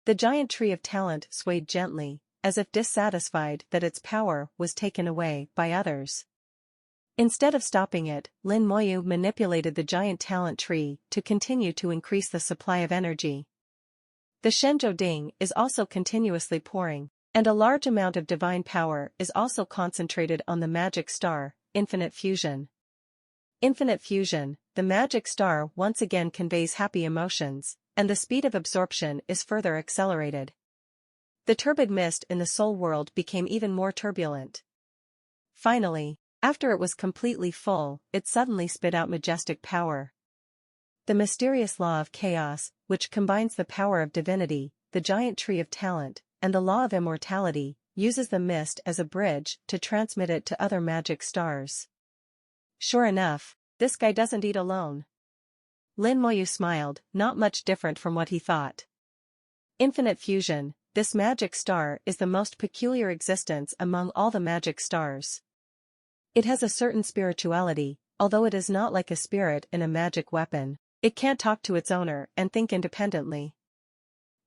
The giant tree of talent swayed gently, as if dissatisfied that its power was taken away by others. Instead of stopping it, Lin Moyu manipulated the giant talent tree to continue to increase the supply of energy. The Shenzhou Ding is also continuously pouring, and a large amount of divine power is also concentrated on the magic star, Infinite Fusion. Infinite Fusion, the magic star once again conveys happy emotions, and the speed of absorption is further accelerated. The turbid mist in the soul world became even more turbulent. Finally, after it was completely full, it suddenly spit out majestic power. The mysterious law of chaos, which combines the power of divinity, the giant tree of talent, and the law of immortality, uses the mist as a bridge to transmit it to other magic stars. Sure enough, this guy doesn't eat alone. Lin Moyu smiled, not much different from what he thought. Infinite Fusion, this magic star is the most peculiar existence among all the magic stars. It has a certain spirituality, although it is not like a spirit in a magic weapon. It can't talk to its owner and think independently.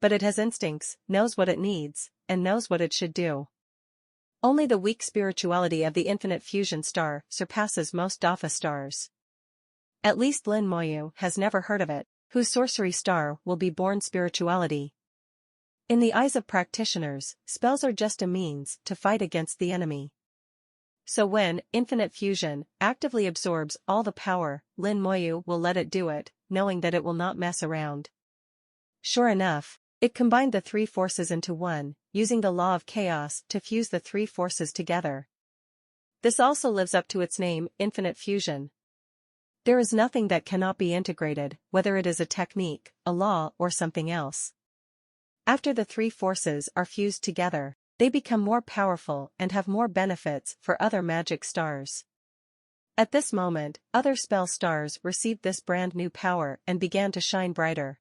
But it has instincts, knows what it needs, and knows what it should do. Only the weak spirituality of the Infinite Fusion star surpasses most Dafa stars. At least Lin Moyu has never heard of it, whose sorcery star will be born spirituality. In the eyes of practitioners, spells are just a means to fight against the enemy. So when Infinite Fusion actively absorbs all the power, Lin Moyu will let it do it, knowing that it will not mess around. Sure enough, it combined the three forces into one, using the law of chaos to fuse the three forces together. This also lives up to its name, Infinite Fusion. There is nothing that cannot be integrated, whether it is a technique, a law, or something else. After the three forces are fused together, they become more powerful and have more benefits for other magic stars. At this moment, other spell stars received this brand new power and began to shine brighter.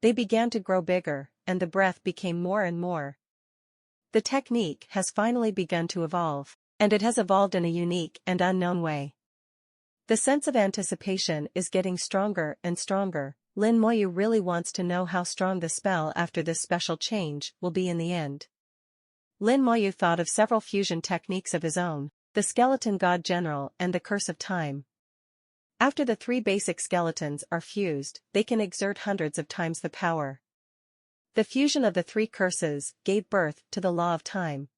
They began to grow bigger, and the breath became more and more. The technique has finally begun to evolve, and it has evolved in a unique and unknown way. The sense of anticipation is getting stronger and stronger. Lin Moyu really wants to know how strong the spell after this special change will be in the end. Lin Moyu thought of several fusion techniques of his own, the Skeleton God General and the Curse of Time. After the three basic skeletons are fused, they can exert hundreds of times the power. The fusion of the three curses gave birth to the Law of Time.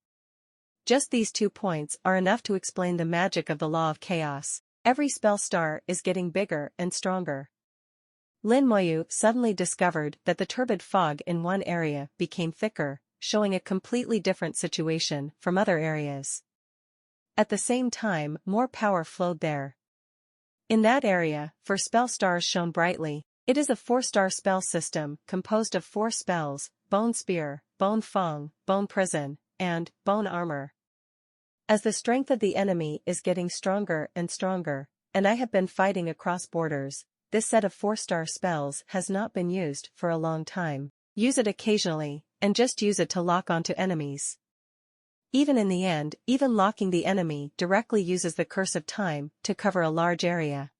Just these 2 points are enough to explain the magic of the Law of Chaos. Every spell star is getting bigger and stronger. Lin Moyu suddenly discovered that the turbid fog in one area became thicker, showing a completely different situation from other areas. At the same time, more power flowed there. In that area, 4 spell stars shone brightly. It is a 4-star spell system composed of 4 spells: Bone Spear, Bone Fang, Bone Prison, and Bone Armor. As the strength of the enemy is getting stronger and stronger, and I have been fighting across borders, this set of 4-star spells has not been used for a long time. Use it occasionally, and just use it to lock onto enemies. Even in the end, even locking the enemy directly uses the Curse of Time to cover a large area.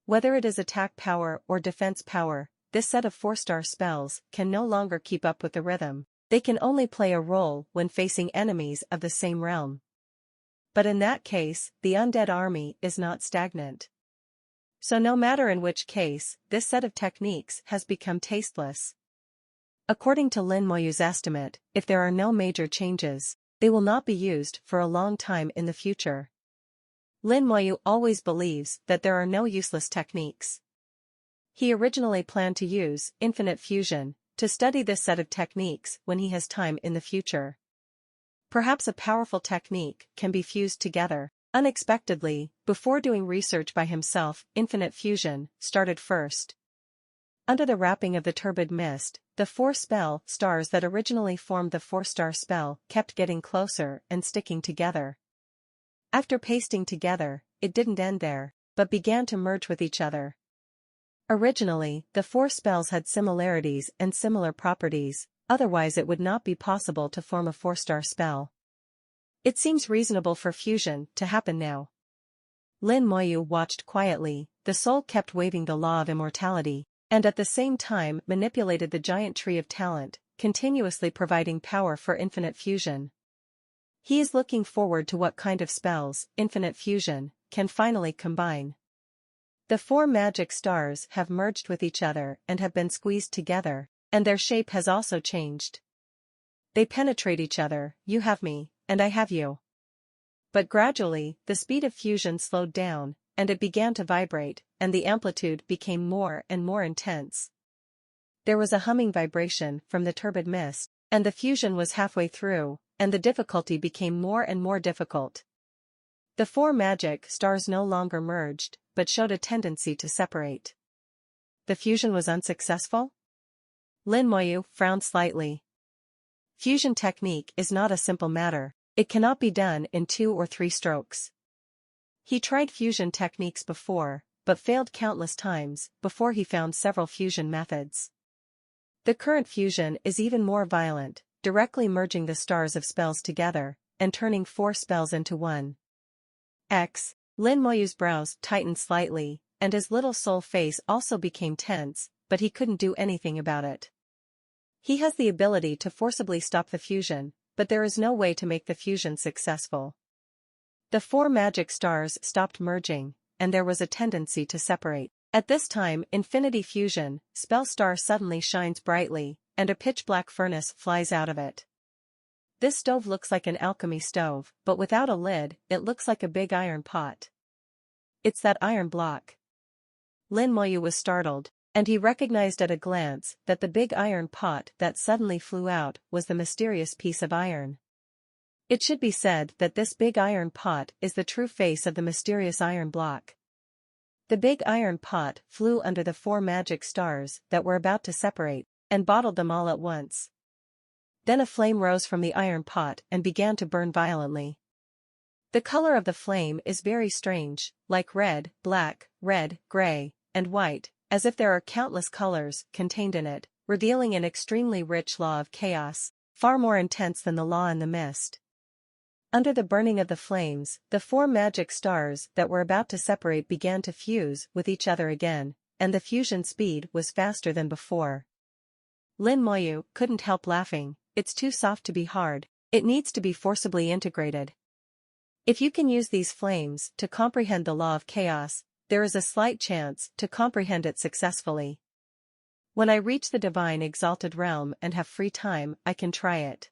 Whether it is attack power or defense power, this set of 4-star spells can no longer keep up with the rhythm. They can only play a role when facing enemies of the same realm. But in that case, the undead army is not stagnant. So no matter in which case, this set of techniques has become tasteless. According to Lin Moyu's estimate, if there are no major changes, they will not be used for a long time in the future. Lin Moyu always believes that there are no useless techniques. He originally planned to use Infinite Fusion to study this set of techniques when he has time in the future. Perhaps a powerful technique can be fused together. Unexpectedly, before doing research by himself, Infinite Fusion started first. Under the wrapping of the turbid mist, the 4 spell stars that originally formed the 4-star spell kept getting closer and sticking together. After pasting together, it didn't end there, but began to merge with each other. Originally, the 4 spells had similarities and similar properties, otherwise it would not be possible to form a 4-star spell. It seems reasonable for fusion to happen now. Lin Moyu watched quietly. The soul kept waving the law of immortality. and at the same time manipulated the giant tree of talent, continuously providing power for infinite fusion. He is looking forward to what kind of spells infinite fusion can finally combine. The four magic stars have merged with each other and have been squeezed together, and their shape has also changed. They penetrate each other, you have me, and I have you. But gradually, the speed of fusion slowed down, and it began to vibrate, and the amplitude became more and more intense. There was a humming vibration from the turbid mist, and the fusion was halfway through, and the difficulty became more and more difficult. The four magic stars no longer merged, but showed a tendency to separate. The fusion was unsuccessful? Lin Moyu frowned slightly. Fusion technique is not a simple matter, it cannot be done in 2 or 3 strokes. He tried fusion techniques before, but failed countless times before he found several fusion methods. The current fusion is even more violent, directly merging the stars of spells together, and turning 4 spells into one. Lin Moyu's brows tightened slightly, and his little soul face also became tense, but he couldn't do anything about it. He has the ability to forcibly stop the fusion, but there is no way to make the fusion successful. The 4 magic stars stopped merging, and there was a tendency to separate. At this time, Infinity Fusion, spell star suddenly shines brightly, and a pitch-black furnace flies out of it. This stove looks like an alchemy stove, but without a lid, it looks like a big iron pot. It's that iron block. Lin Moyu was startled, and he recognized at a glance that the big iron pot that suddenly flew out was the mysterious piece of iron. It should be said that this big iron pot is the true face of the mysterious iron block. The big iron pot flew under the 4 magic stars that were about to separate, and bottled them all at once. Then a flame rose from the iron pot and began to burn violently. The color of the flame is very strange, like red, black, red, gray, and white, as if there are countless colors contained in it, revealing an extremely rich law of chaos, far more intense than the law in the mist. Under the burning of the flames, the 4 magic stars that were about to separate began to fuse with each other again, and the fusion speed was faster than before. Lin Moyu couldn't help laughing. It's too soft to be hard, it needs to be forcibly integrated. If you can use these flames to comprehend the law of chaos, there is a slight chance to comprehend it successfully. When I reach the divine exalted realm and have free time, I can try it.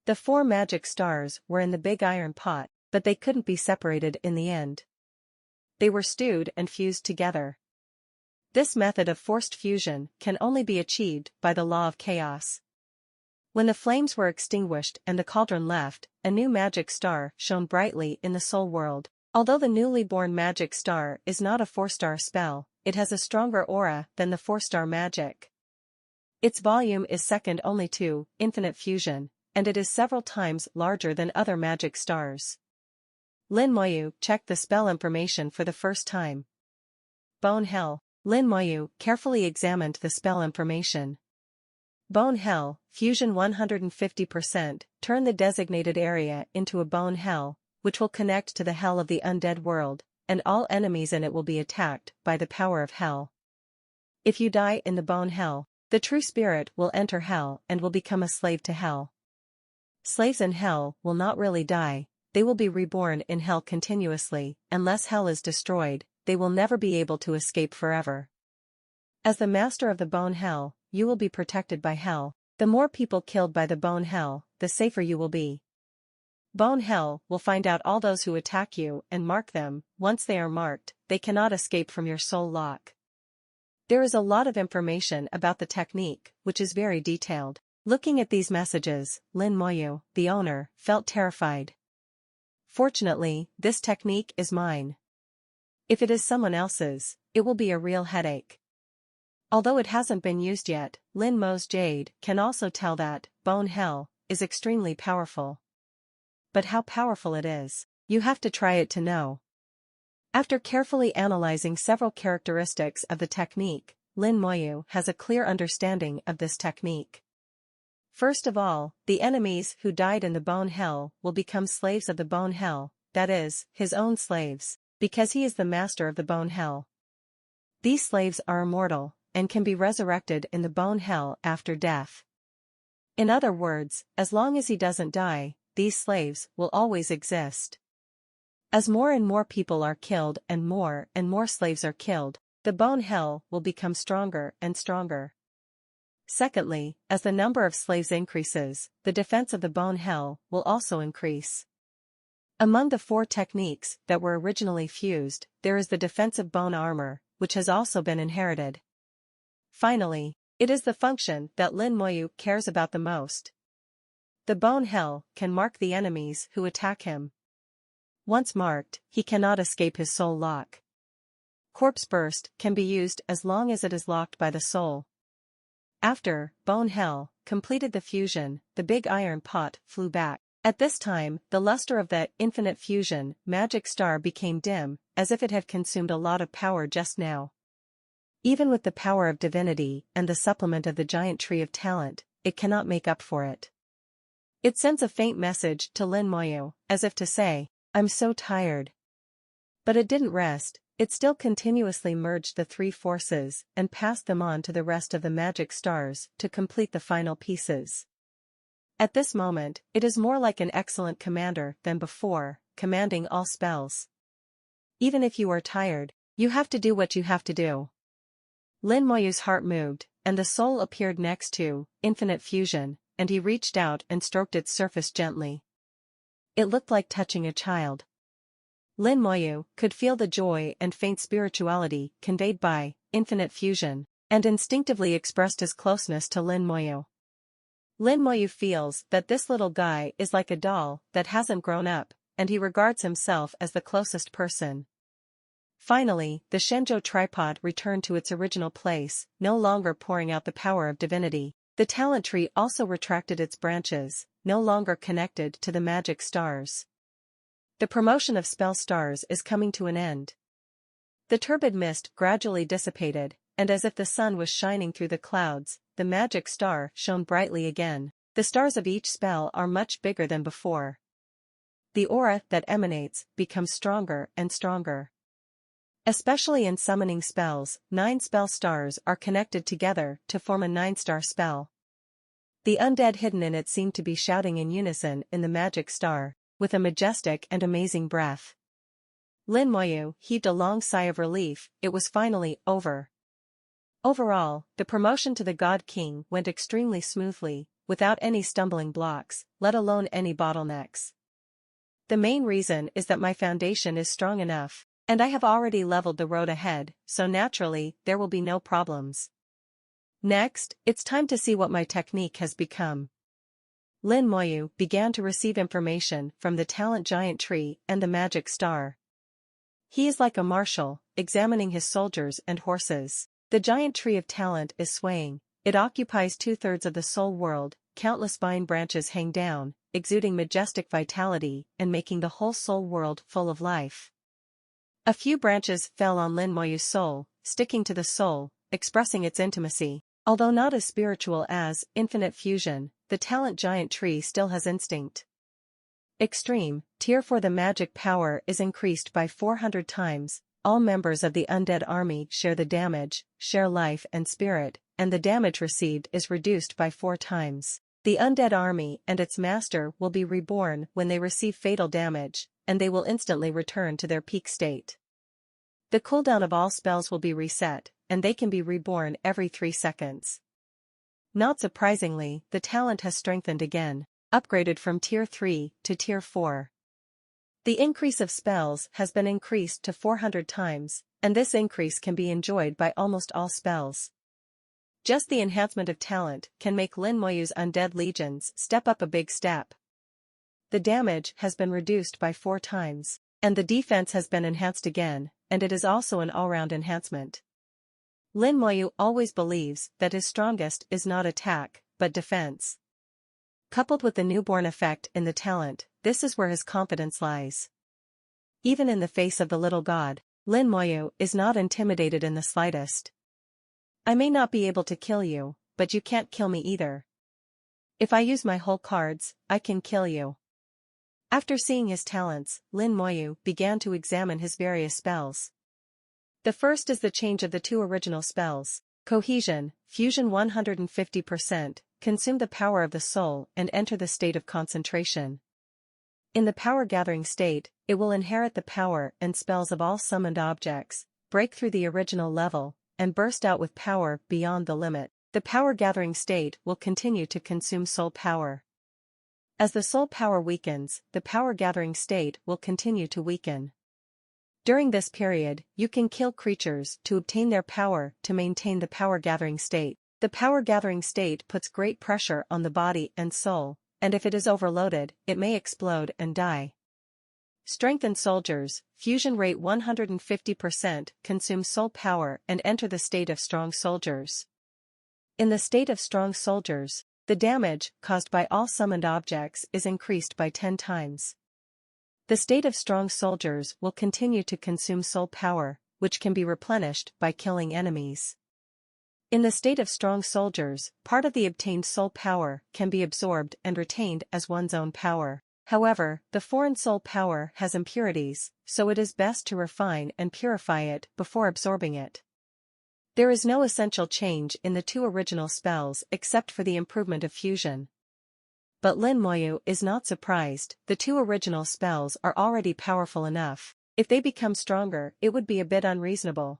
The 4 magic stars were in the big iron pot, but they couldn't be separated in the end. They were stewed and fused together. This method of forced fusion can only be achieved by the law of chaos. When the flames were extinguished and the cauldron left, a new magic star shone brightly in the soul world. Although the newly born magic star is not a 4-star spell, it has a stronger aura than the 4-star magic. Its volume is second only to infinite fusion, and it is several times larger than other magic stars. Lin Moyu checked the spell information for the first time. Bone Hell. Lin Moyu carefully examined the spell information. Bone Hell, fusion 150%, turn the designated area into a bone hell, which will connect to the hell of the undead world, and all enemies in it will be attacked by the power of hell. If you die in the bone hell, the true spirit will enter hell and will become a slave to hell. Slaves in hell will not really die, they will be reborn in hell continuously. Unless hell is destroyed, they will never be able to escape forever. As the master of the bone hell, you will be protected by hell. The more people killed by the bone hell, the safer you will be. Bone hell will find out all those who attack you and mark them. Once they are marked, they cannot escape from your soul lock. There is a lot of information about the technique, which is very detailed. Looking at these messages, Lin Moyu, the owner, felt terrified. Fortunately, this technique is mine. If it is someone else's, it will be a real headache. Although it hasn't been used yet, Lin Mo's jade can also tell that bone hell is extremely powerful. But how powerful it is, you have to try it to know. After carefully analyzing several characteristics of the technique, Lin Moyu has a clear understanding of this technique. First of all, the enemies who died in the bone hell will become slaves of the bone hell, that is, his own slaves, because he is the master of the bone hell. These slaves are immortal. and can be resurrected in the bone hell after death. In other words, as long as he doesn't die, these slaves will always exist. As more and more people are killed and more slaves are killed, the bone hell will become stronger and stronger. Secondly, as the number of slaves increases, the defense of the bone hell will also increase. Among the 4 techniques that were originally fused, there is the defensive bone armor, which has also been inherited. Finally, it is the function that Lin Moyu cares about the most. The bone hell can mark the enemies who attack him. Once marked, he cannot escape his soul lock. Corpse Burst can be used as long as it is locked by the soul. After Bone Hell completed the fusion, the big iron pot flew back. At this time, the luster of the infinite fusion magic star became dim, as if it had consumed a lot of power just now. Even with the power of divinity and the supplement of the giant tree of talent, it cannot make up for it. It sends a faint message to Lin Moyu, as if to say, "I'm so tired." But it didn't rest. It still continuously merged the 3 forces and passed them on to the rest of the magic stars to complete the final pieces. At this moment, it is more like an excellent commander than before, commanding all spells. Even if you are tired, you have to do what you have to do. Lin Moyu's heart moved, and the soul appeared next to Infinite Fusion, and he reached out and stroked its surface gently. It looked like touching a child. Lin Moyu could feel the joy and faint spirituality conveyed by Infinite Fusion, and instinctively expressed his closeness to Lin Moyu. Lin Moyu feels that this little guy is like a doll that hasn't grown up, and he regards himself as the closest person. Finally, the Shenzhou tripod returned to its original place, no longer pouring out the power of divinity. The talent tree also retracted its branches, no longer connected to the magic stars. The promotion of spell stars is coming to an end. The turbid mist gradually dissipated, and as if the sun was shining through the clouds, the magic star shone brightly again. The stars of each spell are much bigger than before. The aura that emanates becomes stronger and stronger. Especially in summoning spells, 9 spell stars are connected together to form a 9-star spell. The undead hidden in it seemed to be shouting in unison in the magic star, with a majestic and amazing breath. Lin Moyu heaved a long sigh of relief. It was finally over. Overall, the promotion to the God King went extremely smoothly, without any stumbling blocks, let alone any bottlenecks. The main reason is that my foundation is strong enough, and I have already leveled the road ahead, so naturally, there will be no problems. Next, it's time to see what my technique has become. Lin Moyu began to receive information from the talent giant tree and the magic star. He is like a marshal, examining his soldiers and horses. The giant tree of talent is swaying. It occupies 2/3 of the soul world. Countless vine branches hang down, exuding majestic vitality and making the whole soul world full of life. A few branches fell on Lin Moyu's soul, sticking to the soul, expressing its intimacy. Although not as spiritual as Infinite Fusion, the talent giant tree still has instinct. Extreme, Tier 4. The magic power is increased by 400 times. All members of the undead army share the damage, share life and spirit, and the damage received is reduced by 4 times. The undead army and its master will be reborn when they receive fatal damage, and they will instantly return to their peak state. The cooldown of all spells will be reset, and they can be reborn every 3 seconds. Not surprisingly, the talent has strengthened again, upgraded from Tier 3 to Tier 4. The increase of spells has been increased to 400 times, and this increase can be enjoyed by almost all spells. Just the enhancement of talent can make Lin Moyu's undead legions step up a big step. The damage has been reduced by 4 times, and the defense has been enhanced again, and it is also an all-round enhancement. Lin Moyu always believes that his strongest is not attack, but defense. Coupled with the newborn effect in the talent, this is where his confidence lies. Even in the face of the little god, Lin Moyu is not intimidated in the slightest. I may not be able to kill you, but you can't kill me either. If I use my whole cards, I can kill you. After seeing his talents, Lin Moyu began to examine his various spells. The first is the change of the 2 original spells. Cohesion, fusion 150%, consume the power of the soul and enter the state of concentration. In the power-gathering state, it will inherit the power and spells of all summoned objects, break through the original level, and burst out with power beyond the limit. The power-gathering state will continue to consume soul power. As the soul power weakens, the power-gathering state will continue to weaken. During this period, you can kill creatures to obtain their power to maintain the power-gathering state. The power-gathering state puts great pressure on the body and soul, and if it is overloaded, it may explode and die. Strengthened soldiers, fusion rate 150%, consume soul power and enter the state of strong soldiers. In the state of strong soldiers, the damage caused by all summoned objects is increased by 10 times. The state of strong soldiers will continue to consume soul power, which can be replenished by killing enemies. In the state of strong soldiers, part of the obtained soul power can be absorbed and retained as one's own power. However, the foreign soul power has impurities, so it is best to refine and purify it before absorbing it. There is no essential change in the two original spells except for the improvement of fusion. But Lin Moyu is not surprised, the two original spells are already powerful enough. If they become stronger, it would be a bit unreasonable.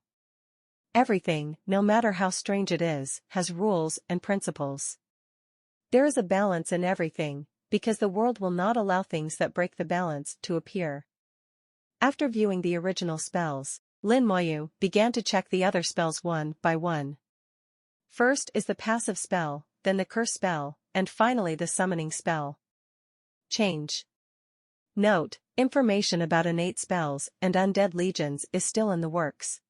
Everything, no matter how strange it is, has rules and principles. There is a balance in everything, because the world will not allow things that break the balance to appear. After viewing the original spells, Lin Moyu began to check the other spells one by one. First is the passive spell, then the curse spell, and finally the summoning spell. Change. Note: information about innate spells and undead legions is still in the works.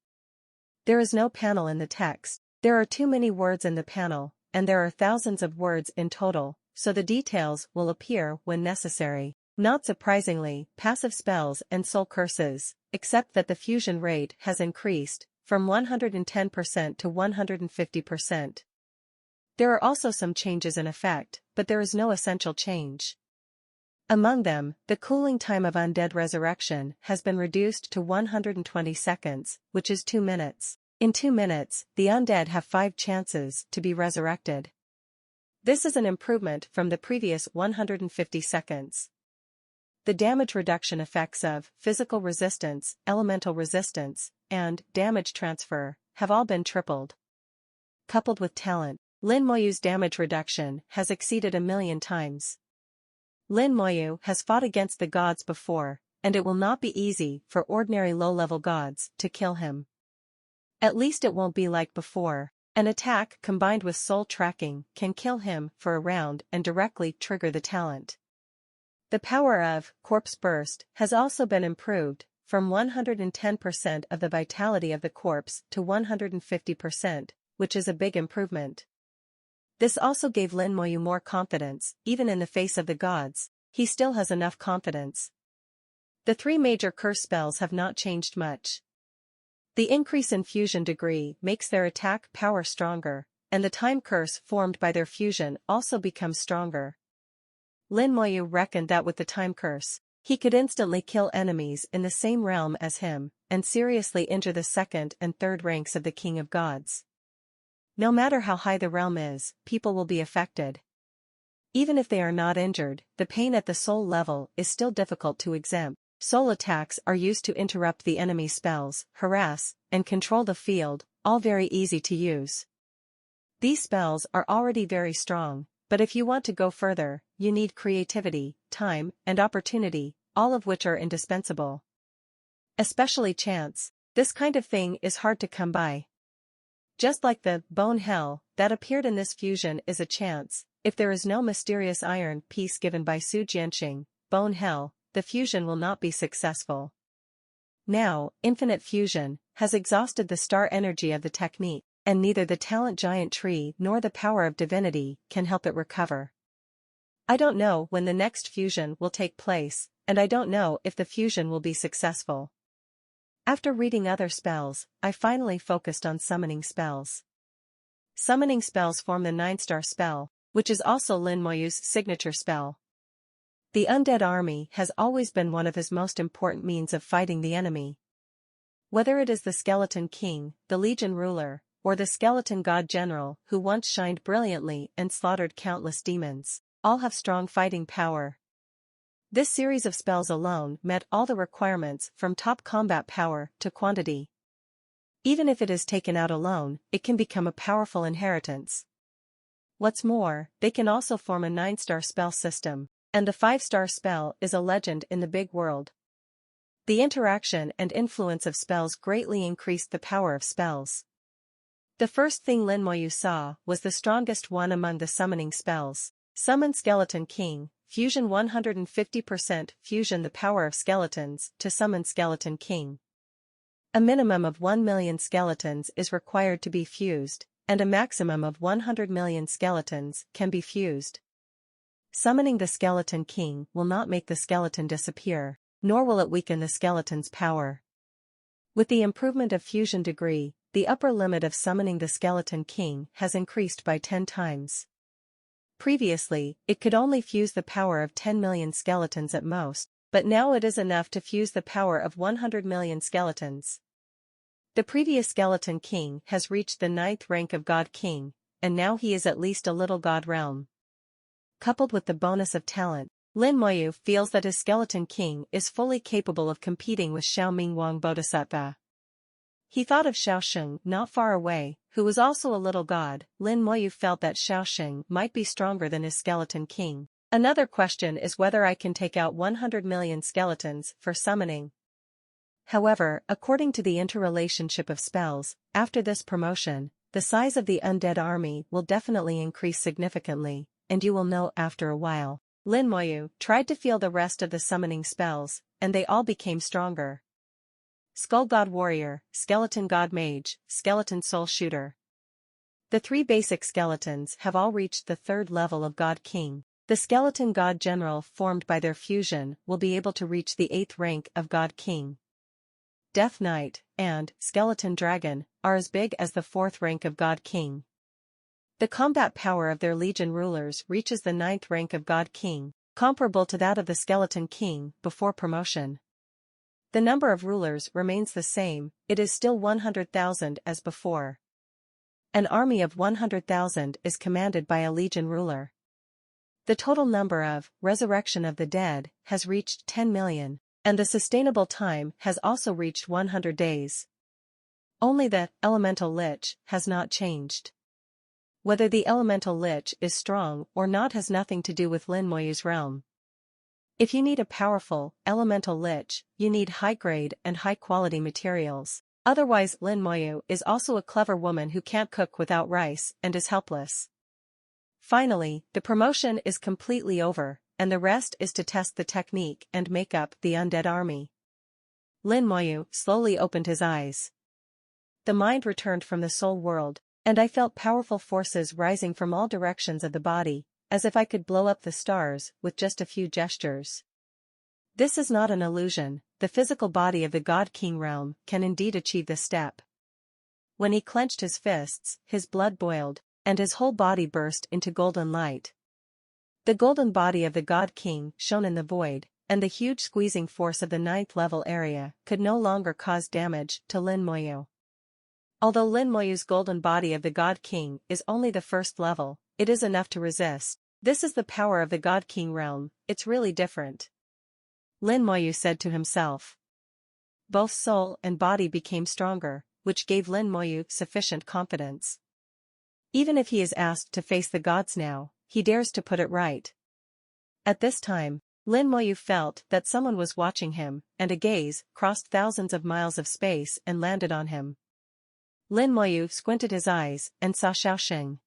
There is no panel in the text. There are too many words in the panel, and there are thousands of words in total, so the details will appear when necessary. Not surprisingly, passive spells and soul curses, except that the fusion rate has increased from 110% to 150%. There are also some changes in effect, but there is no essential change. Among them, the cooling time of undead resurrection has been reduced to 120 seconds, which is 2 minutes. In 2 minutes, the undead have 5 chances to be resurrected. This is an improvement from the previous 150 seconds. The damage reduction effects of physical resistance, elemental resistance, and damage transfer have all been tripled. Coupled with talent, Lin Moyu's damage reduction has exceeded 1,000,000 times. Lin Moyu has fought against the gods before, and it will not be easy for ordinary low-level gods to kill him. At least it won't be like before. An attack combined with soul tracking can kill him for a round and directly trigger the talent. The power of Corpse Burst has also been improved, from 110% of the vitality of the corpse to 150%, which is a big improvement. This also gave Lin Moyu more confidence, even in the face of the gods. He still has enough confidence. The 3 major curse spells have not changed much. The increase in fusion degree makes their attack power stronger, and the time curse formed by their fusion also becomes stronger. Lin Moyu reckoned that with the time curse, he could instantly kill enemies in the same realm as him, and seriously injure the 2nd and 3rd ranks of the King of Gods. No matter how high the realm is, people will be affected. Even if they are not injured, the pain at the soul level is still difficult to exempt. Soul attacks are used to interrupt the enemy's spells, harass, and control the field, all very easy to use. These spells are already very strong, but if you want to go further, you need creativity, time, and opportunity, all of which are indispensable. Especially chance. This kind of thing is hard to come by. Just like the bone hell that appeared in this fusion is a chance, if there is no mysterious iron piece given by Su Jianxing, bone hell, the fusion will not be successful. Now, infinite fusion has exhausted the star energy of the technique, and neither the talent giant tree nor the power of divinity can help it recover. I don't know when the next fusion will take place, and I don't know if the fusion will be successful. After reading other spells, I finally focused on summoning spells. Summoning spells form the 9-star spell, which is also Lin Moyu's signature spell. The undead army has always been one of his most important means of fighting the enemy. Whether it is the Skeleton King, the Legion ruler, or the skeleton god general who once shined brilliantly and slaughtered countless demons, all have strong fighting power. This series of spells alone met all the requirements from top combat power to quantity. Even if it is taken out alone, it can become a powerful inheritance. What's more, they can also form a 9-star spell system, and the 5-star spell is a legend in the big world. The interaction and influence of spells greatly increased the power of spells. The first thing Lin Moyu saw was the strongest one among the summoning spells. Summon Skeleton King, Fusion 150% fusion the power of skeletons to summon Skeleton King. A minimum of 1 million skeletons is required to be fused, and a maximum of 100 million skeletons can be fused. Summoning the Skeleton King will not make the skeleton disappear, nor will it weaken the skeleton's power. With the improvement of fusion degree, the upper limit of summoning the Skeleton King has increased by 10 times. Previously, it could only fuse the power of 10 million skeletons at most, but now it is enough to fuse the power of 100 million skeletons. The previous Skeleton King has reached the 9th rank of God King, and now he is at least a little god realm. Coupled with the bonus of talent, Lin Moyu feels that his Skeleton King is fully capable of competing with Xiao Mingwang Bodhisattva. He thought of Xiaosheng not far away, who was also a little god. Lin Moyu felt that Xiaosheng might be stronger than his Skeleton King. Another question is whether I can take out 100 million skeletons for summoning. However, according to the interrelationship of spells, after this promotion, the size of the undead army will definitely increase significantly, and you will know after a while. Lin Moyu tried to feel the rest of the summoning spells, and they all became stronger. Skull God Warrior, Skeleton God Mage, Skeleton Soul Shooter. The 3 basic skeletons have all reached the 3rd level of God King. The Skeleton God General formed by their fusion will be able to reach the 8th rank of God King. Death Knight and Skeleton Dragon are as big as the 4th rank of God King. The combat power of their legion rulers reaches the 9th rank of God King, comparable to that of the Skeleton King before promotion. The number of rulers remains the same, it is still 100,000 as before. An army of 100,000 is commanded by a legion ruler. The total number of Resurrection of the Dead has reached 10 million, and the sustainable time has also reached 100 days. Only the Elemental Lich has not changed. Whether the Elemental Lich is strong or not has nothing to do with Lin Moyu's realm. If you need a powerful, elemental lich, you need high-grade and high-quality materials. Otherwise Lin Moyu is also a clever woman who can't cook without rice and is helpless. Finally, the promotion is completely over, and the rest is to test the technique and make up the undead army. Lin Moyu slowly opened his eyes. The mind returned from the soul world, and I felt powerful forces rising from all directions of the body, as if I could blow up the stars with just a few gestures. This is not an illusion, the physical body of the God King realm can indeed achieve this step. When he clenched his fists, his blood boiled, and his whole body burst into golden light. The golden body of the God King shone in the void, and the huge squeezing force of the 9th level area could no longer cause damage to Lin Moyu. Although Lin Moyu's golden body of the God King is only the 1st level, it is enough to resist. This is the power of the God King realm, it's really different. Lin Moyu said to himself. Both soul and body became stronger, which gave Lin Moyu sufficient confidence. Even if he is asked to face the gods now, he dares to put it right. At this time, Lin Moyu felt that someone was watching him, and a gaze crossed thousands of miles of space and landed on him. Lin Moyu squinted his eyes and saw Xiaosheng.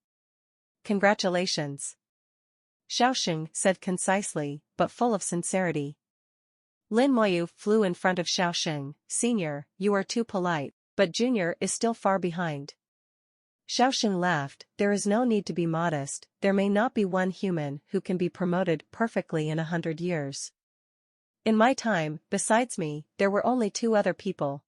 Congratulations. Xiaosheng said concisely, but full of sincerity. Lin Moyu flew in front of Xiaosheng. Senior, you are too polite, but Junior is still far behind. Xiaosheng laughed, there is no need to be modest, there may not be one human who can be promoted perfectly in 100 years. In my time, besides me, there were only 2 other people.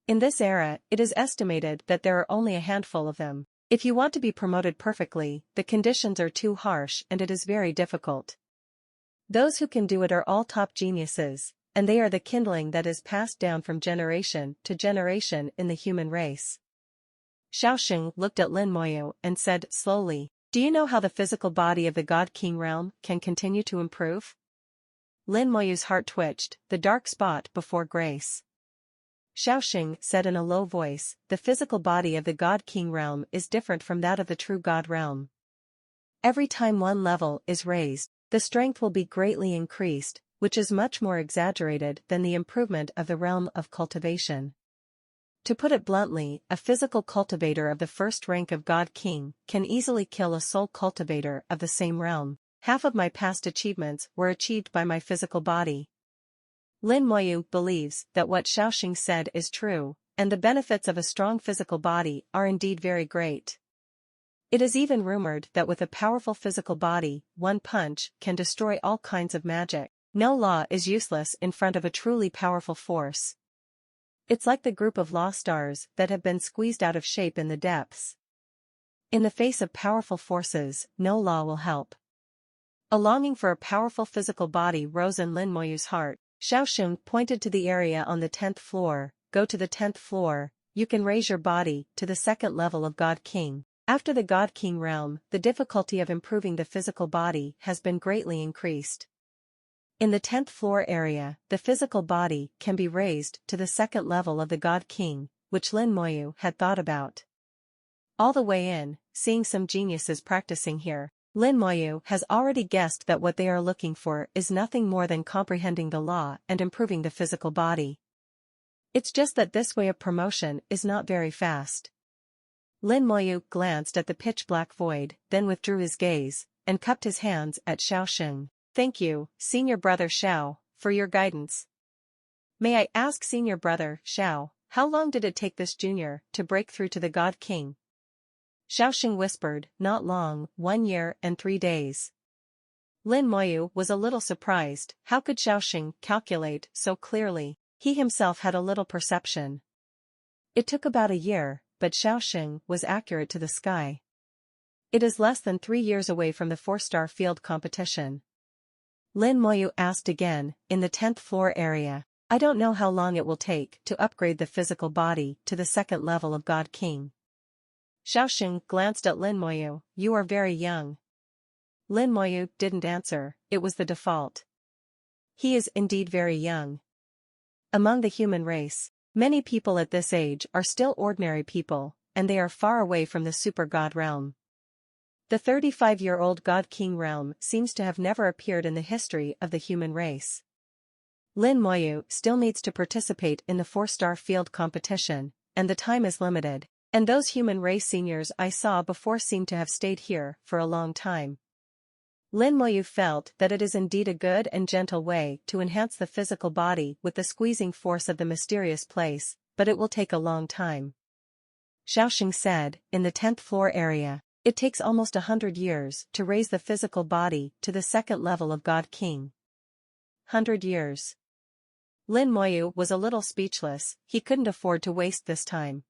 In this era, it is estimated that there are only a handful of them. If you want to be promoted perfectly, the conditions are too harsh and it is very difficult. Those who can do it are all top geniuses, and they are the kindling that is passed down from generation to generation in the human race. Xiaoxing looked at Lin Moyu and said slowly, "Do you know how the physical body of the God King realm can continue to improve?" Lin Moyu's heart twitched, the dark spot before grace. Xiaoxing said in a low voice, "The physical body of the God King realm is different from that of the true God realm. Every time one level is raised, the strength will be greatly increased, which is much more exaggerated than the improvement of the realm of cultivation. To put it bluntly, a physical cultivator of the first rank of God King can easily kill a soul cultivator of the same realm. Half of my past achievements were achieved by my physical body." Lin Moyu believes that what Xiaoxing said is true, and the benefits of a strong physical body are indeed very great. It is even rumored that with a powerful physical body, one punch can destroy all kinds of magic. No law is useless in front of a truly powerful force. It's like the group of lost stars that have been squeezed out of shape in the depths. In the face of powerful forces, no law will help. A longing for a powerful physical body rose in Lin Moyu's heart. Xiaoxing pointed to the area on the 10th floor. "Go to the 10th floor, you can raise your body to the second level of God King." After the God King realm, the difficulty of improving the physical body has been greatly increased. In the 10th floor area, the physical body can be raised to the second level of the God King, which Lin Moyu had thought about. All the way in, seeing some geniuses practicing here, Lin Moyu has already guessed that what they are looking for is nothing more than comprehending the law and improving the physical body. It's just that this way of promotion is not very fast. Lin Moyu glanced at the pitch-black void, then withdrew his gaze, and cupped his hands at Xiaoxing. "Thank you, Senior Brother Xiao, for your guidance. May I ask Senior Brother Xiao, how long did it take this junior to break through to the God King?" Xiaoxing whispered, "Not long, 1 year and 3 days. Lin Moyu was a little surprised. How could Xiaoxing calculate so clearly? He himself had a little perception. It took about a year, but Xiaoxing was accurate to the sky. It is less than 3 years away from the 4-star field competition. Lin Moyu asked again, in the 10th floor area. "I don't know how long it will take to upgrade the physical body to the second level of God King." Xiaoxing glanced at Lin Moyu. "You are very young." Lin Moyu didn't answer, it was the default. He is indeed very young. Among the human race, many people at this age are still ordinary people, and they are far away from the super god realm. The 35-year-old God King realm seems to have never appeared in the history of the human race. Lin Moyu still needs to participate in the 4-star field competition, and the time is limited. And those human race seniors I saw before seem to have stayed here for a long time. Lin Moyu felt that it is indeed a good and gentle way to enhance the physical body with the squeezing force of the mysterious place, but it will take a long time. Xiaoxing said, in the 10th floor area, it takes almost 100 years to raise the physical body to the second level of God King. 100 years. Lin Moyu was a little speechless, he couldn't afford to waste this time.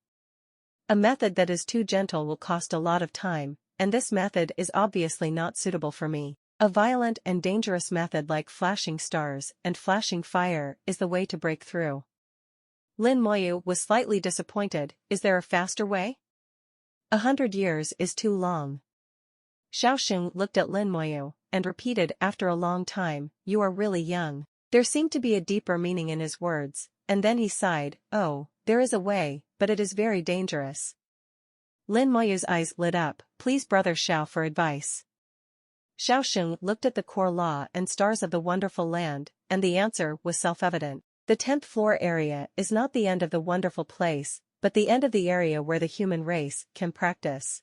A method that is too gentle will cost a lot of time, and this method is obviously not suitable for me. A violent and dangerous method like flashing stars and flashing fire is the way to break through. Lin Moyu was slightly disappointed. Is there a faster way? 100 years is too long. Xiaoxing looked at Lin Moyu and repeated after a long time, "You are really young." There seemed to be a deeper meaning in his words, and then he sighed, "Oh, there is a way, but it is very dangerous." Lin Moyu's eyes lit up. "Please Brother Xiao for advice." Xiaoxing looked at the core law and stars of the wonderful land, and the answer was self-evident. The 10th floor area is not the end of the wonderful place, but the end of the area where the human race can practice.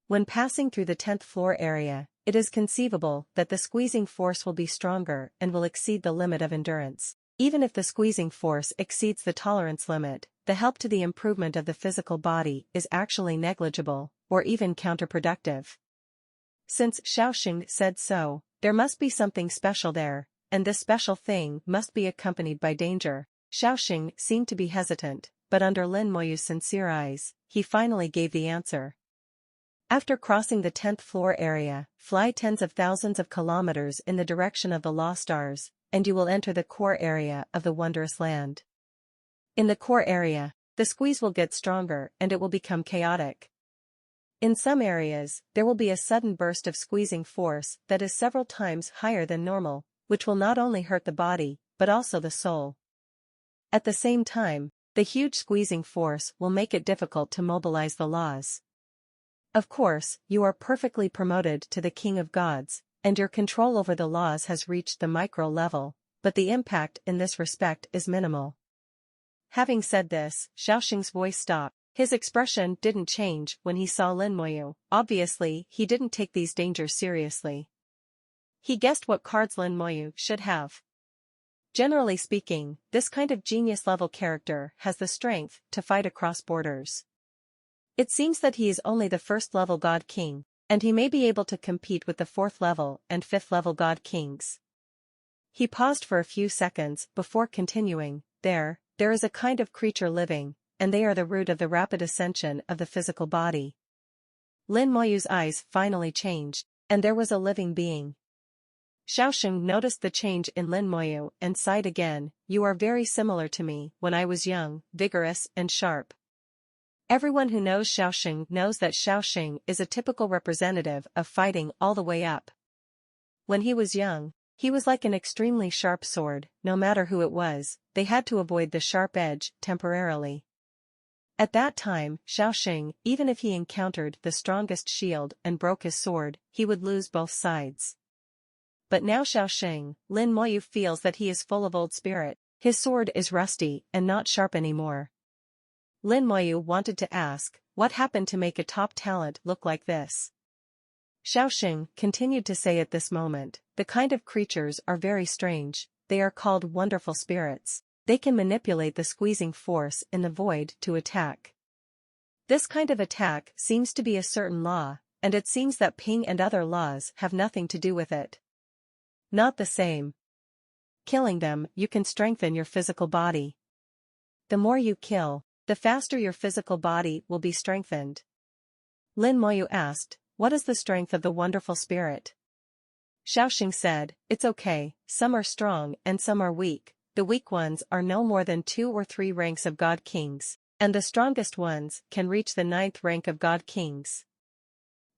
When passing through the 10th floor area, it is conceivable that the squeezing force will be stronger and will exceed the limit of endurance. Even if the squeezing force exceeds the tolerance limit, the help to the improvement of the physical body is actually negligible, or even counterproductive. Since Xiaoxing said so, there must be something special there, and this special thing must be accompanied by danger. Xiaoxing seemed to be hesitant, but under Lin Moyu's sincere eyes, he finally gave the answer. After crossing the 10th floor area, fly tens of thousands of kilometers in the direction of the lost stars, and you will enter the core area of the wondrous land. In the core area, the squeeze will get stronger and it will become chaotic. In some areas, there will be a sudden burst of squeezing force that is several times higher than normal, which will not only hurt the body, but also the soul. At the same time, the huge squeezing force will make it difficult to mobilize the laws. Of course, you are perfectly promoted to the King of Gods, and your control over the laws has reached the micro level, but the impact in this respect is minimal. Having said this, Xiaoxing's voice stopped. His expression didn't change when he saw Lin Moyu. Obviously, he didn't take these dangers seriously. He guessed what cards Lin Moyu should have. Generally speaking, this kind of genius-level character has the strength to fight across borders. It seems that he is only the first-level God King, and he may be able to compete with the fourth-level and fifth-level God Kings. He paused for a few seconds before continuing. There is a kind of creature living, and they are the root of the rapid ascension of the physical body. Lin Moyu's eyes finally changed, and there was a living being. Xiaoxing noticed the change in Lin Moyu and sighed again. You are very similar to me when I was young, vigorous and sharp. Everyone who knows Xiaoxing knows that Xiaoxing is a typical representative of fighting all the way up. When he was young, he was like an extremely sharp sword. No matter who it was, they had to avoid the sharp edge temporarily. At that time, Xiaoxing, even if he encountered the strongest shield and broke his sword, he would lose both sides. But now Xiaoxing, Lin Moyu feels that he is full of old spirit. His sword is rusty and not sharp anymore. Lin Moyu wanted to ask, what happened to make a top talent look like this? Xiaoxing continued to say at this moment, the kind of creatures are very strange. They are called wonderful spirits. They can manipulate the squeezing force in the void to attack. This kind of attack seems to be a certain law, and it seems that ping and other laws have nothing to do with it. Not the same. Killing them, you can strengthen your physical body. The more you kill, the faster your physical body will be strengthened. Lin Moyu asked, what is the strength of the wonderful spirit? Xiaoxing said, it's okay, some are strong and some are weak. The weak ones are no more than 2 or 3 ranks of God Kings, and the strongest ones can reach the 9th rank of God Kings.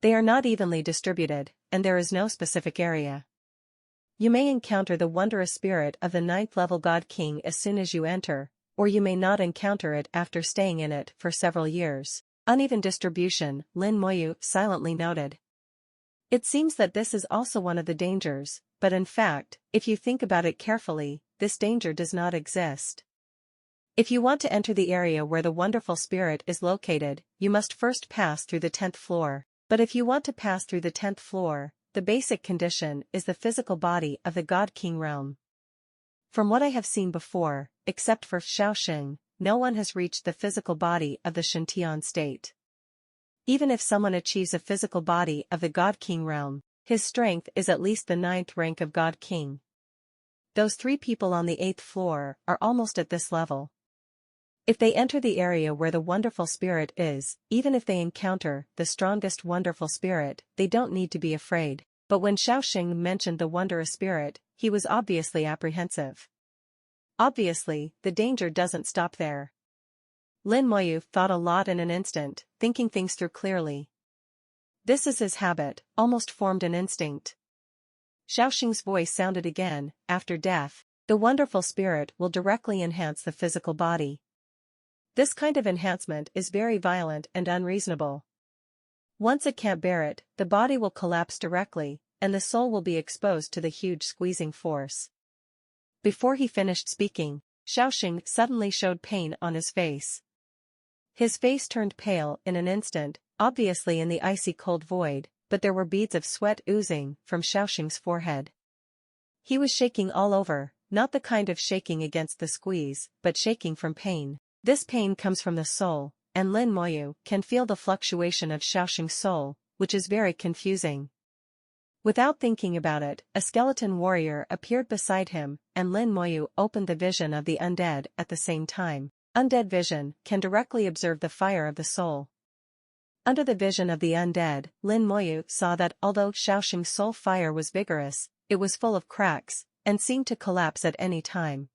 They are not evenly distributed, and there is no specific area. You may encounter the wondrous spirit of the 9th level God King as soon as you enter, or you may not encounter it after staying in it for several years. Uneven distribution, Lin Moyu silently noted. It seems that this is also one of the dangers, but in fact, if you think about it carefully, this danger does not exist. If you want to enter the area where the wonderful spirit is located, you must first pass through the 10th floor. But if you want to pass through the 10th floor, the basic condition is the physical body of the God King realm. From what I have seen before, except for Xiaoxing, no one has reached the physical body of the Shantian state. Even if someone achieves a physical body of the God King realm, his strength is at least the 9th rank of God King. Those 3 people on the 8th floor are almost at this level. If they enter the area where the wonderful spirit is, even if they encounter the strongest wonderful spirit, they don't need to be afraid. But when Xiaoxing mentioned the wondrous spirit, he was obviously apprehensive. Obviously, the danger doesn't stop there. Lin Moyu thought a lot in an instant, thinking things through clearly. This is his habit, almost formed an instinct. Xiaoxing's voice sounded again, after death, the wonderful spirit will directly enhance the physical body. This kind of enhancement is very violent and unreasonable. Once it can't bear it, the body will collapse directly, and the soul will be exposed to the huge squeezing force. Before he finished speaking, Xiaoxing suddenly showed pain on his face. His face turned pale in an instant, obviously in the icy cold void, but there were beads of sweat oozing from Xiaoxing's forehead. He was shaking all over, not the kind of shaking against the squeeze, but shaking from pain. This pain comes from the soul, and Lin Moyu can feel the fluctuation of Xiaoxing's soul, which is very confusing. Without thinking about it, a skeleton warrior appeared beside him, and Lin Moyu opened the vision of the undead at the same time. Undead vision can directly observe the fire of the soul. Under the vision of the undead, Lin Moyu saw that although Xiaoxing's soul fire was vigorous, it was full of cracks, and seemed to collapse at any time.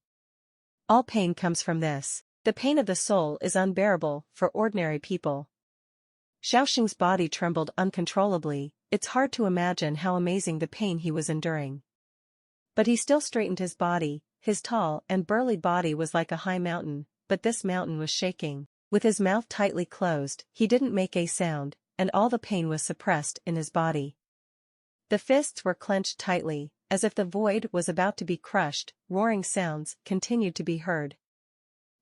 All pain comes from this. The pain of the soul is unbearable for ordinary people. Xiaoxing's body trembled uncontrollably. It's hard to imagine how amazing the pain he was enduring. But he still straightened his body. His tall and burly body was like a high mountain, but this mountain was shaking. With his mouth tightly closed, he didn't make a sound, and all the pain was suppressed in his body. The fists were clenched tightly, as if the void was about to be crushed. Roaring sounds continued to be heard.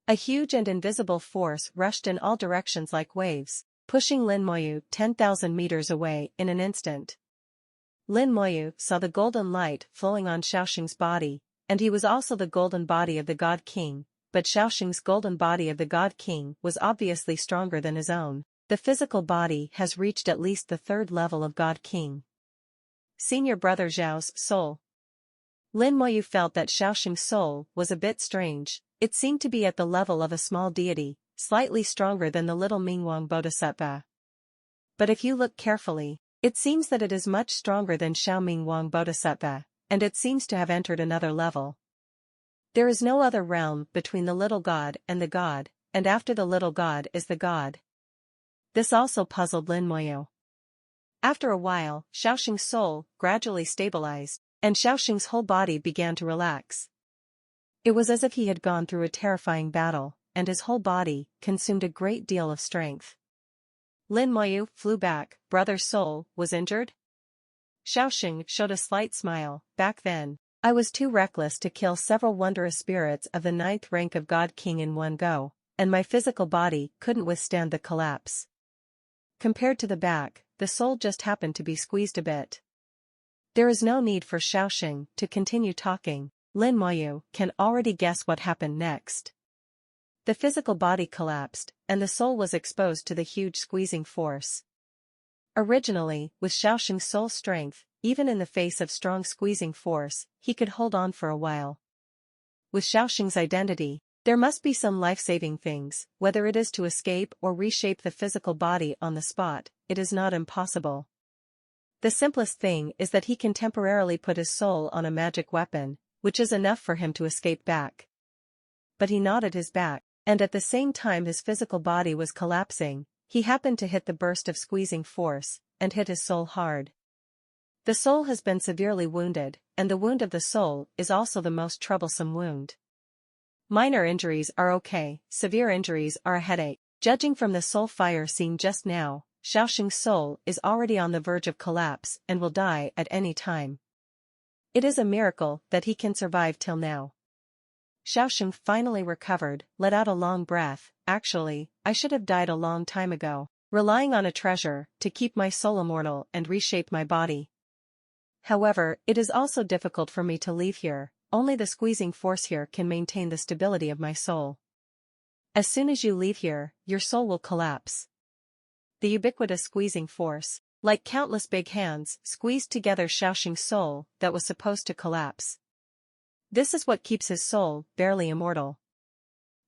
A huge and invisible force rushed in all directions like waves, pushing Lin Moyu 10,000 meters away in an instant. Lin Moyu saw the golden light flowing on Xiaoxing's body, and he was also the golden body of the God King, but Xiaoxing's golden body of the God King was obviously stronger than his own. The physical body has reached at least the third level of God King. Senior Brother Zhao's soul. Lin Moyu felt that Xiaoxing's soul was a bit strange. It seemed to be at the level of a small deity, slightly stronger than the little Mingwang Bodhisattva. But if you look carefully, it seems that it is much stronger than Xiao Mingwang Bodhisattva, and it seems to have entered another level. There is no other realm between the little god, and after the little god is the god. This also puzzled Lin Moyu. After a while, Xiaoxing's soul gradually stabilized, and Xiaoxing's whole body began to relax. It was as if he had gone through a terrifying battle, and his whole body consumed a great deal of strength. Lin Moyu flew back. Brother's soul was injured? Xiaoxing showed a slight smile. Back then, I was too reckless to kill several wondrous spirits of the 9th rank of God King in one go, and my physical body couldn't withstand the collapse. Compared to the back, the soul just happened to be squeezed a bit. There is no need for Xiaoxing to continue talking. Lin Moyu can already guess what happened next. The physical body collapsed, and the soul was exposed to the huge squeezing force. Originally, with Xiaoxing's soul strength, even in the face of strong squeezing force, he could hold on for a while. With Xiaoxing's identity, there must be some life-saving things, whether it is to escape or reshape the physical body on the spot. It is not impossible. The simplest thing is that he can temporarily put his soul on a magic weapon, which is enough for him to escape back. But he nodded his back, and at the same time his physical body was collapsing, he happened to hit the burst of squeezing force, and hit his soul hard. The soul has been severely wounded, and the wound of the soul is also the most troublesome wound. Minor injuries are okay, severe injuries are a headache. Judging from the soul fire seen just now, Xiaoxing's soul is already on the verge of collapse and will die at any time. It is a miracle that he can survive till now. Xiaoxing finally recovered, let out a long breath. Actually, I should have died a long time ago, relying on a treasure to keep my soul immortal and reshape my body. However, it is also difficult for me to leave here. Only the squeezing force here can maintain the stability of my soul. As soon as you leave here, your soul will collapse. The ubiquitous squeezing force, like countless big hands, squeezed together Xiaoxing's soul that was supposed to collapse. This is what keeps his soul barely immortal.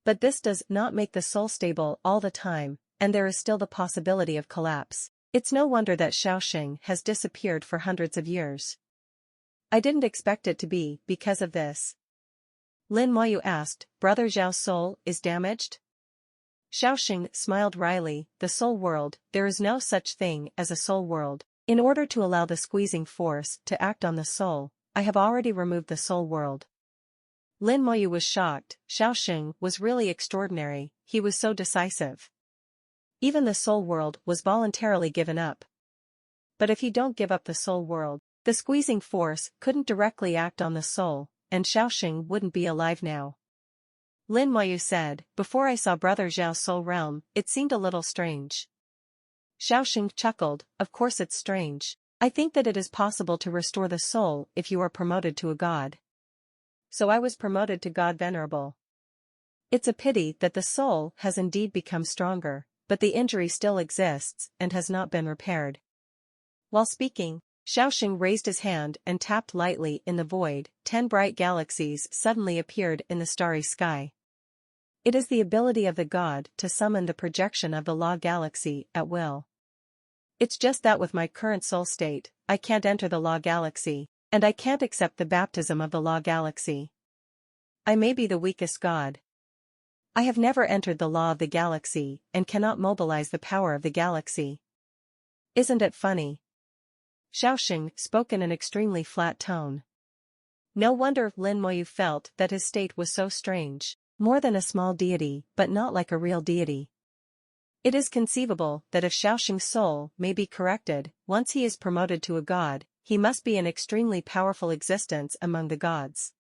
But this does not make the soul stable all the time, and there is still the possibility of collapse. It's no wonder that Xiaoxing has disappeared for hundreds of years. I didn't expect it to be because of this. Lin Moyu asked, Brother Zhao's soul is damaged? Xiaoxing smiled wryly. The soul world, there is no such thing as a soul world. In order to allow the squeezing force to act on the soul, I have already removed the soul world. Lin Moyu was shocked. Xiaoxing was really extraordinary, he was so decisive. Even the soul world was voluntarily given up. But if you don't give up the soul world, the squeezing force couldn't directly act on the soul, and Xiaoxing wouldn't be alive now. Lin Moyu said, before I saw Brother Zhao's soul realm, it seemed a little strange. Xiaoxing chuckled, of course it's strange. I think that it is possible to restore the soul if you are promoted to a god. So I was promoted to God Venerable. It's a pity that the soul has indeed become stronger, but the injury still exists and has not been repaired. While speaking, Xiaoxing raised his hand and tapped lightly in the void. 10 bright galaxies suddenly appeared in the starry sky. It is the ability of the god to summon the projection of the Law Galaxy at will. It's just that with my current soul state, I can't enter the Law Galaxy, and I can't accept the baptism of the Law Galaxy. I may be the weakest god. I have never entered the law of the galaxy and cannot mobilize the power of the galaxy. Isn't it funny? Xiaoxing spoke in an extremely flat tone. No wonder Lin Moyu felt that his state was so strange, more than a small deity but not like a real deity. It is conceivable that if Xiaoxing's soul may be corrected, once he is promoted to a god, he must be an extremely powerful existence among the gods.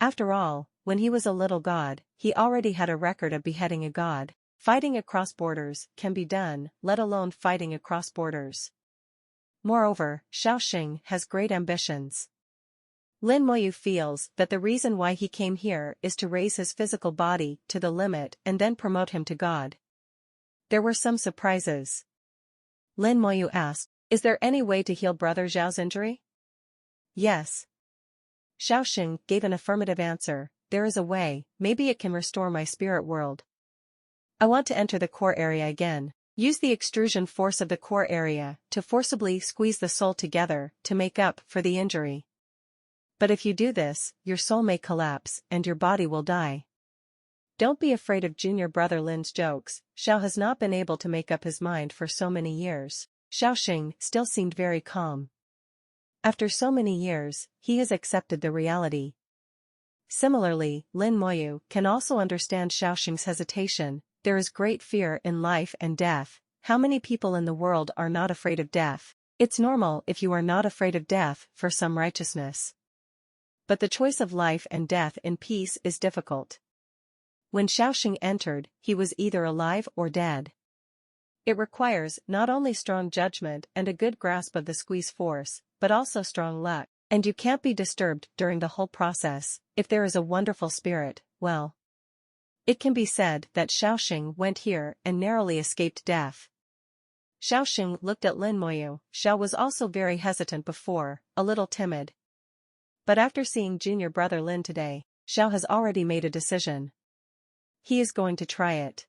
After all, when he was a little god, he already had a record of beheading a god. Fighting across borders can be done, let alone fighting across borders. Moreover, Xiaoxing has great ambitions. Lin Moyu feels that the reason why he came here is to raise his physical body to the limit and then promote him to god. There were some surprises. Lin Moyu asked, "Is there any way to heal Brother Zhao's injury?" "Yes." Xiaoxing gave an affirmative answer, "There is a way, maybe it can restore my spirit world. I want to enter the core area again. Use the extrusion force of the core area to forcibly squeeze the soul together to make up for the injury. But if you do this, your soul may collapse and your body will die. Don't be afraid of junior brother Lin's jokes. Xiao has not been able to make up his mind for so many years." Xiaoxing still seemed very calm. After so many years, he has accepted the reality. Similarly, Lin Moyu can also understand Xiaoxing's hesitation. There is great fear in life and death. How many people in the world are not afraid of death? It's normal if you are not afraid of death for some righteousness. But the choice of life and death in peace is difficult. When Xiaoxing entered, he was either alive or dead. It requires not only strong judgment and a good grasp of the squeeze force, but also strong luck, and you can't be disturbed during the whole process. If there is a wonderful spirit, well, it can be said that Xiaoxing went here and narrowly escaped death. Xiaoxing looked at Lin Moyu. Xiao was also very hesitant before, a little timid. But after seeing junior brother Lin today, Xiao has already made a decision. He is going to try it.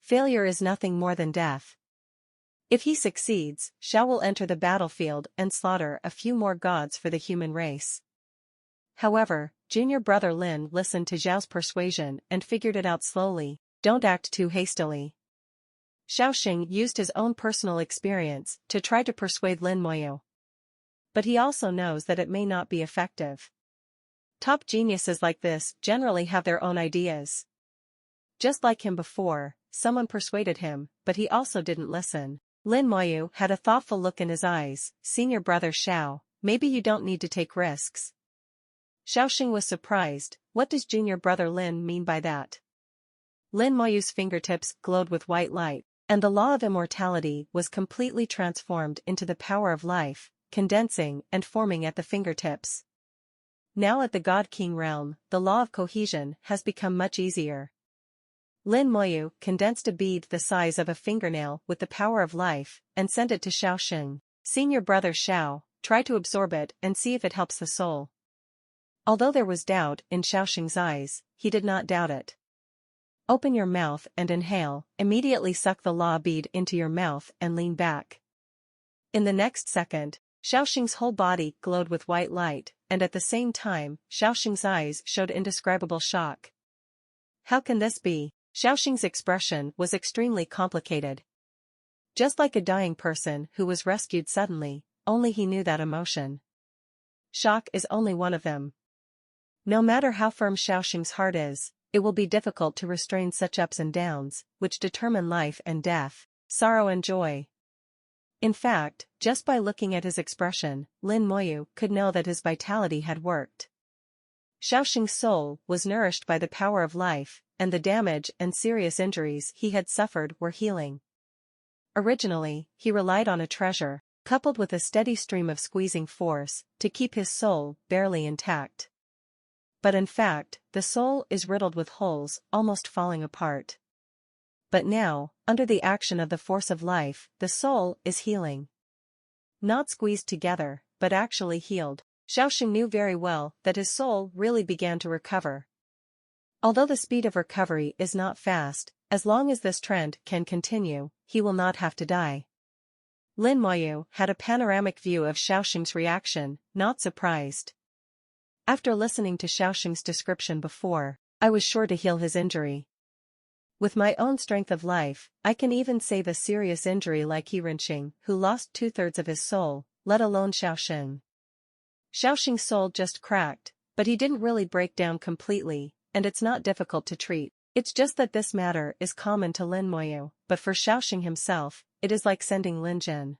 Failure is nothing more than death. If he succeeds, Xiao will enter the battlefield and slaughter a few more gods for the human race. However, junior brother Lin listened to Xiao's persuasion and figured it out slowly. Don't act too hastily. Xiaoxing used his own personal experience to try to persuade Lin Moyu. But he also knows that it may not be effective. Top geniuses like this generally have their own ideas. Just like him before, someone persuaded him, but he also didn't listen. Lin Moyu had a thoughtful look in his eyes. "Senior brother Xiao, maybe you don't need to take risks." Xiaoxing was surprised. What does junior brother Lin mean by that? Lin Moyu's fingertips glowed with white light, and the law of immortality was completely transformed into the power of life, condensing and forming at the fingertips. Now at the God King realm, the law of cohesion has become much easier. Lin Moyu condensed a bead the size of a fingernail with the power of life, and sent it to Xiaoxing. "Senior brother Xiao, try to absorb it and see if it helps the soul." Although there was doubt in Xiaoxing's eyes, he did not doubt it. "Open your mouth and inhale, immediately suck the law bead into your mouth and lean back." In the next second, Xiaoxing's whole body glowed with white light, and at the same time, Xiaoxing's eyes showed indescribable shock. How can this be? Xiaoxing's expression was extremely complicated. Just like a dying person who was rescued suddenly, only he knew that emotion. Shock is only one of them. No matter how firm Xiaoxing's heart is, it will be difficult to restrain such ups and downs, which determine life and death, sorrow and joy. In fact, just by looking at his expression, Lin Moyu could know that his vitality had worked. Xiaoxing's soul was nourished by the power of life, and the damage and serious injuries he had suffered were healing. Originally, he relied on a treasure, coupled with a steady stream of squeezing force, to keep his soul barely intact. But in fact, the soul is riddled with holes, almost falling apart. But now, under the action of the force of life, the soul is healing. Not squeezed together, but actually healed. Xiaoxing knew very well that his soul really began to recover. Although the speed of recovery is not fast, as long as this trend can continue, he will not have to die. Lin Moyu had a panoramic view of Xiaoxing's reaction, not surprised. After listening to Xiaoxing's description before, I was sure to heal his injury. With my own strength of life, I can even save a serious injury like Yirenqing, who lost 2/3 of his soul, let alone Xiaoxing. Xiaoxing's soul just cracked, but he didn't really break down completely, and it's not difficult to treat. It's just that this matter is common to Lin Moyu, but for Xiaoxing himself, it is like sending Lin Jin.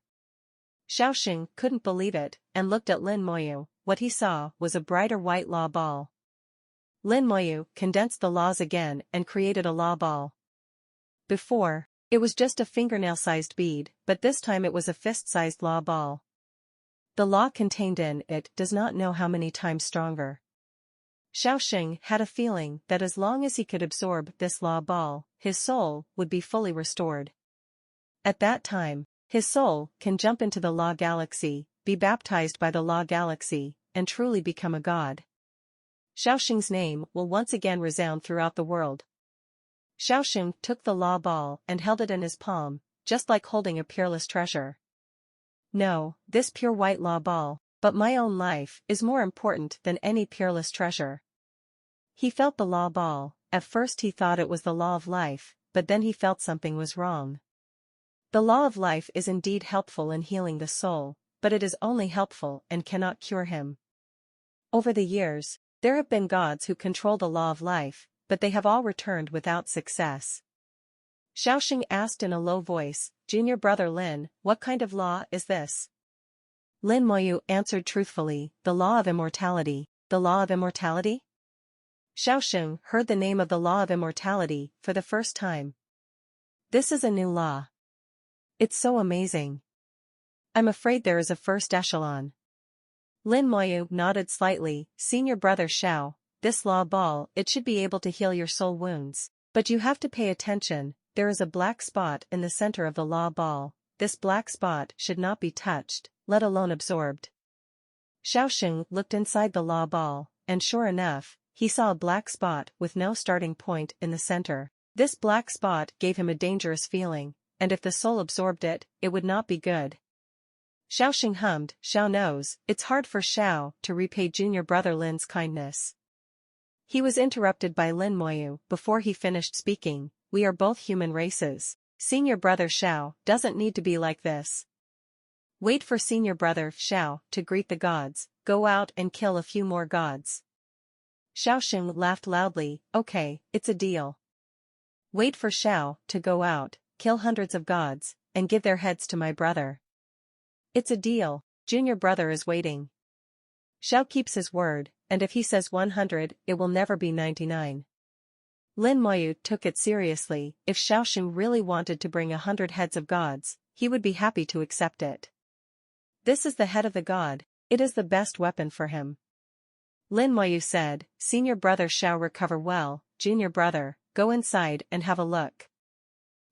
Xiaoxing couldn't believe it, and looked at Lin Moyu. What he saw was a brighter white law ball. Lin Moyu condensed the laws again and created a law ball. Before, it was just a fingernail-sized bead, but this time it was a fist-sized law ball. The law contained in it does not know how many times stronger. Xiaoxing had a feeling that as long as he could absorb this law ball, his soul would be fully restored. At that time, his soul can jump into the law galaxy, be baptized by the law galaxy, and truly become a god. Xiaoxing's name will once again resound throughout the world. Xiaoxing took the law ball and held it in his palm, just like holding a peerless treasure. No, this pure white law ball, but my own life is more important than any peerless treasure. He felt the law ball. At first he thought it was the law of life, but then he felt something was wrong. The law of life is indeed helpful in healing the soul, but it is only helpful and cannot cure him. Over the years, there have been gods who control the law of life, but they have all returned without success. Xiaoxing asked in a low voice, "Junior brother Lin, what kind of law is this?" Lin Moyu answered truthfully, "The law of immortality." "The law of immortality?" Xiaoxing heard the name of the law of immortality for the first time. This is a new law. It's so amazing. I'm afraid there is a first echelon. Lin Moyu nodded slightly. "Senior brother Xiao, this law ball, it should be able to heal your soul wounds. But you have to pay attention, there is a black spot in the center of the law ball. This black spot should not be touched, let alone absorbed." Xiaoxing looked inside the law ball, and sure enough, he saw a black spot with no starting point in the center. This black spot gave him a dangerous feeling, and if the soul absorbed it, it would not be good. Xiaoxing hummed, "Xiao knows, it's hard for Xiao to repay junior brother Lin's kindness." He was interrupted by Lin Moyu before he finished speaking. "We are both human races. Senior brother Xiao doesn't need to be like this. Wait for senior brother Xiao to greet the gods, go out and kill a few more gods." Xiaoxing laughed loudly, "Okay, it's a deal. Wait for Xiao to go out, kill hundreds of gods, and give their heads to my brother. It's a deal, junior brother is waiting." Xiao keeps his word, and if he says 100, it will never be 99. Lin Moyu took it seriously. If Xiaoxing really wanted to bring 100 heads of gods, he would be happy to accept it. This is the head of the god, it is the best weapon for him. Lin Moyu said, "Senior brother Xiao recover well, junior brother, go inside and have a look."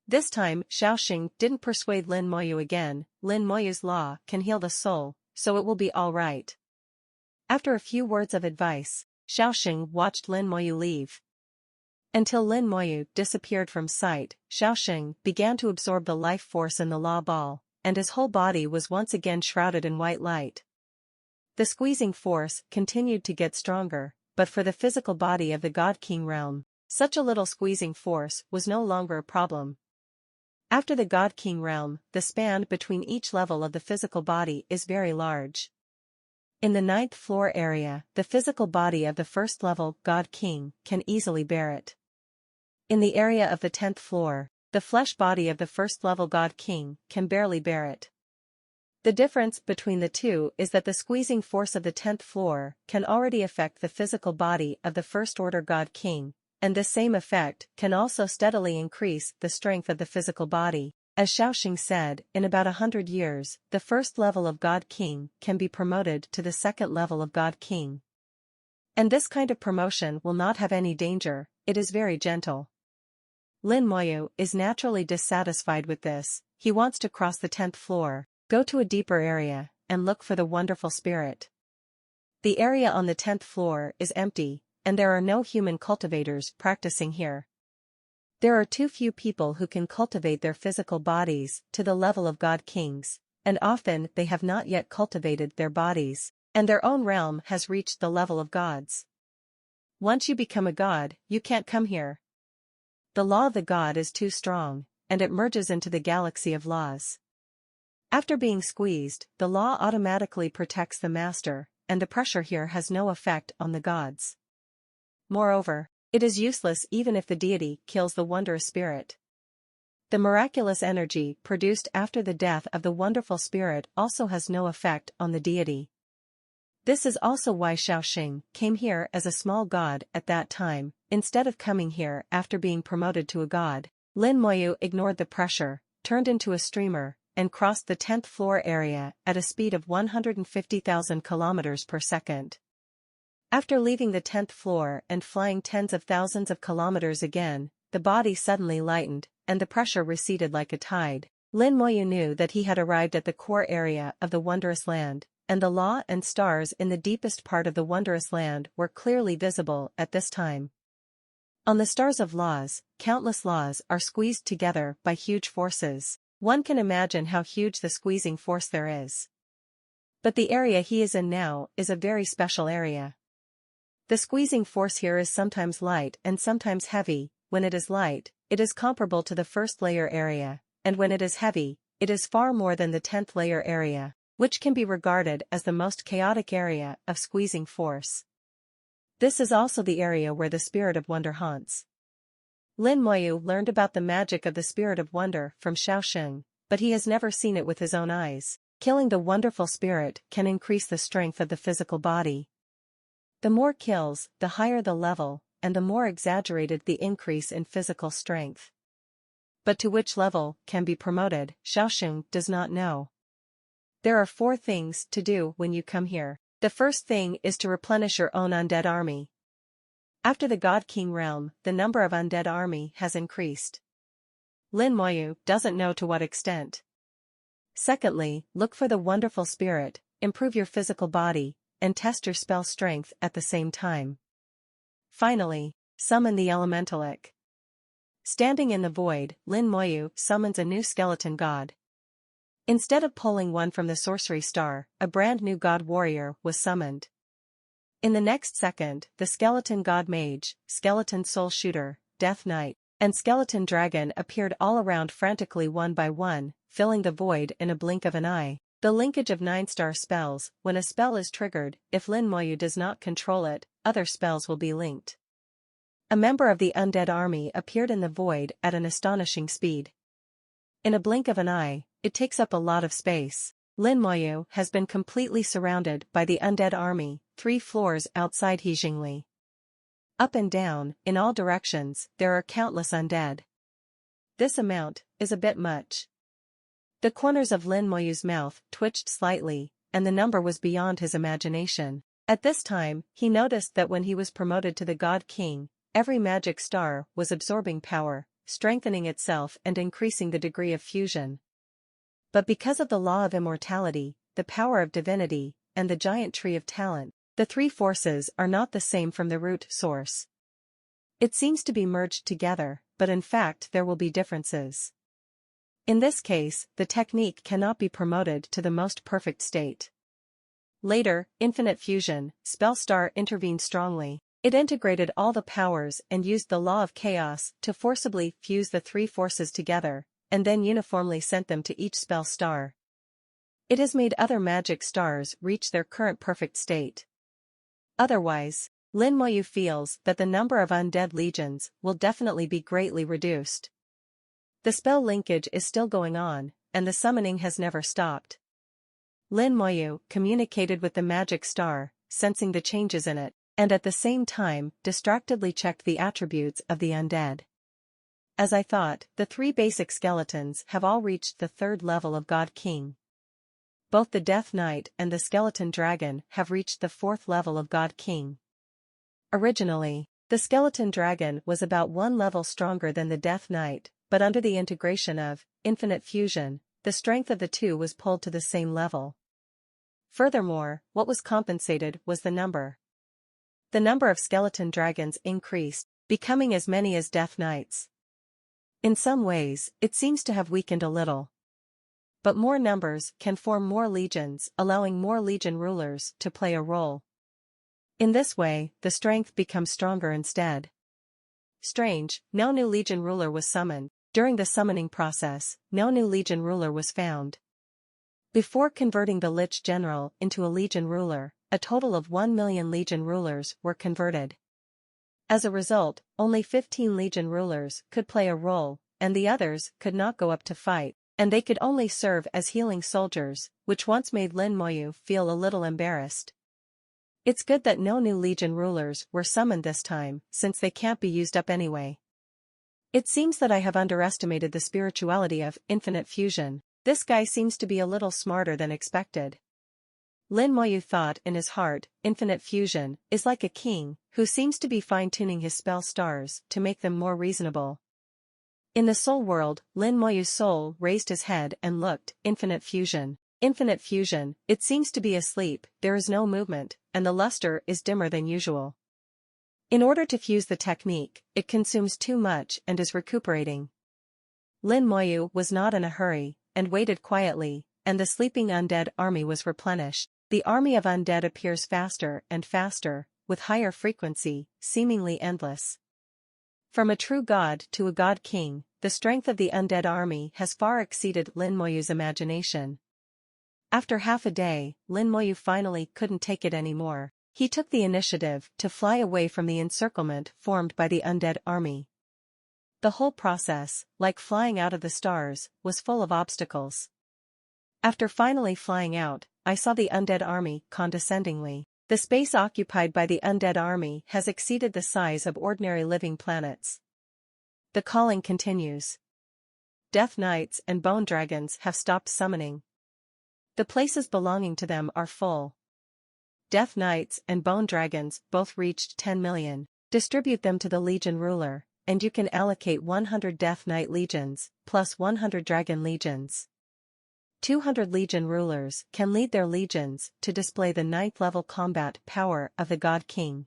This time Xiaoxing didn't persuade Lin Moyu again. Lin Moyu's law can heal the soul, so it will be all right. After a few words of advice, Xiaoxing watched Lin Moyu leave. Until Lin Moyu disappeared from sight, Xiaoxing began to absorb the life force in the law ball, and his whole body was once again shrouded in white light. The squeezing force continued to get stronger, but for the physical body of the God King realm, such a little squeezing force was no longer a problem. After the God King realm, the span between each level of the physical body is very large. In the 9th floor area, the physical body of the first level God King can easily bear it. In the area of the 10th floor, the flesh body of the first level God King can barely bear it. The difference between the two is that the squeezing force of the 10th floor can already affect the physical body of the first order God King, and this same effect can also steadily increase the strength of the physical body. As Xiaoxing said, in about 100 years, the first level of God King can be promoted to the second level of God King. And this kind of promotion will not have any danger, it is very gentle. Lin Moyu is naturally dissatisfied with this. He wants to cross the 10th floor, go to a deeper area, and look for the wonderful spirit. The area on the 10th floor is empty, and there are no human cultivators practicing here. There are too few people who can cultivate their physical bodies to the level of God Kings, and often they have not yet cultivated their bodies, and their own realm has reached the level of gods. Once you become a god, you can't come here. The law of the god is too strong, and it merges into the galaxy of laws. After being squeezed, the law automatically protects the master, and the pressure here has no effect on the gods. Moreover, it is useless even if the deity kills the wondrous spirit. The miraculous energy produced after the death of the wonderful spirit also has no effect on the deity. This is also why Shaoxing came here as a small god at that time, instead of coming here after being promoted to a god. Lin Moyu ignored the pressure, turned into a streamer, and crossed the 10th floor area at a speed of 150,000 kilometers per second. After leaving the 10th floor and flying tens of thousands of kilometers again, the body suddenly lightened, and the pressure receded like a tide. Lin Moyu knew that he had arrived at the core area of the wondrous land, and the law and stars in the deepest part of the wondrous land were clearly visible at this time. On the stars of laws, countless laws are squeezed together by huge forces. One can imagine how huge the squeezing force there is. But the area he is in now is a very special area. The squeezing force here is sometimes light and sometimes heavy. When it is light, it is comparable to the first layer area, and when it is heavy, it is far more than the 10th layer area, which can be regarded as the most chaotic area of squeezing force. This is also the area where the spirit of wonder haunts. Lin Moyu learned about the magic of the spirit of wonder from Shaoxing, but he has never seen it with his own eyes. Killing the wonderful spirit can increase the strength of the physical body. The more kills, the higher the level, and the more exaggerated the increase in physical strength. But to which level can be promoted, Shaoxing does not know. There are 4 things to do when you come here. The first thing is to replenish your own undead army. After the God King realm, the number of undead army has increased. Lin Moyu doesn't know to what extent. Secondly, look for the wonderful spirit, improve your physical body, and test your spell strength at the same time. Finally, summon the elementalic. Standing in the void, Lin Moyu summons a new skeleton god. Instead of pulling one from the sorcery star, a brand new god warrior was summoned. In the next second, the skeleton god mage, skeleton soul shooter, death knight, and skeleton dragon appeared all around frantically one by one, filling the void in a blink of an eye. The linkage of 9-star spells. When a spell is triggered, if Lin Moyu does not control it, other spells will be linked. A member of the undead army appeared in the void at an astonishing speed. In a blink of an eye, it takes up a lot of space. Lin Moyu has been completely surrounded by the undead army, 3 floors outside Hijingli. Up and down, in all directions, there are countless undead. This amount is a bit much. The corners of Lin Moyu's mouth twitched slightly, and the number was beyond his imagination. At this time, he noticed that when he was promoted to the God King, every magic star was absorbing power, strengthening itself and increasing the degree of fusion. But because of the law of immortality, the power of divinity, and the giant tree of talent, the 3 forces are not the same from the root source. It seems to be merged together, but in fact there will be differences. In this case, the technique cannot be promoted to the most perfect state. Later, infinite fusion, Spellstar intervened strongly. It integrated all the powers and used the law of chaos to forcibly fuse the 3 forces together, and then uniformly sent them to each spell star. It has made other magic stars reach their current perfect state. Otherwise, Lin Moyu feels that the number of undead legions will definitely be greatly reduced. The spell linkage is still going on, and the summoning has never stopped. Lin Moyu communicated with the magic star, sensing the changes in it, and at the same time distractedly checked the attributes of the undead. As I thought, the 3 basic skeletons have all reached the 3rd level of God King. Both the Death Knight and the Skeleton Dragon have reached the 4th level of God King. Originally, the Skeleton Dragon was about 1 level stronger than the Death Knight, but under the integration of infinite fusion, the strength of the 2 was pulled to the same level. Furthermore, what was compensated was the number. The number of skeleton dragons increased, becoming as many as Death Knights. In some ways, it seems to have weakened a little. But more numbers can form more legions, allowing more legion rulers to play a role. In this way, the strength becomes stronger instead. Strange, no new legion ruler was summoned. During the summoning process, no new legion ruler was found. Before converting the Lich General into a legion ruler, a total of 1 million legion rulers were converted. As a result, only 15 legion rulers could play a role, and the others could not go up to fight, and they could only serve as healing soldiers, which once made Lin Moyu feel a little embarrassed. It's good that no new legion rulers were summoned this time, since they can't be used up anyway. It seems that I have underestimated the spirituality of infinite fusion. This guy seems to be a little smarter than expected. Lin Moyu thought in his heart, infinite fusion is like a king who seems to be fine-tuning his spell stars to make them more reasonable. In the soul world, Lin Moyu's soul raised his head and looked, infinite fusion. Infinite fusion, it seems to be asleep, there is no movement, and the luster is dimmer than usual. In order to fuse the technique, it consumes too much and is recuperating. Lin Moyu was not in a hurry, and waited quietly, and the sleeping undead army was replenished. The army of undead appears faster and faster, with higher frequency, seemingly endless. From a true god to a god king, the strength of the undead army has far exceeded Lin Moyu's imagination. After half a day, Lin Moyu finally couldn't take it anymore. He took the initiative to fly away from the encirclement formed by the undead army. The whole process, like flying out of the stars, was full of obstacles. After finally flying out, I saw the undead army condescendingly. The space occupied by the undead army has exceeded the size of ordinary living planets. The calling continues. Death Knights and Bone Dragons have stopped summoning. The places belonging to them are full. Death Knights and Bone Dragons both reached 10 million. Distribute them to the Legion ruler, and you can allocate 100 Death Knight legions, plus 100 Dragon legions. 200 Legion rulers can lead their legions to display the 9th level combat power of the God King.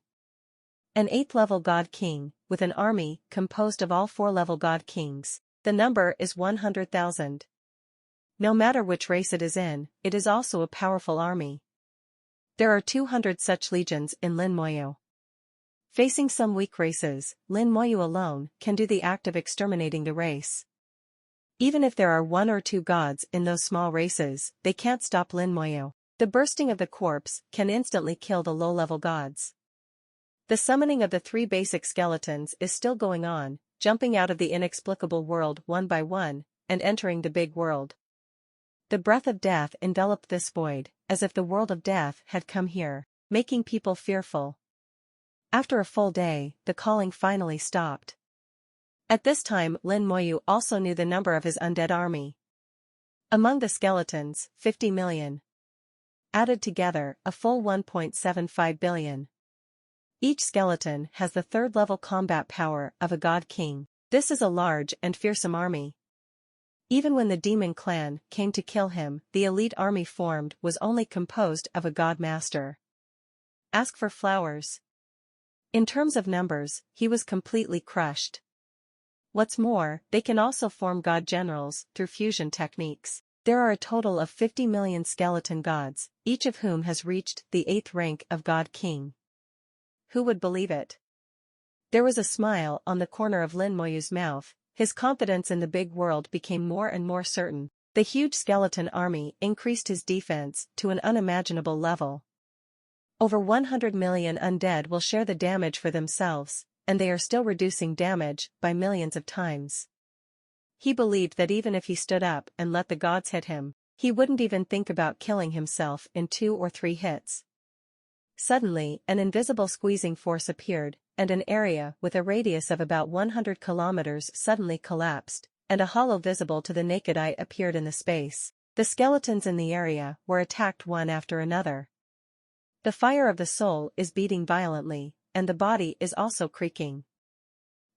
An 8th level God King, with an army composed of all 4 level God Kings. The number is 100,000. No matter which race it is also a powerful army. There are 200 such legions in Lin Moyu. Facing some weak races, Lin Moyu alone can do the act of exterminating the race. Even if there are 1 or 2 gods in those small races, they can't stop Lin Moyu. The bursting of the corpse can instantly kill the low-level gods. The summoning of the 3 basic skeletons is still going on, jumping out of the inexplicable world one by one, and entering the big world. The breath of death enveloped this void, as if the world of death had come here, making people fearful. After a full day, the calling finally stopped. At this time Lin Moyu also knew the number of his undead army. Among the skeletons, 50 million. Added together, a full 1.75 billion. Each skeleton has the 3rd level combat power of a god king. This is a large and fearsome army. Even when the demon clan came to kill him, the elite army formed was only composed of a god master. Ask for flowers. In terms of numbers, he was completely crushed. What's more, they can also form god generals through fusion techniques. There are a total of 50 million skeleton gods, each of whom has reached the 8th rank of god king. Who would believe it? There was a smile on the corner of Lin Moyu's mouth. His confidence in the big world became more and more certain. The huge skeleton army increased his defense to an unimaginable level. Over 100 million undead will share the damage for themselves, and they are still reducing damage by millions of times. He believed that even if he stood up and let the gods hit him, he wouldn't even think about killing himself in 2 or 3 hits. Suddenly, an invisible squeezing force appeared, and an area with a radius of about 100 kilometers suddenly collapsed, and a hollow visible to the naked eye appeared in the space. The skeletons in the area were attacked one after another. The fire of the soul is beating violently, and the body is also creaking.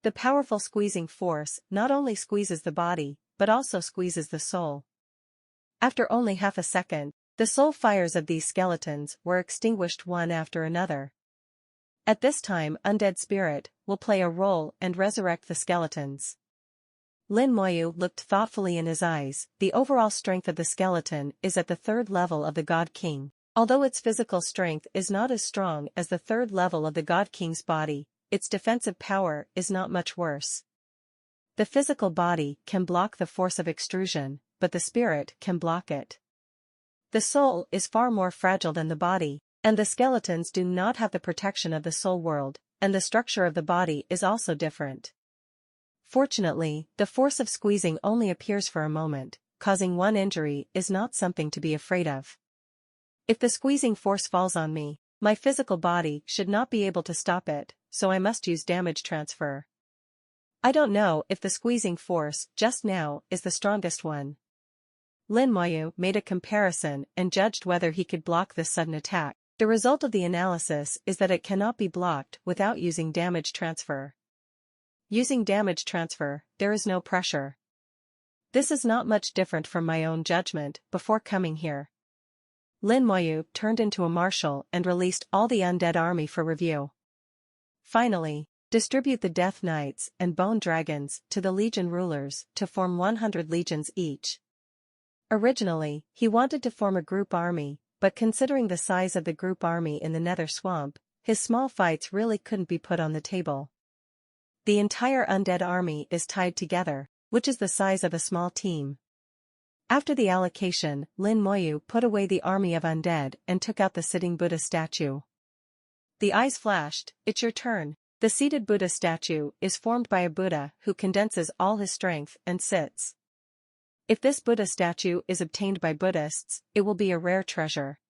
The powerful squeezing force not only squeezes the body, but also squeezes the soul. After only half a second, the soul fires of these skeletons were extinguished one after another. At this time undead spirit will play a role and resurrect the skeletons. Lin Moyu looked thoughtfully in his eyes. The overall strength of the skeleton is at the 3rd level of the God King. Although its physical strength is not as strong as the third level of the God King's body, its defensive power is not much worse. The physical body can block the force of extrusion, but the spirit can block it. The soul is far more fragile than the body, and the skeletons do not have the protection of the soul world, and the structure of the body is also different. Fortunately, the force of squeezing only appears for a moment, causing one injury is not something to be afraid of. If the squeezing force falls on me, my physical body should not be able to stop it, so I must use damage transfer. I don't know if the squeezing force just now is the strongest one. Lin Moyu made a comparison and judged whether he could block this sudden attack. The result of the analysis is that it cannot be blocked without using damage transfer. Using damage transfer, there is no pressure. This is not much different from my own judgment before coming here. Lin Moyu turned into a marshal and released all the undead army for review. Finally, distribute the Death Knights and Bone Dragons to the Legion rulers to form 100 legions each. Originally, he wanted to form a group army, but considering the size of the group army in the Nether Swamp, his small fights really couldn't be put on the table. The entire undead army is tied together, which is the size of a small team. After the allocation, Lin Moyu put away the army of undead and took out the sitting Buddha statue. The eyes flashed, "It's your turn." The seated Buddha statue is formed by a Buddha who condenses all his strength and sits. If this Buddha statue is obtained by Buddhists, it will be a rare treasure.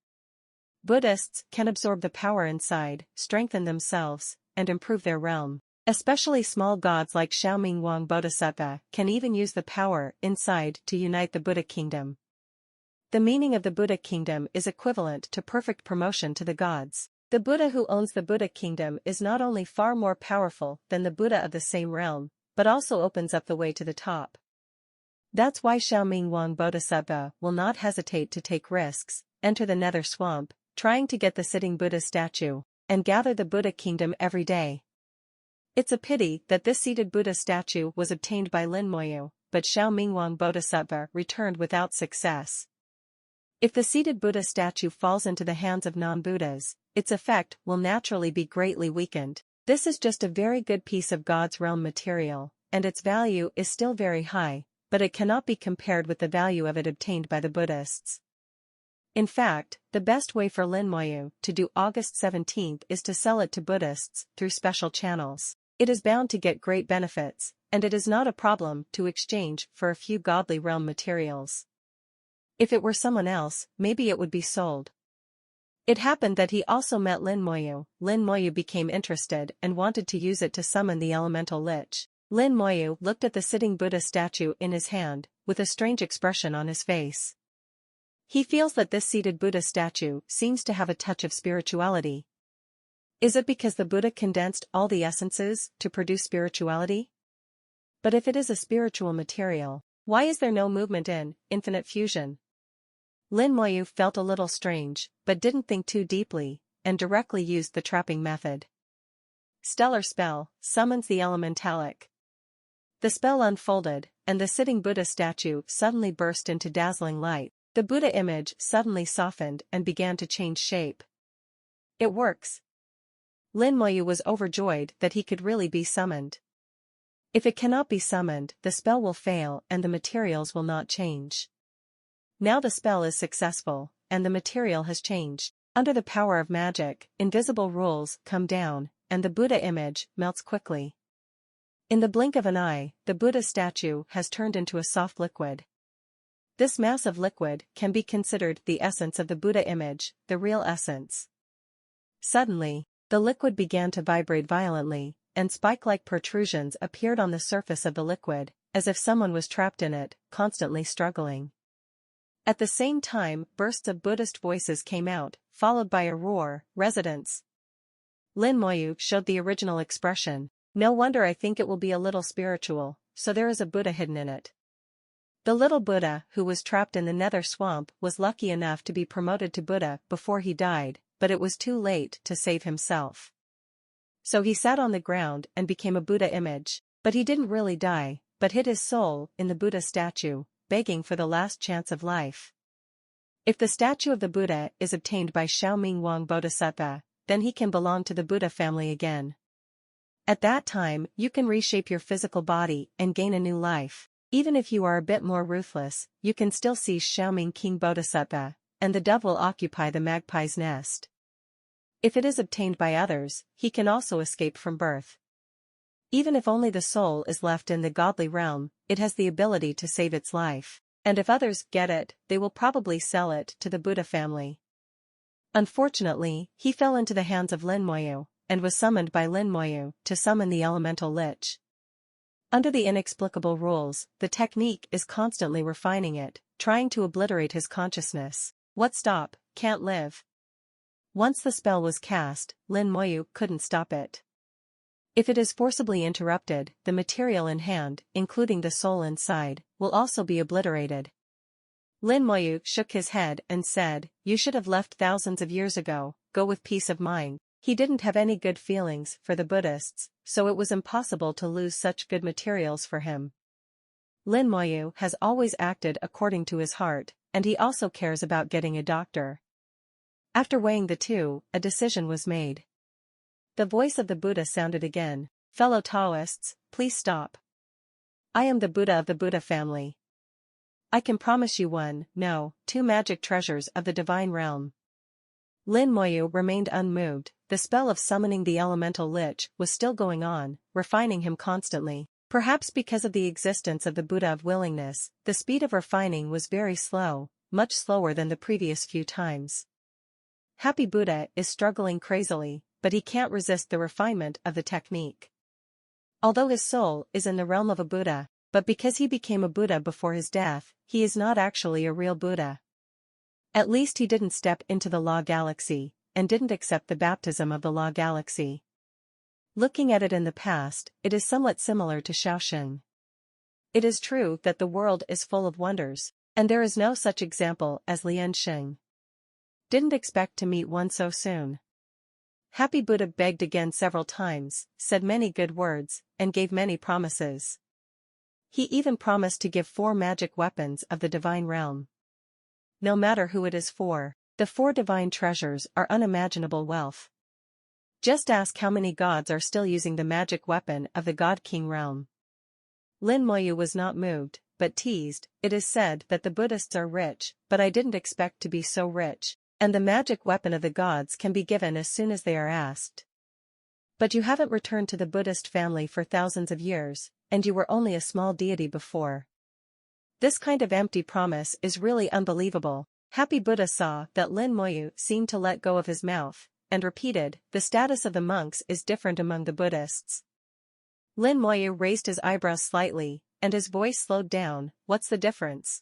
Buddhists can absorb the power inside, strengthen themselves, and improve their realm. Especially small gods like Xiaoming Wang Bodhisattva can even use the power inside to unite the Buddha kingdom. The meaning of the Buddha kingdom is equivalent to perfect promotion to the gods. The Buddha who owns the Buddha kingdom is not only far more powerful than the Buddha of the same realm, but also opens up the way to the top. That's why Xiaoming Wang Bodhisattva will not hesitate to take risks, enter the Nether Swamp, trying to get the sitting Buddha statue, and gather the Buddha kingdom every day. It's a pity that this seated Buddha statue was obtained by Lin Moyu, but Xiaoming Wang Bodhisattva returned without success. If the seated Buddha statue falls into the hands of non-Buddhas, its effect will naturally be greatly weakened. This is just a very good piece of God's realm material, and its value is still very high, but it cannot be compared with the value of it obtained by the Buddhists. In fact, the best way for Lin Moyu to do August 17th is to sell it to Buddhists through special channels. It is bound to get great benefits, and it is not a problem to exchange for a few godly realm materials. If it were someone else, maybe it would be sold. It happened that he also met Lin Moyu. Lin Moyu became interested and wanted to use it to summon the elemental lich. Lin Moyu looked at the sitting Buddha statue in his hand, with a strange expression on his face. He feels that this seated Buddha statue seems to have a touch of spirituality. Is it because the Buddha condensed all the essences to produce spirituality? But if it is a spiritual material, why is there no movement in infinite fusion? Lin Moyu felt a little strange, but didn't think too deeply, and directly used the trapping method. Stellar spell, summons the elementalic. The spell unfolded, and the sitting Buddha statue suddenly burst into dazzling light. The Buddha image suddenly softened and began to change shape. It works. Lin Moyu was overjoyed that he could really be summoned. If it cannot be summoned, the spell will fail and the materials will not change. Now the spell is successful, and the material has changed. Under the power of magic, invisible rules come down, and the Buddha image melts quickly. In the blink of an eye, the Buddha statue has turned into a soft liquid. This massive liquid can be considered the essence of the Buddha image, the real essence. Suddenly, the liquid began to vibrate violently, and spike-like protrusions appeared on the surface of the liquid, as if someone was trapped in it, constantly struggling. At the same time, bursts of Buddhist voices came out, followed by a roar, "Residents!" Lin Moyu showed the original expression, "No wonder I think it will be a little spiritual, so there is a Buddha hidden in it." The little Buddha who was trapped in the Nether Swamp was lucky enough to be promoted to Buddha before he died, but it was too late to save himself. So he sat on the ground and became a Buddha image, but he didn't really die, but hid his soul in the Buddha statue, begging for the last chance of life. If the statue of the Buddha is obtained by Xiaoming Wang Bodhisattva, then he can belong to the Buddha family again. At that time, you can reshape your physical body and gain a new life. Even if you are a bit more ruthless, you can still see Xiaoming King Bodhisattva, and the dove will occupy the magpie's nest. If it is obtained by others, he can also escape from birth. Even if only the soul is left in the godly realm, it has the ability to save its life. And if others get it, they will probably sell it to the Buddha family. Unfortunately, he fell into the hands of Lin Moyu, and was summoned by Lin Moyu to summon the elemental lich. Under the inexplicable rules, the technique is constantly refining it, trying to obliterate his consciousness. What stop, can't live. Once the spell was cast, Lin Moyu couldn't stop it. If it is forcibly interrupted, the material in hand, including the soul inside, will also be obliterated. Lin Moyu shook his head and said, "You should have left thousands of years ago, go with peace of mind." He didn't have any good feelings for the Buddhists, so it was impossible to lose such good materials for him. Lin Moyu has always acted according to his heart, and he also cares about getting a doctor. After weighing the two, a decision was made. The voice of the Buddha sounded again, "Fellow Taoists, please stop. I am the Buddha of the Buddha family. I can promise you two magic treasures of the divine realm." Lin Moyu remained unmoved. The spell of summoning the elemental lich was still going on, refining him constantly. Perhaps because of the existence of the Buddha of willingness, the speed of refining was very slow, much slower than the previous few times. Happy Buddha is struggling crazily, but he can't resist the refinement of the technique. Although his soul is in the realm of a Buddha, but because he became a Buddha before his death, he is not actually a real Buddha. At least he didn't step into the Law Galaxy, and didn't accept the baptism of the Law Galaxy. Looking at it in the past, it is somewhat similar to Shaoxing. It is true that the world is full of wonders, and there is no such example as Lianxing. Didn't expect to meet one so soon. Happy Buddha begged again several times, said many good words, and gave many promises. He even promised to give 4 magic weapons of the divine realm. No matter who it is for, the 4 divine treasures are unimaginable wealth. Just ask how many gods are still using the magic weapon of the God King realm. Lin Moyu was not moved, but teased. "It is said that the Buddhists are rich, but I didn't expect to be so rich, and the magic weapon of the gods can be given as soon as they are asked. But you haven't returned to the Buddhist family for thousands of years, and you were only a small deity before." This kind of empty promise is really unbelievable. Happy Buddha saw that Lin Moyu seemed to let go of his mouth, and repeated, "The status of the monks is different among the Buddhists." Lin Moyu raised his eyebrows slightly, and his voice slowed down. "What's the difference?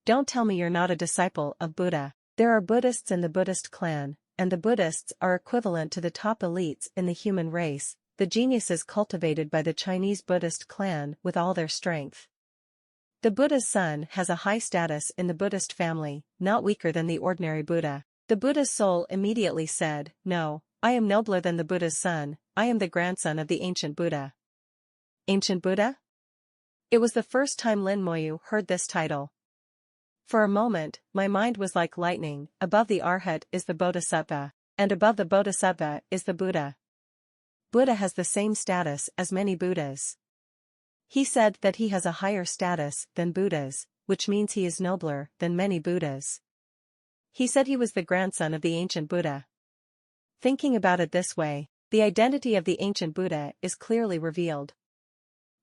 Don't tell me you're not a disciple of Buddha. There are Buddhists in the Buddhist clan, and the Buddhists are equivalent to the top elites in the human race, the geniuses cultivated by the Chinese Buddhist clan with all their strength. The Buddha's son has a high status in the Buddhist family, not weaker than the ordinary Buddha." The Buddha's soul immediately said, "No, I am nobler than the Buddha's son, I am the grandson of the ancient Buddha." Ancient Buddha? It was the first time Lin Moyu heard this title. For a moment, my mind was like lightning. Above the Arhat is the Bodhisattva, and above the Bodhisattva is the Buddha. Buddha has the same status as many Buddhas. He said that he has a higher status than Buddhas, which means he is nobler than many Buddhas. He said he was the grandson of the ancient Buddha. Thinking about it this way, the identity of the ancient Buddha is clearly revealed.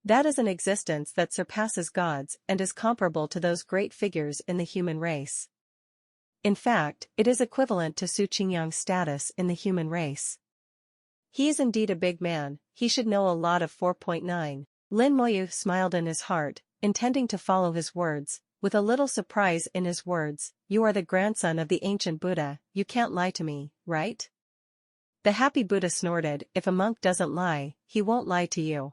That is an existence that surpasses gods and is comparable to those great figures in the human race. In fact, it is equivalent to Su Qingyang's status in the human race. He is indeed a big man, he should know a lot of 4.9. Lin Moyu smiled in his heart, intending to follow his words, with a little surprise in his words. "You are the grandson of the ancient Buddha, you can't lie to me, right?" The happy Buddha snorted, "If a monk doesn't lie, he won't lie to you."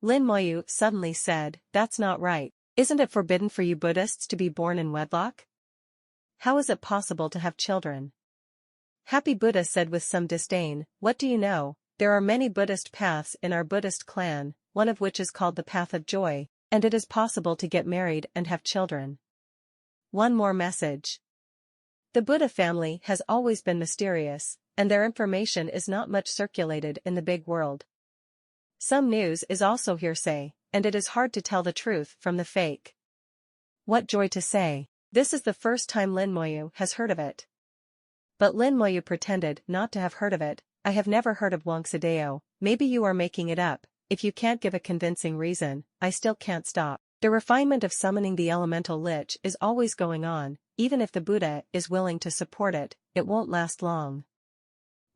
Lin Moyu suddenly said, "That's not right. Isn't it forbidden for you Buddhists to be born in wedlock? How is it possible to have children?" Happy Buddha said with some disdain, "What do you know? There are many Buddhist paths in our Buddhist clan, one of which is called the path of joy, and it is possible to get married and have children. One more message. The Buddha family has always been mysterious, and their information is not much circulated in the big world. Some news is also hearsay, and it is hard to tell the truth from the fake. What joy to say, this is the first time Lin Moyu has heard of it. But Lin Moyu pretended not to have heard of it. I have never heard of Wangsadeo. Maybe you are making it up. If you can't give a convincing reason, I still can't stop. The refinement of summoning the elemental lich is always going on. Even if the Buddha is willing to support it, it won't last long.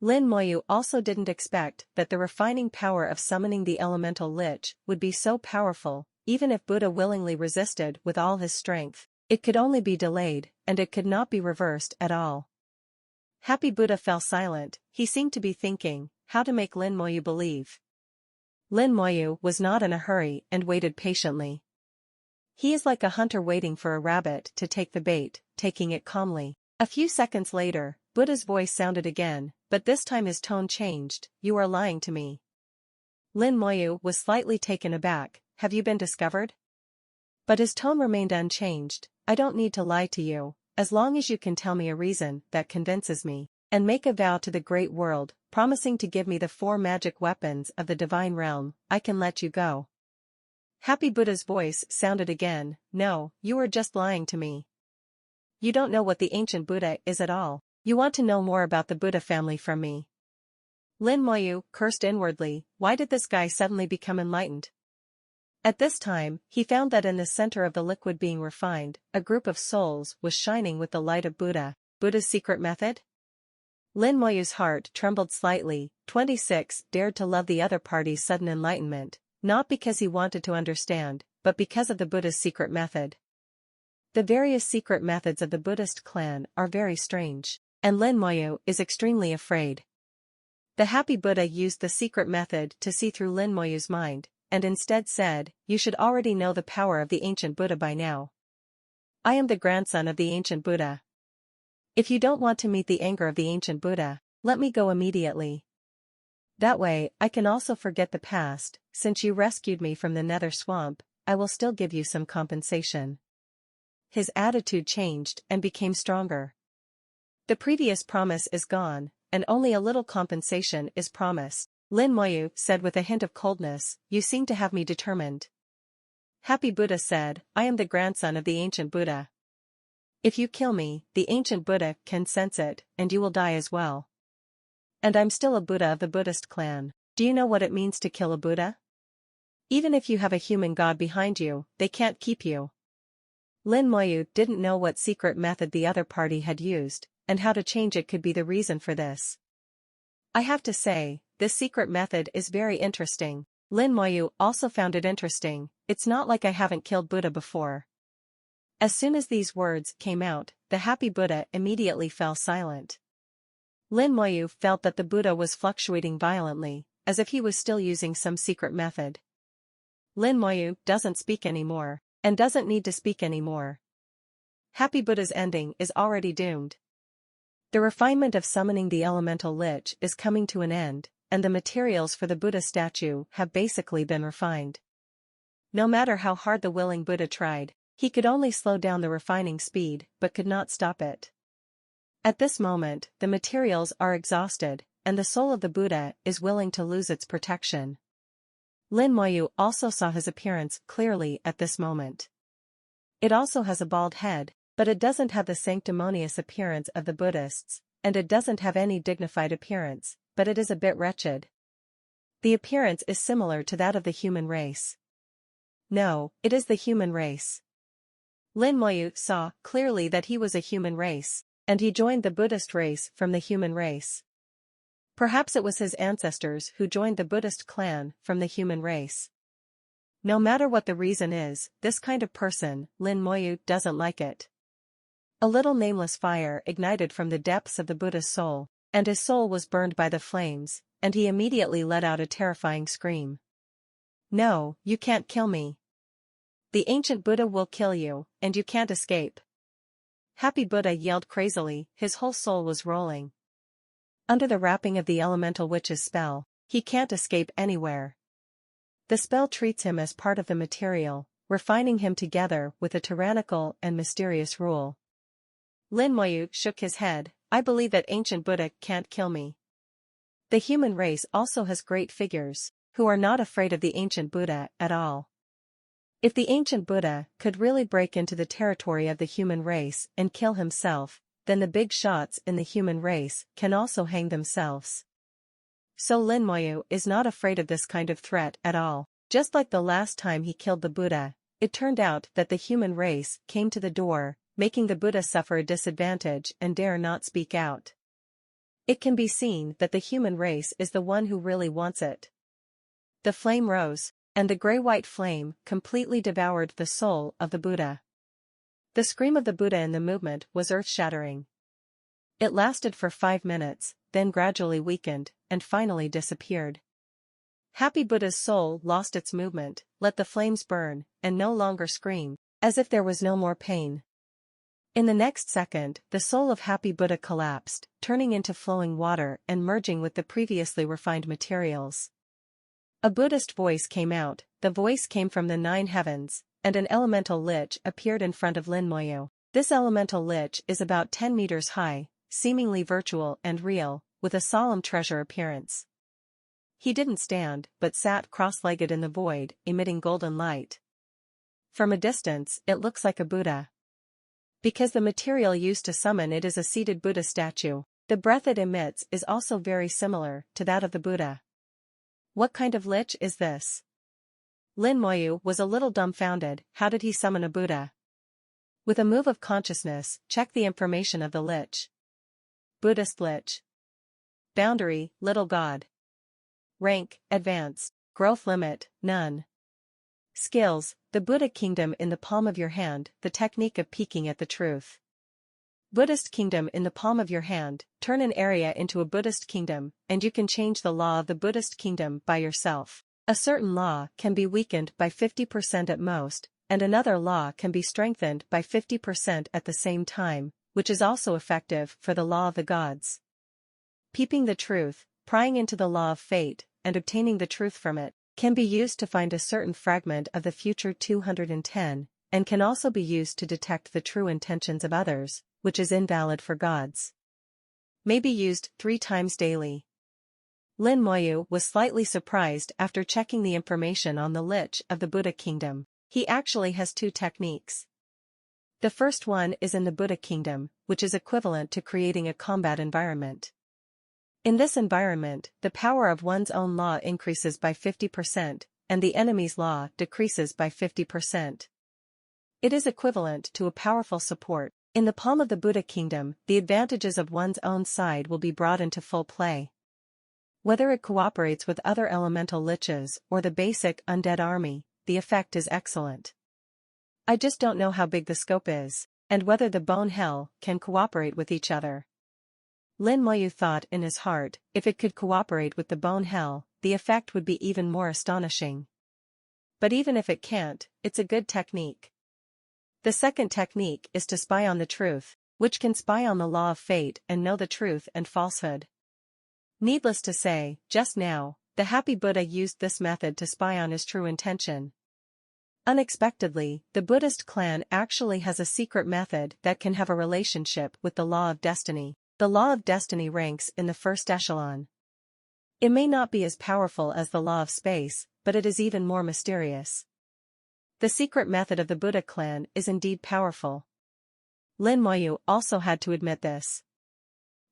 Lin Moyu also didn't expect that the refining power of summoning the elemental lich would be so powerful. Even if Buddha willingly resisted with all his strength, it could only be delayed, and it could not be reversed at all. Happy Buddha fell silent. He seemed to be thinking how to make Lin Moyu believe. Lin Moyu was not in a hurry and waited patiently. He is like a hunter waiting for a rabbit to take the bait, taking it calmly. A few seconds later, Buddha's voice sounded again, but this time his tone changed. You are lying to me. Lin Moyu was slightly taken aback. Have you been discovered? But his tone remained unchanged. I don't need to lie to you, as long as you can tell me a reason that convinces me, and make a vow to the great world, promising to give me the 4 magic weapons of the divine realm, I can let you go. Happy Buddha's voice sounded again. No, you are just lying to me. You don't know what the ancient Buddha is at all. You want to know more about the Buddha family from me. Lin Moyu cursed inwardly. Why did this guy suddenly become enlightened? At this time, he found that in the center of the liquid being refined, a group of souls was shining with the light of Buddha. Buddha's secret method? Lin Moyu's heart trembled slightly. 26 dared to love the other party's sudden enlightenment, not because he wanted to understand, but because of the Buddha's secret method. The various secret methods of the Buddhist clan are very strange, and Lin Moyu is extremely afraid. The happy Buddha used the secret method to see through Lin Moyu's mind, and instead said, you should already know the power of the ancient Buddha by now. I am the grandson of the ancient Buddha. If you don't want to meet the anger of the ancient Buddha, let me go immediately. That way, I can also forget the past. Since you rescued me from the nether swamp, I will still give you some compensation. His attitude changed and became stronger. The previous promise is gone, and only a little compensation is promised. Lin Moyu said with a hint of coldness, you seem to have me determined. Happy Buddha said, I am the grandson of the ancient Buddha. If you kill me, the ancient Buddha can sense it, and you will die as well. And I'm still a Buddha of the Buddhist clan. Do you know what it means to kill a Buddha? Even if you have a human god behind you, they can't keep you. Lin Moyu didn't know what secret method the other party had used, and how to change it could be the reason for this. I have to say, this secret method is very interesting. Lin Moyu also found it interesting. It's not like I haven't killed Buddha before. As soon as these words came out, the happy Buddha immediately fell silent. Lin Moyu felt that the Buddha was fluctuating violently, as if he was still using some secret method. Lin Moyu doesn't speak anymore, and doesn't need to speak anymore. Happy Buddha's ending is already doomed. The refinement of summoning the elemental lich is coming to an end, and the materials for the Buddha statue have basically been refined. No matter how hard the willing Buddha tried, he could only slow down the refining speed but could not stop it. At this moment, the materials are exhausted, and the soul of the Buddha is willing to lose its protection. Lin Moyu also saw his appearance clearly at this moment. It also has a bald head, but it doesn't have the sanctimonious appearance of the Buddhists, and it doesn't have any dignified appearance, but it is a bit wretched. The appearance is similar to that of the human race. No, it is the human race. Lin Moyu saw clearly that he was a human race, and he joined the Buddhist race from the human race. Perhaps it was his ancestors who joined the Buddhist clan from the human race. No matter what the reason is, this kind of person, Lin Moyu doesn't like it. A little nameless fire ignited from the depths of the Buddha's soul, and his soul was burned by the flames, and he immediately let out a terrifying scream. No, you can't kill me. The ancient Buddha will kill you, and you can't escape. Happy Buddha yelled crazily, his whole soul was rolling. Under the wrapping of the elemental witch's spell, he can't escape anywhere. The spell treats him as part of the material, refining him together with a tyrannical and mysterious rule. Lin Moyu shook his head. I believe that ancient Buddha can't kill me. The human race also has great figures, who are not afraid of the ancient Buddha at all. If the ancient Buddha could really break into the territory of the human race and kill himself, then the big shots in the human race can also hang themselves. So Lin Moyu is not afraid of this kind of threat at all. Just like the last time he killed the Buddha, it turned out that the human race came to the door, making the Buddha suffer a disadvantage and dare not speak out. It can be seen that the human race is the one who really wants it. The flame rose, and the gray-white flame completely devoured the soul of the Buddha. The scream of the Buddha in the movement was earth-shattering. It lasted for 5 minutes, then gradually weakened, and finally disappeared. Happy Buddha's soul lost its movement, let the flames burn, and no longer scream, as if there was no more pain. In the next second, the soul of Happy Buddha collapsed, turning into flowing water and merging with the previously refined materials. A Buddhist voice came out, the voice came from the 9 heavens, and an elemental lich appeared in front of Lin Moyu. This elemental lich is about 10 meters high, seemingly virtual and real, with a solemn treasure appearance. He didn't stand, but sat cross-legged in the void, emitting golden light. From a distance, it looks like a Buddha. Because the material used to summon it is a seated Buddha statue, the breath it emits is also very similar to that of the Buddha. What kind of lich is this? Lin Moyu was a little dumbfounded. How did he summon a Buddha? With a move of consciousness, check the information of the lich. Buddhist lich. Boundary, little god. Rank, advanced. Growth limit, none. Skills, the Buddha kingdom in the palm of your hand, the technique of peeking at the truth. Buddhist kingdom in the palm of your hand, turn an area into a Buddhist kingdom, and you can change the law of the Buddhist kingdom by yourself. A certain law can be weakened by 50% at most, and another law can be strengthened by 50% at the same time, which is also effective for the law of the gods. Peeping the truth, prying into the law of fate, and obtaining the truth from it, can be used to find a certain fragment of the future 210, and can also be used to detect the true intentions of others, which is invalid for gods. May be used 3 times daily. Lin Moyu was slightly surprised after checking the information on the lich of the Buddha kingdom. He actually has 2 techniques. The first one is in the Buddha kingdom, which is equivalent to creating a combat environment. In this environment, the power of one's own law increases by 50%, and the enemy's law decreases by 50%. It is equivalent to a powerful support. In the palm of the Buddha kingdom, the advantages of one's own side will be brought into full play. Whether it cooperates with other elemental liches or the basic undead army, the effect is excellent. I just don't know how big the scope is, and whether the bone hell can cooperate with each other. Lin Moyu thought in his heart, if it could cooperate with the bone hell, the effect would be even more astonishing. But even if it can't, it's a good technique. The second technique is to spy on the truth, which can spy on the law of fate and know the truth and falsehood. Needless to say, just now, the Happy Buddha used this method to spy on his true intention. Unexpectedly, the Buddhist clan actually has a secret method that can have a relationship with the law of destiny. The law of destiny ranks in the first echelon. It may not be as powerful as the law of space, but it is even more mysterious. The secret method of the Buddha clan is indeed powerful. Lin Moyu also had to admit this.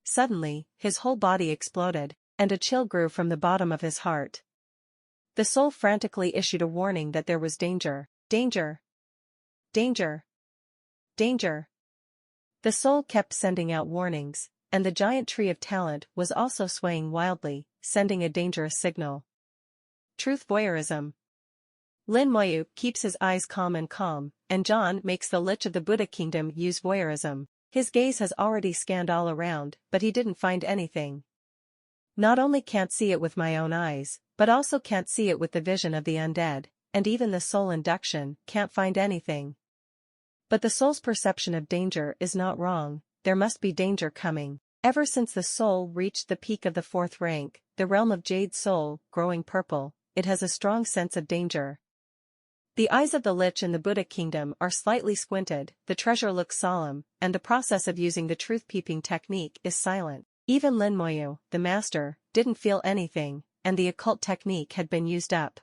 Suddenly, his whole body exploded, and a chill grew from the bottom of his heart. The soul frantically issued a warning that there was danger. Danger! Danger! Danger! The soul kept sending out warnings, and the giant tree of talent was also swaying wildly, sending a dangerous signal. Truth voyeurism. Lin Moyu keeps his eyes calm, and John makes the lich of the Buddha kingdom use voyeurism. His gaze has already scanned all around, but he didn't find anything. Not only can't see it with my own eyes, but also can't see it with the vision of the undead, and even the soul induction can't find anything. But the soul's perception of danger is not wrong, there must be danger coming. Ever since the soul reached the peak of the 4th rank, the realm of Jade Soul, growing purple, it has a strong sense of danger. The eyes of the Lich in the Buddha kingdom are slightly squinted, the treasure looks solemn, and the process of using the truth-peeping technique is silent. Even Lin Moyu, the master, didn't feel anything, and the occult technique had been used up.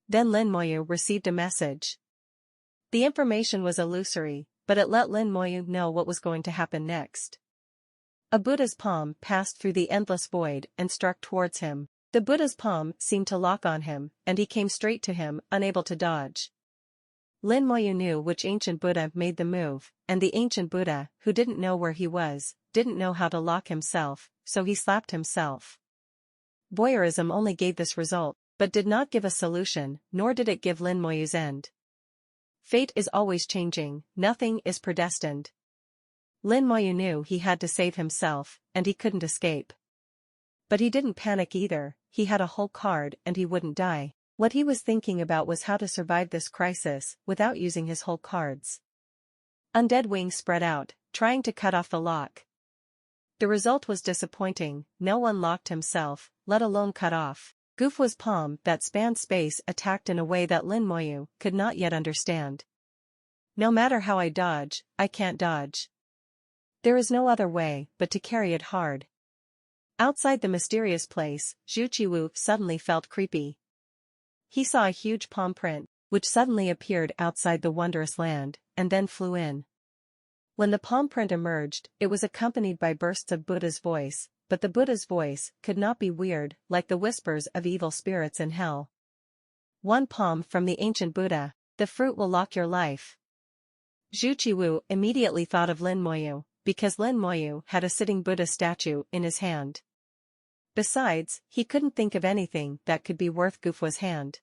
Then Lin Moyu received a message. The information was illusory, but it let Lin Moyu know what was going to happen next. A Buddha's palm passed through the endless void and struck towards him. The Buddha's palm seemed to lock on him, and he came straight to him, unable to dodge. Lin Moyu knew which ancient Buddha made the move, and the ancient Buddha, who didn't know where he was, didn't know how to lock himself, so he slapped himself. Voyeurism only gave this result, but did not give a solution, nor did it give Lin Moyu's end. Fate is always changing, nothing is predestined. Lin Moyu knew he had to save himself, and he couldn't escape. But he didn't panic either, he had a whole card and he wouldn't die. What he was thinking about was how to survive this crisis without using his whole cards. Undead wings spread out, trying to cut off the lock. The result was disappointing, no one locked himself, let alone cut off. Gufua's palm that spanned space attacked in a way that Lin Moyu could not yet understand. No matter how I dodge, I can't dodge. There is no other way but to carry it hard. Outside the mysterious place, Zhu Qiwu suddenly felt creepy. He saw a huge palm print, which suddenly appeared outside the wondrous land, and then flew in. When the palm print emerged, it was accompanied by bursts of Buddha's voice, but the Buddha's voice could not be weird like the whispers of evil spirits in hell. One palm from the ancient Buddha, the fruit will lock your life. Zhu Qiwu immediately thought of Lin Moyu, because Lin Moyu had a sitting Buddha statue in his hand. Besides, he couldn't think of anything that could be worth Gufua's hand.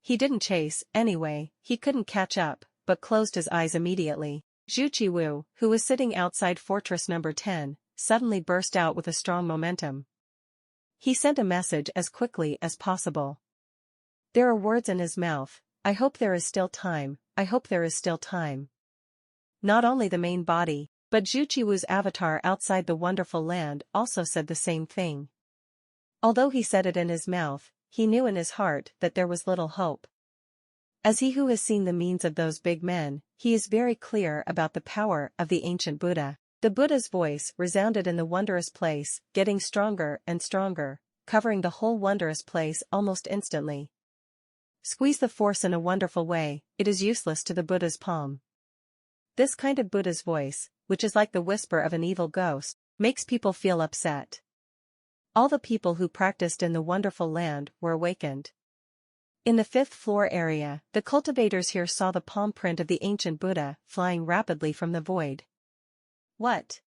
He didn't chase, anyway, he couldn't catch up, but closed his eyes immediately. Zhu Qiwu, who was sitting outside Fortress Number 10, suddenly burst out with a strong momentum. He sent a message as quickly as possible. There are words in his mouth, I hope there is still time, I hope there is still time. Not only the main body, but Zhu Qiwu's avatar outside the wonderful land also said the same thing. Although he said it in his mouth, he knew in his heart that there was little hope. As he who has seen the means of those big men, he is very clear about the power of the ancient Buddha. The Buddha's voice resounded in the wondrous place, getting stronger and stronger, covering the whole wondrous place almost instantly. Squeeze the force in a wonderful way, it is useless to the Buddha's palm. This kind of Buddha's voice, which is like the whisper of an evil ghost, makes people feel upset. All the people who practiced in the wonderful land were awakened. In the 5th floor area, the cultivators here saw the palm print of the ancient Buddha flying rapidly from the void. What?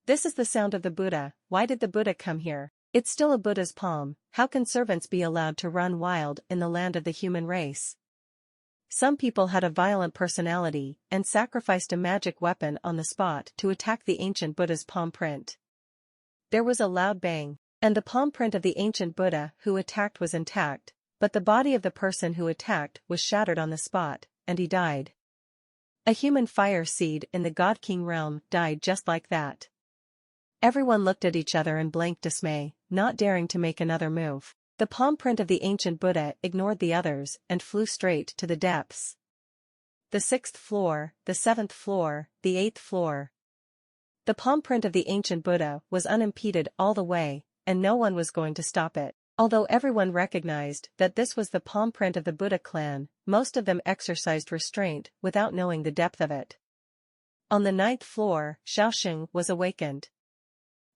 This is the sound of the Buddha, why did the Buddha come here? It's still a Buddha's palm, how can servants be allowed to run wild in the land of the human race? Some people had a violent personality and sacrificed a magic weapon on the spot to attack the ancient Buddha's palm print. There was a loud bang, and the palm print of the ancient Buddha who attacked was intact, but the body of the person who attacked was shattered on the spot, and he died. A human fire seed in the God King realm died just like that. Everyone looked at each other in blank dismay, not daring to make another move. The palm print of the ancient Buddha ignored the others and flew straight to the depths. The 6th floor, the 7th floor, the 8th floor. The palm print of the ancient Buddha was unimpeded all the way, and no one was going to stop it. Although everyone recognized that this was the palm print of the Buddha clan, most of them exercised restraint without knowing the depth of it. On the 9th floor, Xiaoxing was awakened.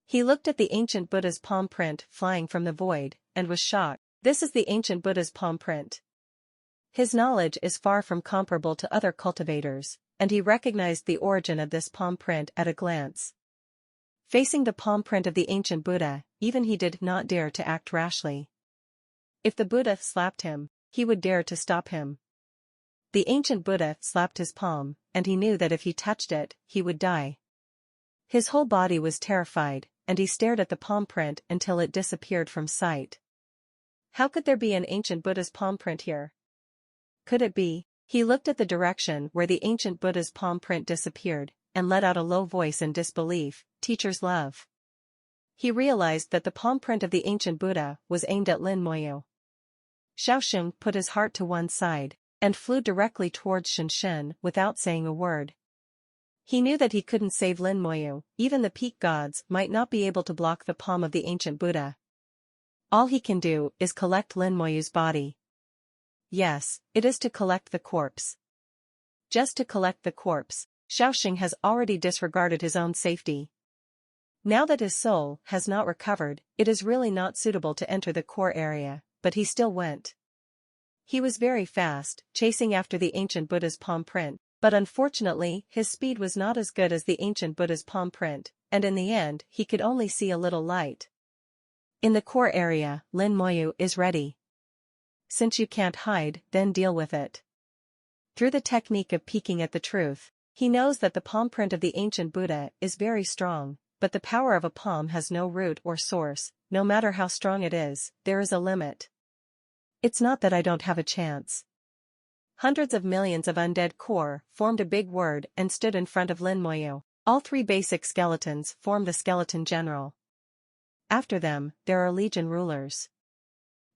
He looked at the ancient Buddha's palm print flying from the void, and was shocked. This is the ancient Buddha's palm print. His knowledge is far from comparable to other cultivators, and he recognized the origin of this palm print at a glance. Facing the palm print of the ancient Buddha, even he did not dare to act rashly. If the Buddha slapped him, he would dare to stop him. The ancient Buddha slapped his palm, and he knew that if he touched it, he would die. His whole body was terrified, and he stared at the palm print until it disappeared from sight. How could there be an ancient Buddha's palm print here? Could it be? He looked at the direction where the ancient Buddha's palm print disappeared, and let out a low voice in disbelief, "Teacher's love." He realized that the palm print of the ancient Buddha was aimed at Lin Moyu. Xiaoxing put his heart to one side, and flew directly towards Shinshin without saying a word. He knew that he couldn't save Lin Moyu, even the peak gods might not be able to block the palm of the ancient Buddha. All he can do is collect Lin Moyu's body. Yes, it is to collect the corpse. Just to collect the corpse, Shaoxing has already disregarded his own safety. Now that his soul has not recovered, it is really not suitable to enter the core area, but he still went. He was very fast, chasing after the ancient Buddha's palm print, but unfortunately his speed was not as good as the ancient Buddha's palm print, and in the end he could only see a little light. In the core area, Lin Moyu is ready. Since you can't hide, then deal with it. Through the technique of peeking at the truth, he knows that the palm print of the ancient Buddha is very strong, but the power of a palm has no root or source. No matter how strong it is, there is a limit. It's not that I don't have a chance. Hundreds of millions of undead core formed a big word and stood in front of Lin Moyu. All three basic skeletons form the skeleton general. After them, there are legion rulers.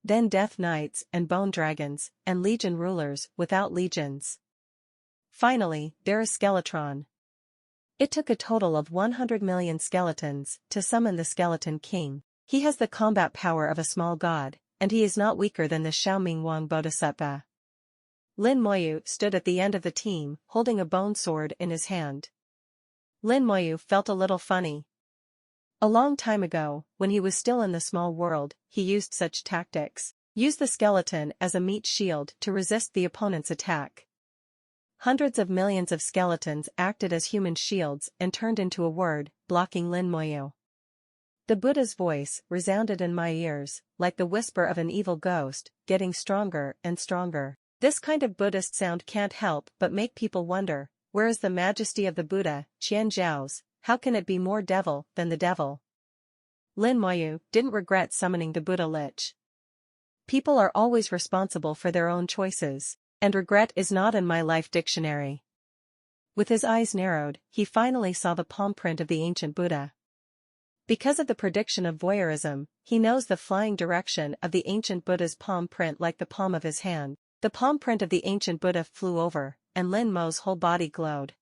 Then death knights and bone dragons, and legion rulers without legions. Finally, there is Skeletron. It took a total of 100 million skeletons to summon the Skeleton King. He has the combat power of a small god, and he is not weaker than the Xiaoming Wang Bodhisattva. Lin Moyu stood at the end of the team, holding a bone sword in his hand. Lin Moyu felt a little funny. A long time ago, when he was still in the small world, he used such tactics. Used the skeleton as a meat shield to resist the opponent's attack. Hundreds of millions of skeletons acted as human shields and turned into a word, blocking Lin Moyu. The Buddha's voice resounded in my ears, like the whisper of an evil ghost, getting stronger and stronger. This kind of Buddhist sound can't help but make people wonder, where is the majesty of the Buddha, Qian Zhao's? How can it be more devil than the devil? Lin Moyu didn't regret summoning the Buddha Lich. People are always responsible for their own choices, and regret is not in my life dictionary. With his eyes narrowed, he finally saw the palm print of the ancient Buddha. Because of the prediction of voyeurism, he knows the flying direction of the ancient Buddha's palm print like the palm of his hand. The palm print of the ancient Buddha flew over, and Lin Mo's whole body glowed.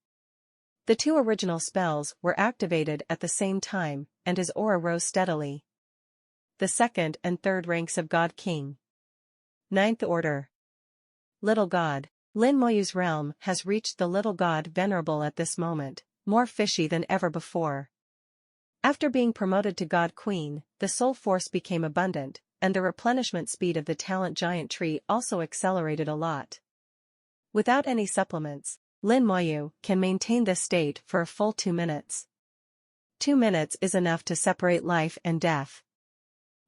The two original spells were activated at the same time, and his aura rose steadily. The second and third ranks of God King. Ninth Order. Little God. Lin Moyu's realm has reached the little god venerable at this moment, more fishy than ever before. After being promoted to God Queen, the soul force became abundant, and the replenishment speed of the talent giant tree also accelerated a lot. Without any supplements, Lin Moyu can maintain this state for a full 2 minutes. 2 minutes is enough to separate life and death.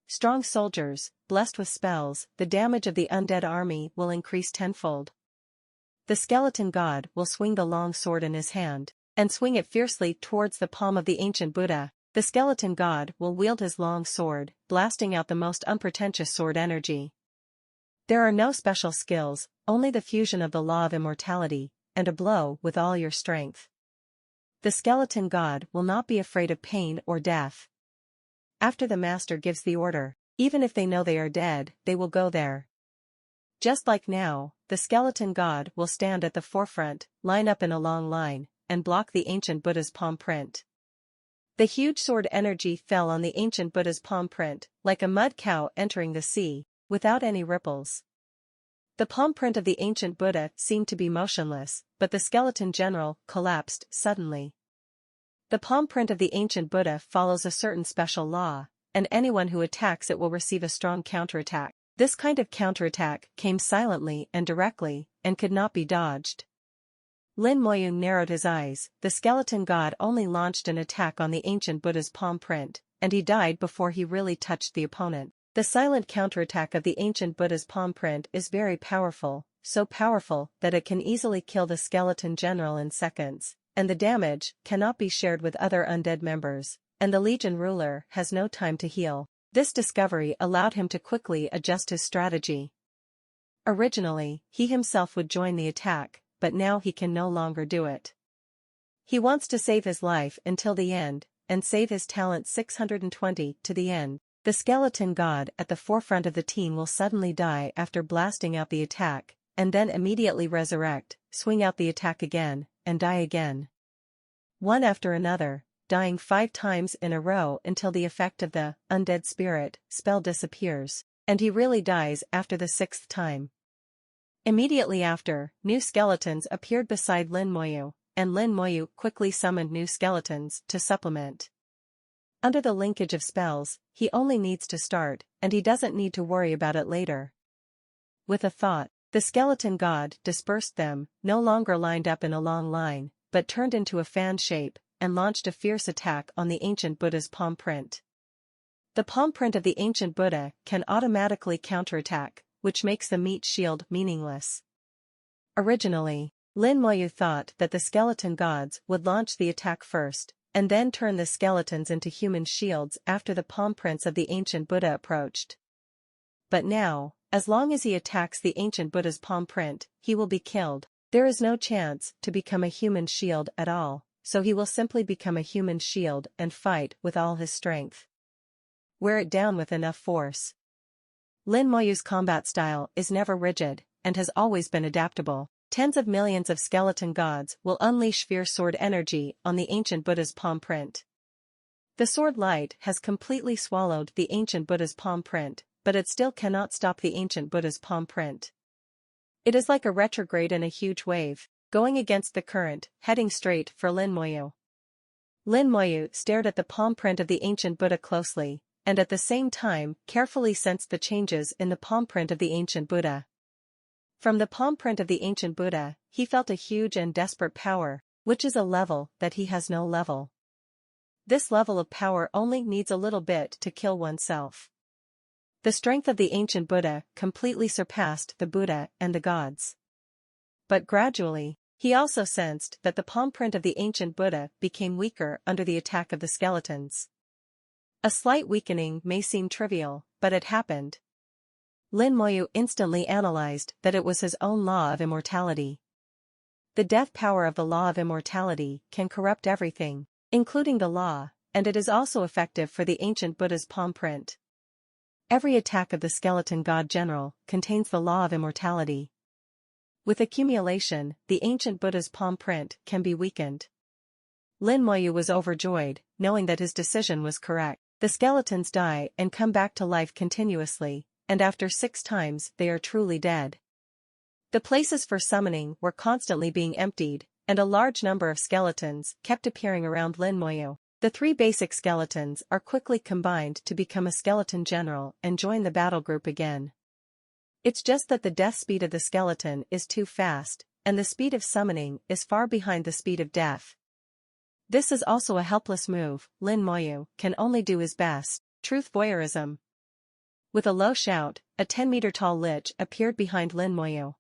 Strong soldiers, blessed with spells, the damage of the undead army will increase tenfold. The skeleton god will swing the long sword in his hand, and swing it fiercely towards the palm of the ancient Buddha. The skeleton god will wield his long sword, blasting out the most unpretentious sword energy. There are no special skills, only the fusion of the law of immortality, and a blow with all your strength. The skeleton god will not be afraid of pain or death. After the master gives the order, even if they know they are dead, they will go there. Just like now, the skeleton god will stand at the forefront, line up in a long line, and block the ancient Buddha's palm print. The huge sword energy fell on the ancient Buddha's palm print, like a mud cow entering the sea, without any ripples. The palm print of the ancient Buddha seemed to be motionless, but the skeleton general collapsed suddenly. The palm print of the ancient Buddha follows a certain special law, and anyone who attacks it will receive a strong counterattack. This kind of counterattack came silently and directly, and could not be dodged. Lin Moyu narrowed his eyes. The skeleton god only launched an attack on the ancient Buddha's palm print, and he died before he really touched the opponent. The silent counterattack of the ancient Buddha's palm print is very powerful, so powerful that it can easily kill the skeleton general in seconds, and the damage cannot be shared with other undead members, and the legion ruler has no time to heal. This discovery allowed him to quickly adjust his strategy. Originally, he himself would join the attack, but now he can no longer do it. He wants to save his life until the end, and save his talent 620 to the end. The skeleton god at the forefront of the team will suddenly die after blasting out the attack, and then immediately resurrect, swing out the attack again, and die again. One after another, dying 5 times in a row until the effect of the undead spirit spell disappears, and he really dies after the 6th time. Immediately after, new skeletons appeared beside Lin Moyu, and Lin Moyu quickly summoned new skeletons to supplement. Under the linkage of spells, he only needs to start, and he doesn't need to worry about it later. With a thought, the skeleton god dispersed them, no longer lined up in a long line, but turned into a fan shape, and launched a fierce attack on the ancient Buddha's palm print. The palm print of the ancient Buddha can automatically counterattack, which makes the meat shield meaningless. Originally, Lin Moyu thought that the skeleton gods would launch the attack first, and then turn the skeletons into human shields after the palm prints of the ancient Buddha approached. But now, as long as he attacks the ancient Buddha's palm print, he will be killed. There is no chance to become a human shield at all, so he will simply become a human shield and fight with all his strength. Wear it down with enough force. Lin Moyu's combat style is never rigid, and has always been adaptable. Tens of millions of skeleton gods will unleash fierce sword energy on the ancient Buddha's palm print. The sword light has completely swallowed the ancient Buddha's palm print, but it still cannot stop the ancient Buddha's palm print. It is like a retrograde in a huge wave, going against the current, heading straight for Lin Moyu. Lin Moyu stared at the palm print of the ancient Buddha closely, and at the same time carefully sensed the changes in the palm print of the ancient Buddha. From the palm print of the ancient Buddha, he felt a huge and desperate power, which is a level that he has no level. This level of power only needs a little bit to kill oneself. The strength of the ancient Buddha completely surpassed the Buddha and the gods. But gradually, he also sensed that the palm print of the ancient Buddha became weaker under the attack of the skeletons. A slight weakening may seem trivial, but it happened. Lin Moyu instantly analyzed that it was his own law of immortality. The death power of the law of immortality can corrupt everything, including the law, and it is also effective for the ancient Buddha's palm print. Every attack of the skeleton god general contains the law of immortality. With accumulation, the ancient Buddha's palm print can be weakened. Lin Moyu was overjoyed, knowing that his decision was correct. The skeletons die and come back to life continuously, and after 6 times they are truly dead. The places for summoning were constantly being emptied, and a large number of skeletons kept appearing around Lin Moyu. The 3 basic skeletons are quickly combined to become a skeleton general and join the battle group again. It's just that the death speed of the skeleton is too fast, and the speed of summoning is far behind the speed of death. This is also a helpless move. Lin Moyu can only do his best. Truth voyeurism. With a low shout, a 10-meter-tall lich appeared behind Lin Moyu.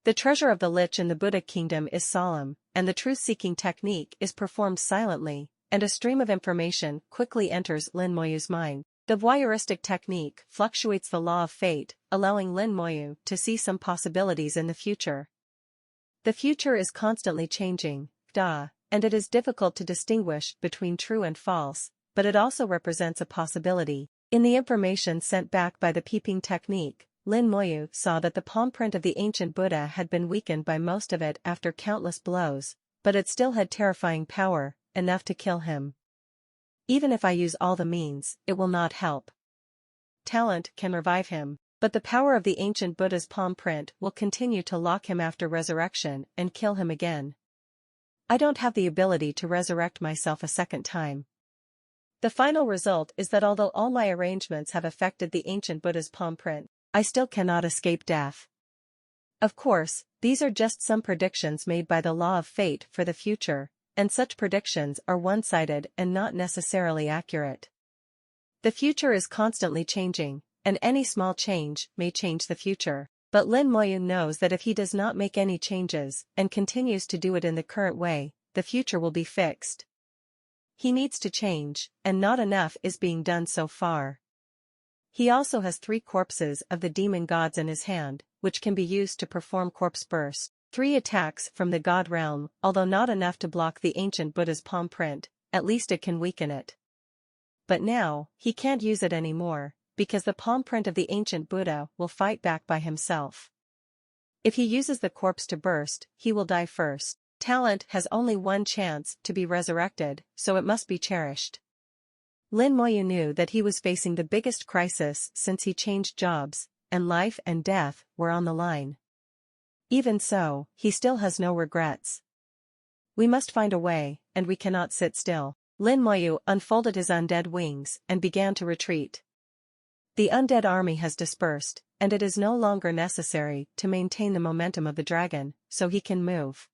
The treasure of the lich in the Buddha kingdom is solemn, and the truth-seeking technique is performed silently, and a stream of information quickly enters Lin Moyu's mind. The voyeuristic technique fluctuates the law of fate, allowing Lin Moyu to see some possibilities in the future. The future is constantly changing, and it is difficult to distinguish between true and false, but it also represents a possibility. In the information sent back by the peeping technique, Lin Moyu saw that the palm print of the ancient Buddha had been weakened by most of it after countless blows, but it still had terrifying power, enough to kill him. Even if I use all the means, it will not help. Talent can revive him, but the power of the ancient Buddha's palm print will continue to lock him after resurrection and kill him again. I don't have the ability to resurrect myself a second time. The final result is that although all my arrangements have affected the ancient Buddha's palm print, I still cannot escape death. Of course, these are just some predictions made by the law of fate for the future, and such predictions are one-sided and not necessarily accurate. The future is constantly changing, and any small change may change the future. But Lin Moyu knows that if he does not make any changes and continues to do it in the current way, the future will be fixed. He needs to change, and not enough is being done so far. He also has 3 corpses of the demon gods in his hand, which can be used to perform corpse bursts. 3 attacks from the god realm, although not enough to block the ancient Buddha's palm print, at least it can weaken it. But now, he can't use it anymore, because the palm print of the ancient Buddha will fight back by himself. If he uses the corpse to burst, he will die first. Talent has only one chance to be resurrected, so it must be cherished. Lin Moyu knew that he was facing the biggest crisis since he changed jobs, and life and death were on the line. Even so, he still has no regrets. We must find a way, and we cannot sit still. Lin Moyu unfolded his undead wings and began to retreat. The undead army has dispersed, and it is no longer necessary to maintain the momentum of the dragon, so he can move.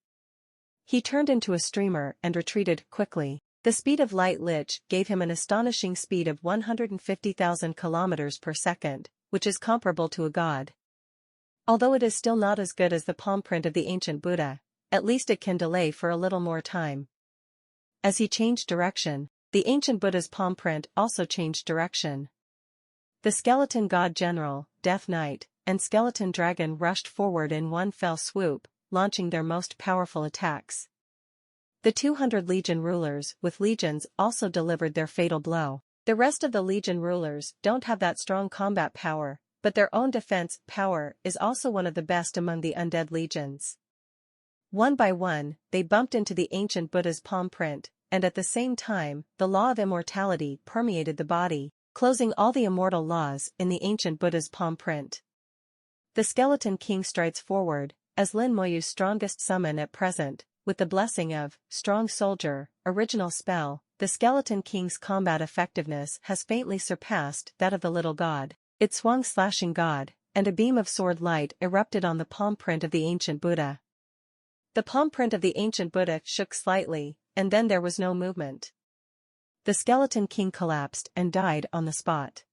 He turned into a streamer and retreated quickly. The speed of light lich gave him an astonishing speed of 150,000 kilometers per second, which is comparable to a god. Although it is still not as good as the palm print of the ancient Buddha, at least it can delay for a little more time. As he changed direction, the ancient Buddha's palm print also changed direction. The skeleton god general, Death Knight, and skeleton dragon rushed forward in one fell swoop, launching their most powerful attacks. The 200 legion rulers with legions also delivered their fatal blow. The rest of the legion rulers don't have that strong combat power, but their own defense power is also one of the best among the undead legions. One by one, they bumped into the ancient Buddha's palm print, and at the same time, the law of immortality permeated the body, closing all the immortal laws in the ancient Buddha's palm print. The skeleton king strides forward, as Lin Moyu's strongest summon at present, with the blessing of Strong Soldier, original spell. The skeleton king's combat effectiveness has faintly surpassed that of the little god. It swung slashing god, and a beam of sword light erupted on the palm print of the ancient Buddha. The palm print of the ancient Buddha shook slightly, and then there was no movement. The skeleton king collapsed and died on the spot.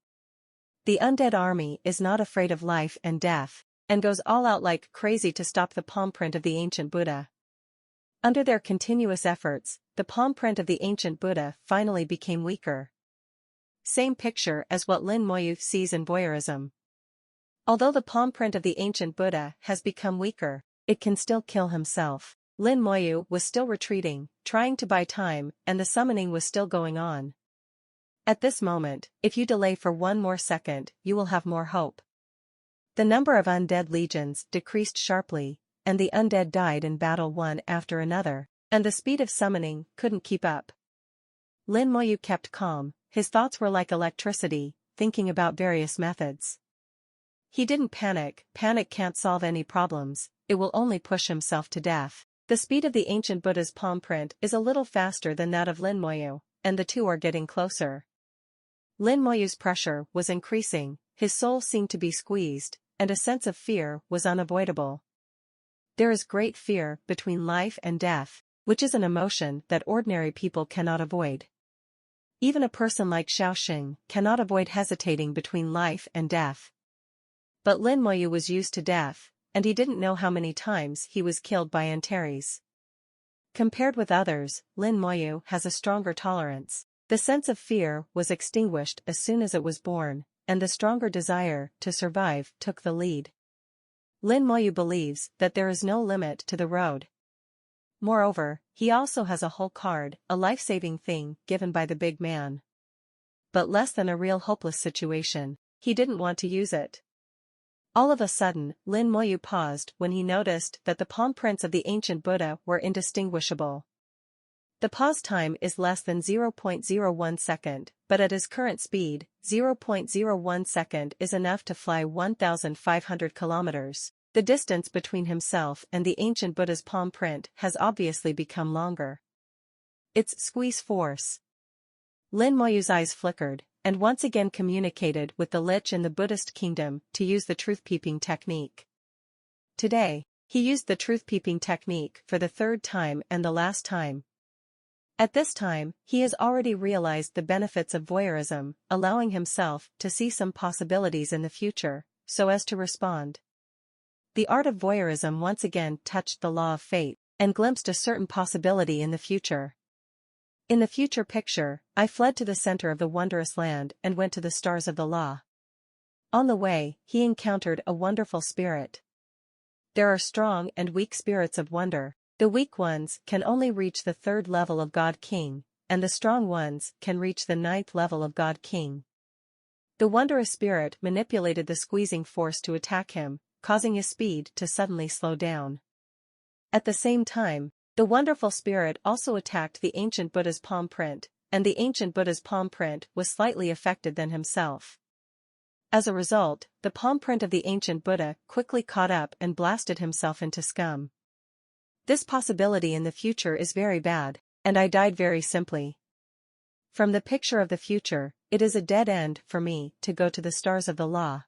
The undead army is not afraid of life and death, and goes all out like crazy to stop the palm print of the ancient Buddha. Under their continuous efforts, the palm print of the ancient Buddha finally became weaker. Same picture as what Lin Moyu sees in voyeurism. Although the palm print of the ancient Buddha has become weaker, it can still kill himself. Lin Moyu was still retreating, trying to buy time, and the summoning was still going on. At this moment, if you delay for one more second, you will have more hope. The number of undead legions decreased sharply, and the undead died in battle one after another, and the speed of summoning couldn't keep up. Lin Moyu kept calm, his thoughts were like electricity, thinking about various methods. He didn't panic. Panic can't solve any problems, it will only push himself to death. The speed of the ancient Buddha's palm print is a little faster than that of Lin Moyu, and the two are getting closer. Lin Moyu's pressure was increasing, his soul seemed to be squeezed, and a sense of fear was unavoidable. There is great fear between life and death, which is an emotion that ordinary people cannot avoid. Even a person like Xiaoxing cannot avoid hesitating between life and death. But Lin Moyu was used to death, and he didn't know how many times he was killed by Antares. Compared with others, Lin Moyu has a stronger tolerance. The sense of fear was extinguished as soon as it was born, and the stronger desire to survive took the lead. Lin Moyu believes that there is no limit to the road. Moreover, he also has a whole card, a life-saving thing given by the big man. But less than a real hopeless situation, he didn't want to use it. All of a sudden, Lin Moyu paused when he noticed that the palm prints of the ancient Buddha were indistinguishable. The pause time is less than 0.01 second, but at his current speed, 0.01 second is enough to fly 1,500 kilometers. The distance between himself and the ancient Buddha's palm print has obviously become longer. It's squeeze force. Lin Moyu's eyes flickered, and once again communicated with the lich in the Buddhist kingdom to use the truth-peeping technique. Today, he used the truth-peeping technique for the third time and the last time. At this time, he has already realized the benefits of voyeurism, allowing himself to see some possibilities in the future, so as to respond. The art of voyeurism once again touched the law of fate, and glimpsed a certain possibility in the future. In the future picture, I fled to the center of the wondrous land and went to the stars of the law. On the way, he encountered a wonderful spirit. There are strong and weak spirits of wonder. The weak ones can only reach the 3rd level of God King, and the strong ones can reach the 9th level of God King. The wondrous spirit manipulated the squeezing force to attack him, causing his speed to suddenly slow down. At the same time, the wonderful spirit also attacked the ancient Buddha's palm print, and the ancient Buddha's palm print was slightly affected than himself. As a result, the palm print of the ancient Buddha quickly caught up and blasted himself into scum. This possibility in the future is very bad, and I died very simply. From the picture of the future, it is a dead end for me to go to the stars of the law.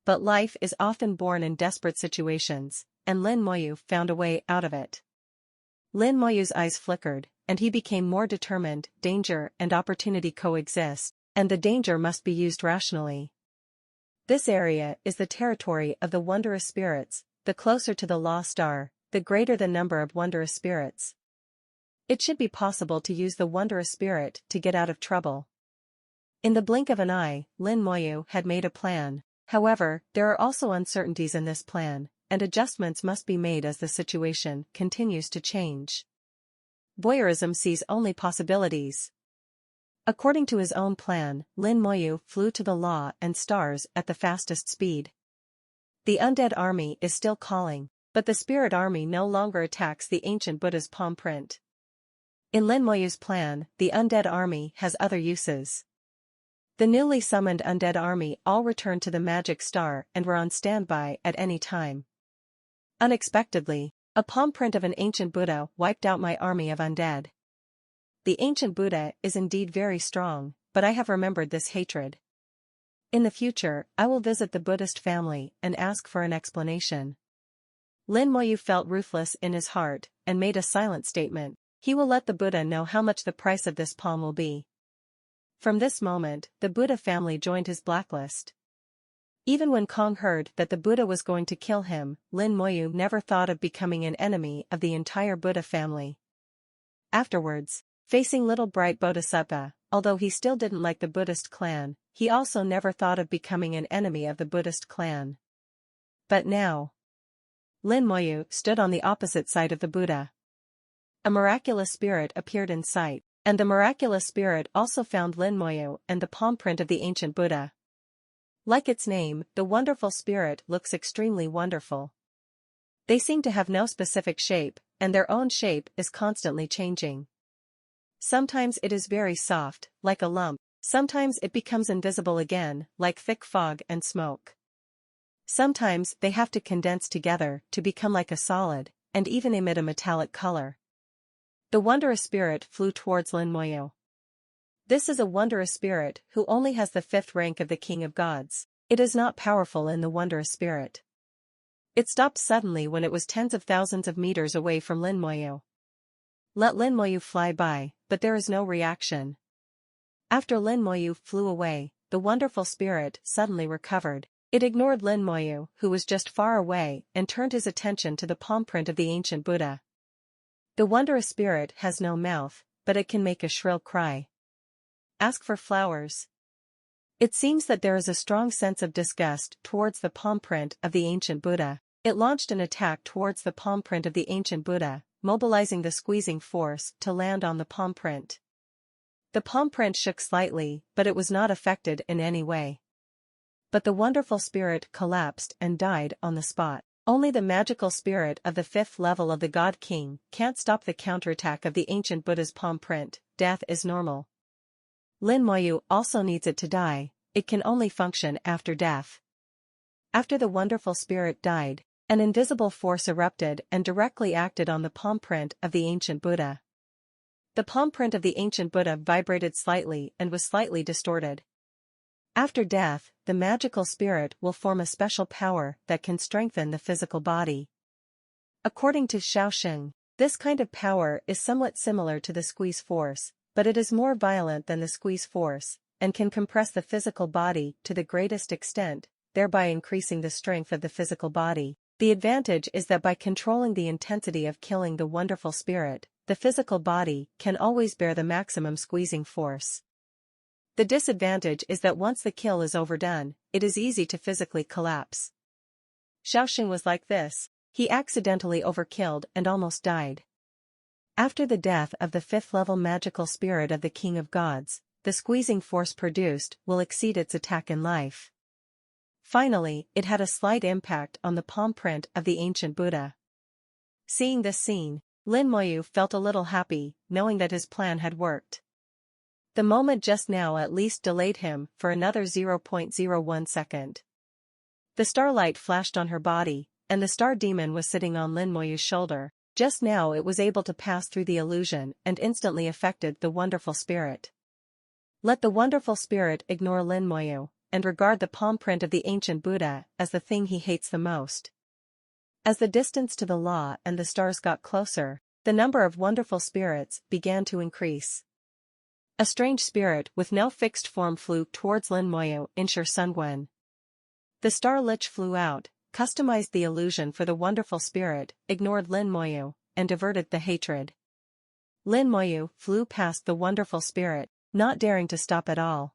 But life is often born in desperate situations, and Lin Moyu found a way out of it. Lin Moyu's eyes flickered, and he became more determined. Danger and opportunity coexist, and the danger must be used rationally. This area is the territory of the wondrous spirits. The closer to the law star, the greater the number of wondrous spirits. It should be possible to use the wondrous spirit to get out of trouble. In the blink of an eye, Lin Moyu had made a plan. However, there are also uncertainties in this plan, and adjustments must be made as the situation continues to change. Voyeurism sees only possibilities. According to his own plan, Lin Moyu flew to the law and stars at the fastest speed. The undead army is still calling, but the spirit army no longer attacks the ancient Buddha's palm print. In Lin Moyu's plan, the undead army has other uses. The newly summoned undead army all returned to the magic star and were on standby at any time. Unexpectedly, a palm print of an ancient Buddha wiped out my army of undead. The ancient Buddha is indeed very strong, but I have remembered this hatred. In the future, I will visit the Buddhist family and ask for an explanation. Lin Moyu felt ruthless in his heart and made a silent statement. He will let the Buddha know how much the price of this palm will be. From this moment, the Buddha family joined his blacklist. Even when Kong heard that the Buddha was going to kill him, Lin Moyu never thought of becoming an enemy of the entire Buddha family. Afterwards, facing little bright Bodhisattva, although he still didn't like the Buddhist clan, he also never thought of becoming an enemy of the Buddhist clan. But now, Lin Moyu stood on the opposite side of the Buddha. A miraculous spirit appeared in sight, and the miraculous spirit also found Lin Moyu and the palm print of the ancient Buddha. Like its name, the wonderful spirit looks extremely wonderful. They seem to have no specific shape, and their own shape is constantly changing. Sometimes it is very soft, like a lump. Sometimes it becomes invisible again, like thick fog and smoke. Sometimes they have to condense together to become like a solid, and even emit a metallic color. The wondrous spirit flew towards Lin Moyu. This is a wondrous spirit who only has the 5th rank of the King of Gods. It is not powerful in the wondrous spirit. It stopped suddenly when it was tens of thousands of meters away from Lin Moyu. Let Lin Moyu fly by, but there is no reaction. After Lin Moyu flew away, the wonderful spirit suddenly recovered. It ignored Lin Moyu, who was just far away, and turned his attention to the palm print of the ancient Buddha. The wondrous spirit has no mouth, but it can make a shrill cry. Ask for flowers. It seems that there is a strong sense of disgust towards the palm print of the ancient Buddha. It launched an attack towards the palm print of the ancient Buddha, mobilizing the squeezing force to land on the palm print. The palm print shook slightly, but it was not affected in any way. But the wonderful spirit collapsed and died on the spot. Only the magical spirit of the 5th level of the God King can't stop the counterattack of the ancient Buddha's palm print. Death is normal. Lin Moyu also needs it to die. It can only function after death. After the wonderful spirit died, an invisible force erupted and directly acted on the palm print of the ancient Buddha. The palm print of the ancient Buddha vibrated slightly and was slightly distorted. After death, the magical spirit will form a special power that can strengthen the physical body. According to Shaoxing, this kind of power is somewhat similar to the squeeze force, but it is more violent than the squeeze force, and can compress the physical body to the greatest extent, thereby increasing the strength of the physical body. The advantage is that by controlling the intensity of killing the wonderful spirit, the physical body can always bear the maximum squeezing force. The disadvantage is that once the kill is overdone, it is easy to physically collapse. Shaoxing was like this. He accidentally overkilled and almost died. After the death of the 5th level magical spirit of the King of Gods, the squeezing force produced will exceed its attack in life. Finally, it had a slight impact on the palm print of the ancient Buddha. Seeing this scene, Lin Moyu felt a little happy, knowing that his plan had worked. The moment just now at least delayed him for another 0.01 second. The starlight flashed on her body, and the star demon was sitting on Lin Moyu's shoulder. Just now it was able to pass through the illusion and instantly affected the wonderful spirit. Let the wonderful spirit ignore Lin Moyu, and regard the palm print of the ancient Buddha as the thing he hates the most. As the distance to the law and the stars got closer, the number of wonderful spirits began to increase. A strange spirit with no fixed form flew towards Lin Moyu in Sungwen. The star lich flew out, customized the illusion for the wonderful spirit, ignored Lin Moyu, and diverted the hatred. Lin Moyu flew past the wonderful spirit, not daring to stop at all.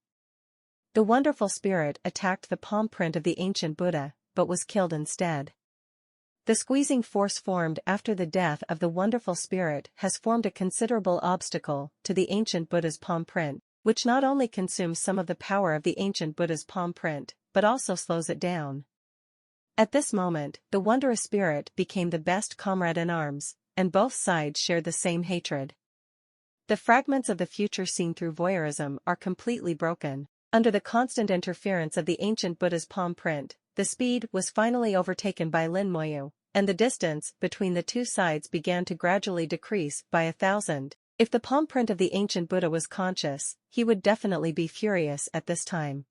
The wonderful spirit attacked the palm print of the ancient Buddha, but was killed instead. The squeezing force formed after the death of the wonderful spirit has formed a considerable obstacle to the ancient Buddha's palm print, which not only consumes some of the power of the ancient Buddha's palm print, but also slows it down. At this moment, the wondrous spirit became the best comrade in arms, and both sides shared the same hatred. The fragments of the future seen through voyeurism are completely broken. Under the constant interference of the ancient Buddha's palm print, the speed was finally overtaken by Lin Moyu, and the distance between the two sides began to gradually decrease by 1,000. If the palm print of the ancient Buddha was conscious, he would definitely be furious at this time.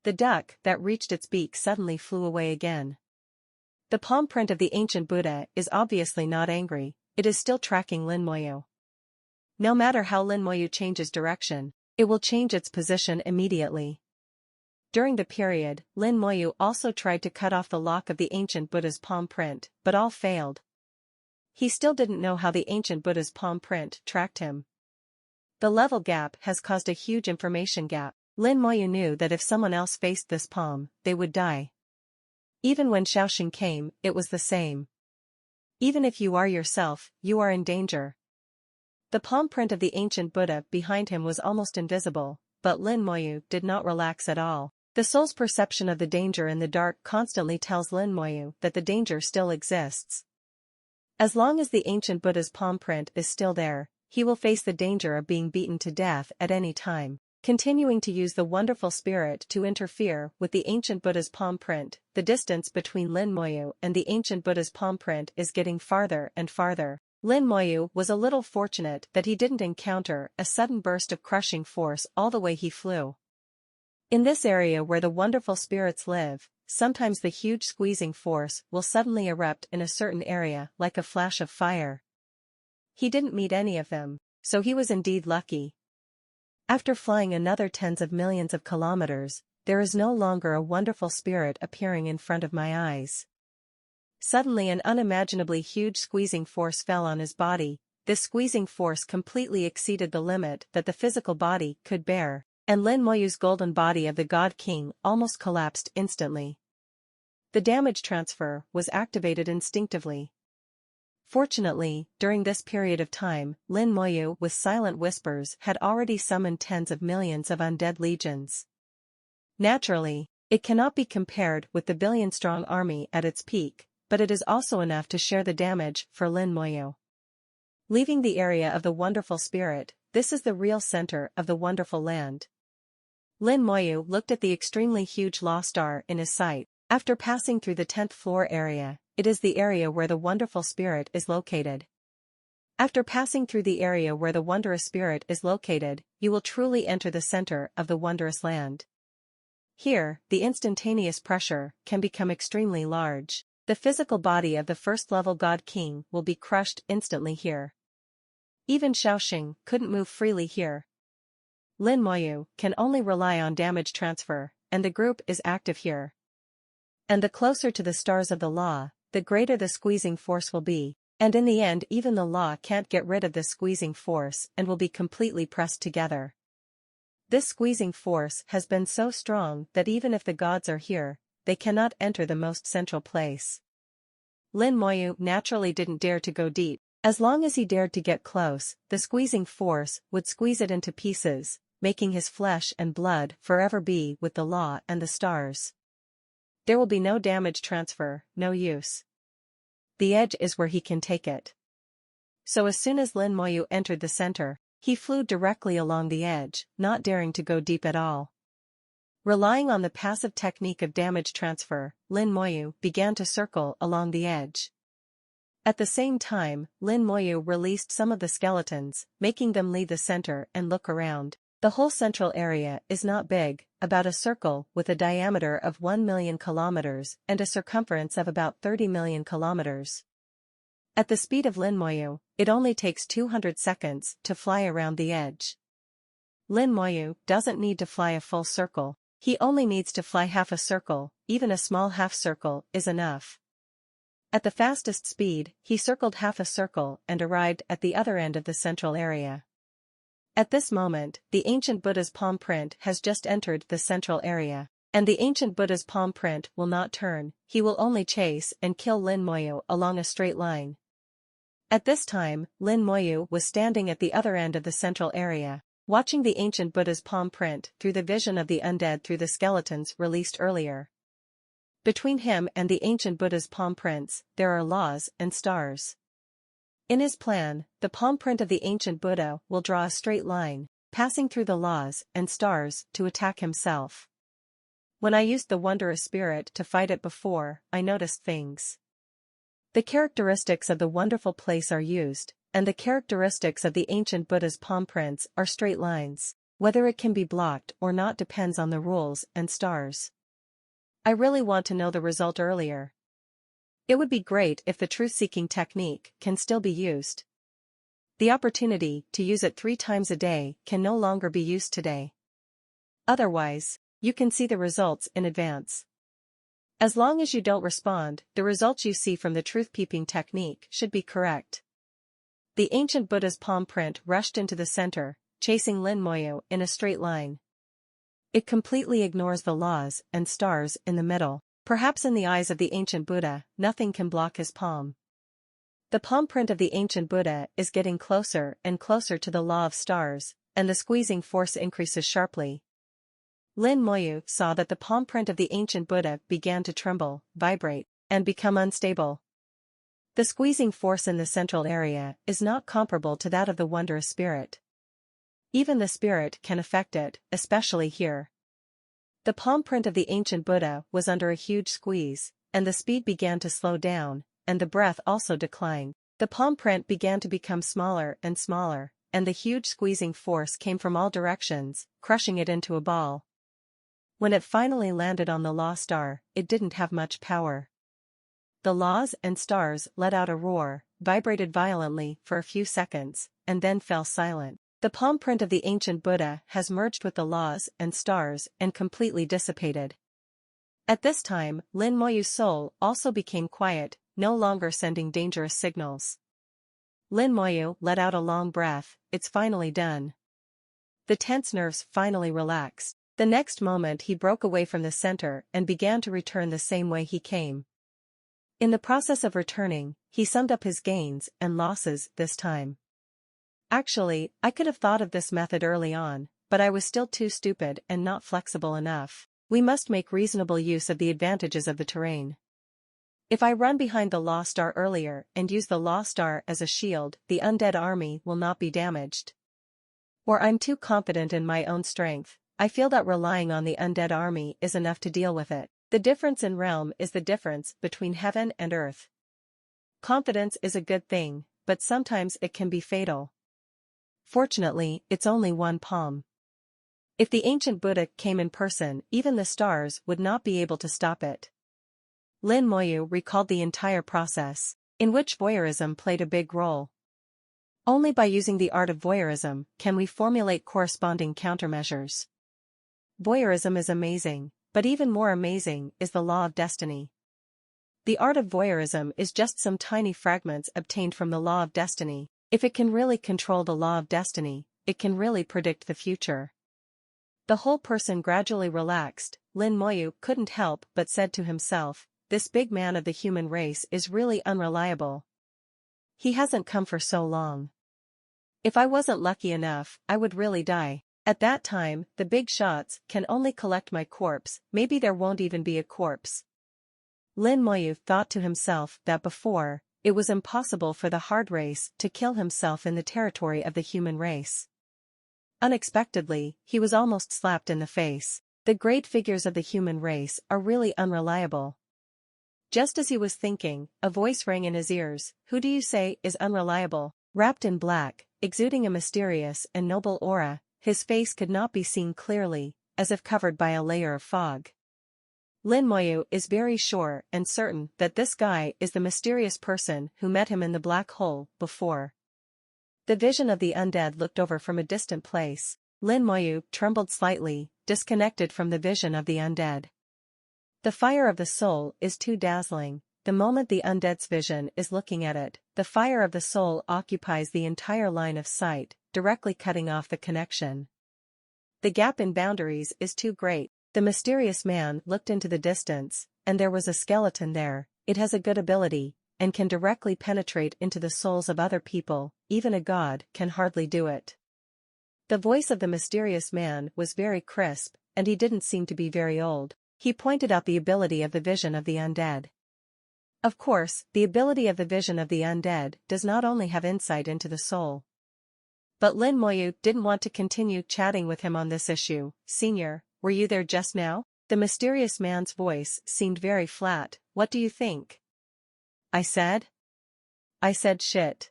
The duck that reached its beak suddenly flew away again. The palm print of the ancient Buddha is obviously not angry, it is still tracking Lin Moyu. No matter how Lin Moyu changes direction, it will change its position immediately. During the period, Lin Moyu also tried to cut off the lock of the ancient Buddha's palm print, but all failed. He still didn't know how the ancient Buddha's palm print tracked him. The level gap has caused a huge information gap. Lin Moyu knew that if someone else faced this palm, they would die. Even when Shaoxing came, it was the same. Even if you are yourself, you are in danger. The palm print of the ancient Buddha behind him was almost invisible, but Lin Moyu did not relax at all. The soul's perception of the danger in the dark constantly tells Lin Moyu that the danger still exists. As long as the ancient Buddha's palm print is still there, he will face the danger of being beaten to death at any time. Continuing to use the wonderful spirit to interfere with the ancient Buddha's palm print, the distance between Lin Moyu and the ancient Buddha's palm print is getting farther and farther. Lin Moyu was a little fortunate that he didn't encounter a sudden burst of crushing force all the way he flew. In this area where the wonderful spirits live, sometimes the huge squeezing force will suddenly erupt in a certain area like a flash of fire. He didn't meet any of them, so he was indeed lucky. After flying another tens of millions of kilometers, there is no longer a wonderful spirit appearing in front of my eyes. Suddenly an unimaginably huge squeezing force fell on his body. This squeezing force completely exceeded the limit that the physical body could bear, and Lin Moyu's golden body of the God King almost collapsed instantly. The damage transfer was activated instinctively. Fortunately, during this period of time, Lin Moyu with silent whispers had already summoned tens of millions of undead legions. Naturally, it cannot be compared with the billion-strong army at its peak, but it is also enough to share the damage for Lin Moyu. Leaving the area of the wonderful spirit, this is the real center of the wonderful land. Lin Moyu looked at the extremely huge Law Star in his sight. After passing through the 10th floor area, it is the area where the wonderful spirit is located. After passing through the area where the wondrous spirit is located, you will truly enter the center of the wondrous land. Here, the instantaneous pressure can become extremely large. The physical body of the first-level God King will be crushed instantly here. Even Shaoxing couldn't move freely here. Lin Moyu can only rely on damage transfer, and the group is active here. And the closer to the stars of the law, the greater the squeezing force will be, and in the end even the law can't get rid of this squeezing force and will be completely pressed together. This squeezing force has been so strong that even if the gods are here, they cannot enter the most central place. Lin Moyu naturally didn't dare to go deep. As long as he dared to get close, the squeezing force would squeeze it into pieces, making his flesh and blood forever be with the law and the stars. There will be no damage transfer, no use. The edge is where he can take it. So as soon as Lin Moyu entered the center, he flew directly along the edge, not daring to go deep at all. Relying on the passive technique of damage transfer, Lin Moyu began to circle along the edge. At the same time, Lin Moyu released some of the skeletons, making them leave the center and look around. The whole central area is not big, about a circle with a diameter of 1 million kilometers and a circumference of about 30 million kilometers. At the speed of Lin Moyu, it only takes 200 seconds to fly around the edge. Lin Moyu doesn't need to fly a full circle, he only needs to fly half a circle, even a small half circle is enough. At the fastest speed, he circled half a circle and arrived at the other end of the central area. At this moment, the ancient Buddha's palm print has just entered the central area, and the ancient Buddha's palm print will not turn, he will only chase and kill Lin Moyu along a straight line. At this time, Lin Moyu was standing at the other end of the central area, watching the ancient Buddha's palm print through the vision of the undead through the skeletons released earlier. Between him and the ancient Buddha's palm prints, there are laws and stars. In his plan, the palm print of the ancient Buddha will draw a straight line, passing through the laws and stars to attack himself. When I used the Wondrous Spirit to fight it before, I noticed things. The characteristics of the wonderful place are used, and the characteristics of the ancient Buddha's palm prints are straight lines. Whether it can be blocked or not depends on the rules and stars. I really want to know the result earlier. It would be great if the truth-seeking technique can still be used. The opportunity to use it 3 times a day can no longer be used today. Otherwise, you can see the results in advance. As long as you don't respond, the results you see from the truth-peeping technique should be correct. The ancient Buddha's palm print rushed into the center, chasing Lin Moyu in a straight line. It completely ignores the laws and stars in the middle. Perhaps in the eyes of the ancient Buddha, nothing can block his palm. The palm print of the ancient Buddha is getting closer and closer to the law of stars, and the squeezing force increases sharply. Lin Moyu saw that the palm print of the ancient Buddha began to tremble, vibrate, and become unstable. The squeezing force in the central area is not comparable to that of the Wondrous Spirit. Even the spirit can affect it, especially here. The palm print of the ancient Buddha was under a huge squeeze, and the speed began to slow down, and the breath also declined. The palm print began to become smaller and smaller, and the huge squeezing force came from all directions, crushing it into a ball. When it finally landed on the Law Star, it didn't have much power. The laws and stars let out a roar, vibrated violently for a few seconds, and then fell silent. The palm print of the ancient Buddha has merged with the laws and stars and completely dissipated. At this time, Lin Moyu's soul also became quiet, no longer sending dangerous signals. Lin Moyu let out a long breath, it's finally done. The tense nerves finally relaxed. The next moment he broke away from the center and began to return the same way he came. In the process of returning, he summed up his gains and losses this time. Actually, I could have thought of this method early on, but I was still too stupid and not flexible enough. We must make reasonable use of the advantages of the terrain. If I run behind the Law Star earlier and use the Law Star as a shield, the undead army will not be damaged. Or I'm too confident in my own strength, I feel that relying on the undead army is enough to deal with it. The difference in realm is the difference between heaven and earth. Confidence is a good thing, but sometimes it can be fatal. Fortunately, it's only one palm. If the ancient Buddha came in person, even the stars would not be able to stop it. Lin Moyu recalled the entire process, in which voyeurism played a big role. Only by using the art of voyeurism can we formulate corresponding countermeasures. Voyeurism is amazing, but even more amazing is the law of destiny. The art of voyeurism is just some tiny fragments obtained from the law of destiny. If it can really control the law of destiny, it can really predict the future. The whole person gradually relaxed. Lin Moyu couldn't help but said to himself, this big man of the human race is really unreliable. He hasn't come for so long. If I wasn't lucky enough, I would really die. At that time, the big shots can only collect my corpse, maybe there won't even be a corpse. Lin Moyu thought to himself that before, it was impossible for the hard race to kill himself in the territory of the human race. Unexpectedly, he was almost slapped in the face. The great figures of the human race are really unreliable. Just as he was thinking, a voice rang in his ears. Who do you say is unreliable? Wrapped in black, exuding a mysterious and noble aura, his face could not be seen clearly, as if covered by a layer of fog. Lin Moyu is very sure and certain that this guy is the mysterious person who met him in the black hole before. The vision of the undead looked over from a distant place. Lin Moyu trembled slightly, disconnected from the vision of the undead. The fire of the soul is too dazzling. The moment the undead's vision is looking at it, the fire of the soul occupies the entire line of sight, directly cutting off the connection. The gap in boundaries is too great. The mysterious man looked into the distance, and there was a skeleton there. It has a good ability, and can directly penetrate into the souls of other people. Even a god can hardly do it. The voice of the mysterious man was very crisp, and he didn't seem to be very old. He pointed out the ability of the vision of the undead. Of course, the ability of the vision of the undead does not only have insight into the soul. But Lin Moyu didn't want to continue chatting with him on this issue. Senior, were you there just now? The mysterious man's voice seemed very flat. What do you think? I said shit.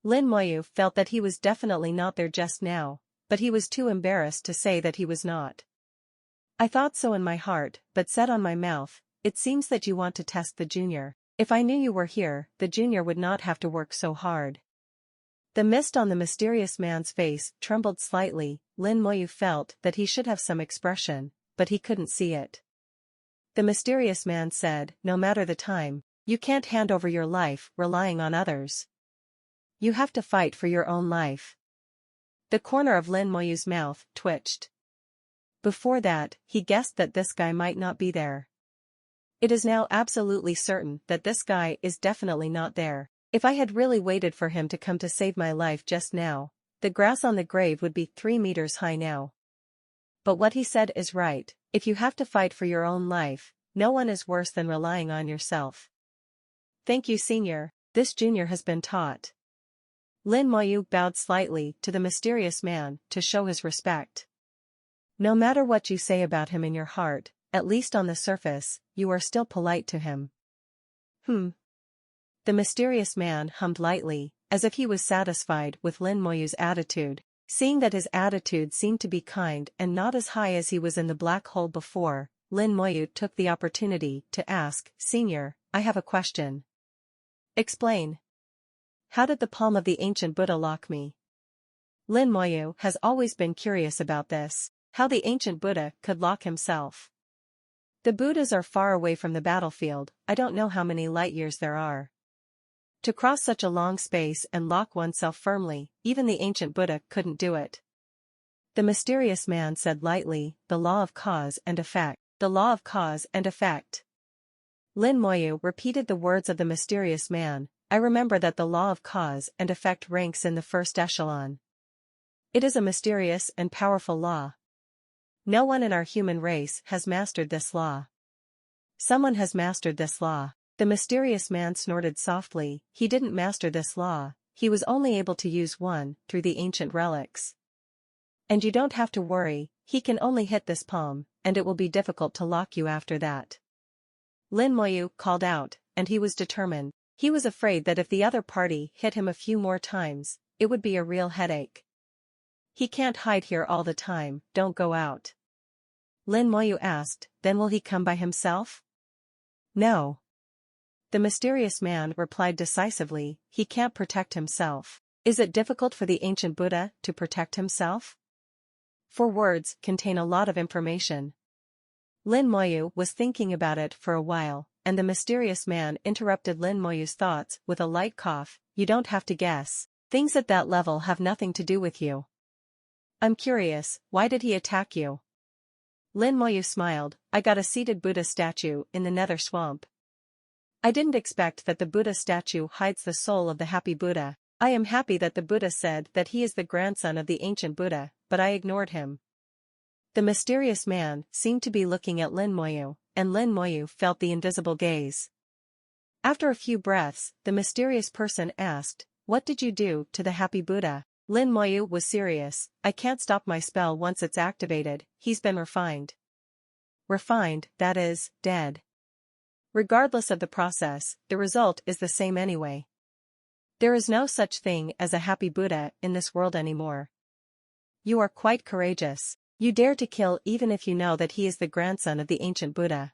Lin Moyu felt that he was definitely not there just now, but he was too embarrassed to say that he was not. I thought so in my heart, but said on my mouth, it seems that you want to test the junior. If I knew you were here, the junior would not have to work so hard. The mist on the mysterious man's face trembled slightly. Lin Moyu felt that he should have some expression, but he couldn't see it. The mysterious man said, no matter the time, you can't hand over your life relying on others. You have to fight for your own life. The corner of Lin Moyu's mouth twitched. Before that, he guessed that this guy might not be there. It is now absolutely certain that this guy is definitely not there. If I had really waited for him to come to save my life just now, the grass on the grave would be 3 meters high now. But what he said is right. If you have to fight for your own life, no one is worse than relying on yourself. Thank you, senior. This junior has been taught. Lin Moyu bowed slightly to the mysterious man to show his respect. No matter what you say about him in your heart, at least on the surface, you are still polite to him. The mysterious man hummed lightly, as if he was satisfied with Lin Moyu's attitude. Seeing that his attitude seemed to be kind and not as high as he was in the black hole before, Lin Moyu took the opportunity to ask, Senior, I have a question. Explain. How did the palm of the ancient Buddha lock me? Lin Moyu has always been curious about this, how the ancient Buddha could lock himself. The Buddhas are far away from the battlefield. I don't know how many light years there are. To cross such a long space and lock oneself firmly, even the ancient Buddha couldn't do it. The mysterious man said lightly, the law of cause and effect. The law of cause and effect. Lin Moyu repeated the words of the mysterious man. I remember that the law of cause and effect ranks in the first echelon. It is a mysterious and powerful law. No one in our human race has mastered this law. Someone has mastered this law. The mysterious man snorted softly. He didn't master this law, he was only able to use one, through the ancient relics. And you don't have to worry, he can only hit this palm, and it will be difficult to lock you after that. Lin Moyu called out, and he was determined. He was afraid that if the other party hit him a few more times, it would be a real headache. He can't hide here all the time, don't go out. Lin Moyu asked, then will he come by himself? No. The mysterious man replied decisively, he can't protect himself. Is it difficult for the ancient Buddha to protect himself? For words contain a lot of information. Lin Moyu was thinking about it for a while, and the mysterious man interrupted Lin Moyu's thoughts with a light cough. You don't have to guess. Things at that level have nothing to do with you. I'm curious, why did he attack you? Lin Moyu smiled, I got a seated Buddha statue in the nether swamp. I didn't expect that the Buddha statue hides the soul of the happy Buddha. I am happy that the Buddha said that he is the grandson of the ancient Buddha, but I ignored him. The mysterious man seemed to be looking at Lin Moyu, and Lin Moyu felt the invisible gaze. After a few breaths, the mysterious person asked, "What did you do to the happy Buddha?" Lin Moyu was serious. "I can't stop my spell once it's activated, he's been refined." Refined, that is, dead. Regardless of the process, the result is the same anyway. There is no such thing as a happy Buddha in this world anymore. You are quite courageous. You dare to kill even if you know that he is the grandson of the ancient Buddha.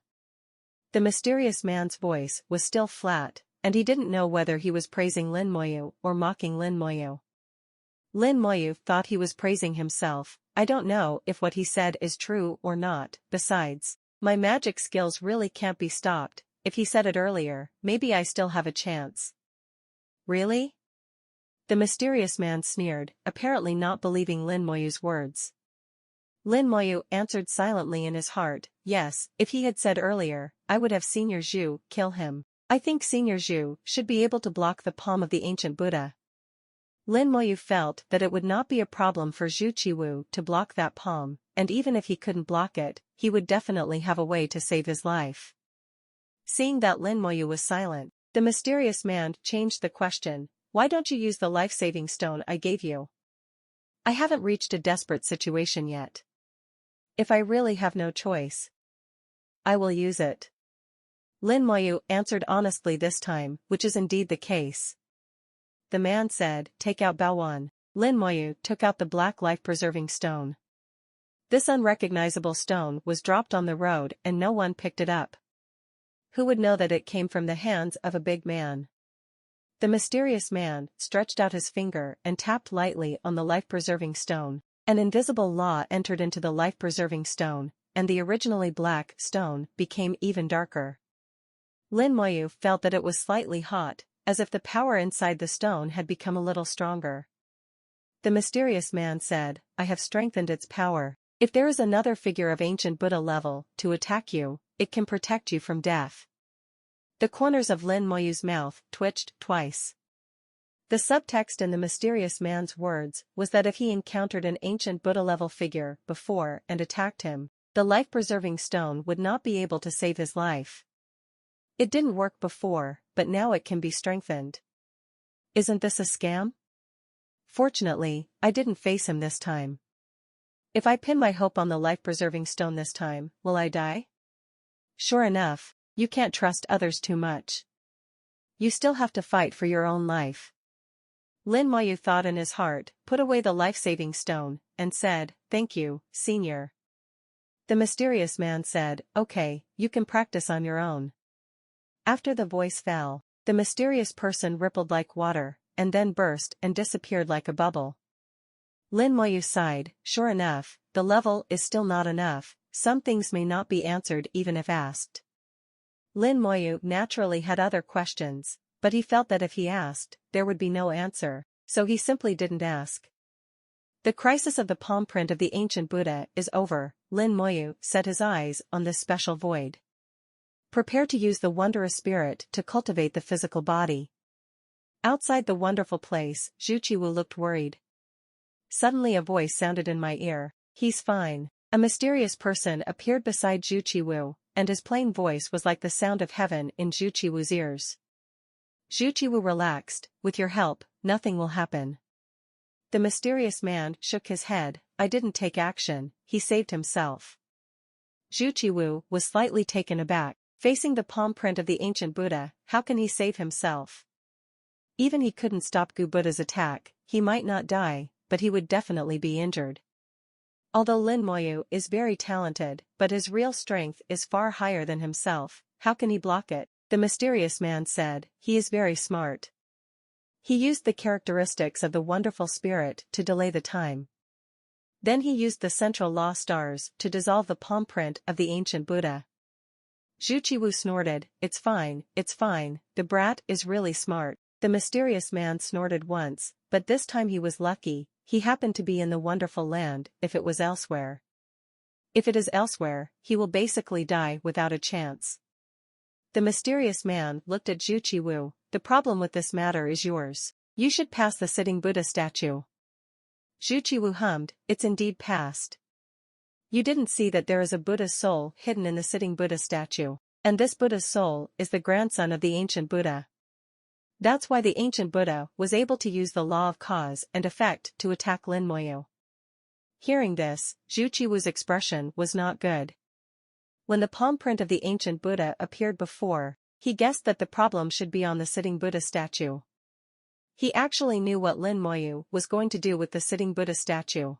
The mysterious man's voice was still flat, and he didn't know whether he was praising Lin Moyu or mocking Lin Moyu. Lin Moyu thought he was praising himself. "I don't know if what he said is true or not, besides, my magic skills really can't be stopped. If he said it earlier, maybe I still have a chance." "Really?" The mysterious man sneered, apparently not believing Lin Moyu's words. Lin Moyu answered silently in his heart, "Yes, if he had said earlier, I would have Senior Zhu kill him. I think Senior Zhu should be able to block the palm of the ancient Buddha." Lin Moyu felt that it would not be a problem for Zhu Qiwu to block that palm, and even if he couldn't block it, he would definitely have a way to save his life. Seeing that Lin Moyu was silent, the mysterious man changed the question. "Why don't you use the life-saving stone I gave you?" "I haven't reached a desperate situation yet. If I really have no choice, I will use it." Lin Moyu answered honestly this time, which is indeed the case. The man said, "Take out Baowan." Lin Moyu took out the black life-preserving stone. This unrecognizable stone was dropped on the road and no one picked it up. Who would know that it came from the hands of a big man? The mysterious man stretched out his finger and tapped lightly on the life-preserving stone. An invisible law entered into the life-preserving stone, and the originally black stone became even darker. Lin Moyu felt that it was slightly hot, as if the power inside the stone had become a little stronger. The mysterious man said, "I have strengthened its power. If there is another figure of ancient Buddha level to attack you, it can protect you from death." The corners of Lin Moyu's mouth twitched twice. The subtext in the mysterious man's words was that if he encountered an ancient Buddha-level figure before and attacked him, the life-preserving stone would not be able to save his life. It didn't work before, but now it can be strengthened. Isn't this a scam? Fortunately, I didn't face him this time. If I pin my hope on the life-preserving stone this time, will I die? Sure enough, you can't trust others too much. You still have to fight for your own life. Lin Moyu thought in his heart, put away the life-saving stone, and said, "Thank you, Senior." The mysterious man said, "Okay, you can practice on your own." After the voice fell, the mysterious person rippled like water, and then burst and disappeared like a bubble. Lin Moyu sighed, "Sure enough, the level is still not enough, some things may not be answered even if asked." Lin Moyu naturally had other questions, but he felt that if he asked, there would be no answer, so he simply didn't ask. The crisis of the palm print of the ancient Buddha is over. Lin Moyu set his eyes on this special void. Prepare to use the wondrous spirit to cultivate the physical body. Outside the wonderful place, Zhu Qiwu looked worried. Suddenly a voice sounded in my ear, "He's fine." A mysterious person appeared beside Zhu Qiwu, and his plain voice was like the sound of heaven in Zhu Qiwu's ears. Zhu Qiwu relaxed, "With your help, nothing will happen." The mysterious man shook his head, "I didn't take action, he saved himself." Zhu Qiwu was slightly taken aback, facing the palm print of the ancient Buddha, how can he save himself? Even he couldn't stop Gu Buddha's attack, he might not die, but he would definitely be injured. Although Lin Moyu is very talented, but his real strength is far higher than himself, how can he block it? The mysterious man said, "He is very smart. He used the characteristics of the wonderful spirit to delay the time. Then he used the central law stars to dissolve the palm print of the ancient Buddha." Zhu Qiwu snorted, it's fine, the brat is really smart." The mysterious man snorted once, but this time he was lucky, he happened to be in the wonderful land. If it was elsewhere. If it is elsewhere, he will basically die without a chance. The mysterious man looked at Zhu Qiwu, "The problem with this matter is yours. You should pass the sitting Buddha statue." Zhu Qiwu hummed, "It's indeed passed." You didn't see that there is a Buddha's soul hidden in the sitting Buddha statue, and this Buddha's soul is the grandson of the ancient Buddha. That's why the ancient Buddha was able to use the law of cause and effect to attack Lin Moyu. Hearing this, Zhu Qiwu's expression was not good. When the palm print of the ancient Buddha appeared before, he guessed that the problem should be on the sitting Buddha statue. He actually knew what Lin Moyu was going to do with the sitting Buddha statue.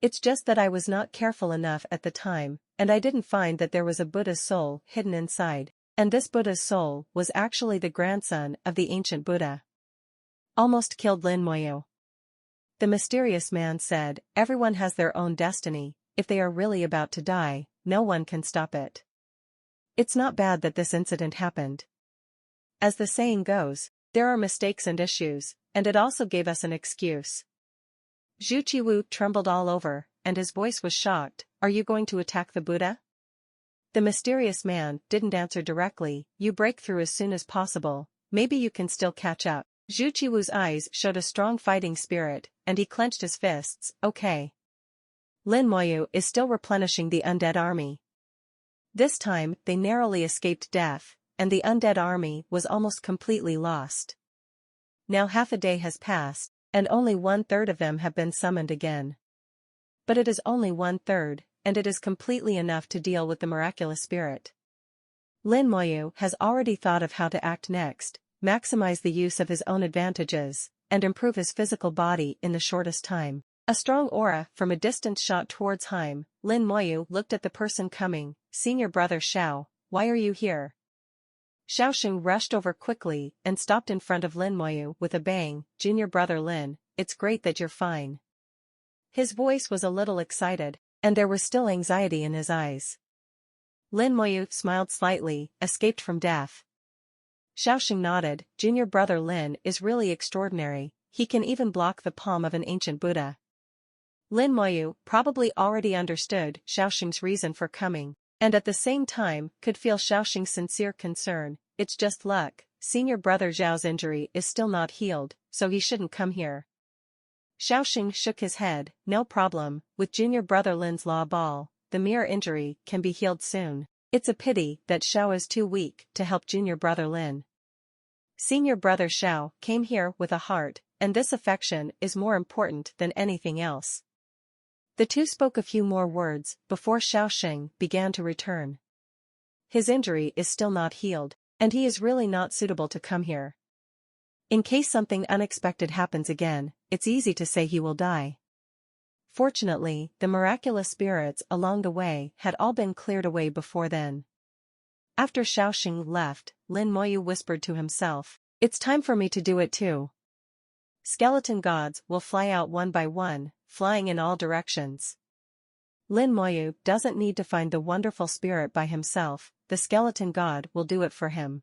It's just that I was not careful enough at the time, and I didn't find that there was a Buddha's soul hidden inside, and this Buddha's soul was actually the grandson of the ancient Buddha. Almost killed Lin Moyu. The mysterious man said, everyone has their own destiny, if they are really about to die, no one can stop it. It's not bad that this incident happened. As the saying goes, there are mistakes and issues, and it also gave us an excuse. Zhu Qiwu trembled all over, and his voice was shocked. Are you going to attack the Buddha? The mysterious man didn't answer directly. You break through as soon as possible, maybe you can still catch up. Zhu Qiwu's eyes showed a strong fighting spirit, and he clenched his fists. Okay. Lin Moyu is still replenishing the undead army. This time, they narrowly escaped death, and the undead army was almost completely lost. Now half a day has passed, and only 1/3 of them have been summoned again. But it is only 1/3, and it is completely enough to deal with the miraculous spirit. Lin Moyu has already thought of how to act next, maximize the use of his own advantages, and improve his physical body in the shortest time. A strong aura from a distance shot towards him. Lin Moyu looked at the person coming. Senior brother Xiao, why are you here? Xiaoxing rushed over quickly and stopped in front of Lin Moyu with a bang. Junior brother Lin, it's great that you're fine. His voice was a little excited, and there was still anxiety in his eyes. Lin Moyu smiled slightly, escaped from death. Xiaoxing nodded. Junior brother Lin is really extraordinary, he can even block the palm of an ancient Buddha. Lin Moyu probably already understood Xiaoxing's reason for coming, and at the same time could feel Xiaoxing's sincere concern. It's just luck, senior brother Zhao's injury is still not healed, so he shouldn't come here. Xiaoxing shook his head. No problem, with junior brother Lin's law ball, the mere injury can be healed soon. It's a pity that Xiao is too weak to help junior brother Lin. Senior brother Xiao came here with a heart, and this affection is more important than anything else. The two spoke a few more words before Xiaoxing began to return. His injury is still not healed, and he is really not suitable to come here. In case something unexpected happens again, it's easy to say he will die. Fortunately, the miraculous spirits along the way had all been cleared away before then. After Xiaoxing left, Lin Moyu whispered to himself, it's time for me to do it too. Skeleton gods will fly out one by one, flying in all directions. Lin Moyu doesn't need to find the wonderful spirit by himself, the skeleton god will do it for him.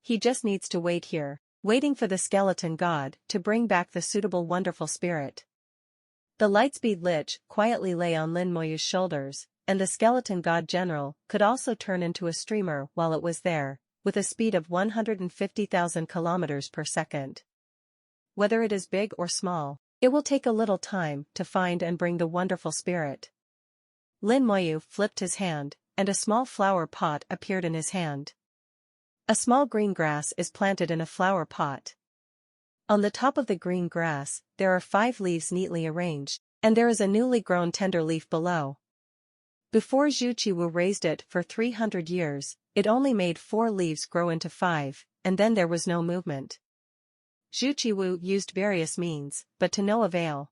He just needs to wait here, waiting for the skeleton god to bring back the suitable wonderful spirit. The Lightspeed Lich quietly lay on Lin Moyu's shoulders, and the skeleton god general could also turn into a streamer while it was there, with a speed of 150,000 kilometers per second. Whether it is big or small, it will take a little time to find and bring the wonderful spirit. Lin Moyu flipped his hand, and a small flower pot appeared in his hand. A small green grass is planted in a flower pot. On the top of the green grass, there are 5 leaves neatly arranged, and there is a newly grown tender leaf below. Before Zhu Qiwu raised it for 300 years, it only made 4 leaves grow into 5, and then there was no movement. Zhu Qiwu used various means, but to no avail.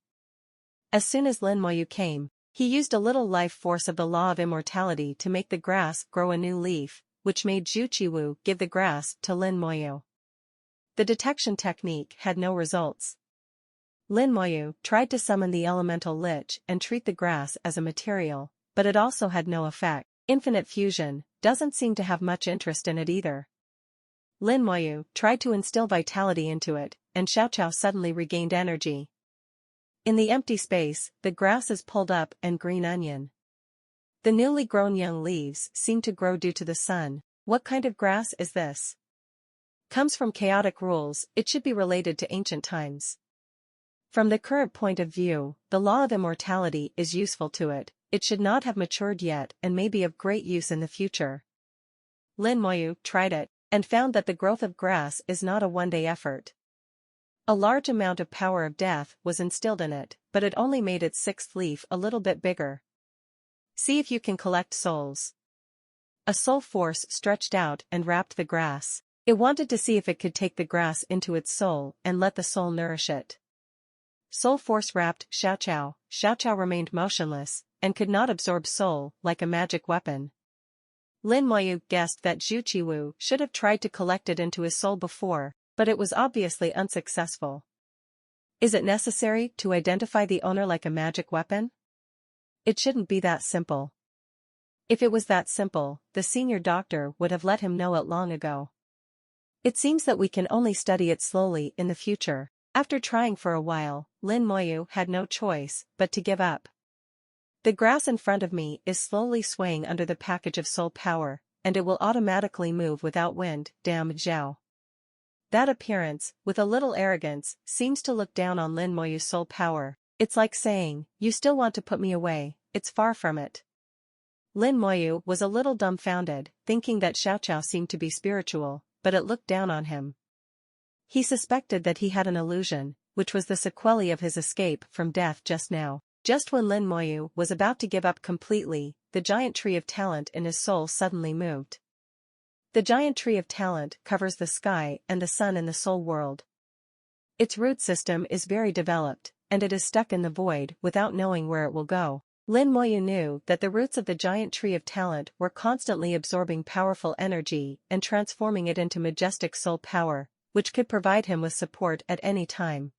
As soon as Lin Moyu came, he used a little life force of the law of immortality to make the grass grow a new leaf, which made Zhu Qiwu give the grass to Lin Moyu. The detection technique had no results. Lin Moyu tried to summon the elemental lich and treat the grass as a material, but it also had no effect. Infinite fusion doesn't seem to have much interest in it either. Lin Moyu tried to instill vitality into it, and Xiao Qiao suddenly regained energy. In the empty space, the grass is pulled up and green onion. The newly grown young leaves seem to grow due to the sun. What kind of grass is this? Comes from chaotic rules, it should be related to ancient times. From the current point of view, the law of immortality is useful to it, it should not have matured yet and may be of great use in the future. Lin Moyu tried it, and found that the growth of grass is not a one-day effort. A large amount of power of death was instilled in it, but it only made its sixth leaf a little bit bigger. See if you can collect souls. A soul force stretched out and wrapped the grass. It wanted to see if it could take the grass into its soul and let the soul nourish it. Soul force wrapped Xiaoqiao. Xiaoqiao remained motionless, and could not absorb soul like a magic weapon. Lin Moyu guessed that Zhu Qiwu should have tried to collect it into his soul before, but it was obviously unsuccessful. Is it necessary to identify the owner like a magic weapon? It shouldn't be that simple. If it was that simple, the senior doctor would have let him know it long ago. It seems that we can only study it slowly in the future. After trying for a while, Lin Moyu had no choice but to give up. The grass in front of me is slowly swaying under the package of soul power, and it will automatically move without wind, damn Zhao. That appearance, with a little arrogance, seems to look down on Lin Moyu's soul power. It's like saying, you still want to put me away. It's far from it. Lin Moyu was a little dumbfounded, thinking that Xiaoqiao seemed to be spiritual, but it looked down on him. He suspected that he had an illusion, which was the sequelae of his escape from death just now. Just when Lin Moyu was about to give up completely, the giant tree of talent in his soul suddenly moved. The giant tree of talent covers the sky and the sun in the soul world. Its root system is very developed, and it is stuck in the void without knowing where it will go. Lin Moyu knew that the roots of the giant tree of talent were constantly absorbing powerful energy and transforming it into majestic soul power, which could provide him with support at any time.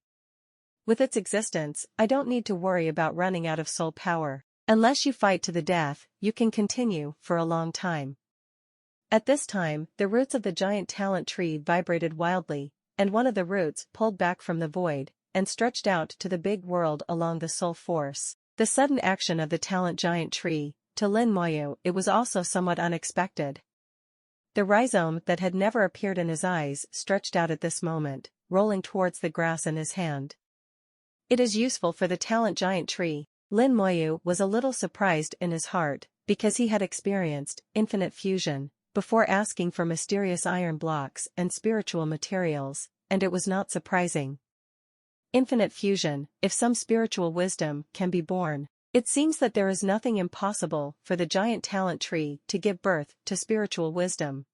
With its existence, I don't need to worry about running out of soul power. Unless you fight to the death, you can continue for a long time. At this time, the roots of the giant talent tree vibrated wildly, and one of the roots pulled back from the void, and stretched out to the big world along the soul force. The sudden action of the talent giant tree, to Lin Moyu it was also somewhat unexpected. The rhizome that had never appeared in his eyes stretched out at this moment, rolling towards the grass in his hand. It is useful for the talent giant tree. Lin Moyu was a little surprised in his heart, because he had experienced infinite fusion before asking for mysterious iron blocks and spiritual materials, and it was not surprising. Infinite fusion, if some spiritual wisdom can be born, it seems that there is nothing impossible for the giant talent tree to give birth to spiritual wisdom.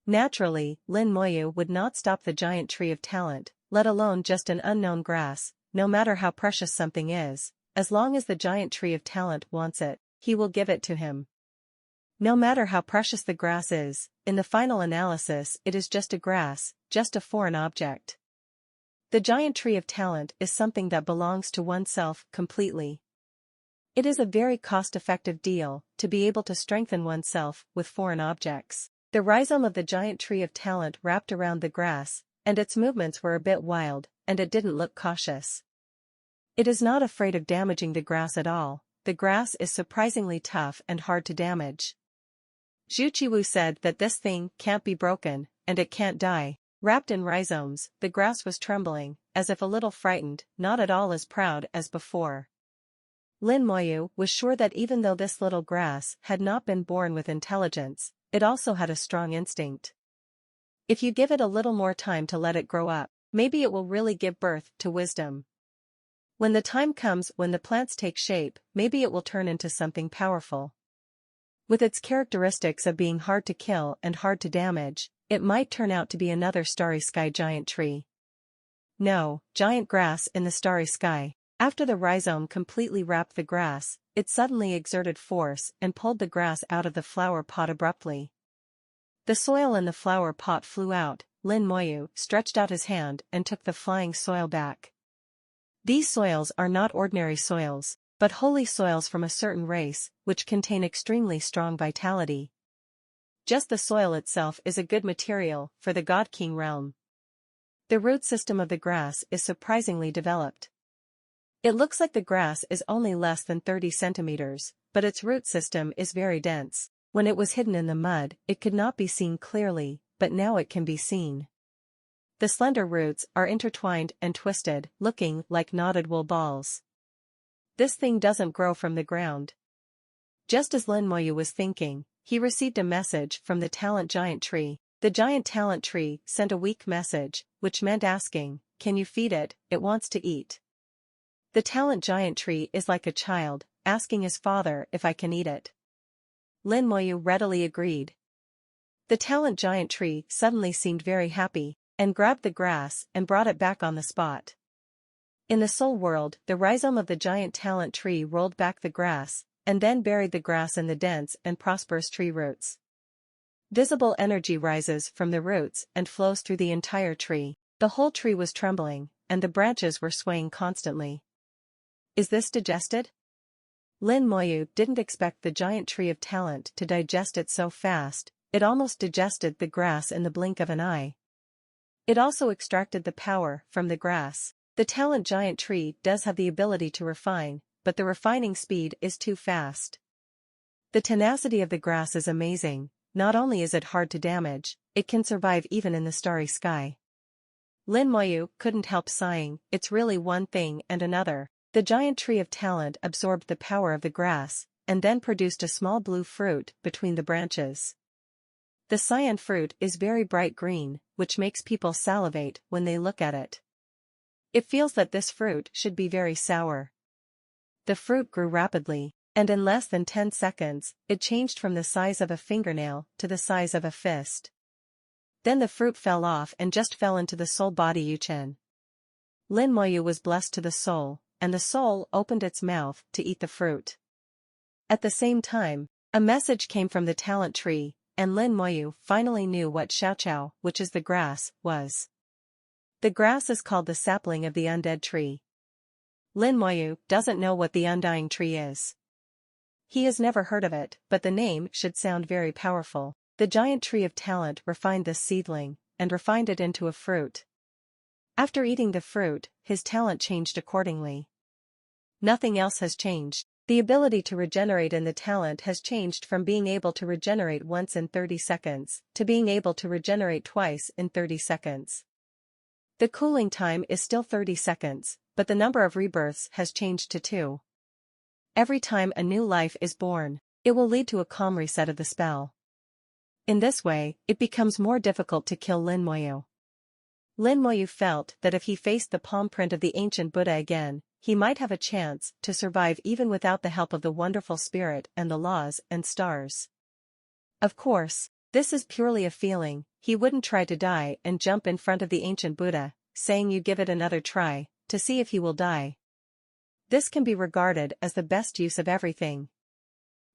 Naturally, Lin Moyu would not stop the giant tree of talent, let alone just an unknown grass, no matter how precious something is, as long as the giant tree of talent wants it, he will give it to him. No matter how precious the grass is, in the final analysis it is just a grass, just a foreign object. The giant tree of talent is something that belongs to oneself completely. It is a very cost-effective deal to be able to strengthen oneself with foreign objects. The rhizome of the giant tree of talent wrapped around the grass, and its movements were a bit wild, and it didn't look cautious. It is not afraid of damaging the grass at all. The grass is surprisingly tough and hard to damage. Zhu Qiwu said that this thing can't be broken, and it can't die. Wrapped in rhizomes, the grass was trembling, as if a little frightened, not at all as proud as before. Lin Moyu was sure that even though this little grass had not been born with intelligence, it also had a strong instinct. If you give it a little more time to let it grow up, maybe it will really give birth to wisdom. When the time comes when the plants take shape, maybe it will turn into something powerful. With its characteristics of being hard to kill and hard to damage, it might turn out to be another starry sky giant tree. No, giant grass in the starry sky. After the rhizome completely wrapped the grass, it suddenly exerted force and pulled the grass out of the flower pot abruptly. The soil in the flower pot flew out. Lin Moyu stretched out his hand and took the flying soil back. These soils are not ordinary soils, but holy soils from a certain race, which contain extremely strong vitality. Just the soil itself is a good material for the God King realm. The root system of the grass is surprisingly developed. It looks like the grass is only less than 30 centimeters, but its root system is very dense. When it was hidden in the mud, it could not be seen clearly, but now it can be seen. The slender roots are intertwined and twisted, looking like knotted wool balls. This thing doesn't grow from the ground. Just as Lin Moyu was thinking, he received a message from the talent giant tree. The giant talent tree sent a weak message, which meant asking, "Can you feed it? It wants to eat." The talent giant tree is like a child, asking his father if I can eat it. Lin Moyu readily agreed. The talent giant tree suddenly seemed very happy, and grabbed the grass and brought it back on the spot. In the soul world, the rhizome of the giant talent tree rolled back the grass, and then buried the grass in the dense and prosperous tree roots. Visible energy rises from the roots and flows through the entire tree. The whole tree was trembling, and the branches were swaying constantly. Is this digested? Lin Moyu didn't expect the giant tree of talent to digest it so fast. It almost digested the grass in the blink of an eye. It also extracted the power from the grass. The talent giant tree does have the ability to refine, but the refining speed is too fast. The tenacity of the grass is amazing. Not only is it hard to damage, it can survive even in the starry sky. Lin Moyu couldn't help sighing. It's really one thing and another. The giant tree of talent absorbed the power of the grass, and then produced a small blue fruit between the branches. The cyan fruit is very bright green, which makes people salivate when they look at it. It feels that this fruit should be very sour. The fruit grew rapidly, and in less than 10 seconds, it changed from the size of a fingernail to the size of a fist. Then the fruit fell off and just fell into the soul body Yuchen. Lin Moyu was blessed to the soul, and the soul opened its mouth to eat the fruit. At the same time, a message came from the talent tree, and Lin Moyu finally knew what xiaoqiao, which is the grass, was. The grass is called the sapling of the undead tree. Lin Moyu doesn't know what the undying tree is. He has never heard of it, but the name should sound very powerful. The giant tree of talent refined this seedling, and refined it into a fruit. After eating the fruit, his talent changed accordingly. Nothing else has changed. The ability to regenerate in the talent has changed from being able to regenerate once in 30 seconds, to being able to regenerate twice in 30 seconds. The cooling time is still 30 seconds, but the number of rebirths has changed to 2. Every time a new life is born, it will lead to a calm reset of the spell. In this way, it becomes more difficult to kill Lin Moyu. Lin Moyu felt that if he faced the palm print of the ancient Buddha again, he might have a chance to survive even without the help of the wonderful spirit and the laws and stars. Of course, this is purely a feeling. He wouldn't try to die and jump in front of the ancient Buddha, saying you give it another try, to see if he will die. This can be regarded as the best use of everything.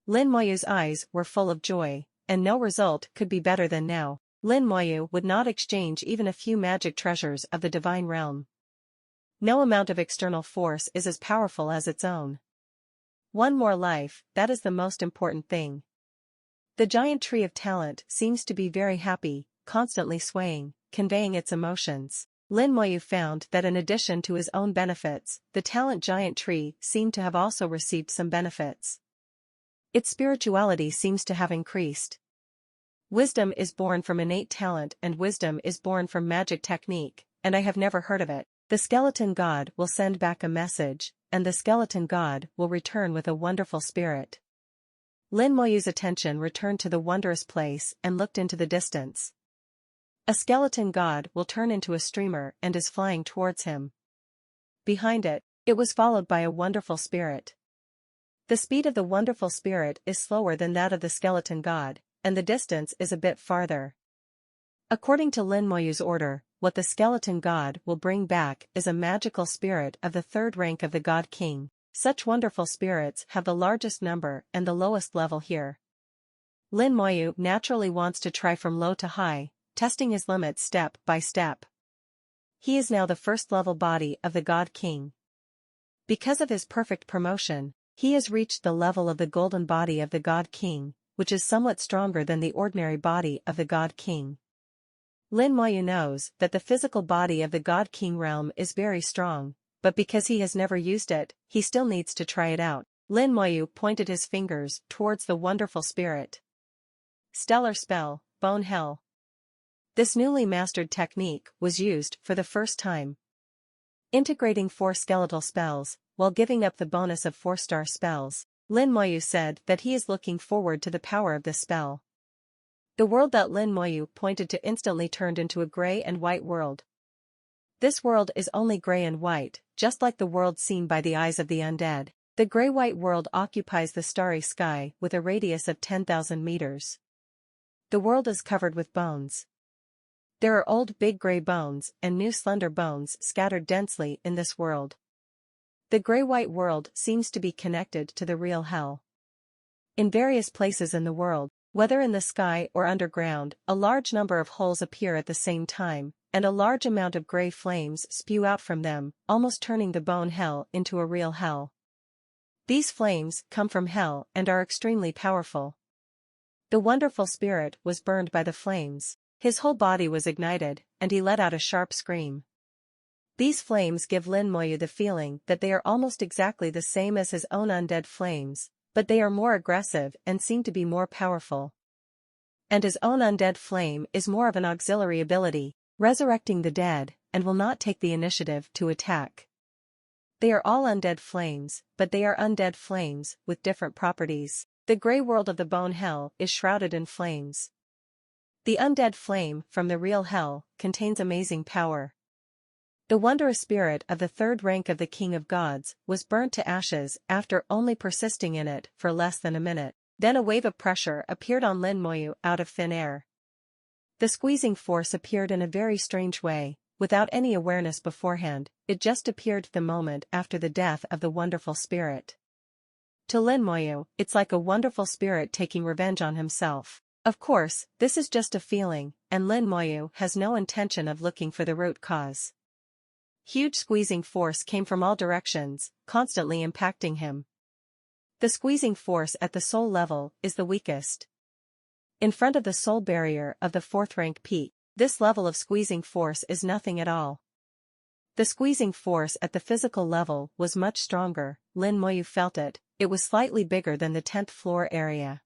Lin Moyu's eyes were full of joy, and no result could be better than now. Lin Moyu would not exchange even a few magic treasures of the divine realm. No amount of external force is as powerful as its own. One more life, that is the most important thing. The giant tree of talent seems to be very happy, constantly swaying, conveying its emotions. Lin Moyu found that in addition to his own benefits, the talent giant tree seemed to have also received some benefits. Its spirituality seems to have increased. Wisdom is born from innate talent and wisdom is born from magic technique, and I have never heard of it. The skeleton god will send back a message, and the skeleton god will return with a wonderful spirit. Lin Moyu's attention returned to the wondrous place and looked into the distance. A skeleton god will turn into a streamer and is flying towards him. Behind it, it was followed by a wonderful spirit. The speed of the wonderful spirit is slower than that of the skeleton god, and the distance is a bit farther. According to Lin Moyu's order, what the skeleton god will bring back is a magical spirit of the third rank of the god king. Such wonderful spirits have the largest number and the lowest level here. Lin Moyu naturally wants to try from low to high, testing his limits step by step. He is now the first level body of the god king. Because of his perfect promotion, he has reached the level of the golden body of the god king, which is somewhat stronger than the ordinary body of the god king. Lin Moyu knows that the physical body of the God King realm is very strong, but because he has never used it, he still needs to try it out. Lin Moyu pointed his fingers towards the wonderful spirit. Stellar spell, Bone Hell. This newly mastered technique was used for the first time. Integrating 4 skeletal spells, while giving up the bonus of 4-star spells, Lin Moyu said that he is looking forward to the power of this spell. The world that Lin Moyu pointed to instantly turned into a gray and white world. This world is only gray and white, just like the world seen by the eyes of the undead. The gray-white world occupies the starry sky with a radius of 10,000 meters. The world is covered with bones. There are old big gray bones and new slender bones scattered densely in this world. The gray-white world seems to be connected to the real hell. In various places in the world, whether in the sky or underground, a large number of holes appear at the same time, and a large amount of gray flames spew out from them, almost turning the bone hell into a real hell. These flames come from hell and are extremely powerful. The wonderful spirit was burned by the flames. His whole body was ignited, and he let out a sharp scream. These flames give Lin Moyu the feeling that they are almost exactly the same as his own undead flames, but they are more aggressive and seem to be more powerful. And his own undead flame is more of an auxiliary ability, resurrecting the dead, and will not take the initiative to attack. They are all undead flames, but they are undead flames with different properties. The gray world of the bone hell is shrouded in flames. The undead flame from the real hell contains amazing power. The wondrous spirit of the third rank of the King of Gods was burnt to ashes after only persisting in it for less than a minute. Then a wave of pressure appeared on Lin Moyu out of thin air. The squeezing force appeared in a very strange way, without any awareness beforehand. It just appeared the moment after the death of the wonderful spirit. To Lin Moyu, it's like a wonderful spirit taking revenge on himself. Of course, this is just a feeling, and Lin Moyu has no intention of looking for the root cause. Huge squeezing force came from all directions, constantly impacting him. The squeezing force at the soul level is the weakest. In front of the soul barrier of the fourth rank peak, this level of squeezing force is nothing at all. The squeezing force at the physical level was much stronger. Lin Moyu felt it. It was slightly bigger than the 10th floor area.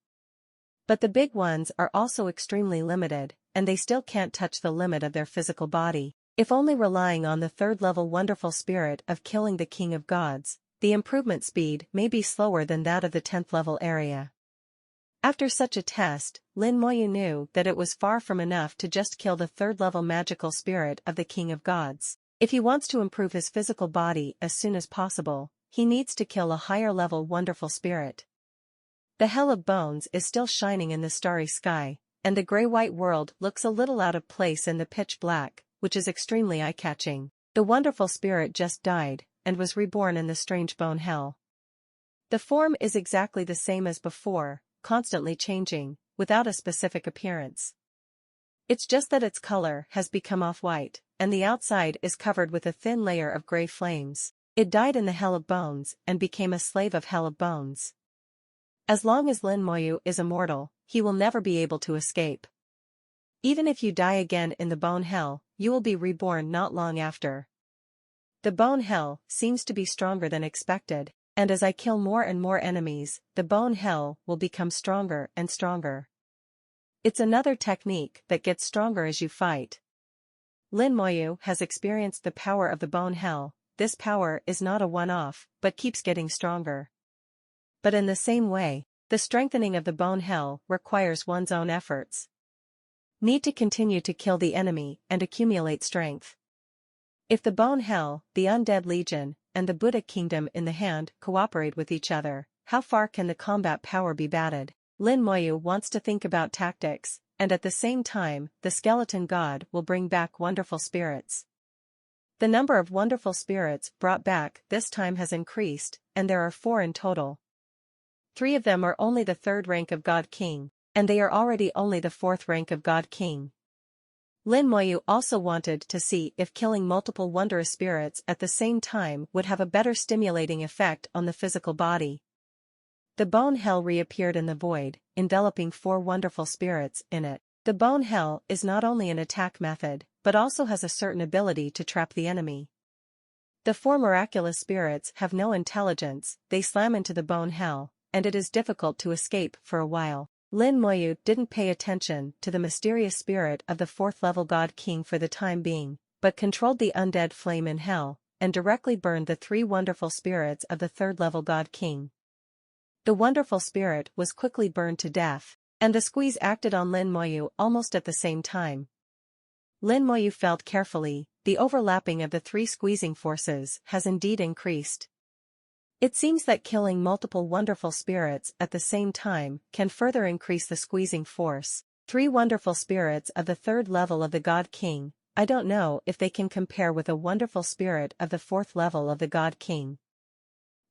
But the big ones are also extremely limited, and they still can't touch the limit of their physical body. If only relying on the third level wonderful spirit of killing the King of Gods, the improvement speed may be slower than that of the 10th level area. After such a test, Lin Moyu knew that it was far from enough to just kill the third level magical spirit of the King of Gods. If he wants to improve his physical body as soon as possible, he needs to kill a higher level wonderful spirit. The hell of bones is still shining in the starry sky, and the gray-white world looks a little out of place in the pitch black, which is extremely eye-catching. The wonderful spirit just died, and was reborn in the strange bone hell. The form is exactly the same as before, constantly changing, without a specific appearance. It's just that its color has become off-white, and the outside is covered with a thin layer of gray flames. It died in the hell of bones and became a slave of hell of bones. As long as Lin Moyu is immortal, he will never be able to escape. Even if you die again in the bone hell, you will be reborn not long after. The bone hell seems to be stronger than expected, and as I kill more and more enemies, the bone hell will become stronger and stronger. It's another technique that gets stronger as you fight. Lin Moyu has experienced the power of the bone hell. This power is not a one-off, but keeps getting stronger. But in the same way, the strengthening of the bone hell requires one's own efforts. Need to continue to kill the enemy and accumulate strength. If the bone hell, the undead legion, and the Buddha kingdom in the hand cooperate with each other, how far can the combat power be batted? Lin Moyu wants to think about tactics, and at the same time, the skeleton god will bring back wonderful spirits. The number of wonderful spirits brought back this time has increased, and there are 4 in total. 3 of them are only the 3rd rank of God King, and they are already only the 4th rank of God King. Lin Moyu also wanted to see if killing multiple wondrous spirits at the same time would have a better stimulating effect on the physical body. The bone hell reappeared in the void, enveloping 4 wonderful spirits in it. The bone hell is not only an attack method, but also has a certain ability to trap the enemy. The 4 miraculous spirits have no intelligence, they slam into the bone hell, and it is difficult to escape for a while. Lin Moyu didn't pay attention to the mysterious spirit of the 4th level God King for the time being, but controlled the undead flame in hell, and directly burned the 3 wonderful spirits of the 3rd level God King. The wonderful spirit was quickly burned to death, and the squeeze acted on Lin Moyu almost at the same time. Lin Moyu felt carefully, the overlapping of the three squeezing forces has indeed increased. It seems that killing multiple wonderful spirits at the same time can further increase the squeezing force. 3 wonderful spirits of the 3rd level of the God King. I don't know if they can compare with a wonderful spirit of the 4th level of the God King.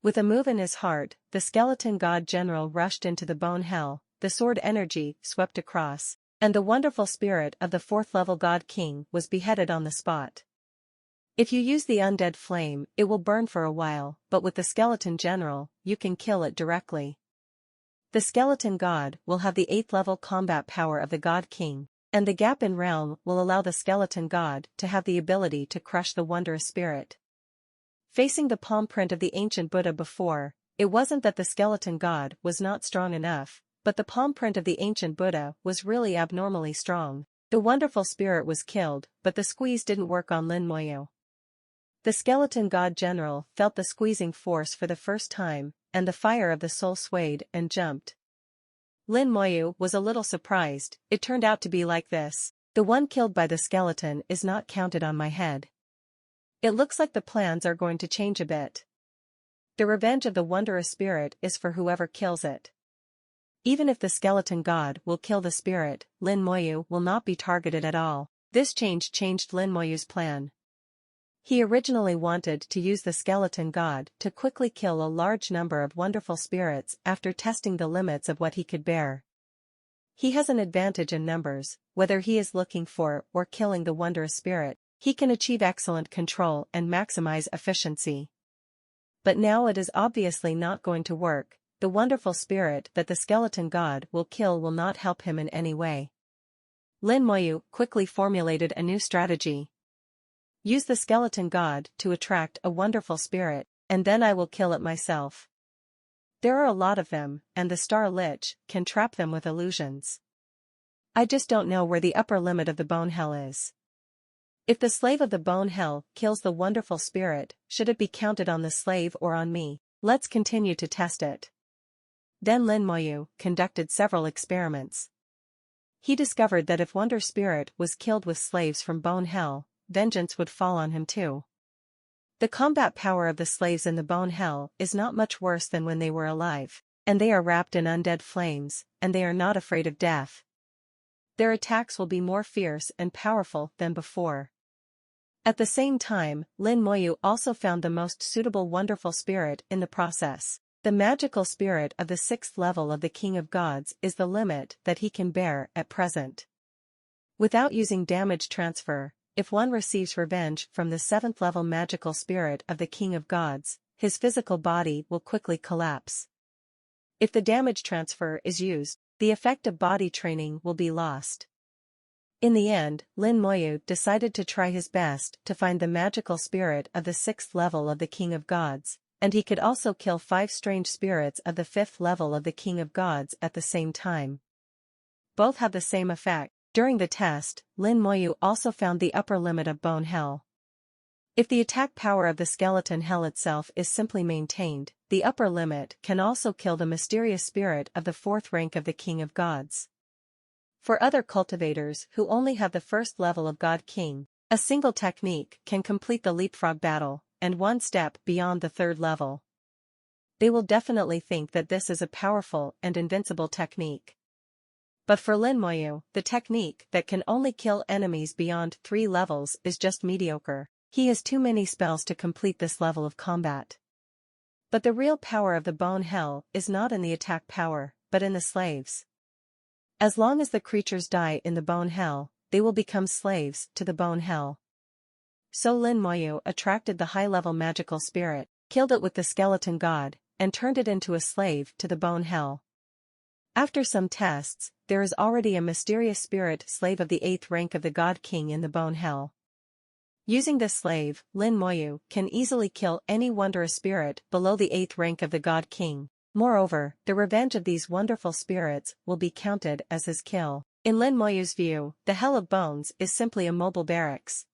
With a move in his heart, the skeleton god general rushed into the bone hell, the sword energy swept across, and the wonderful spirit of the 4th level God King was beheaded on the spot. If you use the undead flame, it will burn for a while, but with the skeleton general, you can kill it directly. The skeleton god will have the 8th level combat power of the God King, and the gap in realm will allow the skeleton god to have the ability to crush the wondrous spirit. Facing the palm print of the ancient Buddha before, it wasn't that the skeleton god was not strong enough, but the palm print of the ancient Buddha was really abnormally strong. The wonderful spirit was killed, but the squeeze didn't work on Lin Moyu. The skeleton god general felt the squeezing force for the first time, and the fire of the soul swayed and jumped. Lin Moyu was a little surprised. It turned out to be like this. The one killed by the skeleton is not counted on my head. It looks like the plans are going to change a bit. The revenge of the wondrous spirit is for whoever kills it. Even if the skeleton god will kill the spirit, Lin Moyu will not be targeted at all. This change changed Lin Moyu's plan. He originally wanted to use the skeleton god to quickly kill a large number of wonderful spirits after testing the limits of what he could bear. He has an advantage in numbers, whether he is looking for or killing the wondrous spirit, he can achieve excellent control and maximize efficiency. But now it is obviously not going to work. The wonderful spirit that the skeleton god will kill will not help him in any way. Lin Moyu quickly formulated a new strategy. Use the skeleton god to attract a wonderful spirit, and then I will kill it myself. There are a lot of them, and the Star Lich can trap them with illusions. I just don't know where the upper limit of the bone hell is. If the slave of the bone hell kills the wonderful spirit, should it be counted on the slave or on me? Let's continue to test it. Then Lin Moyu conducted several experiments. He discovered that if Wonder Spirit was killed with slaves from bone hell, vengeance would fall on him too. The combat power of the slaves in the bone hell is not much worse than when they were alive, and they are wrapped in undead flames, and they are not afraid of death. Their attacks will be more fierce and powerful than before. At the same time, Lin Moyu also found the most suitable wonderful spirit in the process. The magical spirit of the 6th level of the King of Gods is the limit that he can bear at present. Without using damage transfer, if one receives revenge from the 7th level magical spirit of the King of Gods, his physical body will quickly collapse. If the damage transfer is used, the effect of body training will be lost. In the end, Lin Moyu decided to try his best to find the magical spirit of the 6th level of the King of Gods, and he could also kill 5 strange spirits of the 5th level of the King of Gods at the same time. Both have the same effect. During the test, Lin Moyu also found the upper limit of bone hell. If the attack power of the skeleton hell itself is simply maintained, the upper limit can also kill the mysterious spirit of the 4th rank of the King of Gods. For other cultivators who only have the 1st level of God King, a single technique can complete the leapfrog battle, and one step beyond the 3rd level. They will definitely think that this is a powerful and invincible technique. But for Lin Moyu, the technique that can only kill enemies beyond 3 levels is just mediocre. He has too many spells to complete this level of combat. But the real power of the bone hell is not in the attack power, but in the slaves. As long as the creatures die in the bone hell, they will become slaves to the bone hell. So Lin Moyu attracted the high-level magical spirit, killed it with the skeleton god, and turned it into a slave to the bone hell. After some tests, there is already a mysterious spirit slave of the 8th rank of the God King in the bone hell. Using this slave, Lin Moyu can easily kill any wondrous spirit below the 8th rank of the God King. Moreover, the revenge of these wonderful spirits will be counted as his kill. In Lin Moyu's view, the Hell of Bones is simply a mobile barracks.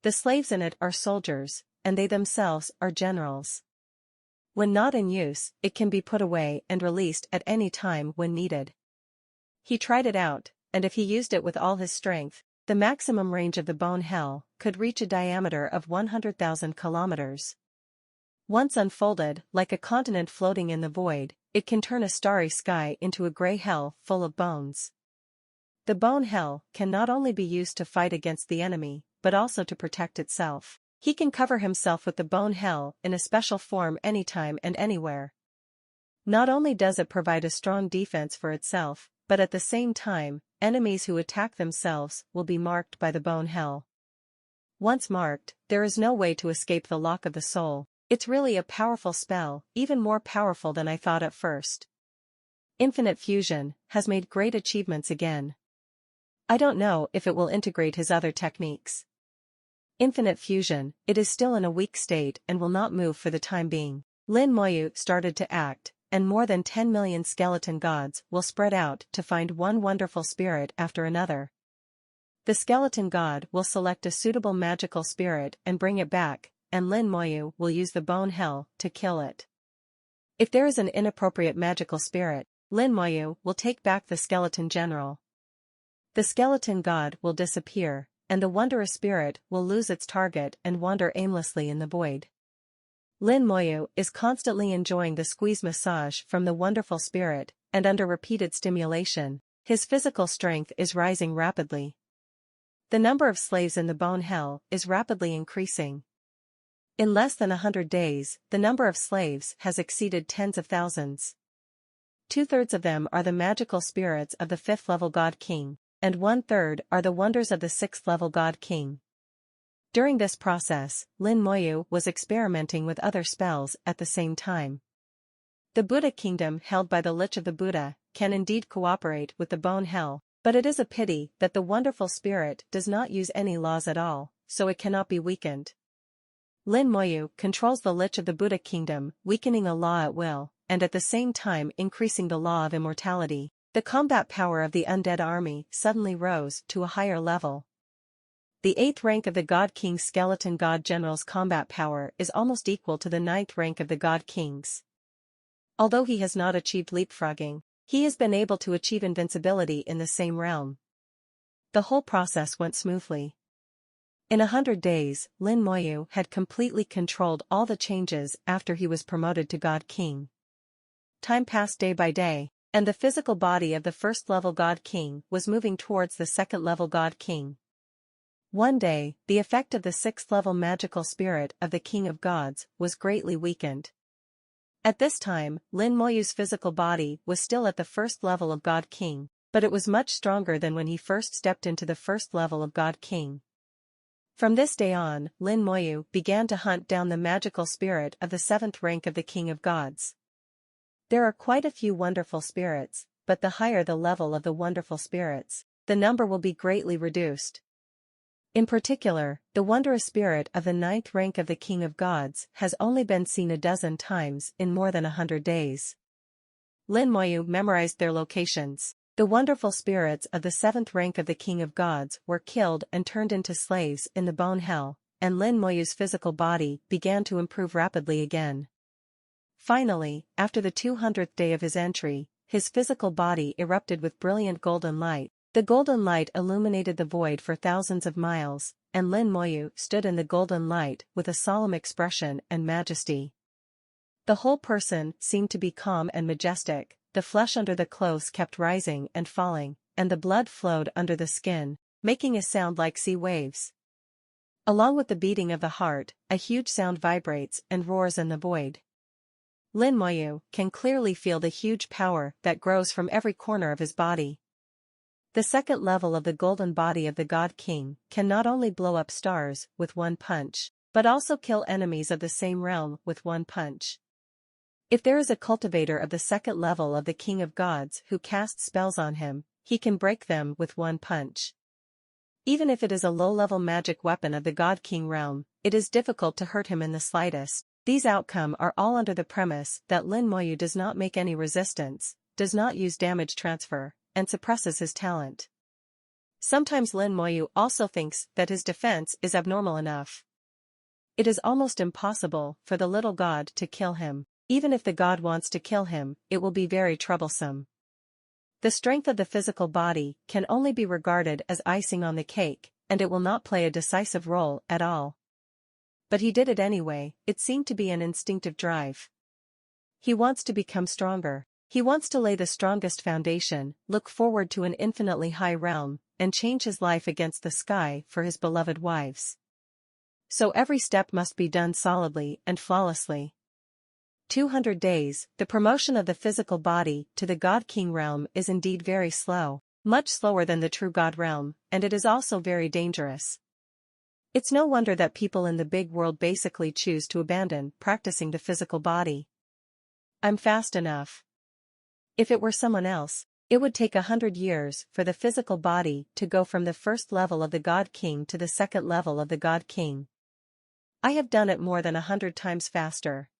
The slaves in it are soldiers, and they themselves are generals. When not in use, it can be put away and released at any time when needed. He tried it out, and if he used it with all his strength, the maximum range of the bone hell could reach a diameter of 100,000 kilometers. Once unfolded, like a continent floating in the void, it can turn a starry sky into a gray hell full of bones. The bone hell can not only be used to fight against the enemy, but also to protect itself. He can cover himself with the bone hell in a special form anytime and anywhere. Not only does it provide a strong defense for itself, but at the same time, enemies who attack themselves will be marked by the bone hell. Once marked, there is no way to escape the lock of the soul. It's really a powerful spell, even more powerful than I thought at first. Infinite Fusion has made great achievements again. I don't know if it will integrate his other techniques. Infinite Fusion, it is still in a weak state and will not move for the time being. Lin Moyu started to act, and more than 10 million skeleton gods will spread out to find one wonderful spirit after another. The skeleton god will select a suitable magical spirit and bring it back, and Lin Moyu will use the bone hell to kill it. If there is an inappropriate magical spirit, Lin Moyu will take back the skeleton general. The skeleton god will disappear, and the wondrous spirit will lose its target and wander aimlessly in the void. Lin Moyu is constantly enjoying the squeeze massage from the wonderful spirit, and under repeated stimulation, his physical strength is rising rapidly. The number of slaves in the bone hell is rapidly increasing. In less than 100 days, the number of slaves has exceeded tens of thousands. 2/3 of them are the magical spirits of the 5th level God King, and 1/3 are the wonders of the 6th level God King. During this process, Lin Moyu was experimenting with other spells at the same time. The Buddha kingdom held by the Lich of the Buddha can indeed cooperate with the bone hell, but it is a pity that the wonderful spirit does not use any laws at all, so it cannot be weakened. Lin Moyu controls the Lich of the Buddha kingdom, weakening a law at will, and at the same time increasing the law of immortality. The combat power of the undead army suddenly rose to a higher level. The 8th rank of the God King's skeleton god general's combat power is almost equal to the 9th rank of the God King's. Although he has not achieved leapfrogging, he has been able to achieve invincibility in the same realm. The whole process went smoothly. In 100 days, Lin Moyu had completely controlled all the changes after he was promoted to God King. Time passed day by day, and the physical body of the 1st level God King was moving towards the 2nd level God King. One day, the effect of the 6th level magical spirit of the King of Gods was greatly weakened. At this time, Lin Moyu's physical body was still at the 1st level of God King, but it was much stronger than when he first stepped into the 1st level of God King. From this day on, Lin Moyu began to hunt down the magical spirit of the 7th rank of the King of Gods. There are quite a few wonderful spirits, but the higher the level of the wonderful spirits, the number will be greatly reduced. In particular, the wondrous spirit of the 9th rank of the King of Gods has only been seen a dozen times in more than 100 days. Lin Moyu memorized their locations. The wonderful spirits of the 7th rank of the King of Gods were killed and turned into slaves in the bone hell, and Lin Moyu's physical body began to improve rapidly again. Finally, after the 200th day of his entry, his physical body erupted with brilliant golden light. The golden light illuminated the void for thousands of miles, and Lin Moyu stood in the golden light with a solemn expression and majesty. The whole person seemed to be calm and majestic, the flesh under the clothes kept rising and falling, and the blood flowed under the skin, making a sound like sea waves. Along with the beating of the heart, a huge sound vibrates and roars in the void. Lin Moyu can clearly feel the huge power that grows from every corner of his body. The 2nd level of the golden body of the God King can not only blow up stars with one punch, but also kill enemies of the same realm with one punch. If there is a cultivator of the 2nd level of the King of Gods who casts spells on him, he can break them with one punch. Even if it is a low-level magic weapon of the God King realm, it is difficult to hurt him in the slightest. These outcomes are all under the premise that Lin Moyu does not make any resistance, does not use damage transfer, and suppresses his talent. Sometimes Lin Moyu also thinks that his defense is abnormal enough. It is almost impossible for the little god to kill him. Even if the god wants to kill him, it will be very troublesome. The strength of the physical body can only be regarded as icing on the cake, and it will not play a decisive role at all. But he did it anyway. It seemed to be an instinctive drive. He wants to become stronger. He wants to lay the strongest foundation, look forward to an infinitely high realm, and change his life against the sky for his beloved wives. So every step must be done solidly and flawlessly. 200 days, the promotion of the physical body to the God-King realm is indeed very slow, much slower than the true God realm, and it is also very dangerous. It's no wonder that people in the big world basically choose to abandon practicing the physical body. I'm fast enough. If it were someone else, it would take 100 years for the physical body to go from the first level of the God-King to the second level of the God-King. I have done it more than 100 times faster.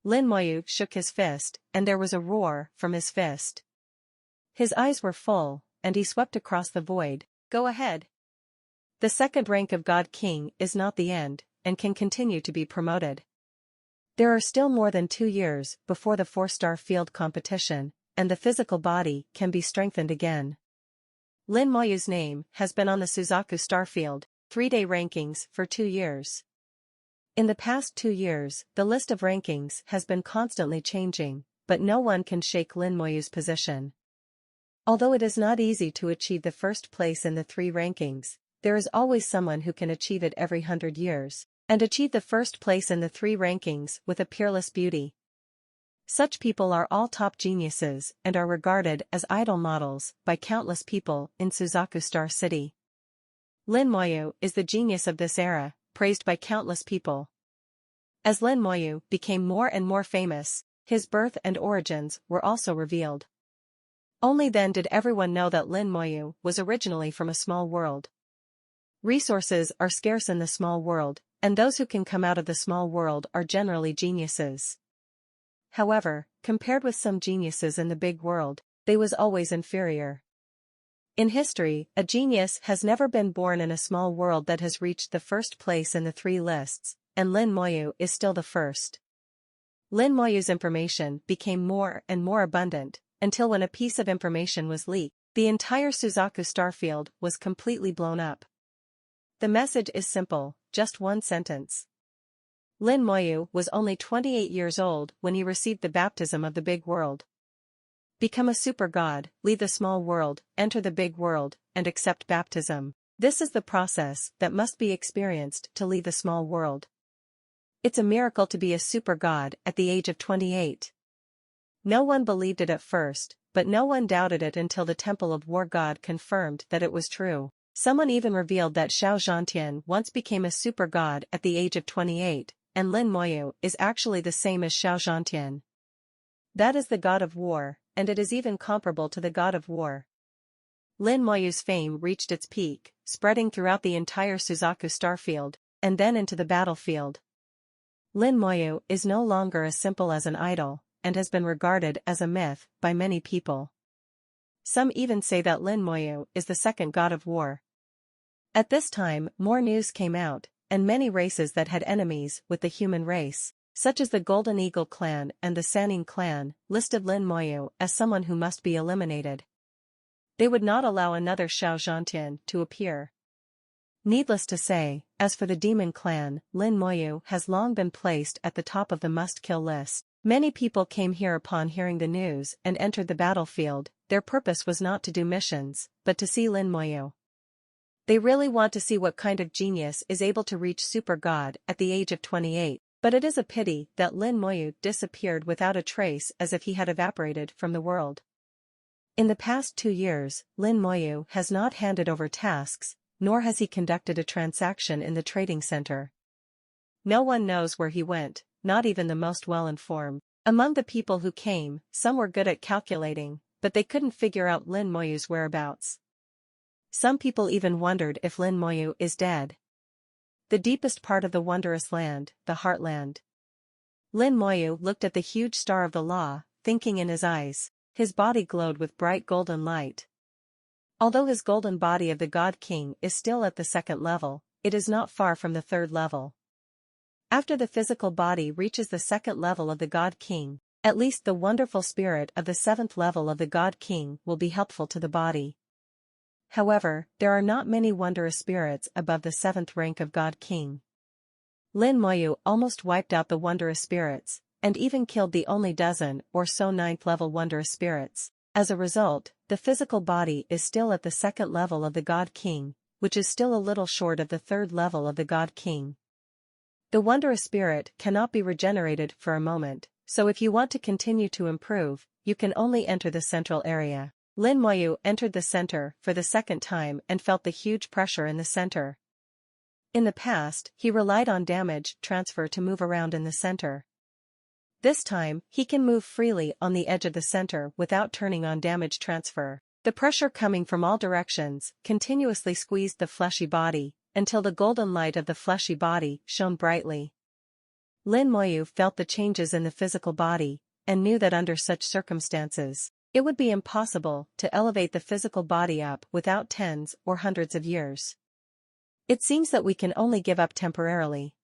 Lin Moyu shook his fist, and there was a roar from his fist. His eyes were full, and he swept across the void. Go ahead. The second rank of God King is not the end, and can continue to be promoted. There are still more than 2 years before the 4-star field competition, and the physical body can be strengthened again. Lin Moyu's name has been on the Suzaku Starfield 3-day rankings for 2 years. In the past 2 years, the list of rankings has been constantly changing, but no one can shake Lin Moyu's position. Although it is not easy to achieve the first place in the 3 rankings, there is always someone who can achieve it every 100 years, and achieve the first place in the 3 rankings with a peerless beauty. Such people are all top geniuses and are regarded as idol models by countless people in Suzaku Star City. Lin Moyu is the genius of this era, praised by countless people. As Lin Moyu became more and more famous, his birth and origins were also revealed. Only then did everyone know that Lin Moyu was originally from a small world. Resources are scarce in the small world, and those who can come out of the small world are generally geniuses. However, compared with some geniuses in the big world, they was always inferior. In history, a genius has never been born in a small world that has reached the first place in the 3 lists, and Lin Moyu is still the first. Lin Moyu's information became more and more abundant, until when a piece of information was leaked, the entire Suzaku Starfield was completely blown up. The message is simple, just one sentence. Lin Moyu was only 28 years old when he received the baptism of the big world. Become a super god, leave the small world, enter the big world, and accept baptism. This is the process that must be experienced to leave the small world. It's a miracle to be a super god at the age of 28. No one believed it at first, but no one doubted it until the Temple of War God confirmed that it was true. Someone even revealed that Xiao Zhantian once became a super god at the age of 28, and Lin Moyu is actually the same as Xiao Zhantian. That is the god of war, and it is even comparable to the god of war. Lin Moyu's fame reached its peak, spreading throughout the entire Suzaku Starfield, and then into the battlefield. Lin Moyu is no longer as simple as an idol, and has been regarded as a myth by many people. Some even say that Lin Moyu is the second god of war. At this time, more news came out, and many races that had enemies with the human race, such as the Golden Eagle clan and the Sannin clan, listed Lin Moyu as someone who must be eliminated. They would not allow another Xiao Zhantian to appear. Needless to say, as for the Demon clan, Lin Moyu has long been placed at the top of the must-kill list. Many people came here upon hearing the news and entered the battlefield. Their purpose was not to do missions, but to see Lin Moyu. They really want to see what kind of genius is able to reach super god at the age of 28, but it is a pity that Lin Moyu disappeared without a trace, as if he had evaporated from the world. In the past 2 years, Lin Moyu has not handed over tasks, nor has he conducted a transaction in the trading center. No one knows where he went, not even the most well-informed. Among the people who came, some were good at calculating, but they couldn't figure out Lin Moyu's whereabouts. Some people even wondered if Lin Moyu is dead. The deepest part of the wondrous land, the Heartland. Lin Moyu looked at the huge star of the law, thinking in his eyes. His body glowed with bright golden light. Although his golden body of the God King is still at the 2nd level, it is not far from the 3rd level. After the physical body reaches the second level of the God King, at least the wonderful spirit of the seventh level of the God King will be helpful to the body. However, there are not many wondrous spirits above the seventh rank of God King. Lin Moyu almost wiped out the wondrous spirits, and even killed the only dozen or so ninth level wondrous spirits. As a result, the physical body is still at the second level of the God King, which is still a little short of the third level of the God King. The wondrous spirit cannot be regenerated for a moment, so if you want to continue to improve, you can only enter the central area. Lin Moyu entered the center for the second time and felt the huge pressure in the center. In the past, he relied on damage transfer to move around in the center. This time, he can move freely on the edge of the center without turning on damage transfer. The pressure coming from all directions continuously squeezed the fleshy body, until the golden light of the fleshy body shone brightly. Lin Moyu felt the changes in the physical body, and knew that under such circumstances, it would be impossible to elevate the physical body up without tens or hundreds of years. It seems that we can only give up temporarily.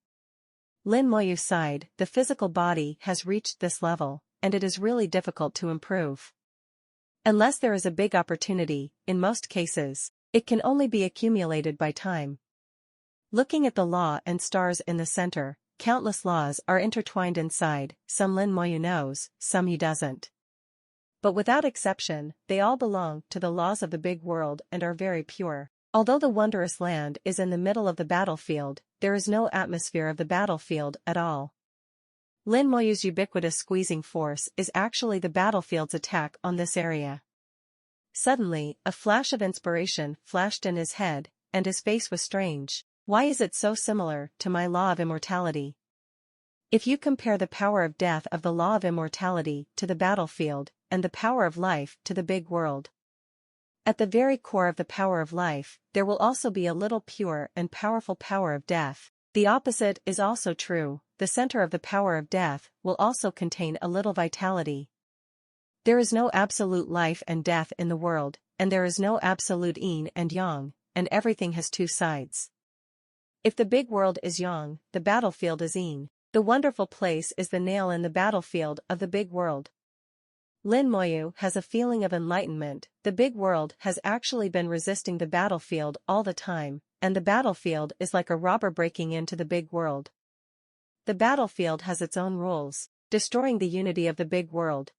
Lin Moyu sighed. The physical body has reached this level, and it is really difficult to improve. Unless there is a big opportunity, in most cases, it can only be accumulated by time. Looking at the law and stars in the center, countless laws are intertwined inside, some Lin Moyu knows, some he doesn't. But without exception, they all belong to the laws of the big world and are very pure. Although the wondrous land is in the middle of the battlefield, there is no atmosphere of the battlefield at all. Lin Moyu's ubiquitous squeezing force is actually the battlefield's attack on this area. Suddenly, a flash of inspiration flashed in his head, and his face was strange. Why is it so similar to my law of immortality? If you compare the power of death of the law of immortality to the battlefield, and the power of life to the big world, at the very core of the power of life, there will also be a little pure and powerful power of death. The opposite is also true. The center of the power of death will also contain a little vitality. There is no absolute life and death in the world, and there is no absolute yin and yang, and everything has two sides. If the big world is yang, the battlefield is yin. The wonderful place is the nail in the battlefield of the big world. Lin Moyu has a feeling of enlightenment. The big world has actually been resisting the battlefield all the time, and the battlefield is like a robber breaking into the big world. The battlefield has its own rules, destroying the unity of the big world.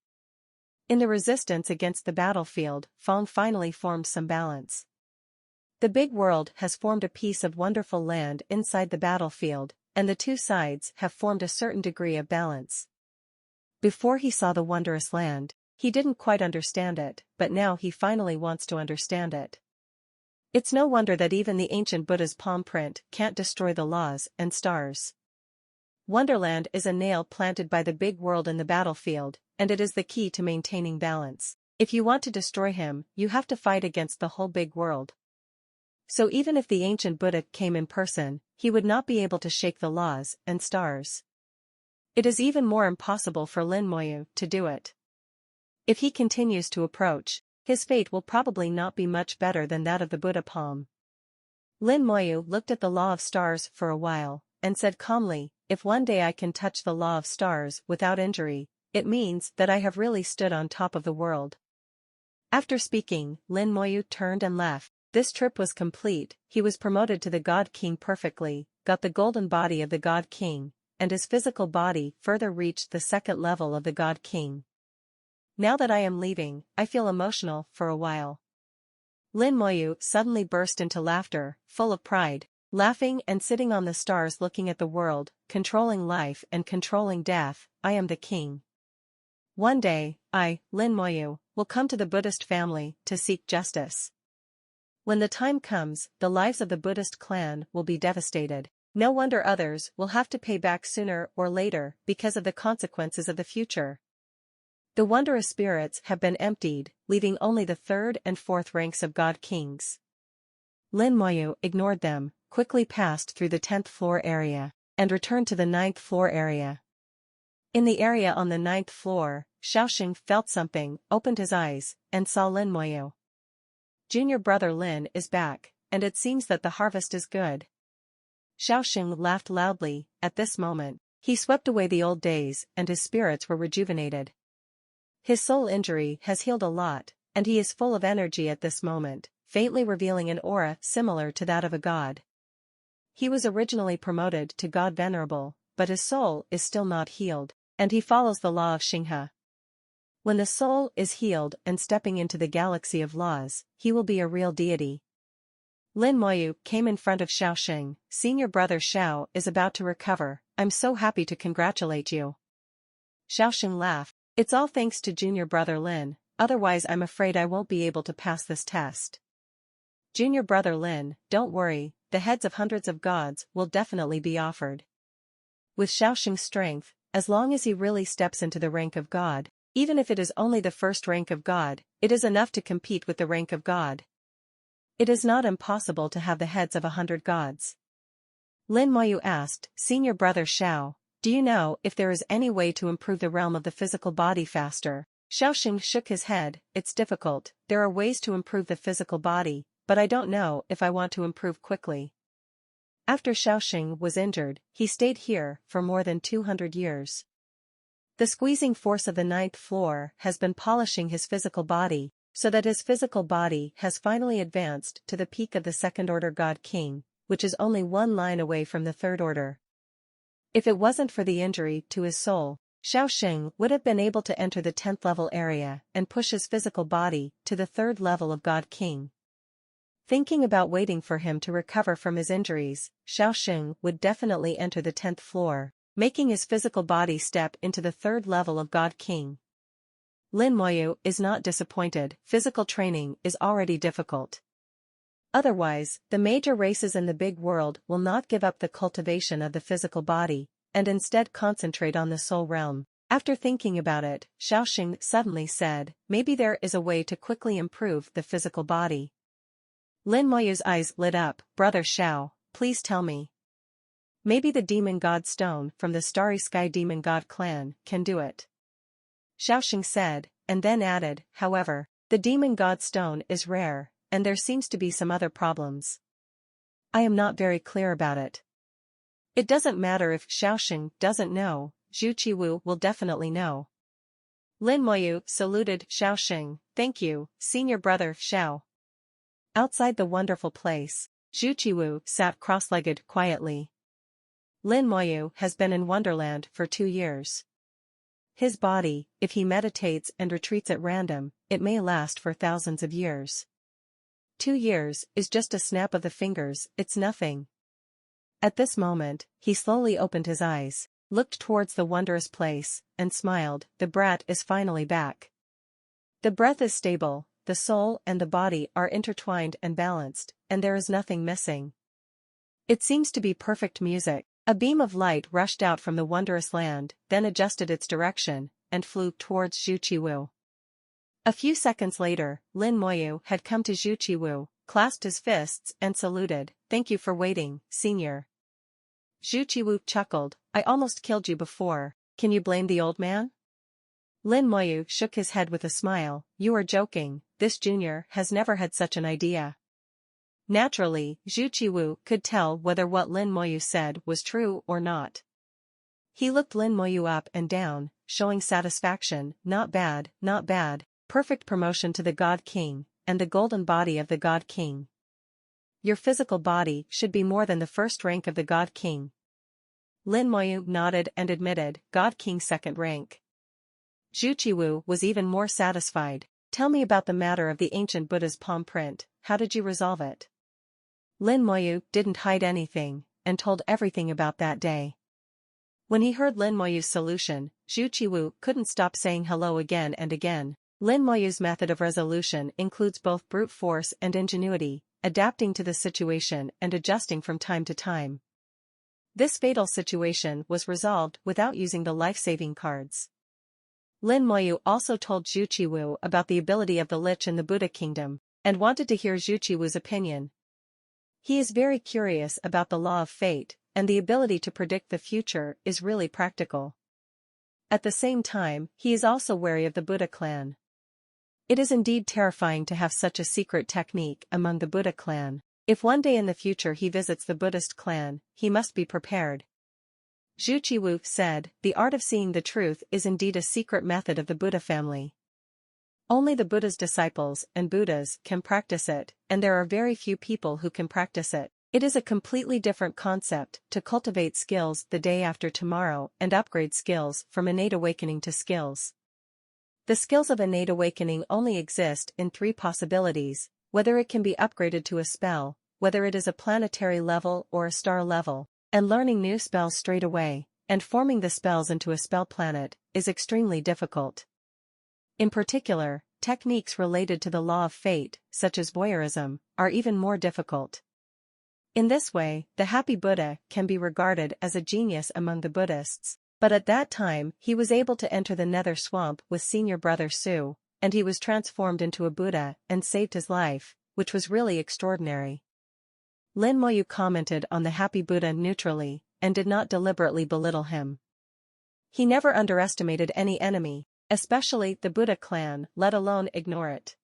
In the resistance against the battlefield, Fong finally formed some balance. The big world has formed a piece of wonderful land inside the battlefield, and the two sides have formed a certain degree of balance. Before he saw the wondrous land, he didn't quite understand it, but now he finally wants to understand it. It's no wonder that even the ancient Buddha's palm print can't destroy the laws and stars. Wonderland is a nail planted by the big world in the battlefield, and it is the key to maintaining balance. If you want to destroy him, you have to fight against the whole big world. So even if the ancient Buddha came in person, he would not be able to shake the laws and stars. It is even more impossible for Lin Moyu to do it. If he continues to approach, his fate will probably not be much better than that of the Buddha palm. Lin Moyu looked at the law of stars for a while, and said calmly, if one day I can touch the law of stars without injury, it means that I have really stood on top of the world. After speaking, Lin Moyu turned and left. This trip was complete. He was promoted to the God King perfectly, got the golden body of the God King, and his physical body further reached the second level of the God King. Now that I am leaving, I feel emotional for a while. Lin Moyu suddenly burst into laughter, full of pride, laughing and sitting on the stars looking at the world, controlling life and controlling death. I am the king. One day, I, Lin Moyu, will come to the Buddhist family to seek justice. When the time comes, the lives of the Buddhist clan will be devastated. No wonder others will have to pay back sooner or later because of the consequences of the future. The wondrous spirits have been emptied, leaving only the third and fourth ranks of God Kings. Lin Moyu ignored them, quickly passed through the 10th floor area, and returned to the 9th floor area. In the area on the 9th floor, Shaoxing felt something, opened his eyes, and saw Lin Moyu. Junior brother Lin is back, and it seems that the harvest is good. Xiaoxing laughed loudly. At this moment, he swept away the old days and his spirits were rejuvenated. His soul injury has healed a lot, and he is full of energy at this moment, faintly revealing an aura similar to that of a god. He was originally promoted to God Venerable, but his soul is still not healed, and he follows the law of Xinghe. When the soul is healed and stepping into the galaxy of laws, he will be a real deity. Lin Moyu came in front of Xiaoxing. Senior brother Xiao is about to recover. I'm so happy to congratulate you. Xiaoxing laughed. It's all thanks to junior brother Lin, otherwise I'm afraid I won't be able to pass this test. Junior brother Lin, don't worry, the heads of hundreds of gods will definitely be offered. With Xiaoxing's strength, as long as he really steps into the rank of god, even if it is only the first rank of god, it is enough to compete with the rank of god. It is not impossible to have the heads of 100 gods. Lin Moyu asked, Senior brother Xiao, do you know if there is any way to improve the realm of the physical body faster? Xiaoxing shook his head. It's difficult. There are ways to improve the physical body, but I don't know if I want to improve quickly. After Xiaoxing was injured, he stayed here for more than 200 years. The squeezing force of the 9th floor has been polishing his physical body, so that his physical body has finally advanced to the peak of the second order God King, which is only one line away from the third order. If it wasn't for the injury to his soul, Xiaoxing would have been able to enter the 10th level area and push his physical body to the third level of God King. Thinking about waiting for him to recover from his injuries, Xiaoxing would definitely enter the 10th floor, making his physical body step into the third level of God King. Lin Moyu is not disappointed. Physical training is already difficult. Otherwise, the major races in the big world will not give up the cultivation of the physical body, and instead concentrate on the soul realm. After thinking about it, Xiaoxing suddenly said, maybe there is a way to quickly improve the physical body. Lin Moyu's eyes lit up. Brother Xiao, please tell me. Maybe the demon god stone from the Starry Sky demon god clan can do it. Xiaoxing said, and then added, however, the demon god stone is rare, and there seems to be some other problems. I am not very clear about it. It doesn't matter if Xiaoxing doesn't know, Zhu Qiwu will definitely know. Lin Moyu saluted Xiaoxing. Thank you, senior brother Xiao. Outside the wonderful place, Zhu Qiwu sat cross-legged quietly. Lin Moyu has been in Wonderland for 2 years. His body, if he meditates and retreats at random, it may last for thousands of years. 2 years is just a snap of the fingers, it's nothing. At this moment, he slowly opened his eyes, looked towards the wondrous place, and smiled. The brat is finally back. The breath is stable, the soul and the body are intertwined and balanced, and there is nothing missing. It seems to be perfect music. A beam of light rushed out from the wondrous land, then adjusted its direction, and flew towards Zhu Qiwu. A few seconds later, Lin Moyu had come to Zhu Qiwu, clasped his fists and saluted. Thank you for waiting, senior. Zhu Qiwu chuckled. I almost killed you before, can you blame the old man? Lin Moyu shook his head with a smile. You are joking, this junior has never had such an idea. Naturally, Zhu Qiwu could tell whether what Lin Moyu said was true or not. He looked Lin Moyu up and down, showing satisfaction. Not bad, not bad, perfect promotion to the God King, and the golden body of the God King. Your physical body should be more than the first rank of the God King. Lin Moyu nodded and admitted, God King second rank. Zhu Qiwu was even more satisfied. Tell me about the matter of the ancient Buddha's palm print, how did you resolve it? Lin Moyu didn't hide anything, and told everything about that day. When he heard Lin Moyu's solution, Zhu Qiwu couldn't stop saying hello again and again. Lin Moyu's method of resolution includes both brute force and ingenuity, adapting to the situation and adjusting from time to time. This fatal situation was resolved without using the life-saving cards. Lin Moyu also told Zhu Qiwu about the ability of the Lich in the Buddha Kingdom, and wanted to hear Zhu Qiwu's opinion. He is very curious about the law of fate, and the ability to predict the future is really practical. At the same time, he is also wary of the Buddha clan. It is indeed terrifying to have such a secret technique among the Buddha clan. If one day in the future he visits the Buddhist clan, he must be prepared. Zhu Qiwu said, the art of seeing the truth is indeed a secret method of the Buddha family. Only the Buddha's disciples and Buddhas can practice it, and there are very few people who can practice it. It is a completely different concept to cultivate skills the day after tomorrow and upgrade skills from innate awakening to skills. The skills of innate awakening only exist in 3 possibilities, whether it can be upgraded to a spell, whether it is a planetary level or a star level, and learning new spells straight away, and forming the spells into a spell planet, is extremely difficult. In particular, techniques related to the law of fate, such as voyeurism, are even more difficult. In this way, the happy Buddha can be regarded as a genius among the Buddhists, but at that time he was able to enter the nether swamp with senior brother Su, and he was transformed into a Buddha and saved his life, which was really extraordinary. Lin Moyu commented on the happy Buddha neutrally, and did not deliberately belittle him. He never underestimated any enemy, especially the Buddha clan, let alone ignore it.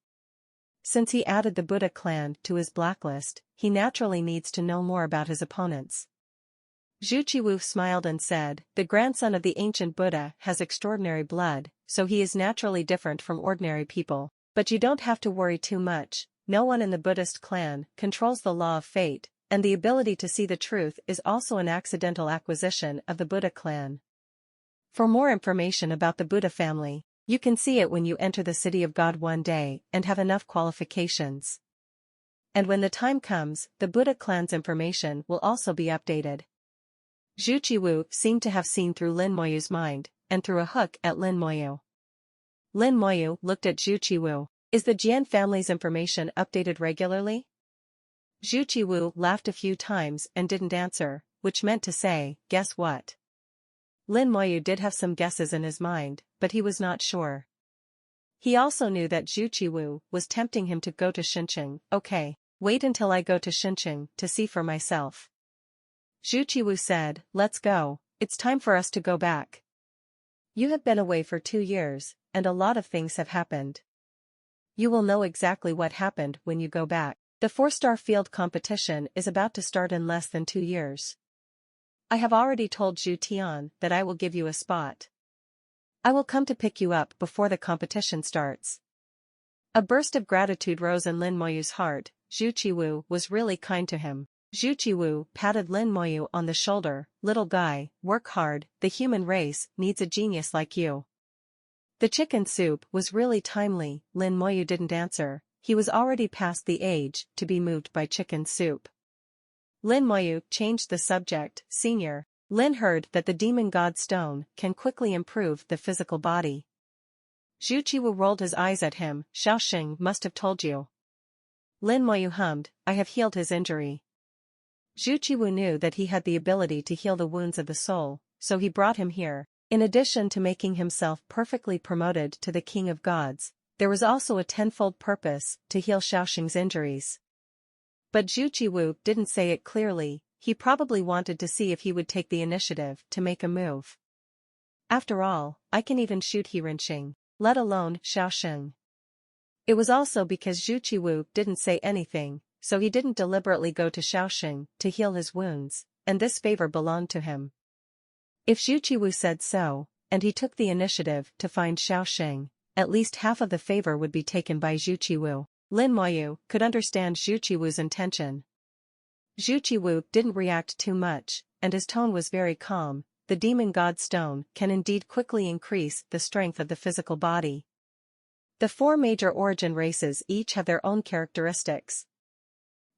Since he added the Buddha clan to his blacklist, he naturally needs to know more about his opponents. Zhu Qiwu smiled and said, the grandson of the ancient Buddha has extraordinary blood, so he is naturally different from ordinary people, but you don't have to worry too much. No one in the Buddhist clan controls the law of fate, and the ability to see the truth is also an accidental acquisition of the Buddha clan. For more information about the Buddha family, you can see it when you enter the city of God one day and have enough qualifications. And when the time comes, the Buddha clan's information will also be updated. Zhu Qiwu seemed to have seen through Lin Moyu's mind, and threw a hook at Lin Moyu. Lin Moyu looked at Zhu Qiwu. Is the Jian family's information updated regularly? Zhu Qiwu laughed a few times and didn't answer, which meant to say, guess what? Lin Moyu did have some guesses in his mind, but he was not sure. He also knew that Zhu Qiwu was tempting him to go to Xincheng. Okay, wait until I go to Xincheng to see for myself. Zhu Qiwu said, let's go, it's time for us to go back. You have been away for 2 years, and a lot of things have happened. You will know exactly what happened when you go back. The 4-star field competition is about to start in less than 2 years. I have already told Zhu Tian that I will give you a spot. I will come to pick you up before the competition starts. A burst of gratitude rose in Lin Moyu's heart. Zhu Qiwu was really kind to him. Zhu Qiwu patted Lin Moyu on the shoulder. Little guy, work hard, the human race needs a genius like you. The chicken soup was really timely. Lin Moyu didn't answer, he was already past the age to be moved by chicken soup. Lin Moyu changed the subject. Senior, Lin heard that the demon god stone can quickly improve the physical body. Zhu Qiwu rolled his eyes at him. Xiaoxing must have told you. Lin Moyu hummed, I have healed his injury. Zhu Qiwu knew that he had the ability to heal the wounds of the soul, so he brought him here. In addition to making himself perfectly promoted to the King of Gods, there was also a tenfold purpose to heal Xiaoxing's injuries. But Zhu Qiwu didn't say it clearly, he probably wanted to see if he would take the initiative to make a move. After all, I can even shoot Hirinxing, let alone Xiaoxing. It was also because Zhu Qiwu didn't say anything, so he didn't deliberately go to Xiaoxing to heal his wounds, and this favor belonged to him. If Zhu Qiwu said so, and he took the initiative to find Xiaoxing, at least half of the favor would be taken by Zhu Qiwu. Lin Moyu could understand Zhu Qiwu's intention. Zhu Qiwu didn't react too much, and his tone was very calm. The demon god stone can indeed quickly increase the strength of the physical body. The 4 major origin races each have their own characteristics.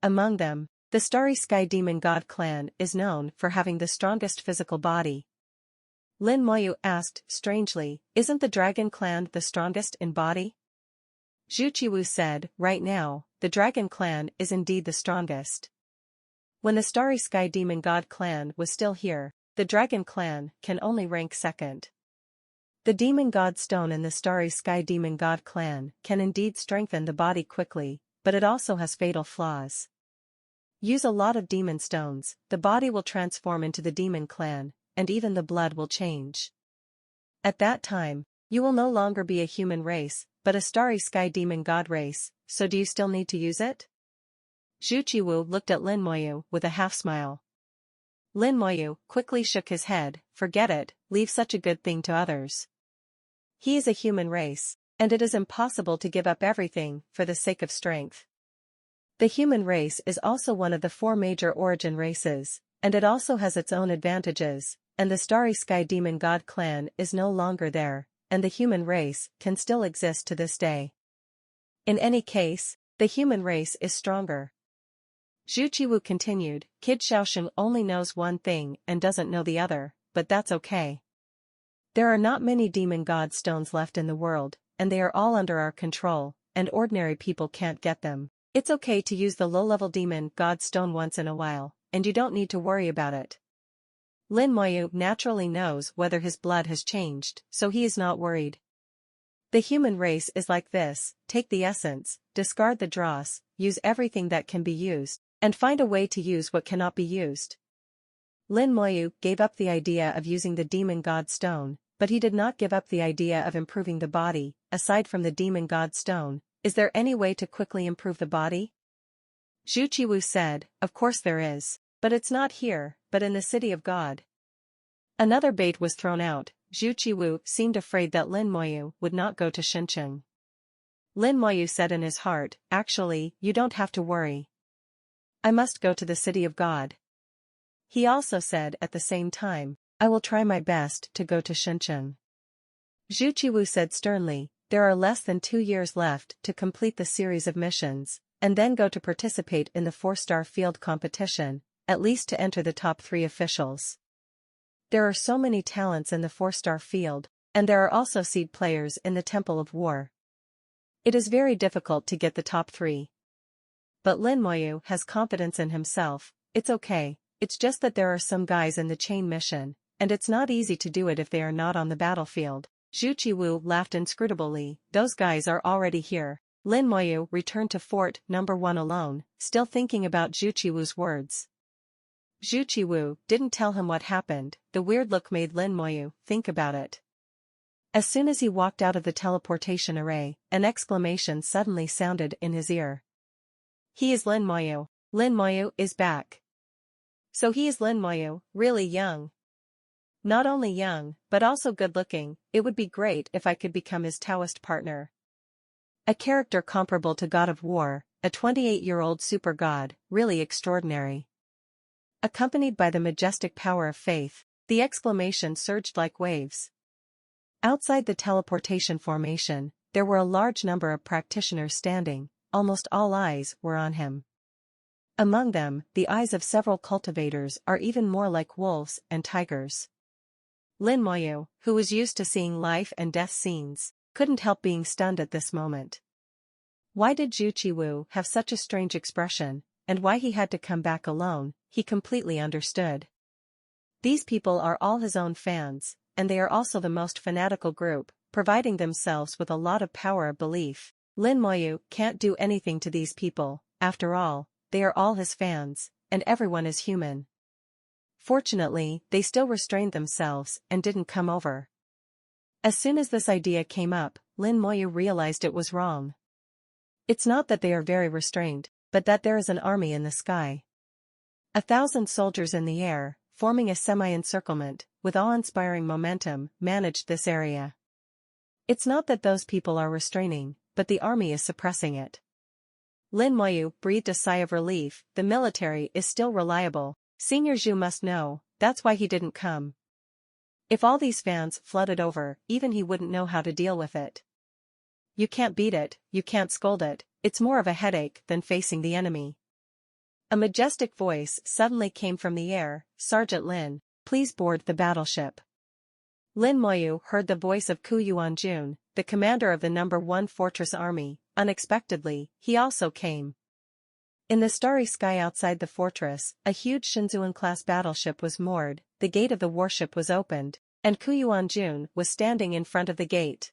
Among them, the Starry Sky Demon God clan is known for having the strongest physical body. Lin Moyu asked strangely, isn't the Dragon clan the strongest in body? Zhu Qiwu said, right now, the Dragon clan is indeed the strongest. When the Starry Sky Demon God clan was still here, the Dragon clan can only rank second. The Demon God Stone in the Starry Sky Demon God clan can indeed strengthen the body quickly, but it also has fatal flaws. Use a lot of demon stones, the body will transform into the demon clan, and even the blood will change. At that time, you will no longer be a human race, but a Starry Sky Demon God race, so do you still need to use it? Zhu Qiwu looked at Lin Moyu with a half-smile. Lin Moyu quickly shook his head, forget it, leave such a good thing to others. He is a human race, and it is impossible to give up everything for the sake of strength. The human race is also one of the 4 major origin races, and it also has its own advantages, and the Starry Sky Demon God clan is no longer there, and the human race can still exist to this day. In any case, the human race is stronger. Zhu Qiwu continued, Kid Xiaosheng only knows one thing and doesn't know the other, but that's okay. There are not many demon god stones left in the world, and they are all under our control, and ordinary people can't get them. It's okay to use the low-level demon god stone once in a while, and you don't need to worry about it. Lin Moyu naturally knows whether his blood has changed, so he is not worried. The human race is like this, take the essence, discard the dross, use everything that can be used, and find a way to use what cannot be used. Lin Moyu gave up the idea of using the demon god stone, but he did not give up the idea of improving the body. Aside from the demon god stone, is there any way to quickly improve the body? Zhu Qiwu said, of course there is, but it's not here, but in the city of God. Another bait was thrown out. Zhu Qiwu seemed afraid that Lin Moyu would not go to Shenzhen. Lin Moyu said in his heart, actually, you don't have to worry. I must go to the city of God. He also said at the same time, I will try my best to go to Shenzhen. Zhu Qiwu said sternly, there are less than 2 years left to complete the series of missions, and then go to participate in the 4-star field competition, at least to enter the top 3 officials. There are so many talents in the 4-star field, and there are also seed players in the Temple of War. It is very difficult to get the top 3. But Lin Moyu has confidence in himself, it's okay, it's just that there are some guys in the chain mission, and it's not easy to do it if they are not on the battlefield. Zhu Qiwu laughed inscrutably, those guys are already here. Lin Moyu returned to Fort No. 1 alone, still thinking about Zhu Qiwu's words. Zhu Qiwu didn't tell him what happened, the weird look made Lin Moyu think about it. As soon as he walked out of the teleportation array, an exclamation suddenly sounded in his ear. He is Lin Moyu. Lin Moyu is back. So he is Lin Moyu, really young. Not only young, but also good-looking. It would be great if I could become his Taoist partner. A character comparable to God of War, a 28-year-old super god, really extraordinary. Accompanied by the majestic power of faith, the exclamation surged like waves. Outside the teleportation formation, there were a large number of practitioners standing, almost all eyes were on him. Among them, the eyes of several cultivators are even more like wolves and tigers. Lin Moyu, who was used to seeing life and death scenes, couldn't help being stunned at this moment. Why did Zhu Qiwu have such a strange expression, and why he had to come back alone, he completely understood. These people are all his own fans, and they are also the most fanatical group, providing themselves with a lot of power of belief. Lin Moyu can't do anything to these people, after all, they are all his fans, and everyone is human. Fortunately, they still restrained themselves and didn't come over. As soon as this idea came up, Lin Moyu realized it was wrong. It's not that they are very restrained, but that there is an army in the sky. 1,000 soldiers in the air, forming a semi-encirclement, with awe-inspiring momentum, managed this area. It's not that those people are restraining, but the army is suppressing it. Lin Moyu breathed a sigh of relief, the military is still reliable, Senior Zhu must know, that's why he didn't come. If all these fans flooded over, even he wouldn't know how to deal with it. You can't beat it, you can't scold it, it's more of a headache than facing the enemy. A majestic voice suddenly came from the air, Sergeant Lin, please board the battleship. Lin Moyu heard the voice of Ku Yuanjun, the commander of the No. 1 Fortress Army. Unexpectedly, he also came. In the starry sky outside the fortress, a huge Shenzhuan-class battleship was moored, the gate of the warship was opened, and Ku Yuanjun was standing in front of the gate.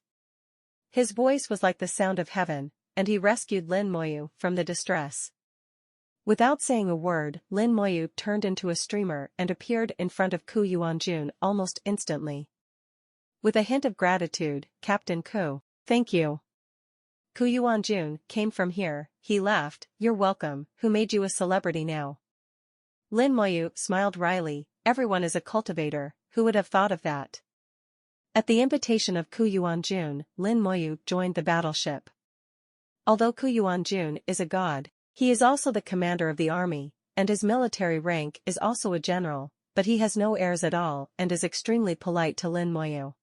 His voice was like the sound of heaven, and he rescued Lin Moyu from the distress. Without saying a word, Lin Moyu turned into a streamer and appeared in front of Ku Yuanjun almost instantly. With a hint of gratitude, Captain Ku, thank you. Ku Yuanjun came from here, he laughed, you're welcome, who made you a celebrity now? Lin Moyu smiled wryly, everyone is a cultivator, who would have thought of that? At the invitation of Ku Yuanjun, Lin Moyu joined the battleship. Although Ku Yuanjun is a god, he is also the commander of the army, and his military rank is also a general, but he has no heirs at all and is extremely polite to Lin Moyu.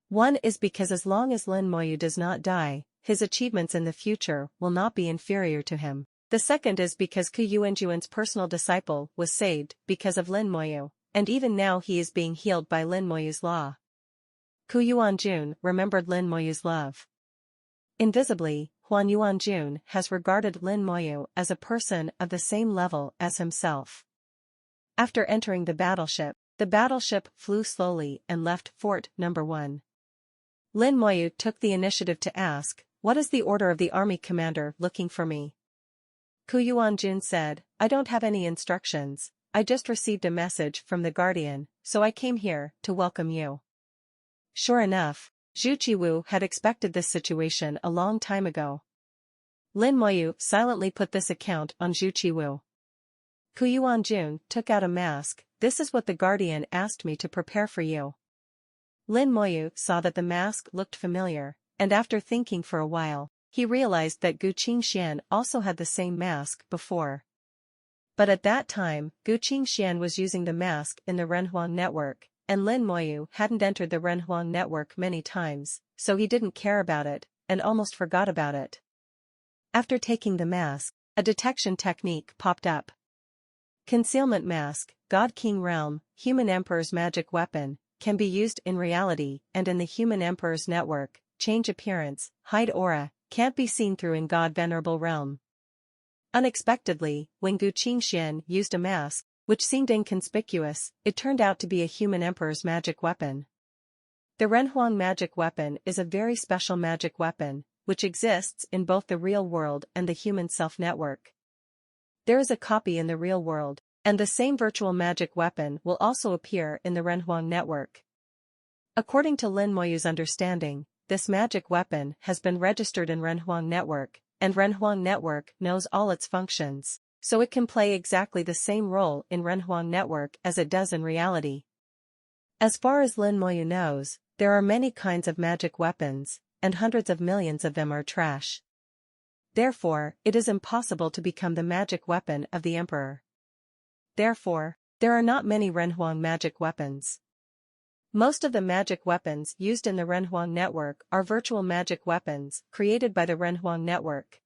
One is because as long as Lin Moyu does not die, his achievements in the future will not be inferior to him. The second is because Ku Yuanjun's personal disciple was saved because of Lin Moyu, and even now he is being healed by Lin Moyu's law. Ku Yuanjun remembered Lin Moyu's love. Invisibly, Huan Yuanjun has regarded Lin Moyu as a person of the same level as himself. After entering the battleship flew slowly and left Fort Number 1. Lin Moyu took the initiative to ask, what is the order of the army commander looking for me? Ku Yuanjun said, I don't have any instructions, I just received a message from the Guardian, so I came here to welcome you. Sure enough, Zhu Qiwu had expected this situation a long time ago. Lin Moyu silently put this account on Zhu Qiwu. Ku Yuanjun took out a mask, this is what the Guardian asked me to prepare for you. Lin Moyu saw that the mask looked familiar, and after thinking for a while, he realized that Gu Qingxian also had the same mask before. But at that time, Gu Qingxian was using the mask in the Renhuang network, and Lin Moyu hadn't entered the Renhuang network many times, so he didn't care about it, and almost forgot about it. After taking the mask, a detection technique popped up. Concealment mask, God King Realm, Human Emperor's magic weapon, can be used in reality and in the Human Emperor's network, change appearance, hide aura, can't be seen through in God Venerable Realm. Unexpectedly, when Gu Qingxian used a mask, which seemed inconspicuous, it turned out to be a Human Emperor's magic weapon. The Renhuang magic weapon is a very special magic weapon, which exists in both the real world and the human self-network. There is a copy in the real world, and the same virtual magic weapon will also appear in the Renhuang network. According to Lin Moyu's understanding, this magic weapon has been registered in Renhuang network, and Renhuang network knows all its functions, so it can play exactly the same role in Renhuang network as it does in reality. As far as Lin Moyu knows, there are many kinds of magic weapons, and hundreds of millions of them are trash. Therefore, it is impossible to become the magic weapon of the Emperor. Therefore, there are not many Renhuang magic weapons. Most of the magic weapons used in the Renhuang network are virtual magic weapons created by the Renhuang network.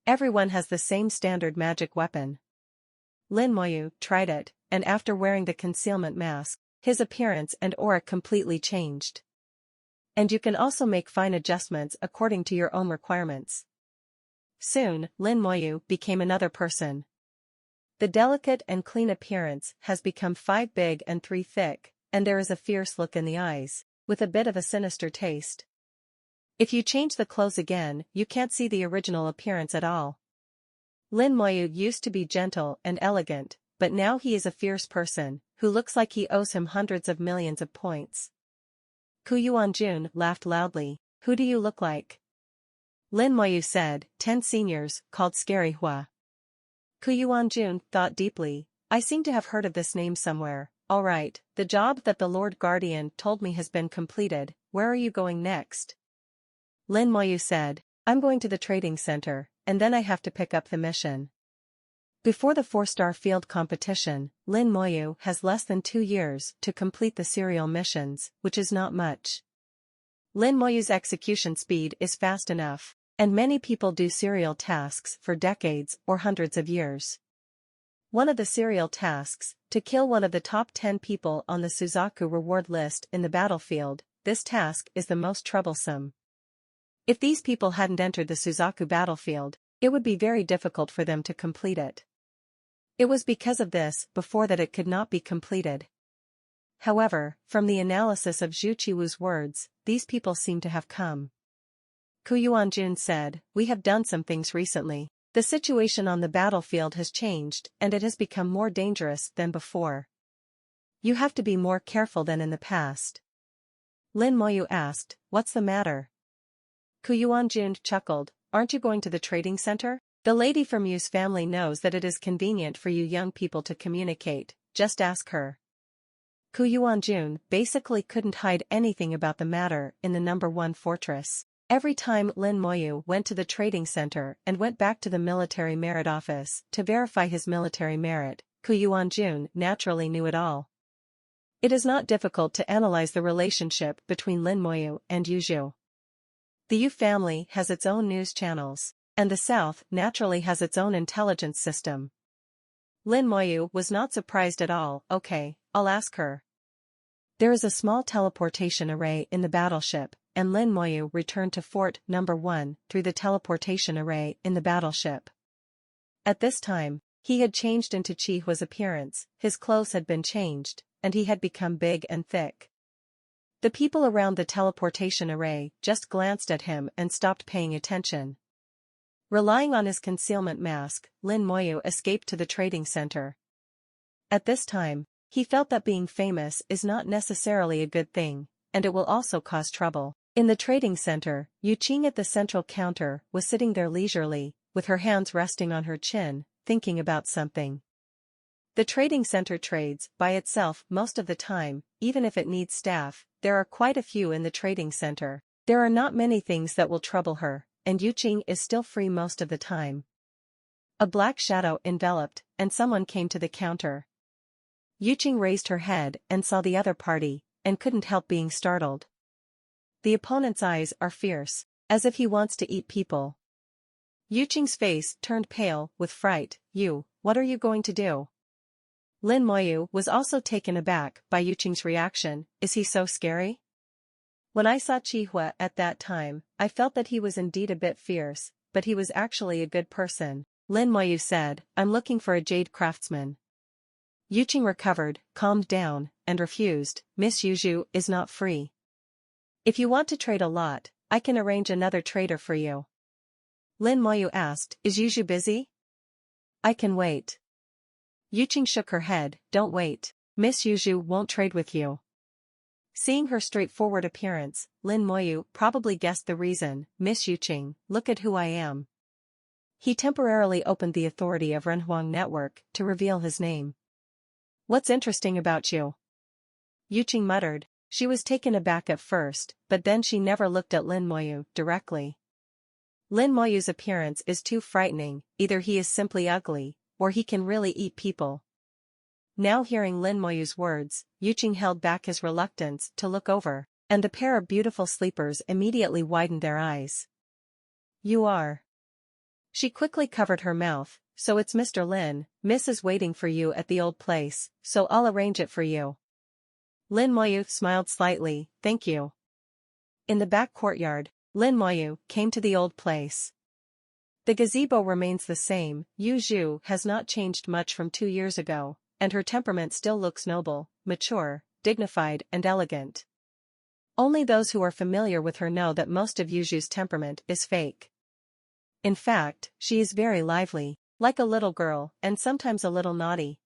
Everyone has the same standard magic weapon. Lin Moyu tried it, and after wearing the concealment mask, his appearance and aura completely changed. And you can also make fine adjustments according to your own requirements. Soon, Lin Moyu became another person. The delicate and clean appearance has become 5 big and 3 thick, and there is a fierce look in the eyes, with a bit of a sinister taste. If you change the clothes again, you can't see the original appearance at all. Lin Moyu used to be gentle and elegant, but now he is a fierce person, who looks like he owes him hundreds of millions of points. Ku Yuanjun laughed loudly, who do you look like? Lin Moyu said, 10 seniors, called Scary Hua. Ku Yuanjun thought deeply, I seem to have heard of this name somewhere. All right, the job that the Lord Guardian told me has been completed, where are you going next? Lin Moyu said, I'm going to the trading center, and then I have to pick up the mission. Before the 4-star field competition, Lin Moyu has less than 2 years to complete the serial missions, which is not much. Lin Moyu's execution speed is fast enough, and many people do serial tasks for decades or hundreds of years. One of the serial tasks, to kill one of the top 10 people on the Suzaku reward list in the battlefield, this task is the most troublesome. If these people hadn't entered the Suzaku battlefield, it would be very difficult for them to complete it. It was because of this before that it could not be completed. However, from the analysis of Zhu Qiwu's words, these people seem to have come. Ku Yuanjun said, we have done some things recently. The situation on the battlefield has changed and it has become more dangerous than before. You have to be more careful than in the past. Lin Moyu asked, what's the matter? Kuyuan chuckled, aren't you going to the trading center? The lady from Yu's family knows that it is convenient for you young people to communicate, just ask her. Kuyuan basically couldn't hide anything about the matter in the number 1 fortress. Every time Lin Moyu went to the trading center and went back to the military merit office to verify his military merit, Kuyuan naturally knew it all. It is not difficult to analyze the relationship between Lin Moyu and Yuzhu. The Yu family has its own news channels, and the South naturally has its own intelligence system. Lin Moyu was not surprised at all. Okay, I'll ask her. There is a small teleportation array in the battleship, and Lin Moyu returned to Fort Number 1 through the teleportation array in the battleship. At this time, he had changed into Chihua's appearance, his clothes had been changed, and he had become big and thick. The people around the teleportation array just glanced at him and stopped paying attention. Relying on his concealment mask, Lin Moyu escaped to the trading center. At this time, he felt that being famous is not necessarily a good thing, and it will also cause trouble. In the trading center, Yu Qing at the central counter was sitting there leisurely, with her hands resting on her chin, thinking about something. The trading center trades by itself most of the time, even if it needs staff. There are quite a few in the trading center. There are not many things that will trouble her, and Yu Qing is still free most of the time. A black shadow enveloped, and someone came to the counter. Yu Qing raised her head and saw the other party, and couldn't help being startled. The opponent's eyes are fierce, as if he wants to eat people. Yu Qing's face turned pale with fright. You, what are you going to do? Lin Moyu was also taken aback by Yu Qing's reaction. Is he so scary? When I saw Chihua at that time, I felt that he was indeed a bit fierce, but he was actually a good person. Lin Moyu said, I'm looking for a jade craftsman. Yu Qing recovered, calmed down, and refused. Miss Yuzhu is not free. If you want to trade a lot, I can arrange another trader for you. Lin Moyu asked, is Yuzhu busy? I can wait. Yu Qing shook her head, don't wait. Miss Yuzhu won't trade with you. Seeing her straightforward appearance, Lin Moyu probably guessed the reason. Miss Yu Qing, look at who I am. He temporarily opened the authority of Renhuang network to reveal his name. What's interesting about you? Yu Qing muttered. She was taken aback at first, but then she never looked at Lin Moyu directly. Lin Moyu's appearance is too frightening, either he is simply ugly, or he can really eat people. Now hearing Lin Moyu's words, Yu Qing held back his reluctance to look over, and the pair of beautiful sleepers immediately widened their eyes. You are. She quickly covered her mouth. So it's Mr. Lin. Miss is waiting for you at the old place, so I'll arrange it for you. Lin Moyu smiled slightly, thank you. In the back courtyard, Lin Moyu came to the old place. The gazebo remains the same. Yuzhu has not changed much from 2 years ago, and her temperament still looks noble, mature, dignified and elegant. Only those who are familiar with her know that most of Yuzhu's temperament is fake. In fact, she is very lively, like a little girl, and sometimes a little naughty.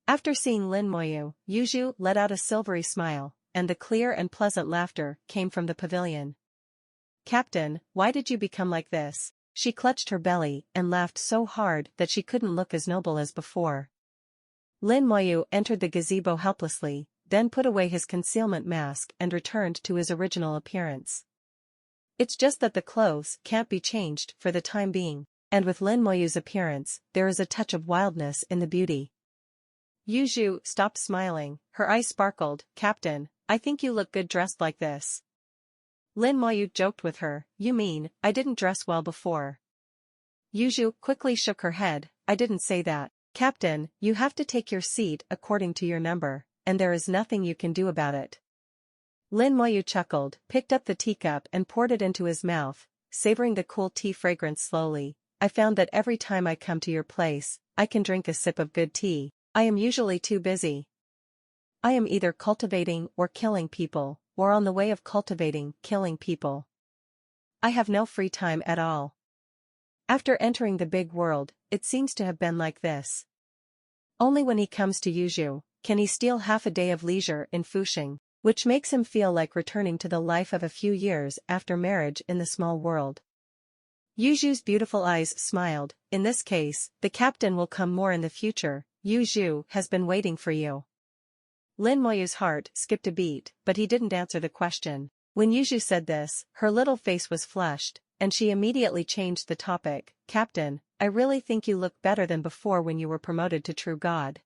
After seeing Lin Moyu, Yuzhu let out a silvery smile, and the clear and pleasant laughter came from the pavilion. Captain, why did you become like this? She clutched her belly and laughed so hard that she couldn't look as noble as before. Lin Moyu entered the gazebo helplessly, then put away his concealment mask and returned to his original appearance. It's just that the clothes can't be changed for the time being, and with Lin Moyu's appearance, there is a touch of wildness in the beauty. Yuzhu stopped smiling, her eyes sparkled. Captain, I think you look good dressed like this. Lin Moyu joked with her, you mean, I didn't dress well before? Yuzhu quickly shook her head, I didn't say that. Captain, you have to take your seat according to your number, and there is nothing you can do about it. Lin Moyu chuckled, picked up the teacup and poured it into his mouth, savoring the cool tea fragrance slowly. I found that every time I come to your place, I can drink a sip of good tea. I am usually too busy. I am either cultivating or killing people, or on the way of cultivating, killing people. I have no free time at all. After entering the big world, it seems to have been like this. Only when he comes to Yuzhu, can he steal half a day of leisure in Fuxing. which makes him feel like returning to the life of a few years after marriage in the small world. Yuju's beautiful eyes smiled. In this case, the captain will come more in the future. Yuju has been waiting for you. Lin Moyu's heart skipped a beat, but he didn't answer the question. When Yuju said this, her little face was flushed, and she immediately changed the topic. Captain, I really think you look better than before when you were promoted to true god.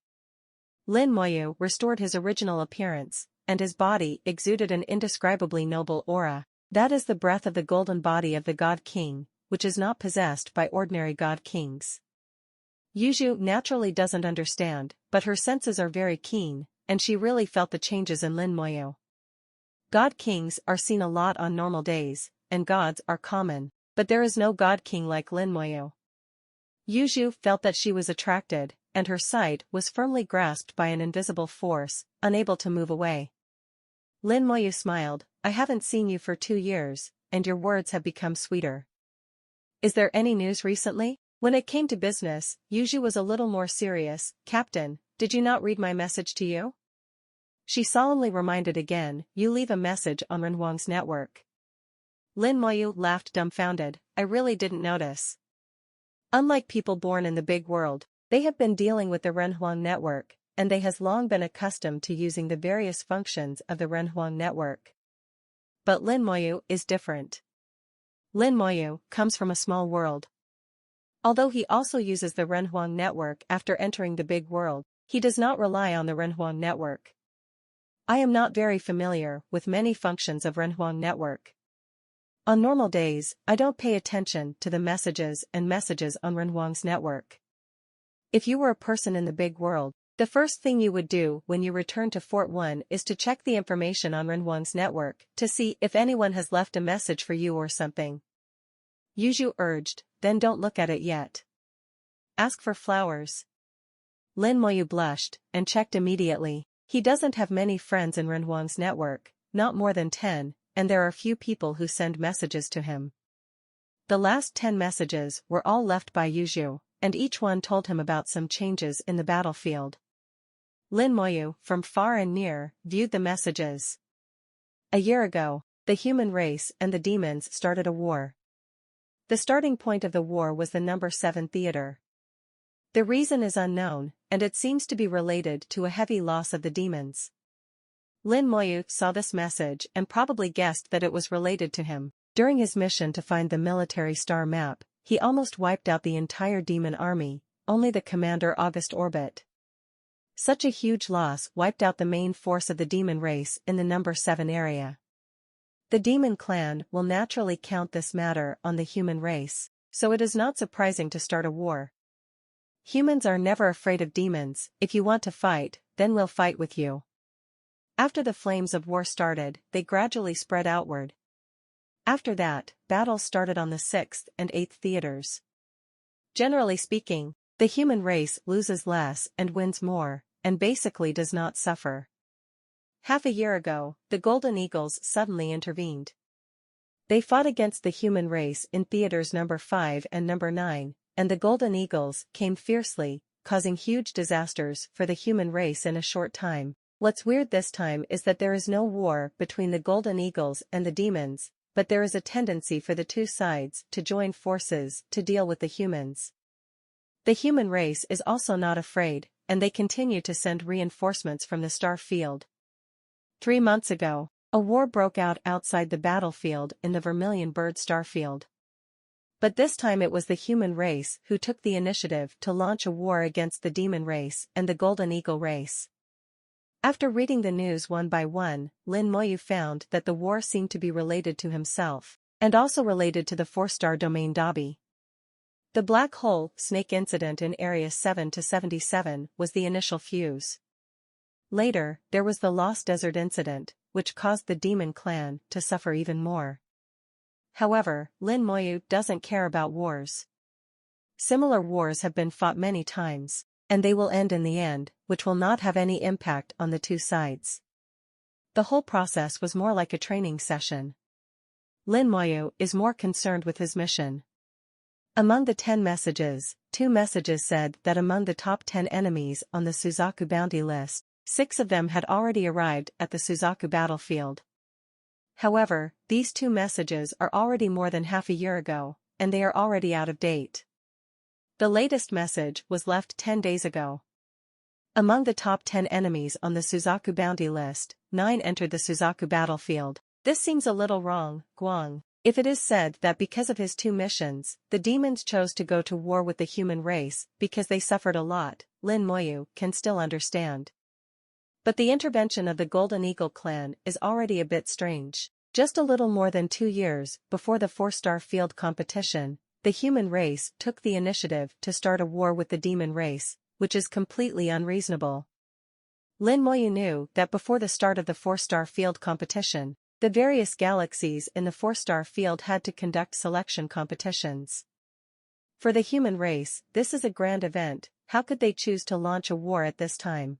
Lin Moyu restored his original appearance, and his body exuded an indescribably noble aura. That is the breath of the golden body of the God King, which is not possessed by ordinary God Kings. Yuju naturally doesn't understand, but her senses are very keen, and she really felt the changes in Lin Moyu. God Kings are seen a lot on normal days, and gods are common, but there is no God King like Lin Moyu. Yuju felt that she was attracted, and her sight was firmly grasped by an invisible force, unable to move away. Lin Moyu smiled, I haven't seen you for 2 years, and your words have become sweeter. Is there any news recently? When it came to business, Yuju was a little more serious. Captain, did you not read my message to you? She solemnly reminded again, you leave a message on Renhuang's network. Lin Moyu laughed dumbfounded, I really didn't notice. Unlike people born in the big world, they have been dealing with the Renhuang network, and they has long been accustomed to using the various functions of the Renhuang network. But Lin Moyu is different. Lin Moyu comes from a small world. Although he also uses the Renhuang network after entering the big world, he does not rely on the Renhuang network. I am not very familiar with many functions of Renhuang network. On normal days, I don't pay attention to the messages on Renhuang's network. If you were a person in the big world, the first thing you would do when you return to Fort 1 is to check the information on Renhuang's network to see if anyone has left a message for you or something. Yuju urged, then don't look at it yet. Ask for flowers. Lin Moyu blushed and checked immediately. He doesn't have many friends in Renhuang's network, not more than 10, and there are few people who send messages to him. The last 10 messages were all left by Yuju, and each one told him about some changes in the battlefield. Lin Moyu, from far and near, viewed the messages. A year ago, the human race and the demons started a war. The starting point of the war was the number 7 theater. The reason is unknown, and it seems to be related to a heavy loss of the demons. Lin Moyu saw this message and probably guessed that it was related to him. During his mission to find the military star map, he almost wiped out the entire demon army, only the commander August Orbit. Such a huge loss wiped out the main force of the demon race in the number 7 area. The demon clan will naturally count this matter on the human race, so it is not surprising to start a war. Humans are never afraid of demons. If you want to fight, then we'll fight with you. After the flames of war started, they gradually spread outward. After that, battles started on the 6th and 8th theaters. Generally speaking, the human race loses less and wins more, and basically does not suffer. Half a year ago, the Golden Eagles suddenly intervened. They fought against the human race in theaters number 5 and number 9, and the Golden Eagles came fiercely, causing huge disasters for the human race in a short time. What's weird this time is that there is no war between the Golden Eagles and the demons, but there is a tendency for the two sides to join forces to deal with the humans. The human race is also not afraid, and they continue to send reinforcements from the star field. 3 months ago, a war broke out outside the battlefield in the Vermilion Bird starfield. But this time it was the human race who took the initiative to launch a war against the demon race and the Golden Eagle race. After reading the news one by one, Lin Moyu found that the war seemed to be related to himself, and also related to the 4-star domain Dobby. The black hole snake incident in Area 7 to 77 was the initial fuse. Later, there was the Lost Desert incident, which caused the demon clan to suffer even more. However, Lin Moyu doesn't care about wars. Similar wars have been fought many times, and they will end in the end, which will not have any impact on the two sides. The whole process was more like a training session. Lin Moyu is more concerned with his mission. Among the 10 messages, 2 messages said that among the top 10 enemies on the Suzaku bounty list, 6 of them had already arrived at the Suzaku battlefield. However, these 2 messages are already more than half a year ago, and they are already out of date. The latest message was left 10 days ago. Among the top 10 enemies on the Suzaku bounty list, 9 entered the Suzaku battlefield. This seems a little wrong, Guang. If it is said that because of his 2 missions, the demons chose to go to war with the human race because they suffered a lot, Lin Moyu can still understand. But the intervention of the Golden Eagle clan is already a bit strange. Just a little more than 2 years before the 4-star field competition, the human race took the initiative to start a war with the demon race, which is completely unreasonable. Lin Moyu knew that before the start of the 4-star field competition, the various galaxies in the 4-star field had to conduct selection competitions. For the human race, this is a grand event. How could they choose to launch a war at this time?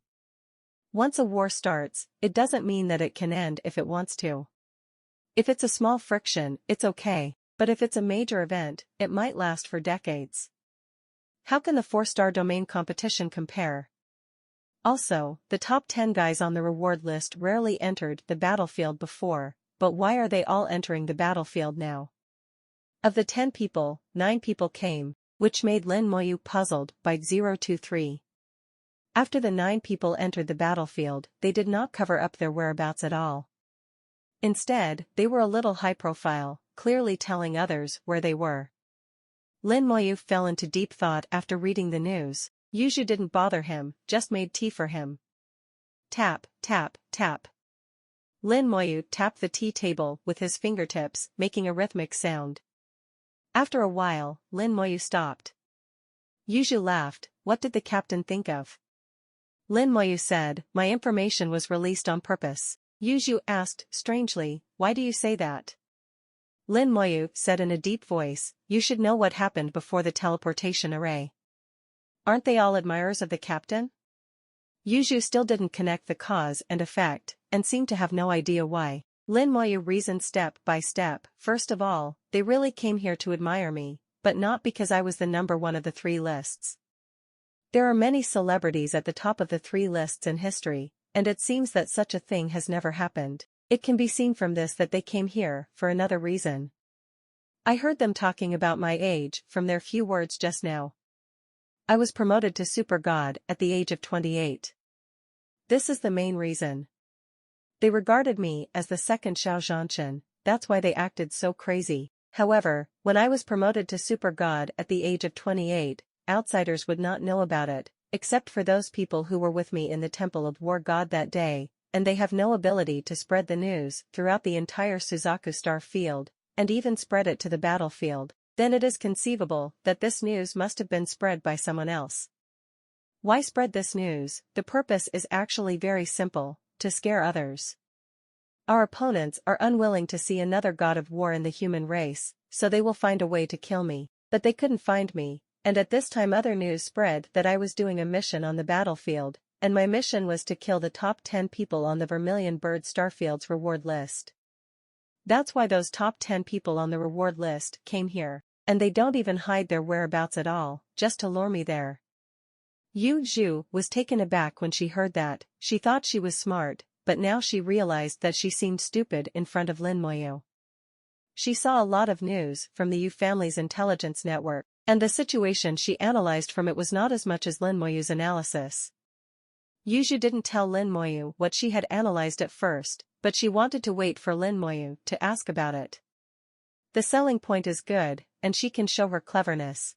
Once a war starts, it doesn't mean that it can end if it wants to. If it's a small friction, it's okay, but if it's a major event, it might last for decades. How can the 4-star domain competition compare? Also, the top 10 guys on the reward list rarely entered the battlefield before, but why are they all entering the battlefield now? Of the 10 people, 9 people came, which made Lin Moyu puzzled by 023. After the 9 people entered the battlefield, they did not cover up their whereabouts at all. Instead, they were a little high-profile, clearly telling others where they were. Lin Moyu fell into deep thought after reading the news. Yuju didn't bother him, just made tea for him. Tap, tap, tap. Lin Moyu tapped the tea table with his fingertips, making a rhythmic sound. After a while, Lin Moyu stopped. Yuju laughed. What did the captain think of? Lin Moyu said, my information was released on purpose. Yuju asked, strangely, why do you say that? Lin Moyu said in a deep voice, you should know what happened before the teleportation array. Aren't they all admirers of the captain? Yuju still didn't connect the cause and effect, and seemed to have no idea why. Lin Moyu reasoned step by step. First of all, they really came here to admire me, but not because I was the number 1 of the 3 lists. There are many celebrities at the top of the 3 lists in history, and it seems that such a thing has never happened. It can be seen from this that they came here for another reason. I heard them talking about my age from their few words just now. I was promoted to super god at the age of 28. This is the main reason. They regarded me as the second Xiao Zhanshan, that's why they acted so crazy. However, when I was promoted to super god at the age of 28, outsiders would not know about it, except for those people who were with me in the Temple of War God that day, and they have no ability to spread the news throughout the entire Suzaku star field, and even spread it to the battlefield. Then it is conceivable that this news must have been spread by someone else. Why spread this news? The purpose is actually very simple, to scare others. Our opponents are unwilling to see another god of war in the human race, so they will find a way to kill me. But they couldn't find me, and at this time other news spread that I was doing a mission on the battlefield, and my mission was to kill the top 10 people on the Vermilion Bird Starfield's reward list. That's why those top 10 people on the reward list came here, and they don't even hide their whereabouts at all, just to lure me there. Yu Zhu was taken aback when she heard that. She thought she was smart, but now she realized that she seemed stupid in front of Lin Moyu. She saw a lot of news from the Yu family's intelligence network, and the situation she analyzed from it was not as much as Lin Moyu's analysis. Yu Zhu didn't tell Lin Moyu what she had analyzed at first, but she wanted to wait for Lin Moyu to ask about it. The selling point is good, and she can show her cleverness.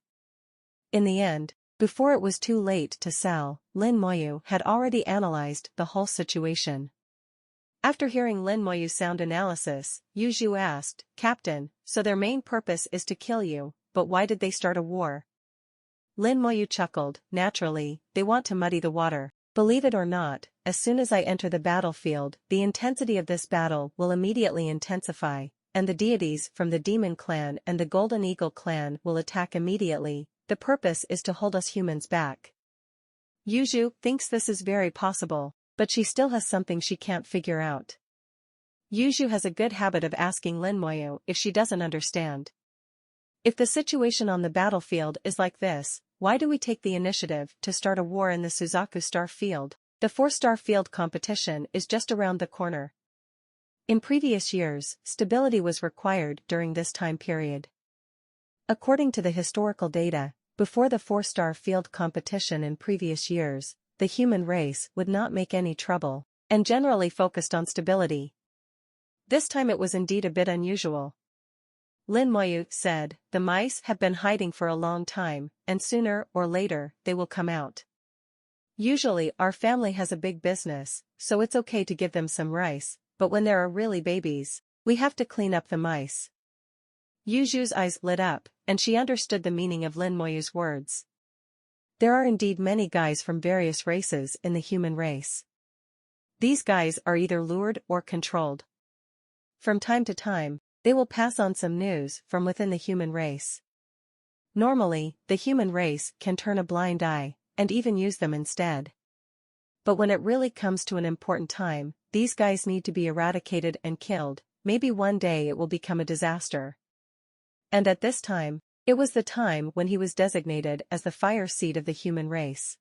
In the end, before it was too late to sell, Lin Moyu had already analyzed the whole situation. After hearing Lin Moyu's sound analysis, Yu Zhu asked, Captain, so their main purpose is to kill you, but why did they start a war? Lin Moyu chuckled, naturally, they want to muddy the water. Believe it or not, as soon as I enter the battlefield, the intensity of this battle will immediately intensify, and the deities from the Demon Clan and the Golden Eagle Clan will attack immediately. The purpose is to hold us humans back. Yu Zhu thinks this is very possible, but she still has something she can't figure out. Yu Zhu has a good habit of asking Lin Moyu if she doesn't understand. If the situation on the battlefield is like this, why do we take the initiative to start a war in the Suzaku star field? The 4-star field competition is just around the corner. In previous years, stability was required during this time period. According to the historical data, before the 4-star field competition in previous years, the human race would not make any trouble, and generally focused on stability. This time it was indeed a bit unusual. Lin Moyu said, "The mice have been hiding for a long time, and sooner or later they will come out. Usually our family has a big business, so it's okay to give them some rice, but when there are really babies, we have to clean up the mice." Yu Zhu's eyes lit up, and she understood the meaning of Lin Moyu's words. There are indeed many guys from various races in the human race. These guys are either lured or controlled. From time to time, they will pass on some news from within the human race. Normally, the human race can turn a blind eye, and even use them instead. But when it really comes to an important time, these guys need to be eradicated and killed. Maybe one day it will become a disaster. And at this time, it was the time when he was designated as the fire seed of the human race.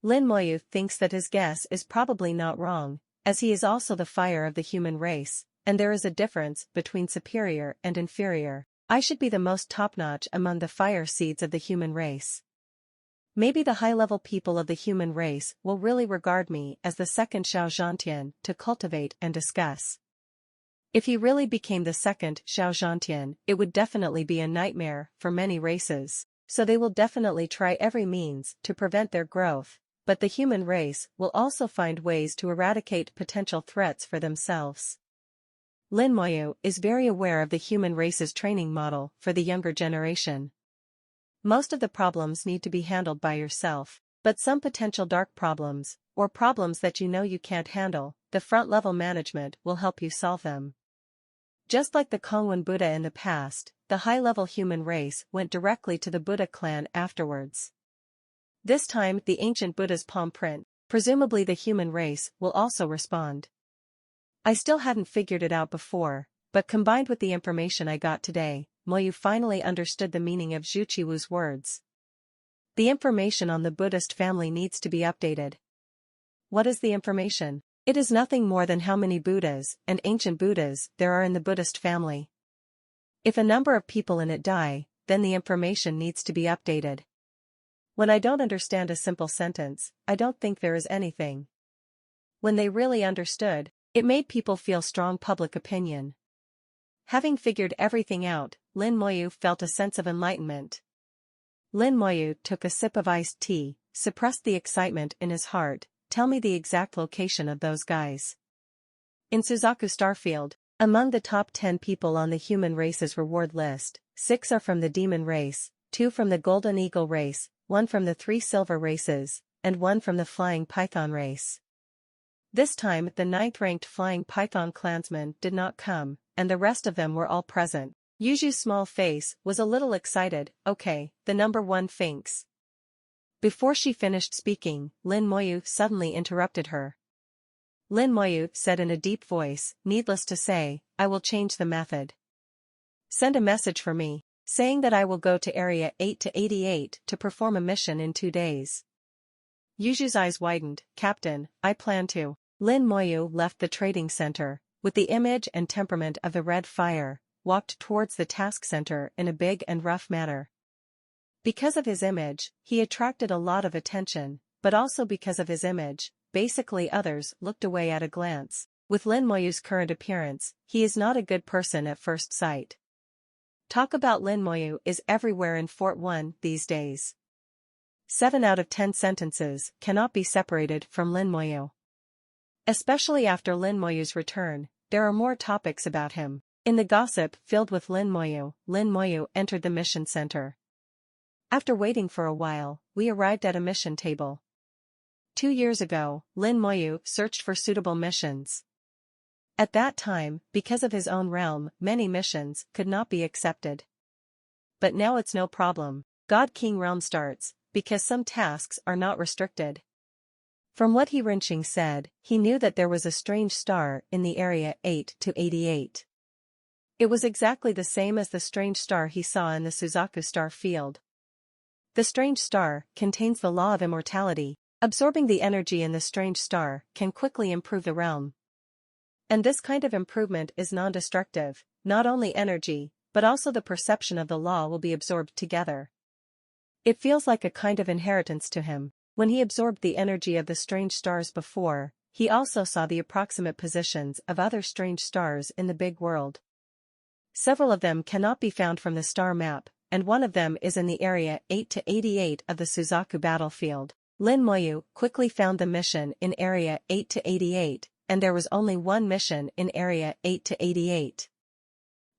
Lin Moyu thinks that his guess is probably not wrong, as he is also the fire of the human race, and there is a difference between superior and inferior. I should be the most top-notch among the fire seeds of the human race. Maybe the high-level people of the human race will really regard me as the second Xiao Zhantian to cultivate and discuss. If he really became the second Xiao Zhantian, it would definitely be a nightmare for many races, so they will definitely try every means to prevent their growth, but the human race will also find ways to eradicate potential threats for themselves. Lin Moyu is very aware of the human race's training model for the younger generation. Most of the problems need to be handled by yourself, but some potential dark problems, or problems that you know you can't handle, the front-level management will help you solve them. Just like the Kongwen Buddha in the past, the high-level human race went directly to the Buddha clan afterwards. This time the ancient Buddha's palm print, presumably the human race, will also respond. I still hadn't figured it out before, but combined with the information I got today, Moyu finally understood the meaning of Zhu Qiwu's words. The information on the Buddhist family needs to be updated. What is the information? It is nothing more than how many Buddhas and ancient Buddhas there are in the Buddhist family. If a number of people in it die, then the information needs to be updated. When I don't understand a simple sentence, I don't think there is anything. When they really understood, it made people feel strong public opinion. Having figured everything out, Lin Moyu felt a sense of enlightenment. Lin Moyu took a sip of iced tea, suppressed the excitement in his heart. Tell me the exact location of those guys. In Suzaku Starfield, among the top 10 people on the human race's reward list, 6 are from the demon race, 2 from the golden eagle race, 1 from the 3 silver races, and 1 from the flying python race. This time the 9th-ranked flying python clansman did not come, and the rest of them were all present. Yuju's small face was a little excited. Okay, the number 1 thinks. Before she finished speaking, Lin Moyu suddenly interrupted her. Lin Moyu said in a deep voice, "Needless to say, I will change the method. Send a message for me, saying that I will go to Area 8 to 88 to perform a mission in 2 days." Yuju's eyes widened. "Captain, I plan to." Lin Moyu left the trading center, with the image and temperament of the red fire, walked towards the task center in a big and rough manner. Because of his image, he attracted a lot of attention, but also because of his image, basically others looked away at a glance. With Lin Moyu's current appearance, he is not a good person at first sight. Talk about Lin Moyu is everywhere in Fort 1 these days. 7 out of 10 sentences cannot be separated from Lin Moyu. Especially after Lin Moyu's return, there are more topics about him. In the gossip filled with Lin Moyu entered the mission center. After waiting for a while, we arrived at a mission table. 2 years ago, Lin Moyu searched for suitable missions. At that time, because of his own realm, many missions could not be accepted. But now it's no problem. God King realm starts, because some tasks are not restricted. From what He Rinqing said, he knew that there was a strange star in the area 8 to 88. It was exactly the same as the strange star he saw in the Suzaku star field. The strange star contains the law of immortality, Absorbing the energy in the strange star can quickly improve the realm. And this kind of improvement is non-destructive. Not only energy, but also the perception of the law will be absorbed together. It feels like a kind of inheritance to him. When he absorbed the energy of the strange stars before, he also saw the approximate positions of other strange stars in the big world. Several of them cannot be found from the star map, and one of them is in the area 8 to 88 of the Suzaku battlefield. Lin Moyu quickly found the mission in area 8 to 88, and there was only one mission in area 8 to 88.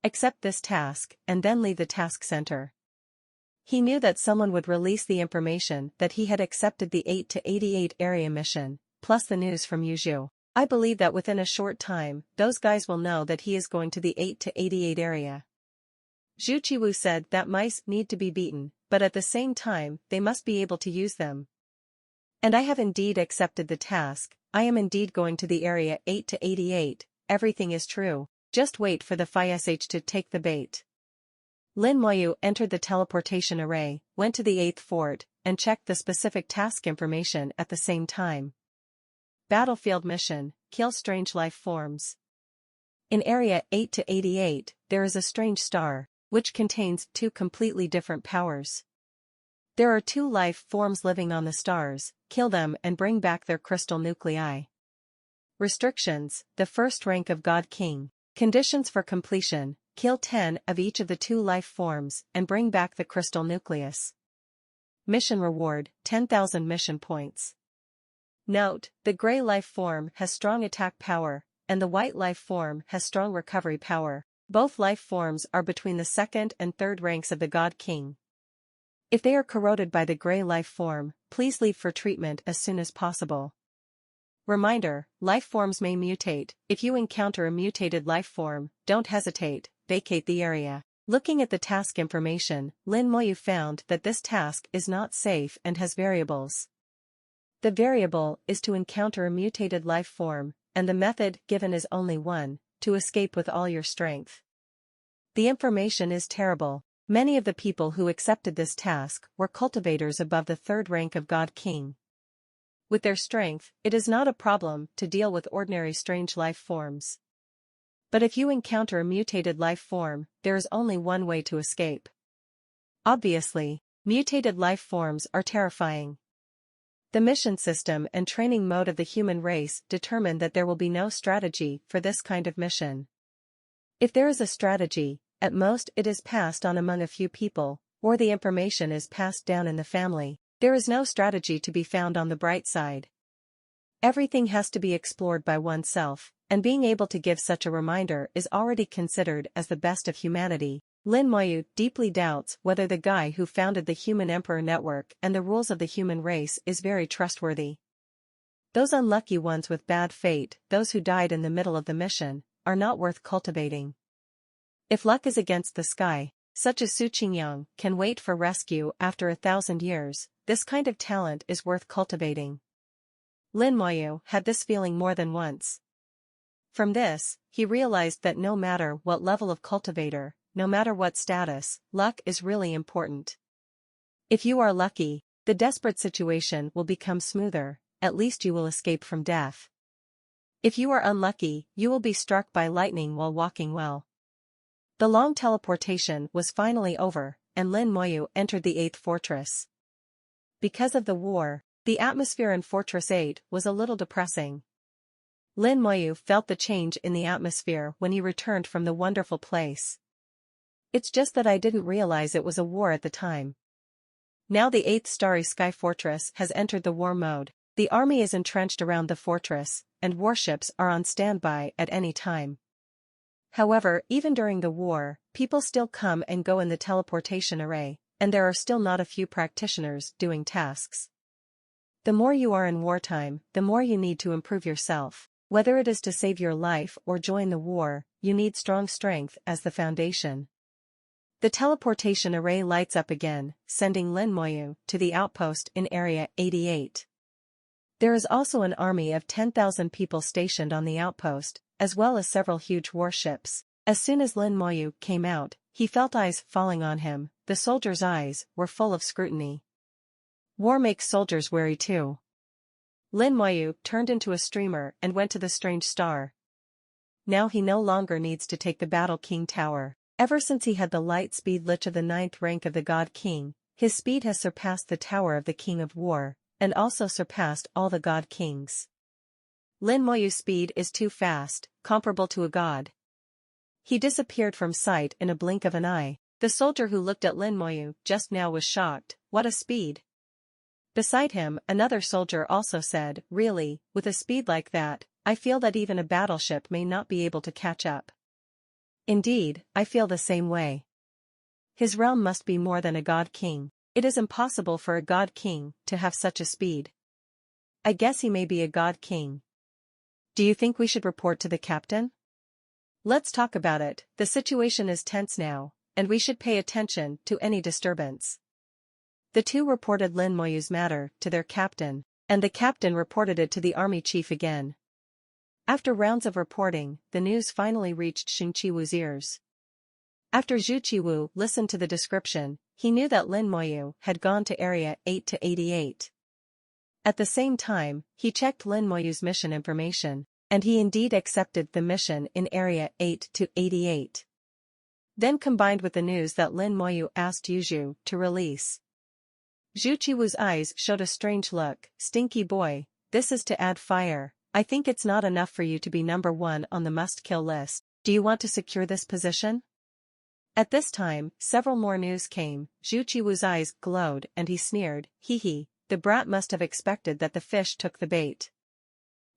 Accept this task, and then leave the task center. He knew that someone would release the information that he had accepted the 8 to 88 area mission, plus the news from Yuzhou. I believe that within a short time, those guys will know that he is going to the 8 to 88 area. Zhu Qiwu said that mice need to be beaten, but at the same time, they must be able to use them. And I have indeed accepted the task. I am indeed going to the area 8 to 88, everything is true, just wait for the FISH to take the bait. Lin Moyu entered the teleportation array, went to the 8th fort, and checked the specific task information at the same time. Battlefield mission, kill strange life forms. In area 8 to 88, there is a strange star, which contains two completely different powers. There are two life forms living on the stars, kill them and bring back their crystal nuclei. Restrictions, the first rank of God King. Conditions for completion, kill 10 of each of the two life forms and bring back the crystal nucleus. Mission reward, 10,000 mission points. Note, the gray life form has strong attack power, and the white life form has strong recovery power. Both life forms are between the second and third ranks of the God King. If they are corroded by the gray life form, please leave for treatment as soon as possible. Reminder, life forms may mutate. If you encounter a mutated life form, don't hesitate, vacate the area. Looking at the task information, Lin Moyu found that this task is not safe and has variables. The variable is to encounter a mutated life form, and the method given is only one, to escape with all your strength. The information is terrible. Many of the people who accepted this task were cultivators above the third rank of God King. With their strength, it is not a problem to deal with ordinary strange life forms. But if you encounter a mutated life form, there is only one way to escape. Obviously, mutated life forms are terrifying. The mission system and training mode of the human race determine that there will be no strategy for this kind of mission. If there is a strategy, at most it is passed on among a few people, or the information is passed down in the family. There is no strategy to be found on the bright side. Everything has to be explored by oneself, and being able to give such a reminder is already considered as the best of humanity. Lin Moyu deeply doubts whether the guy who founded the Human Emperor Network and the rules of the human race is very trustworthy. Those unlucky ones with bad fate, those who died in the middle of the mission, are not worth cultivating. If luck is against the sky, such as Su Qingyang can wait for rescue after 1,000 years, this kind of talent is worth cultivating. Lin Moyu had this feeling more than once. From this, he realized that no matter what level of cultivator, no matter what status, luck is really important. If you are lucky, the desperate situation will become smoother, at least you will escape from death. If you are unlucky, you will be struck by lightning while walking well. The long teleportation was finally over, and Lin Moyu entered the 8th fortress. Because of the war, the atmosphere in Fortress 8 was a little depressing. Lin Moyu felt the change in the atmosphere when he returned from the wonderful place. It's just that I didn't realize it was a war at the time. Now the 8th Starry Sky Fortress has entered the war mode. The army is entrenched around the fortress, and warships are on standby at any time. However, even during the war, people still come and go in the teleportation array, and there are still not a few practitioners doing tasks. The more you are in wartime, the more you need to improve yourself. Whether it is to save your life or join the war, you need strong strength as the foundation. The teleportation array lights up again, sending Lin Moyu to the outpost in Area 88. There is also an army of 10,000 people stationed on the outpost, as well as several huge warships. As soon as Lin Moyu came out, he felt eyes falling on him. The soldiers' eyes were full of scrutiny. War makes soldiers wary too. Lin Moyu turned into a streamer and went to the strange star. Now he no longer needs to take the Battle King Tower. Ever since he had the light speed lich of the 9th rank of the God King, his speed has surpassed the Tower of the King of War, and also surpassed all the God Kings. Lin Moyu's speed is too fast, comparable to a god. He disappeared from sight in a blink of an eye. The soldier who looked at Lin Moyu just now was shocked. What a speed! Beside him, another soldier also said, really, with a speed like that, I feel that even a battleship may not be able to catch up. Indeed, I feel the same way. His realm must be more than a god king. It is impossible for a god king to have such a speed. I guess he may be a god king. Do you think we should report to the captain? Let's talk about it. The situation is tense now, and we should pay attention to any disturbance. The two reported Lin Moyu's matter to their captain, and the captain reported it to the army chief again. After rounds of reporting, the news finally reached Xing Qiwu's ears. After Zhu Qiwu listened to the description, he knew that Lin Moyu had gone to area 8 to 88. At the same time, he checked Lin Moyu's mission information, and he indeed accepted the mission in area 8 to 88. Then combined with the news that Lin Moyu asked Yuzhu to release. Zhu Qiwu's eyes showed a strange look. Stinky boy, this is to add fire. I think it's not enough for you to be number 1 on the must-kill list. Do you want to secure this position? At this time, several more news came. Zhu Qiwu's eyes glowed and he sneered, hee hee, the brat must have expected that the fish took the bait.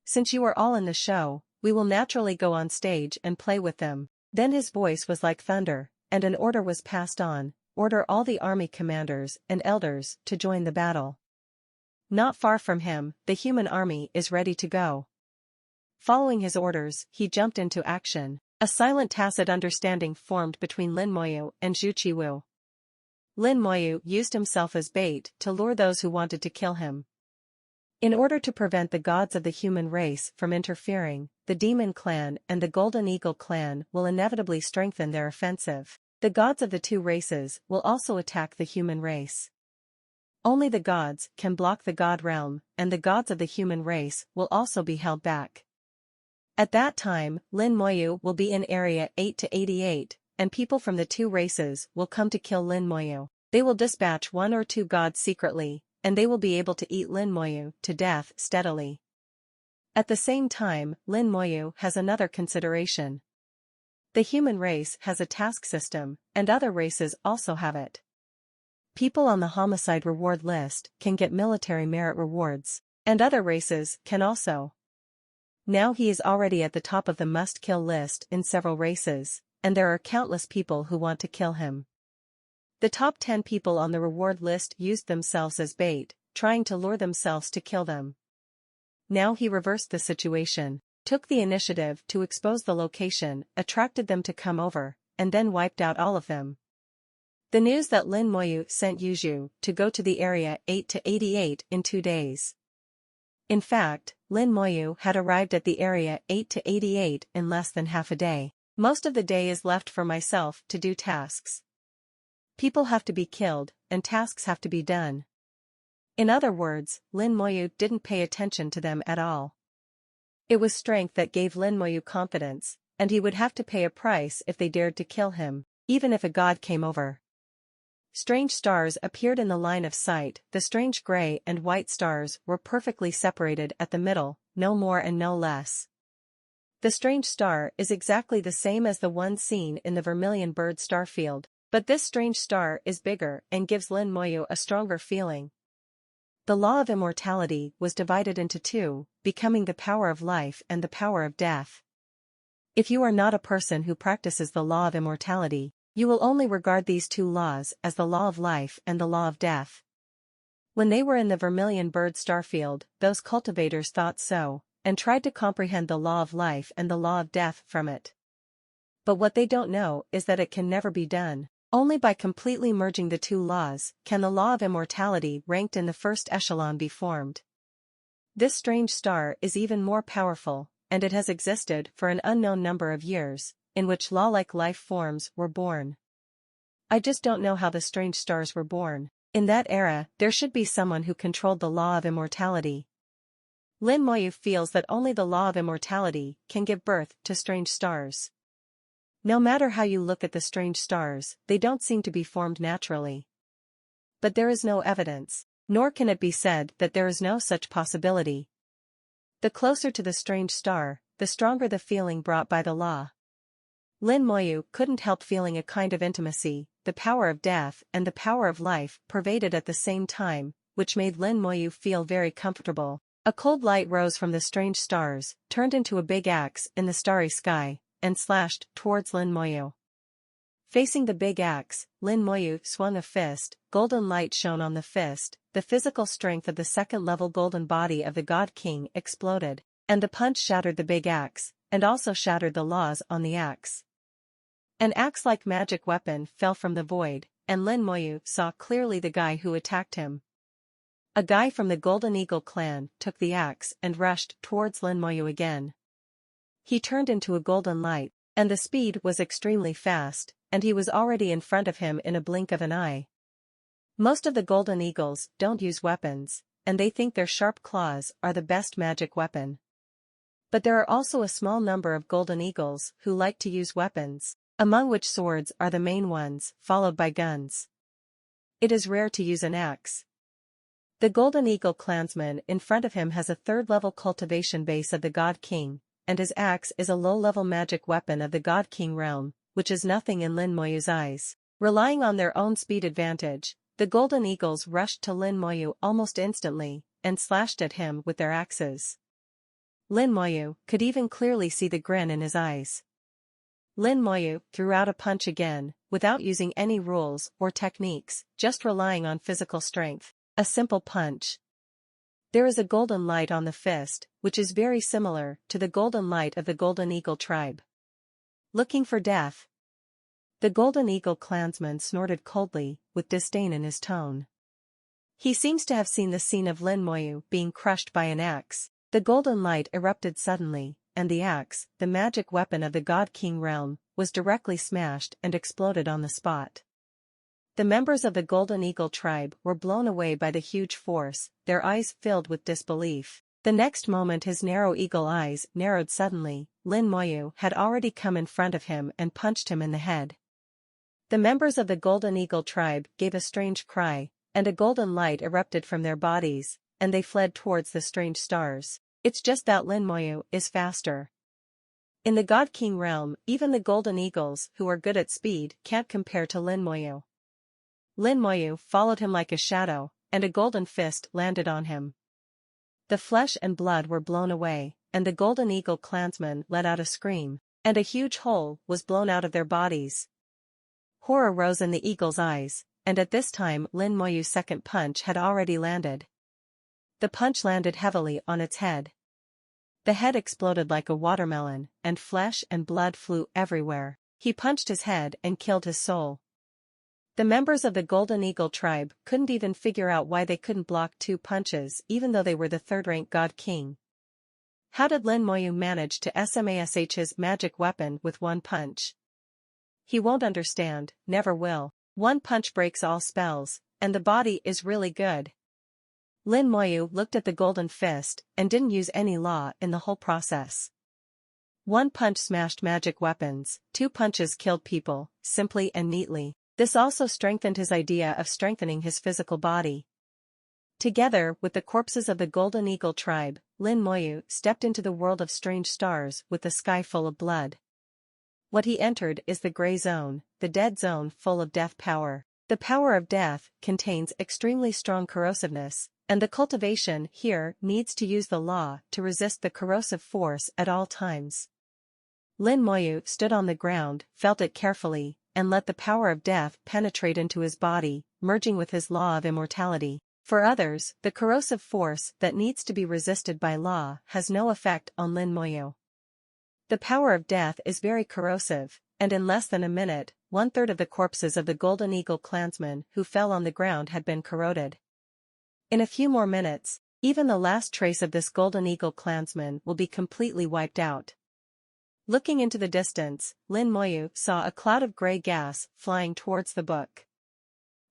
Since you are all in the show, we will naturally go on stage and play with them. Then his voice was like thunder, and an order was passed on, order all the army commanders and elders to join the battle. Not far from him, the human army is ready to go. Following his orders, he jumped into action. A silent tacit understanding formed between Lin Moyu and Zhu Qiwu. Lin Moyu used himself as bait to lure those who wanted to kill him. In order to prevent the gods of the human race from interfering, the Demon Clan and the Golden Eagle Clan will inevitably strengthen their offensive. The gods of the two races will also attack the human race. Only the gods can block the god realm, and the gods of the human race will also be held back. At that time, Lin Moyu will be in area 8 to 88, and people from the two races will come to kill Lin Moyu. They will dispatch 1 or 2 gods secretly, and they will be able to eat Lin Moyu to death steadily. At the same time, Lin Moyu has another consideration. The human race has a task system, and other races also have it. People on the homicide reward list can get military merit rewards, and other races can also. Now he is already at the top of the must-kill list in several races, and there are countless people who want to kill him. The top 10 people on the reward list used themselves as bait, trying to lure themselves to kill them. Now he reversed the situation, took the initiative to expose the location, attracted them to come over, and then wiped out all of them. The news that Lin Moyu sent Yuzhu to go to the area 8 to 88 in 2 days. In fact, Lin Moyu had arrived at the area 8 to 88 in less than half a day. Most of the day is left for myself to do tasks. People have to be killed, and tasks have to be done. In other words, Lin Moyu didn't pay attention to them at all. It was strength that gave Lin Moyu confidence, and he would have to pay a price if they dared to kill him, even if a god came over. Strange stars appeared in the line of sight. The strange gray and white stars were perfectly separated at the middle, no more and no less. The strange star is exactly the same as the one seen in the Vermilion Bird star field, but this strange star is bigger and gives Lin Moyu a stronger feeling. The law of immortality was divided into 2, becoming the power of life and the power of death. If you are not a person who practices the law of immortality, you will only regard these 2 laws as the law of life and the law of death. When they were in the Vermilion Bird starfield, those cultivators thought so, and tried to comprehend the law of life and the law of death from it. But what they don't know is that it can never be done. Only by completely merging the 2 laws can the law of immortality ranked in the first echelon be formed. This strange star is even more powerful, and it has existed for an unknown number of years, in which law-like life forms were born. I just don't know how the strange stars were born. In that era, there should be someone who controlled the law of immortality. Lin Moyu feels that only the law of immortality can give birth to strange stars. No matter how you look at the strange stars, they don't seem to be formed naturally. But there is no evidence, nor can it be said that there is no such possibility. The closer to the strange star, the stronger the feeling brought by the law. Lin Moyu couldn't help feeling a kind of intimacy, the power of death and the power of life pervaded at the same time, which made Lin Moyu feel very comfortable. A cold light rose from the strange stars, turned into a big axe in the starry sky, and slashed towards Lin Moyu. Facing the big axe, Lin Moyu swung a fist, golden light shone on the fist, the physical strength of the second-level golden body of the God King exploded, and the punch shattered the big axe, and also shattered the laws on the axe. An axe-like magic weapon fell from the void, and Lin Moyu saw clearly the guy who attacked him. A guy from the Golden Eagle clan took the axe and rushed towards Lin Moyu again. He turned into a golden light, and the speed was extremely fast, and he was already in front of him in a blink of an eye. Most of the Golden Eagles don't use weapons, and they think their sharp claws are the best magic weapon. But there are also a small number of Golden Eagles who like to use weapons, among which swords are the main ones, followed by guns. It is rare to use an axe. The Golden Eagle clansman in front of him has a third-level cultivation base of the God King, and his axe is a low-level magic weapon of the God King realm, which is nothing in Lin Moyu's eyes. Relying on their own speed advantage, the Golden Eagles rushed to Lin Moyu almost instantly, and slashed at him with their axes. Lin Moyu could even clearly see the grin in his eyes. Lin Moyu threw out a punch again, without using any rules or techniques, just relying on physical strength. A simple punch. There is a golden light on the fist, which is very similar to the golden light of the Golden Eagle tribe. Looking for death? The Golden Eagle clansman snorted coldly, with disdain in his tone. He seems to have seen the scene of Lin Moyu being crushed by an axe. The golden light erupted suddenly, and the axe, the magic weapon of the God King realm, was directly smashed and exploded on the spot. The members of the Golden Eagle tribe were blown away by the huge force, their eyes filled with disbelief. The next moment his narrow eagle eyes narrowed suddenly. Lin Moyu had already come in front of him and punched him in the head. The members of the Golden Eagle tribe gave a strange cry, and a golden light erupted from their bodies, and they fled towards the strange stars. It's just that Lin Moyu is faster. In the God King realm, even the Golden Eagles who are good at speed can't compare to Lin Moyu. Lin Moyu followed him like a shadow, and a golden fist landed on him. The flesh and blood were blown away, and the Golden Eagle clansmen let out a scream, and a huge hole was blown out of their bodies. Horror rose in the eagle's eyes, and at this time Lin Moyu's second punch had already landed. The punch landed heavily on its head. The head exploded like a watermelon, and flesh and blood flew everywhere. He punched his head and killed his soul. The members of the Golden Eagle tribe couldn't even figure out why they couldn't block two punches even though they were the third-rank God King. How did Lin Moyu manage to smash his magic weapon with one punch? He won't understand, never will. One punch breaks all spells, and the body is really good. Lin Moyu looked at the golden fist and didn't use any law in the whole process. One punch smashed magic weapons, two punches killed people, simply and neatly. This also strengthened his idea of strengthening his physical body. Together with the corpses of the Golden Eagle tribe, Lin Moyu stepped into the world of strange stars with the sky full of blood. What he entered is the gray zone, the dead zone full of death power. The power of death contains extremely strong corrosiveness, and the cultivation here needs to use the law to resist the corrosive force at all times. Lin Moyu stood on the ground, felt it carefully, and let the power of death penetrate into his body, merging with his law of immortality. For others, the corrosive force that needs to be resisted by law has no effect on Lin Moyu. The power of death is very corrosive, and in less than a minute, 1/3 of the corpses of the Golden Eagle clansmen who fell on the ground had been corroded. In a few more minutes, even the last trace of this Golden Eagle clansman will be completely wiped out. Looking into the distance, Lin Moyu saw a cloud of gray gas flying towards the book.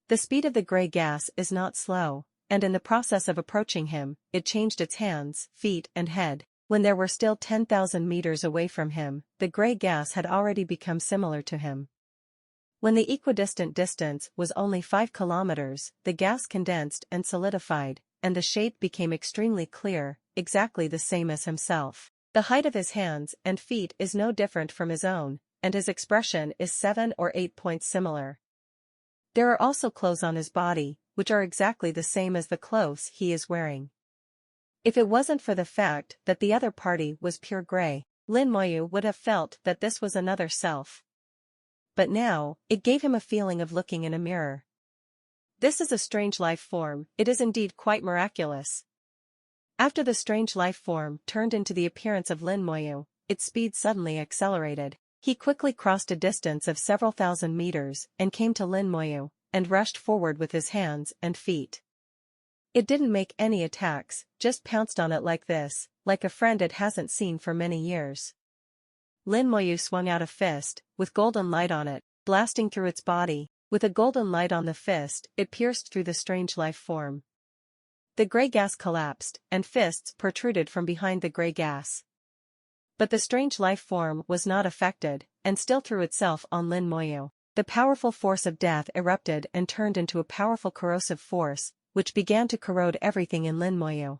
The speed of the gray gas is not slow, and in the process of approaching him, it changed its hands, feet and head. When there were still 10,000 meters away from him, the gray gas had already become similar to him. When the equidistant distance was only 5 kilometers, the gas condensed and solidified, and the shape became extremely clear, exactly the same as himself. The height of his hands and feet is no different from his own, and his expression is 7 or 8 points similar. There are also clothes on his body, which are exactly the same as the clothes he is wearing. If it wasn't for the fact that the other party was pure gray, Lin Moyu would have felt that this was another self. But now, it gave him a feeling of looking in a mirror. This is a strange life form, it is indeed quite miraculous. After the strange life form turned into the appearance of Lin Moyu, its speed suddenly accelerated. He quickly crossed a distance of several thousand meters and came to Lin Moyu, and rushed forward with his hands and feet. It didn't make any attacks, just pounced on it like this, like a friend it hasn't seen for many years. Lin Moyu swung out a fist, with golden light on it, blasting through its body. With a golden light on the fist, it pierced through the strange life form. The gray gas collapsed, and fists protruded from behind the gray gas. But the strange life form was not affected, and still threw itself on Lin Moyu. The powerful force of death erupted and turned into a powerful corrosive force, which began to corrode everything in Lin Moyu.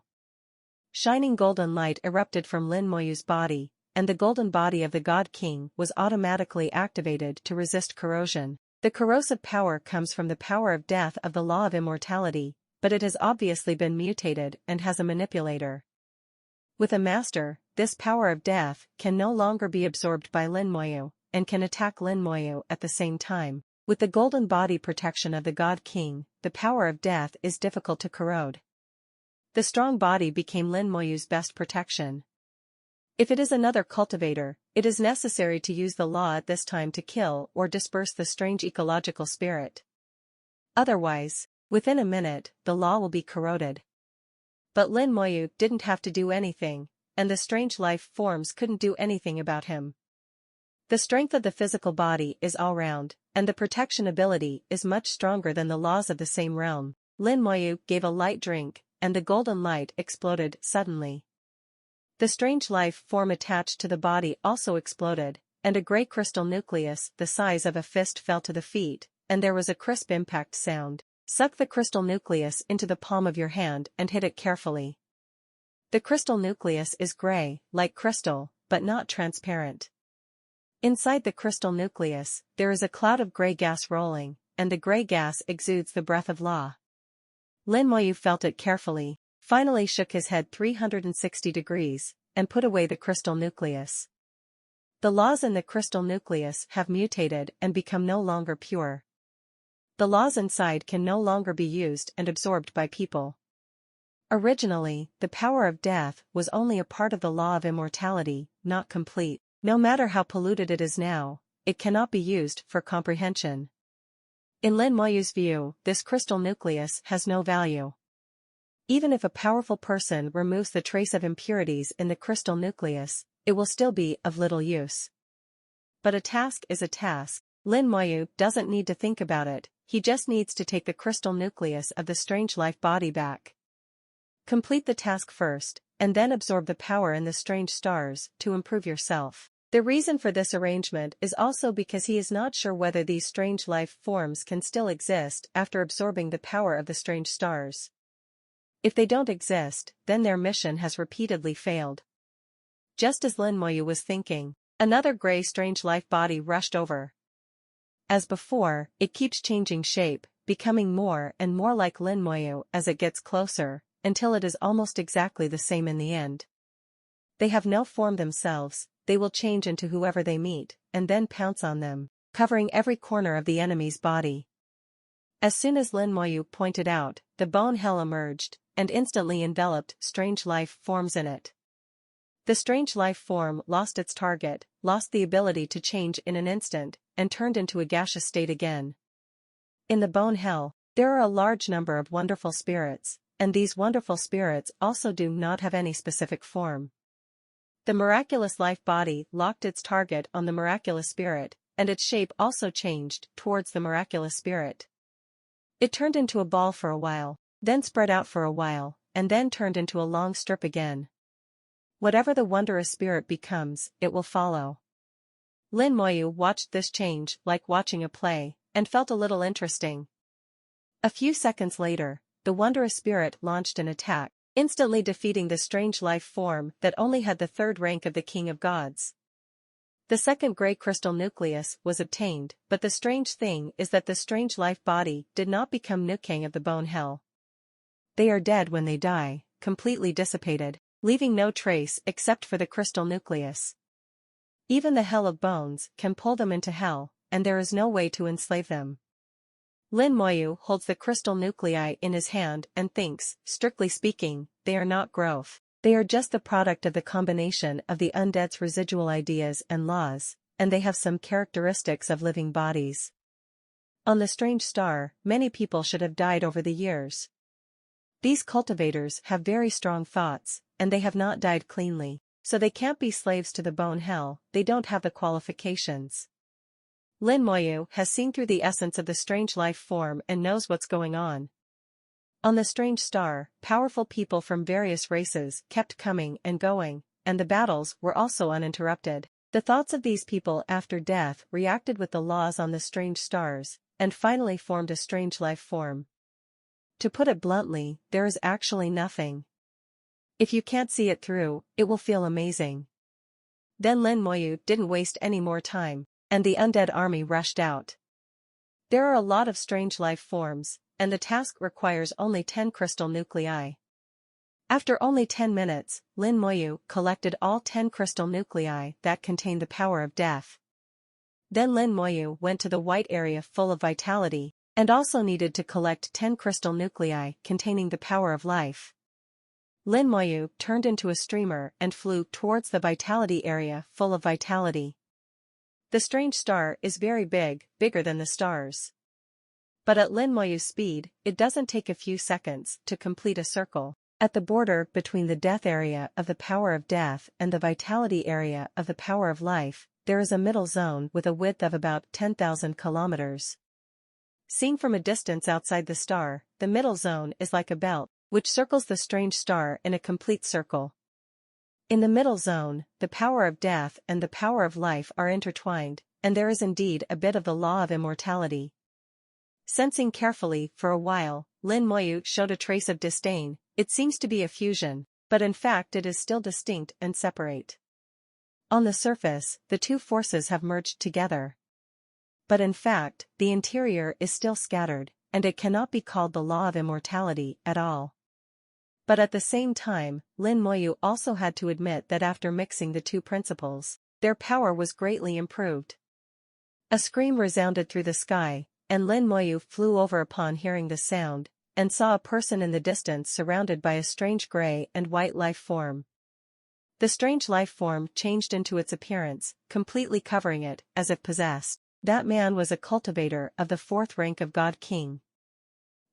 Shining golden light erupted from Lin Moyu's body, and the golden body of the God King was automatically activated to resist corrosion. The corrosive power comes from the power of death of the law of immortality, but it has obviously been mutated and has a manipulator. With a master, this power of death can no longer be absorbed by Lin Moyu, and can attack Lin Moyu at the same time. With the golden body protection of the God King, the power of death is difficult to corrode. The strong body became Lin Moyu's best protection. If it is another cultivator, it is necessary to use the law at this time to kill or disperse the strange ecological spirit. Otherwise, within a minute, the law will be corroded. But Lin Moyu didn't have to do anything, and the strange life forms couldn't do anything about him. The strength of the physical body is all round, and the protection ability is much stronger than the laws of the same realm. Lin Moyu gave a light drink, and the golden light exploded suddenly. The strange life form attached to the body also exploded, and a gray crystal nucleus the size of a fist fell to the feet, and there was a crisp impact sound. Suck the crystal nucleus into the palm of your hand and hit it carefully. The crystal nucleus is gray, like crystal, but not transparent. Inside the crystal nucleus, there is a cloud of gray gas rolling, and the gray gas exudes the breath of law. Lin Moyu felt it carefully, finally shook his head 360 degrees, and put away the crystal nucleus. The laws in the crystal nucleus have mutated and become no longer pure. The laws inside can no longer be used and absorbed by people. Originally, the power of death was only a part of the law of immortality, not complete. No matter how polluted it is now, it cannot be used for comprehension. In Lin Moyu's view, this crystal nucleus has no value. Even if a powerful person removes the trace of impurities in the crystal nucleus, it will still be of little use. But a task is a task. Lin Moyu doesn't need to think about it, he just needs to take the crystal nucleus of the strange life body back. Complete the task first, and then absorb the power in the strange stars to improve yourself. The reason for this arrangement is also because he is not sure whether these strange life forms can still exist after absorbing the power of the strange stars. If they don't exist, then their mission has repeatedly failed. Just as Lin Moyu was thinking, another gray strange life body rushed over. As before, it keeps changing shape, becoming more and more like Lin Moyu as it gets closer, until it is almost exactly the same in the end. They have no form themselves, they will change into whoever they meet, and then pounce on them, covering every corner of the enemy's body. As soon as Lin Moyu pointed out, the bone hell emerged, and instantly enveloped strange life forms in it. The strange life form lost its target, lost the ability to change in an instant, and turned into a gaseous state again. In the bone hell, there are a large number of wonderful spirits, and these wonderful spirits also do not have any specific form. The miraculous life body locked its target on the miraculous spirit, and its shape also changed towards the miraculous spirit. It turned into a ball for a while, then spread out for a while, and then turned into a long strip again. Whatever the wondrous spirit becomes, it will follow. Lin Moyu watched this change like watching a play, and felt a little interesting. A few seconds later, the wondrous spirit launched an attack, instantly defeating the strange life form that only had the third rank of the King of Gods. The second gray crystal nucleus was obtained, but the strange thing is that the strange life body did not become Nukang of the Bone Hell. They are dead when they die, completely dissipated, leaving no trace except for the crystal nucleus. Even the Hell of Bones can pull them into hell, and there is no way to enslave them. Lin Moyu holds the crystal nuclei in his hand and thinks, strictly speaking, they are not growth. They are just the product of the combination of the undead's residual ideas and laws, and they have some characteristics of living bodies. On the strange star, many people should have died over the years. These cultivators have very strong thoughts, and they have not died cleanly, so they can't be slaves to the bone hell, they don't have the qualifications. Lin Moyu has seen through the essence of the strange life form and knows what's going on. On the strange star, powerful people from various races kept coming and going, and the battles were also uninterrupted. The thoughts of these people after death reacted with the laws on the strange stars, and finally formed a strange life form. To put it bluntly, there is actually nothing. If you can't see it through, it will feel amazing. Then Lin Moyu didn't waste any more time, and the undead army rushed out. There are a lot of strange life forms, and the task requires only 10 crystal nuclei. After only 10 minutes, Lin Moyu collected all 10 crystal nuclei that contain the power of death. Then Lin Moyu went to the white area full of vitality, and also needed to collect 10 crystal nuclei containing the power of life. Lin Moyu turned into a streamer and flew towards the vitality area full of vitality. The strange star is very big, bigger than the stars. But at Lin Moyu's speed, it doesn't take a few seconds to complete a circle. At the border between the death area of the power of death and the vitality area of the power of life, there is a middle zone with a width of about 10,000 kilometers. Seen from a distance outside the star, the middle zone is like a belt, which circles the strange star in a complete circle. In the middle zone, the power of death and the power of life are intertwined, and there is indeed a bit of the law of immortality. Sensing carefully for a while, Lin Moyu showed a trace of disdain. It seems to be a fusion, but in fact it is still distinct and separate. On the surface, the two forces have merged together. But in fact, the interior is still scattered, and it cannot be called the law of immortality at all. But at the same time, Lin Moyu also had to admit that after mixing the two principles, their power was greatly improved. A scream resounded through the sky, and Lin Moyu flew over upon hearing the sound, and saw a person in the distance surrounded by a strange gray and white life form. The strange life form changed into its appearance, completely covering it, as if possessed. That man was a cultivator of the 4th rank of God King.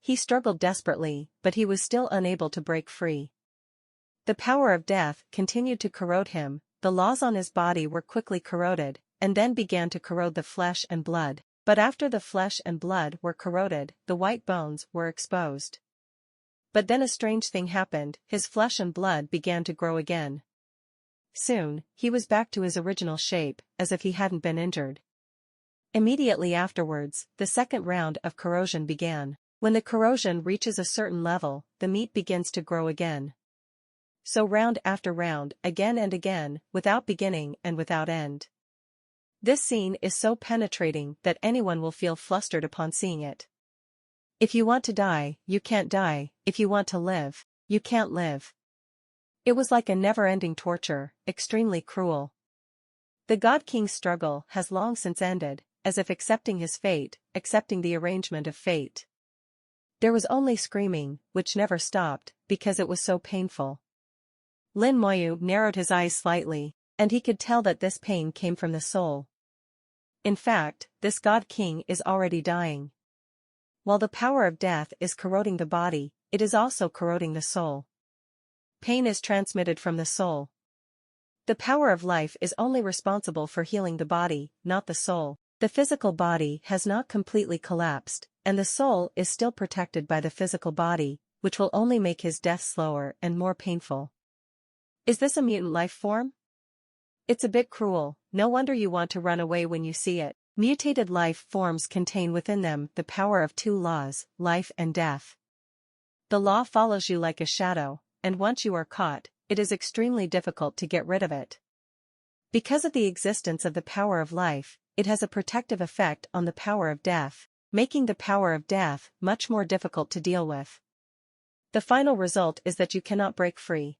He struggled desperately, but he was still unable to break free. The power of death continued to corrode him, the laws on his body were quickly corroded, and then began to corrode the flesh and blood. But after the flesh and blood were corroded, the white bones were exposed. But then a strange thing happened, his flesh and blood began to grow again. Soon, he was back to his original shape, as if he hadn't been injured. Immediately afterwards, the second round of corrosion began. When the corrosion reaches a certain level, the meat begins to grow again. So round after round, again and again, without beginning and without end. This scene is so penetrating that anyone will feel flustered upon seeing it. If you want to die, you can't die, if you want to live, you can't live. It was like a never-ending torture, extremely cruel. The God King's struggle has long since ended, as if accepting his fate, accepting the arrangement of fate. There was only screaming, which never stopped, because it was so painful. Lin Moyu narrowed his eyes slightly, and he could tell that this pain came from the soul. In fact, this God King is already dying. While the power of death is corroding the body, it is also corroding the soul. Pain is transmitted from the soul. The power of life is only responsible for healing the body, not the soul. The physical body has not completely collapsed, and the soul is still protected by the physical body, which will only make his death slower and more painful. Is this a mutant life form? It's a bit cruel, no wonder you want to run away when you see it. Mutated life forms contain within them the power of two laws, life and death. The law follows you like a shadow, and once you are caught, it is extremely difficult to get rid of it. Because of the existence of the power of life, it has a protective effect on the power of death, making the power of death much more difficult to deal with. The final result is that you cannot break free.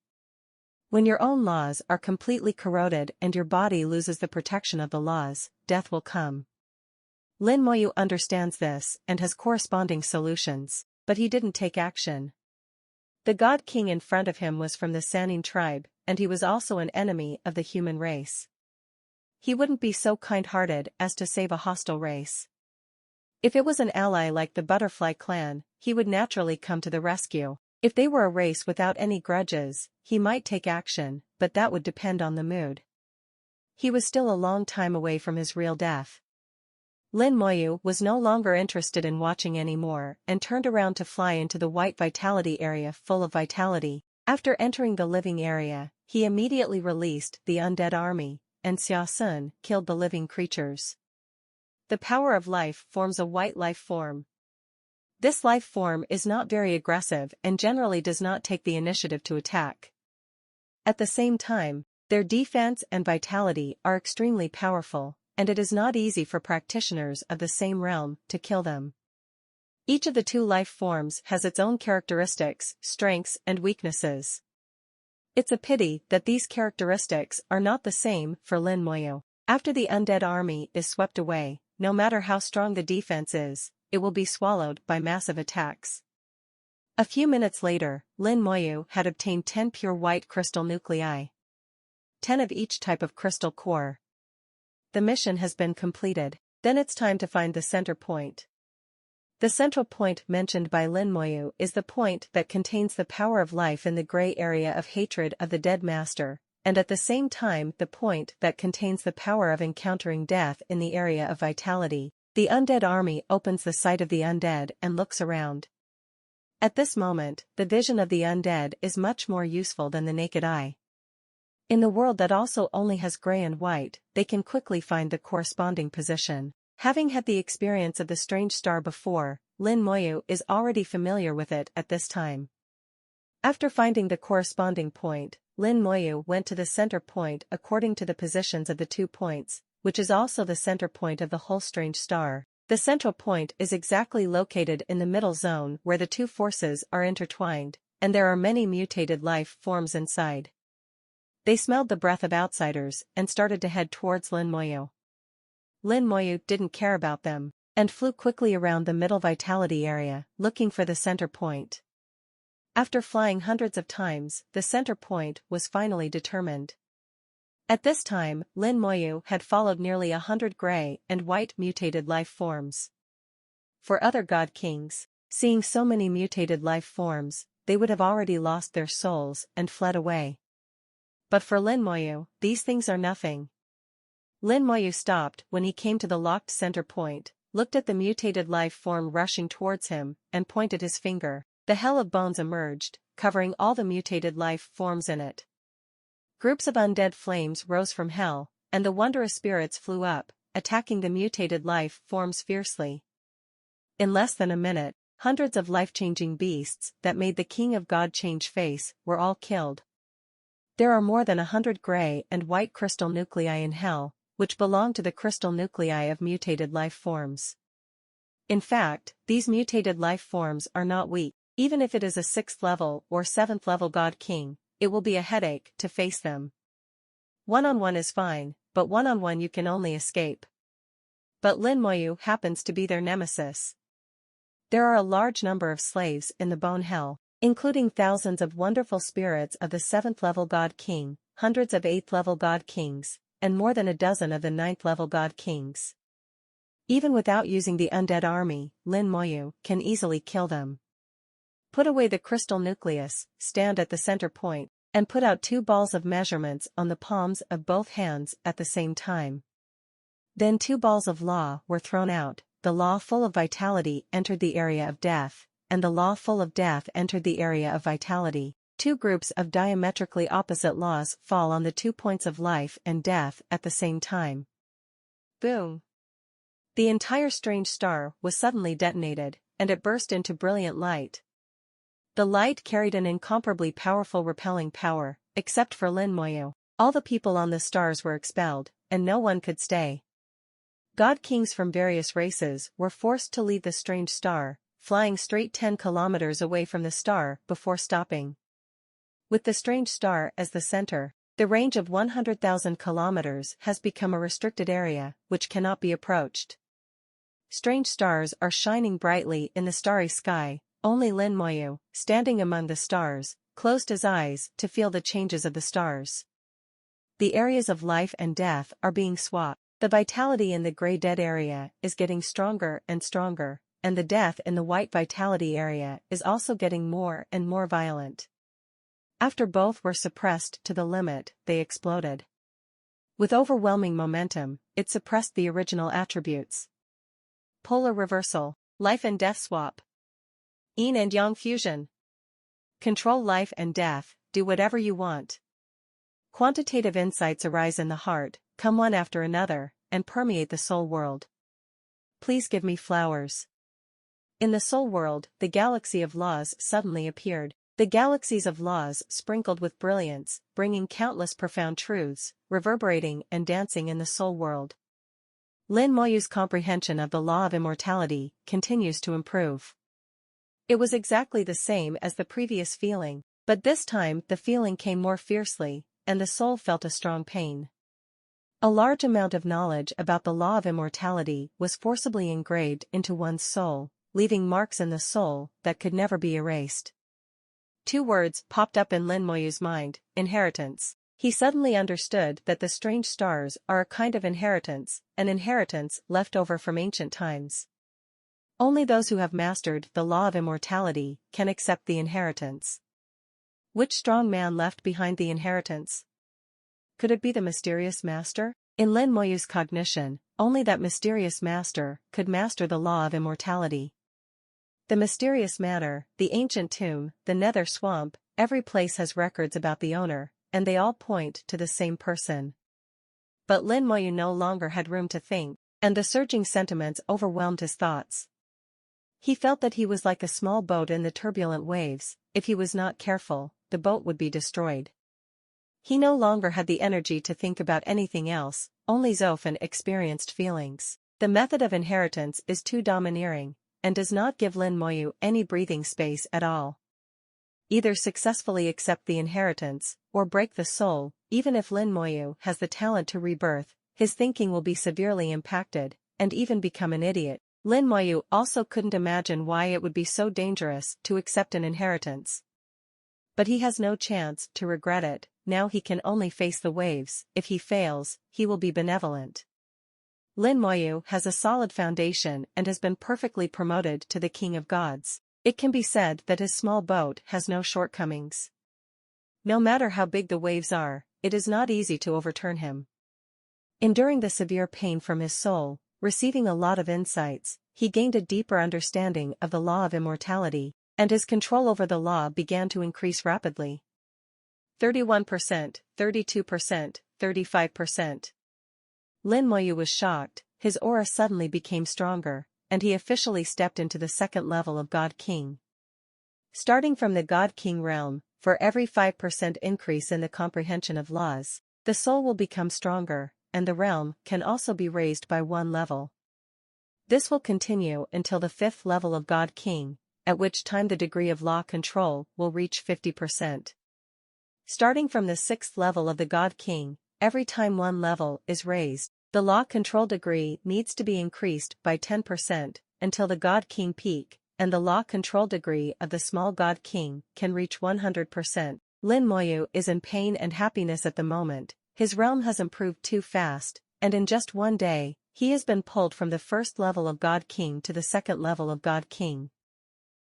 When your own laws are completely corroded and your body loses the protection of the laws, death will come. Lin Moyu understands this and has corresponding solutions, but he didn't take action. The God King in front of him was from the Sannin tribe, and he was also an enemy of the human race. He wouldn't be so kind-hearted as to save a hostile race. If it was an ally like the Butterfly clan, he would naturally come to the rescue. If they were a race without any grudges, he might take action, but that would depend on the mood. He was still a long time away from his real death. Lin Moyu was no longer interested in watching anymore and turned around to fly into the white vitality area full of vitality. After entering the living area, he immediately released the undead army, and Xia Sun killed the living creatures. The power of life forms a white life form. This life form is not very aggressive and generally does not take the initiative to attack. At the same time, their defense and vitality are extremely powerful, and it is not easy for practitioners of the same realm to kill them. Each of the two life forms has its own characteristics, strengths, and weaknesses. It's a pity that these characteristics are not the same for Lin Moyu. After the undead army is swept away, no matter how strong the defense is, it will be swallowed by massive attacks. A few minutes later, Lin Moyu had obtained 10 pure white crystal nuclei. 10 of each type of crystal core. The mission has been completed, then it's time to find the center point. The central point mentioned by Lin Moyu is the point that contains the power of life in the gray area of hatred of the dead master, and at the same time the point that contains the power of encountering death in the area of vitality. The undead army opens the sight of the undead and looks around. At this moment, the vision of the undead is much more useful than the naked eye. In the world that also only has gray and white, they can quickly find the corresponding position. Having had the experience of the strange star before, Lin Moyu is already familiar with it at this time. After finding the corresponding point, Lin Moyu went to the center point according to the positions of the 2 points, which is also the center point of the whole strange star. The central point is exactly located in the middle zone where the 2 forces are intertwined, and there are many mutated life forms inside. They smelled the breath of outsiders and started to head towards Lin Moyu. Lin Moyu didn't care about them, and flew quickly around the middle vitality area, looking for the center point. After flying hundreds of times, the center point was finally determined. At this time, Lin Moyu had followed nearly 100 gray and white mutated life forms. For other god kings, seeing so many mutated life forms, they would have already lost their souls and fled away. But for Lin Moyu, these things are nothing. Lin Moyu stopped when he came to the locked center point, looked at the mutated life form rushing towards him, and pointed his finger. The hell of bones emerged, covering all the mutated life forms in it. Groups of undead flames rose from hell, and the wondrous spirits flew up, attacking the mutated life forms fiercely. In less than a minute, hundreds of life-changing beasts that made the King of God change face were all killed. There are more than 100 gray and white crystal nuclei in hell, which belong to the crystal nuclei of mutated life forms. In fact, these mutated life forms are not weak. Even if it is a 6th level or 7th level god king, it will be a headache to face them. One-on-one is fine, but one-on-one you can only escape. But Lin Moyu happens to be their nemesis. There are a large number of slaves in the bone hell, including thousands of wonderful spirits of the 7th level god king, hundreds of 8th level god kings, and more than a dozen of the 9th level god kings. Even without using the undead army, Lin Moyu can easily kill them. Put away the crystal nucleus, stand at the center point, and put out 2 balls of measurements on the palms of both hands at the same time. Then 2 balls of law were thrown out. The law full of vitality entered the area of death, and the law full of death entered the area of vitality. Two groups of diametrically opposite laws fall on the 2 points of life and death at the same time. Boom! The entire strange star was suddenly detonated, and it burst into brilliant light. The light carried an incomparably powerful repelling power, except for Lin Moyu. All the people on the stars were expelled, and no one could stay. God kings from various races were forced to leave the strange star, flying straight 10 kilometers away from the star before stopping. With the strange star as the center, the range of 100,000 kilometers has become a restricted area which cannot be approached. Strange stars are shining brightly in the starry sky. Only Lin Moyu, standing among the stars, closed his eyes to feel the changes of the stars. The areas of life and death are being swapped. The vitality in the gray dead area is getting stronger and stronger, and the death in the white vitality area is also getting more and more violent. After both were suppressed to the limit, they exploded. With overwhelming momentum, it suppressed the original attributes. Polar reversal, life and death swap. Yin and yang fusion. Control life and death, do whatever you want. Quantitative insights arise in the heart, come one after another, and permeate the soul world. Please give me flowers. In the soul world, the galaxy of laws suddenly appeared. The galaxies of laws sprinkled with brilliance, bringing countless profound truths, reverberating and dancing in the soul world. Lin Moyu's comprehension of the law of immortality continues to improve. It was exactly the same as the previous feeling, but this time the feeling came more fiercely, and the soul felt a strong pain. A large amount of knowledge about the law of immortality was forcibly engraved into one's soul, leaving marks in the soul that could never be erased. 2 words popped up in Lin Moyu's mind: inheritance. He suddenly understood that the strange stars are a kind of inheritance, an inheritance left over from ancient times. Only those who have mastered the law of immortality can accept the inheritance. Which strong man left behind the inheritance? Could it be the mysterious master? In Lin Moyu's cognition, only that mysterious master could master the law of immortality. The mysterious manor, the ancient tomb, the nether swamp, every place has records about the owner, and they all point to the same person. But Lin Moyu no longer had room to think, and the surging sentiments overwhelmed his thoughts. He felt that he was like a small boat in the turbulent waves. If he was not careful, the boat would be destroyed. He no longer had the energy to think about anything else, only Zofen experienced feelings. The method of inheritance is too domineering, and does not give Lin Moyu any breathing space at all. Either successfully accept the inheritance, or break the soul. Even if Lin Moyu has the talent to rebirth, his thinking will be severely impacted, and even become an idiot. Lin Moyu also couldn't imagine why it would be so dangerous to accept an inheritance. But he has no chance to regret it. Now he can only face the waves. If he fails, he will be benevolent. Lin Moyu has a solid foundation and has been perfectly promoted to the King of Gods. It can be said that his small boat has no shortcomings. No matter how big the waves are, it is not easy to overturn him. Enduring the severe pain from his soul, receiving a lot of insights, he gained a deeper understanding of the law of immortality, and his control over the law began to increase rapidly. 31%, 32%, 35%. Lin Moyu was shocked. His aura suddenly became stronger, and he officially stepped into the second level of God King. Starting from the God King realm, for every 5% increase in the comprehension of laws, the soul will become stronger, and the realm can also be raised by 1 level. This will continue until the 5th level of God King, at which time the degree of law control will reach 50%. Starting from the 6th level of the God King, every time 1 level is raised, the law control degree needs to be increased by 10% until the God King peak, and the law control degree of the small God King can reach 100%. Lin Moyu is in pain and happiness at the moment. His realm has improved too fast, and in just 1 day, he has been pulled from the 1st level of God King to the 2nd level of God King.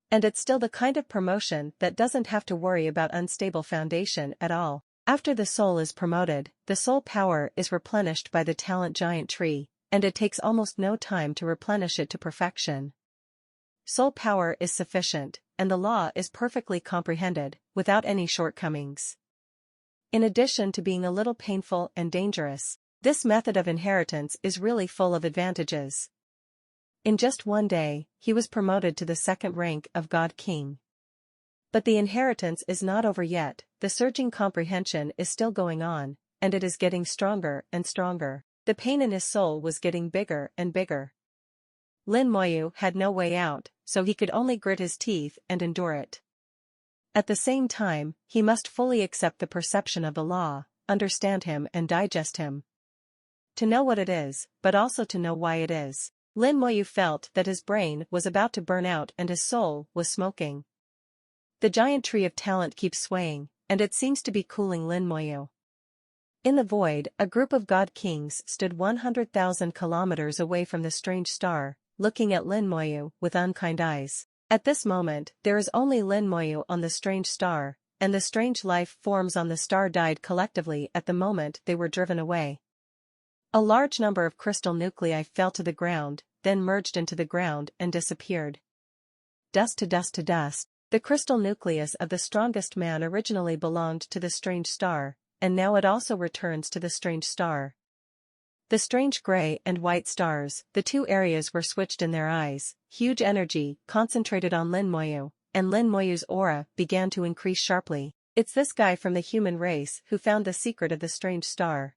And it's still the kind of promotion that doesn't have to worry about unstable foundation at all. After the soul is promoted, the soul power is replenished by the talent giant tree, and it takes almost no time to replenish it to perfection. soul power is sufficient, and the law is perfectly comprehended, without any shortcomings. In addition to being a little painful and dangerous, this method of inheritance is really full of advantages. In just one day, he was promoted to the second rank of God King. But the inheritance is not over yet, the surging comprehension is still going on, and it is getting stronger and stronger. The pain in his soul was getting bigger and bigger. Lin Moyu had no way out, so he could only grit his teeth and endure it. At the same time, he must fully accept the perception of the law, understand him and digest him. To know what it is, but also to know why it is. Lin Moyu felt that his brain was about to burn out and his soul was smoking. The giant tree of talent keeps swaying, and it seems to be cooling Lin Moyu. In the void, a group of god kings stood 100,000 kilometers away from the strange star, looking at Lin Moyu with unkind eyes. At this moment, there is only Lin Moyu on the strange star, and the strange life forms on the star died collectively at the moment they were driven away. A large number of crystal nuclei fell to the ground, then merged into the ground and disappeared. Dust to dust to dust, the crystal nucleus of the strongest man originally belonged to the strange star, and now it also returns to the strange star. The strange gray and white stars, the two areas were switched in their eyes, huge energy concentrated on Lin Moyu, and Lin Moyu's aura began to increase sharply. It's this guy from the human race who found the secret of the strange star.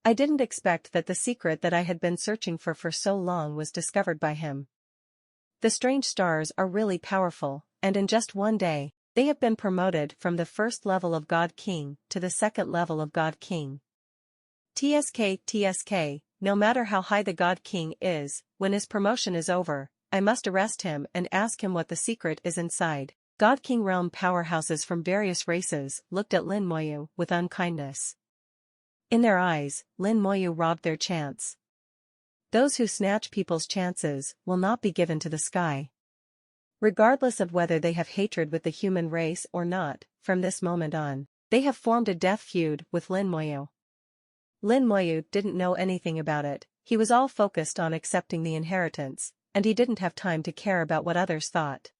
I didn't expect that the secret that I had been searching for so long was discovered by him. The strange stars are really powerful, and in just one day, they have been promoted from the first level of God King to the second level of God King. TSK, no matter how high the God King is, when his promotion is over, I must arrest him and ask him what the secret is inside. God King realm powerhouses from various races looked at Lin Moyu with unkindness. In their eyes, Lin Moyu robbed their chance. Those who snatch people's chances will not be given to the sky. Regardless of whether they have hatred with the human race or not, from this moment on, they have formed a death feud with Lin Moyu. Lin Moyu didn't know anything about it, he was all focused on accepting the inheritance, and he didn't have time to care about what others thought.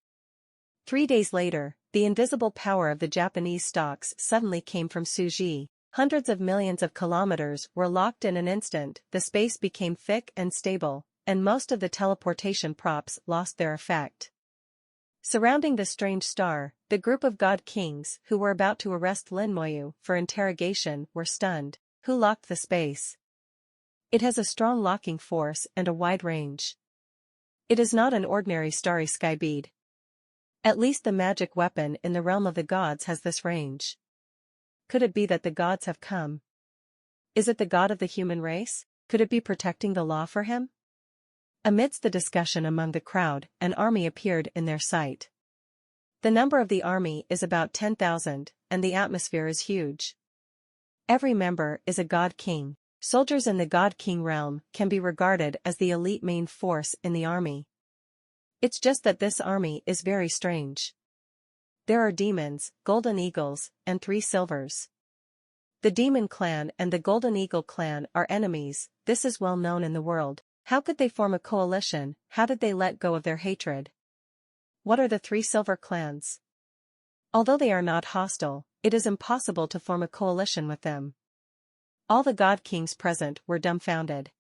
3 days later, the invisible power of the Japanese stocks suddenly came from Suji. Hundreds of millions of kilometers were locked in an instant, the space became thick and stable, and most of the teleportation props lost their effect. Surrounding the strange star, the group of god kings who were about to arrest Lin Moyu for interrogation were stunned. Who locked the space? It has a strong locking force and a wide range. It is not an ordinary starry sky bead. At least the magic weapon in the realm of the gods has this range. Could it be that the gods have come? Is it the god of the human race? Could it be protecting the law for him? Amidst the discussion among the crowd, an army appeared in their sight. The number of the army is about 10,000, and the atmosphere is huge. Every member is a god king. Soldiers in the god king realm can be regarded as the elite main force in the army. It's just that this army is very strange. There are demons, golden eagles, and 3 silvers. The demon clan and the golden eagle clan are enemies, this is well known in the world. How could they form a coalition? How did they let go of their hatred? What are the 3 silver clans? Although they are not hostile, it is impossible to form a coalition with them. All the god kings present were dumbfounded.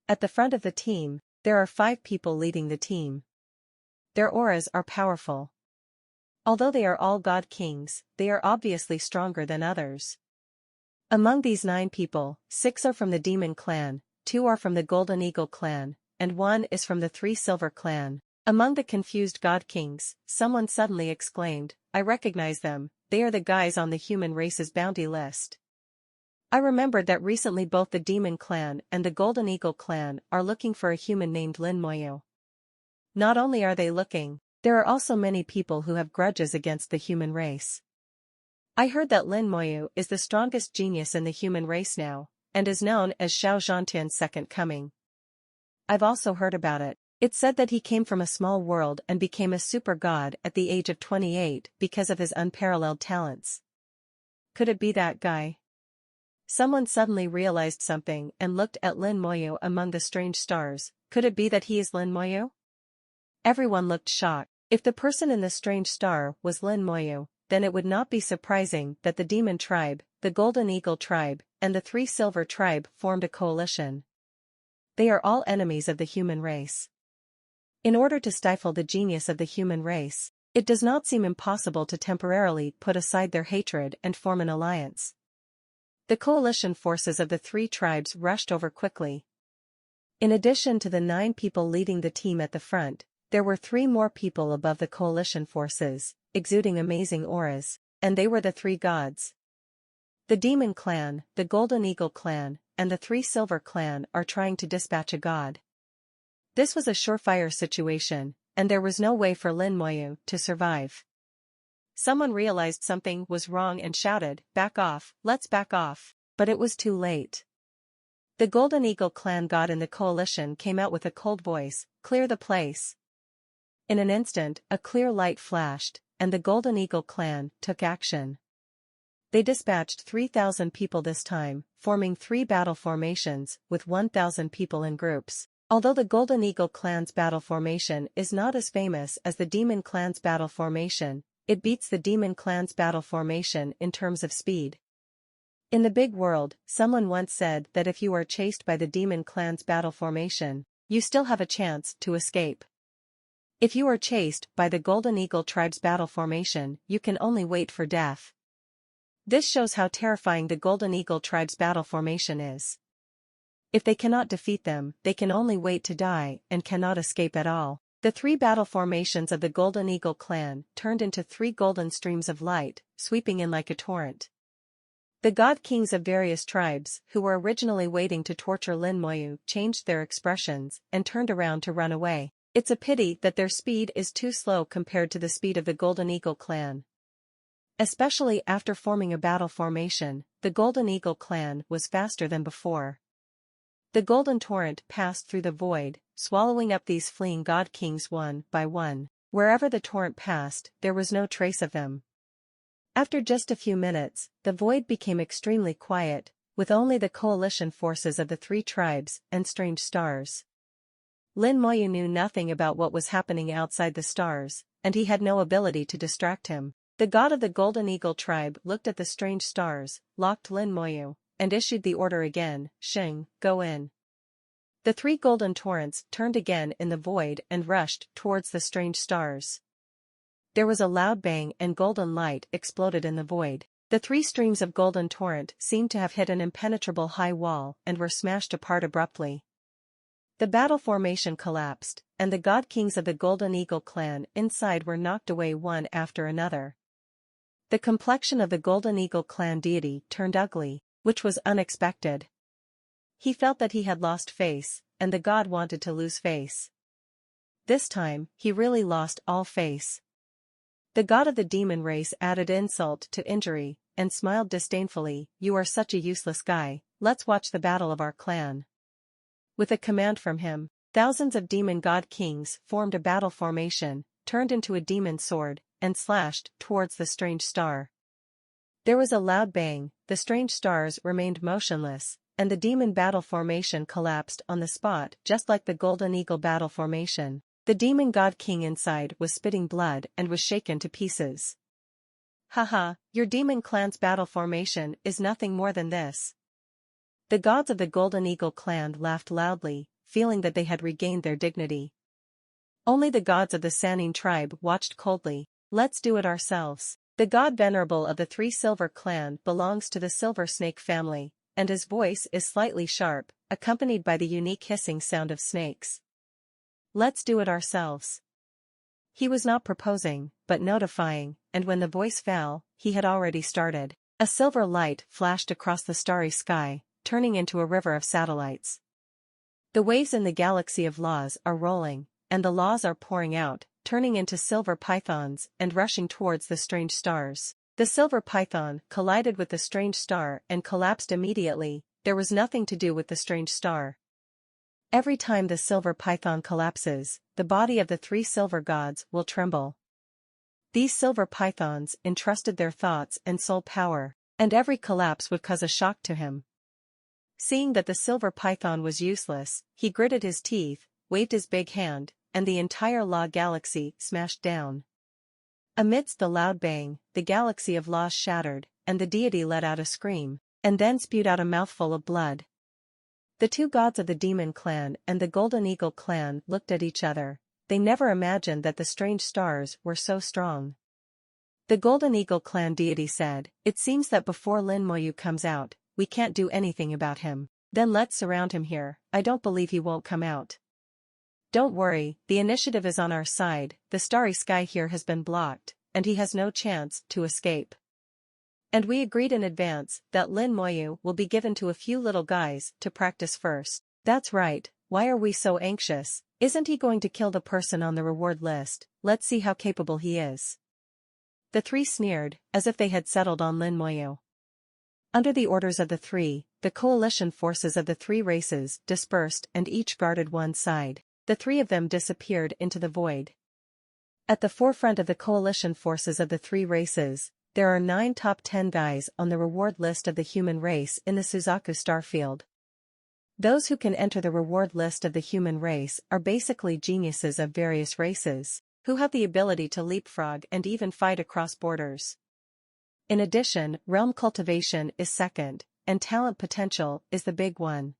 At the front of the team, there are 5 people leading the team. Their auras are powerful. Although they are all god kings, they are obviously stronger than others. Among these 9 people, 6 are from the demon clan, 2 are from the golden eagle clan, and 1 is from the 3 silver clan. Among the confused god kings, someone suddenly exclaimed, "I recognize them, they are the guys on the human race's bounty list." I remembered that recently both the demon clan and the golden eagle clan are looking for a human named Lin Moyu. Not only are they looking, there are also many people who have grudges against the human race. I heard that Lin Moyu is the strongest genius in the human race now, and is known as Xiao Zhantian's second coming. I've also heard about it. It's said that he came from a small world and became a super god at the age of 28 because of his unparalleled talents. Could it be that guy? Someone suddenly realized something and looked at Lin Moyu among the strange stars. Could it be that he is Lin Moyu? Everyone looked shocked. If the person in the strange star was Lin Moyu, then it would not be surprising that the Demon Tribe, the Golden Eagle Tribe, and the Three Silver Tribe formed a coalition. They are all enemies of the human race. In order to stifle the genius of the human race, it does not seem impossible to temporarily put aside their hatred and form an alliance. The coalition forces of the three tribes rushed over quickly. In addition to the 9 people leading the team at the front, there were 3 more people above the coalition forces, exuding amazing auras, and they were the 3 gods. The Demon Clan, the Golden Eagle Clan, and the Three Silver Clan are trying to dispatch a god. This was a surefire situation, and there was no way for Lin Moyu to survive. Someone realized something was wrong and shouted, "Back off, let's back off," but it was too late. The Golden Eagle Clan god in the coalition came out with a cold voice, "Clear the place." In an instant, a clear light flashed, and the Golden Eagle Clan took action. They dispatched 3,000 people this time, forming 3 battle formations with 1,000 people in groups. Although the Golden Eagle Clan's battle formation is not as famous as the Demon Clan's battle formation, it beats the Demon Clan's battle formation in terms of speed. In the big world, someone once said that if you are chased by the Demon Clan's battle formation, you still have a chance to escape. If you are chased by the Golden Eagle Tribe's battle formation, you can only wait for death. This shows how terrifying the Golden Eagle Tribe's battle formation is. If they cannot defeat them, they can only wait to die and cannot escape at all. The 3 battle formations of the Golden Eagle Clan turned into 3 golden streams of light, sweeping in like a torrent. The god kings of various tribes, who were originally waiting to torture Lin Moyu, changed their expressions and turned around to run away. It's a pity that their speed is too slow compared to the speed of the Golden Eagle Clan. Especially after forming a battle formation, the Golden Eagle Clan was faster than before. The golden torrent passed through the void, swallowing up these fleeing god kings one by one. Wherever the torrent passed, there was no trace of them. After just a few minutes, the void became extremely quiet, with only the coalition forces of the 3 tribes and strange stars. Lin Moyu knew nothing about what was happening outside the stars, and he had no ability to distract him. The god of the Golden Eagle Tribe looked at the strange stars, locked Lin Moyu, and issued the order again, "Xing, go in." The 3 golden torrents turned again in the void and rushed towards the strange stars. There was a loud bang and golden light exploded in the void. The 3 streams of golden torrent seemed to have hit an impenetrable high wall and were smashed apart abruptly. The battle formation collapsed, and the god kings of the Golden Eagle Clan inside were knocked away one after another. The complexion of the Golden Eagle Clan deity turned ugly, which was unexpected. He felt that he had lost face, and the god wanted to lose face. This time, he really lost all face. The god of the demon race added insult to injury, and smiled disdainfully, "You are such a useless guy, let's watch the battle of our clan." With a command from him, thousands of demon god kings formed a battle formation, turned into a demon sword, and slashed towards the strange star. There was a loud bang, the strange stars remained motionless, and the demon battle formation collapsed on the spot just like the Golden Eagle battle formation. The demon god king inside was spitting blood and was shaken to pieces. "Haha, your demon clan's battle formation is nothing more than this." The gods of the Golden Eagle Clan laughed loudly, feeling that they had regained their dignity. Only the gods of the Sanine tribe watched coldly. "Let's do it ourselves." The god venerable of the Three Silver Clan belongs to the Silver Snake family, and his voice is slightly sharp, accompanied by the unique hissing sound of snakes. "Let's do it ourselves." He was not proposing, but notifying, and when the voice fell, he had already started. A silver light flashed across the starry sky, turning into a river of satellites. The waves in the galaxy of laws are rolling, and the laws are pouring out, turning into silver pythons and rushing towards the strange stars. The silver python collided with the strange star and collapsed immediately. There was nothing to do with the strange star. Every time the silver python collapses, the body of the 3 silver gods will tremble. These silver pythons entrusted their thoughts and soul power, and every collapse would cause a shock to him. Seeing that the silver python was useless, he gritted his teeth, waved his big hand, and the entire Law galaxy smashed down. Amidst the loud bang, the galaxy of Law shattered, and the deity let out a scream, and then spewed out a mouthful of blood. The two gods of the Demon Clan and the Golden Eagle Clan looked at each other. They never imagined that the strange stars were so strong. The Golden Eagle Clan deity said, "It seems that before Lin Moyu comes out, we can't do anything about him. Then let's surround him here. I don't believe he won't come out." "Don't worry, the initiative is on our side. The starry sky here has been blocked, and he has no chance to escape. And we agreed in advance that Lin Moyu will be given to a few little guys to practice first." "That's right, why are we so anxious? Isn't he going to kill the person on the reward list? Let's see how capable he is." The three sneered, as if they had settled on Lin Moyu. Under the orders of the three, the coalition forces of the three races dispersed and each guarded one side. The three of them disappeared into the void. At the forefront of the coalition forces of the three races, there are 9 top 10 guys on the reward list of the human race in the Suzaku starfield. Those who can enter the reward list of the human race are basically geniuses of various races, who have the ability to leapfrog and even fight across borders. In addition, realm cultivation is second, and talent potential is the big one.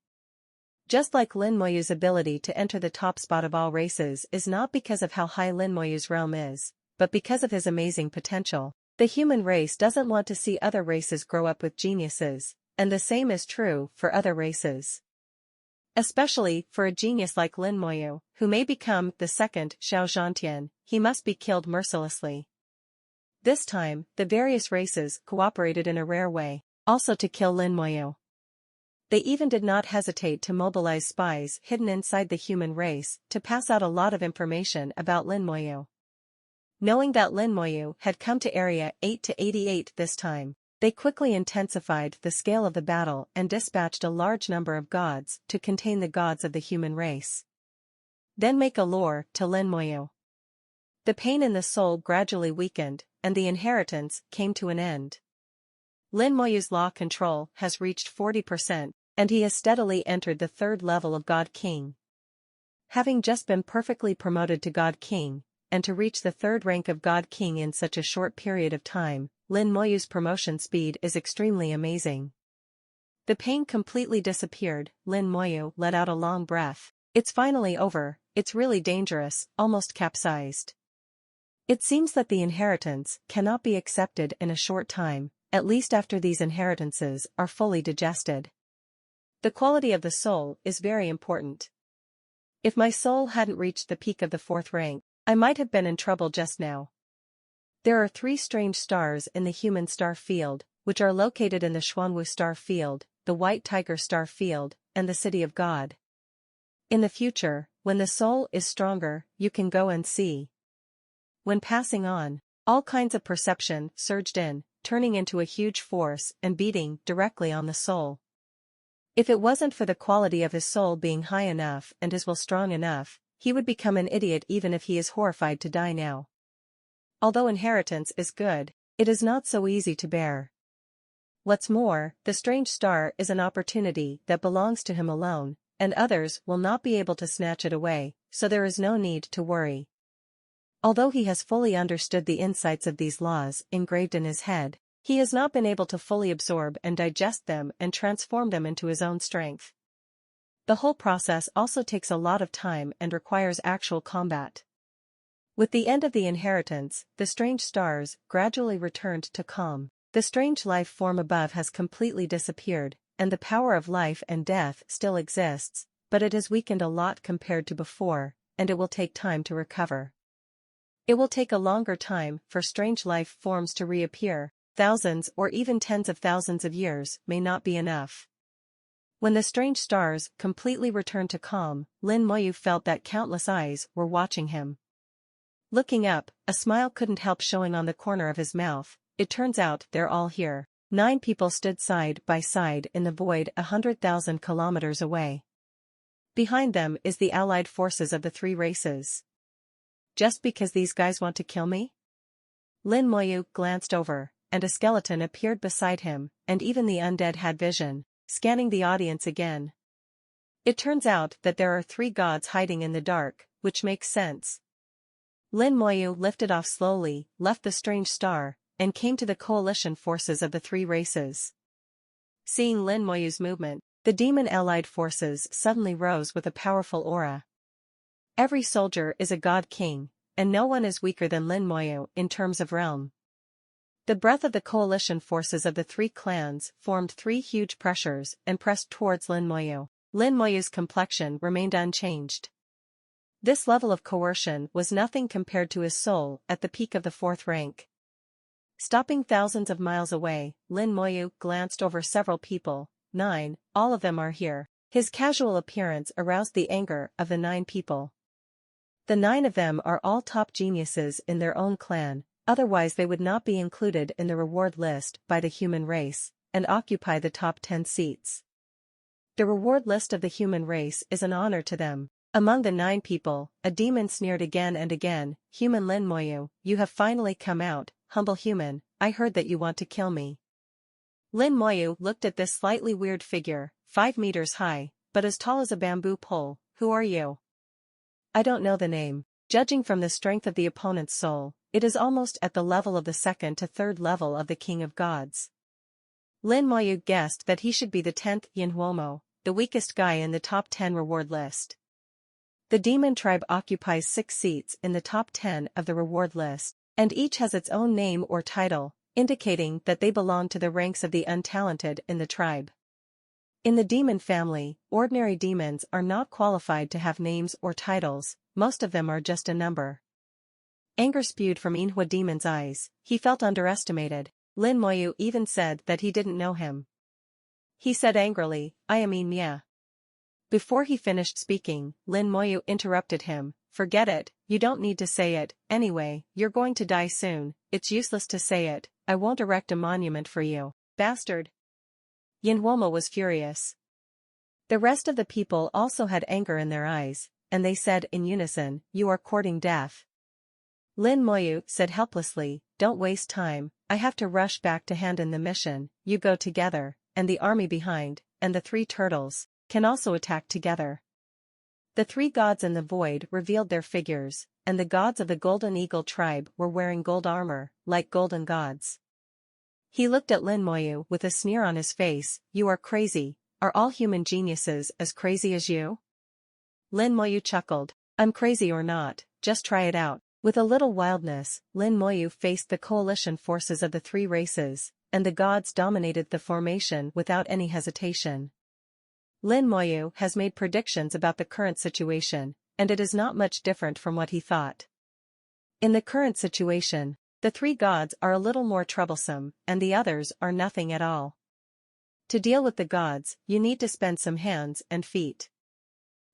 Just like Lin Moyu's ability to enter the top spot of all races is not because of how high Lin Moyu's realm is, but because of his amazing potential. The human race doesn't want to see other races grow up with geniuses, and the same is true for other races. Especially for a genius like Lin Moyu, who may become the second Xiao Zhantian, he must be killed mercilessly. This time, the various races cooperated in a rare way, also to kill Lin Moyu. They even did not hesitate to mobilize spies hidden inside the human race to pass out a lot of information about Lin Moyu. Knowing that Lin Moyu had come to Area 8 to 88 this time, they quickly intensified the scale of the battle and dispatched a large number of gods to contain the gods of the human race. Then make a lure to Lin Moyu. The pain in the soul gradually weakened, and the inheritance came to an end. Lin Moyu's law control has reached 40%, and he has steadily entered the 3rd level of God King. Having just been perfectly promoted to God King, and to reach the 3rd rank of God King in such a short period of time, Lin Moyu's promotion speed is extremely amazing. The pain completely disappeared. Lin Moyu let out a long breath. It's finally over. It's really dangerous, almost capsized. It seems that the inheritance cannot be accepted in a short time, at least after these inheritances are fully digested. The quality of the soul is very important. If my soul hadn't reached the peak of the 4th rank, I might have been in trouble just now. There are 3 strange stars in the human star field, which are located in the Xuanwu star field, the White Tiger star field, and the City of God. In the future, when the soul is stronger, you can go and see. When passing on, all kinds of perception surged in, turning into a huge force and beating directly on the soul. If it wasn't for the quality of his soul being high enough and his will strong enough, he would become an idiot even if he is horrified to die now. Although inheritance is good, it is not so easy to bear. What's more, the strange star is an opportunity that belongs to him alone, and others will not be able to snatch it away, so there is no need to worry. Although he has fully understood the insights of these laws engraved in his head, he has not been able to fully absorb and digest them and transform them into his own strength. The whole process also takes a lot of time and requires actual combat. With the end of the inheritance, the strange stars gradually returned to calm. The strange life form above has completely disappeared, and the power of life and death still exists, but it has weakened a lot compared to before, and it will take time to recover. It will take a longer time for strange life forms to reappear. Thousands or even tens of thousands of years may not be enough. When the strange stars completely returned to calm, Lin Moyu felt that countless eyes were watching him. Looking up, a smile couldn't help showing on the corner of his mouth. It turns out they're all here. 9 people stood side by side in the void 100,000 kilometers away. Behind them is the allied forces of the 3 races. Just because these guys want to kill me? Lin Moyu glanced over, and a skeleton appeared beside him, and even the undead had vision, scanning the audience again. It turns out that there are 3 gods hiding in the dark, which makes sense. Lin Moyu lifted off slowly, left the strange star, and came to the coalition forces of the three races. Seeing Lin Moyu's movement, the demon allied forces suddenly rose with a powerful aura. Every soldier is a god king, and no one is weaker than Lin Moyu in terms of realm. The breath of the coalition forces of the three clans formed three huge pressures and pressed towards Lin Moyu. Lin Moyu's complexion remained unchanged. This level of coercion was nothing compared to his soul at the peak of the fourth rank. Stopping thousands of miles away, Lin Moyu glanced over several people. 9, all of them are here. His casual appearance aroused the anger of the 9 people. The 9 of them are all top geniuses in their own clan, otherwise they would not be included in the reward list by the human race, and occupy the top 10 seats. The reward list of the human race is an honor to them. Among the 9 people, a demon sneered again and again, "Human Lin Moyu, you have finally come out, humble human, I heard that you want to kill me." Lin Moyu looked at this slightly weird figure, 5 meters high, but as tall as a bamboo pole. "Who are you?" "I don't know the name. Judging from the strength of the opponent's soul, it is almost at the level of the second to third level of the King of Gods." Lin Moyu guessed that he should be the 10th Yinhuomo, the weakest guy in the top 10 reward list. The demon tribe occupies 6 seats in the top 10 of the reward list, and each has its own name or title, indicating that they belong to the ranks of the untalented in the tribe. In the demon family, ordinary demons are not qualified to have names or titles, most of them are just a number. Anger spewed from Yinhua demon's eyes, he felt underestimated. Lin Moyu even said that he didn't know him. He said angrily, "I am Yin Mia." Before he finished speaking, Lin Moyu interrupted him, "Forget it, you don't need to say it, anyway, you're going to die soon, it's useless to say it, I won't erect a monument for you, bastard." Yinhuomo was furious. The rest of the people also had anger in their eyes, and they said in unison, "You are courting death." Lin Moyu said helplessly, "Don't waste time, I have to rush back to hand in the mission, you go together, and the army behind, and the 3 turtles, can also attack together." The 3 gods in the void revealed their figures, and the gods of the Golden Eagle tribe were wearing gold armor, like golden gods. He looked at Lin Moyu with a sneer on his face, "You are crazy, are all human geniuses as crazy as you?" Lin Moyu chuckled, "I'm crazy or not, just try it out." With a little wildness, Lin Moyu faced the coalition forces of the 3 races, and the gods dominated the formation without any hesitation. Lin Moyu has made predictions about the current situation, and it is not much different from what he thought. In the current situation, the 3 gods are a little more troublesome, and the others are nothing at all. To deal with the gods, you need to spend some hands and feet.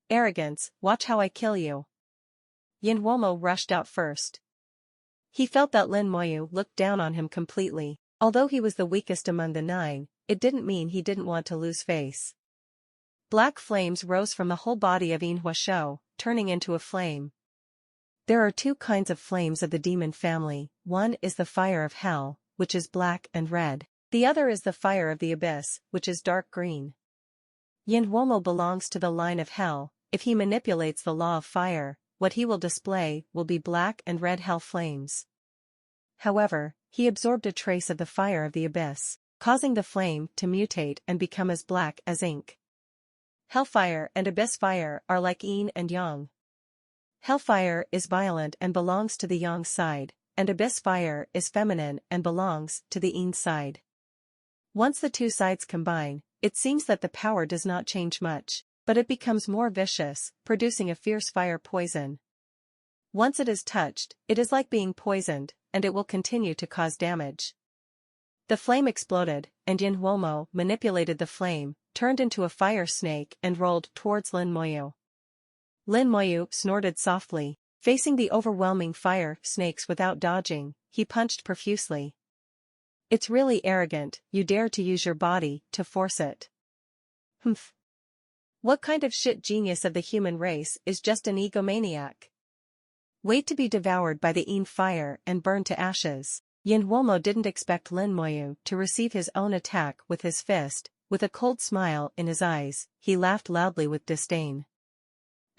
Arrogance, watch how I kill you. Yinhuomo rushed out first. He felt that Lin Moyu looked down on him completely. Although he was the weakest among the 9, it didn't mean he didn't want to lose face. Black flames rose from the whole body of Yinhua Shou, turning into a flame. There are 2 kinds of flames of the demon family, one is the fire of hell, which is black and red. The other is the fire of the abyss, which is dark green. Yinhuomo belongs to the line of hell. If he manipulates the law of fire, what he will display will be black and red hell flames. However, he absorbed a trace of the fire of the abyss, causing the flame to mutate and become as black as ink. Hellfire and abyss fire are like yin and yang. Hellfire is violent and belongs to the yang side, and abyss fire is feminine and belongs to the yin side. Once the 2 sides combine, it seems that the power does not change much, but it becomes more vicious, producing a fierce fire poison. Once it is touched, it is like being poisoned, and it will continue to cause damage. The flame exploded, and Yinhuomo manipulated the flame, turned into a fire snake and rolled towards Lin Moyu. Lin Moyu snorted softly, facing the overwhelming fire snakes without dodging, he punched profusely. "It's really arrogant, you dare to use your body to force it." "Humph. What kind of shit genius of the human race is just an egomaniac? Wait to be devoured by the Yin fire and burned to ashes." Yinhuomo didn't expect Lin Moyu to receive his own attack with his fist. With a cold smile in his eyes, he laughed loudly with disdain.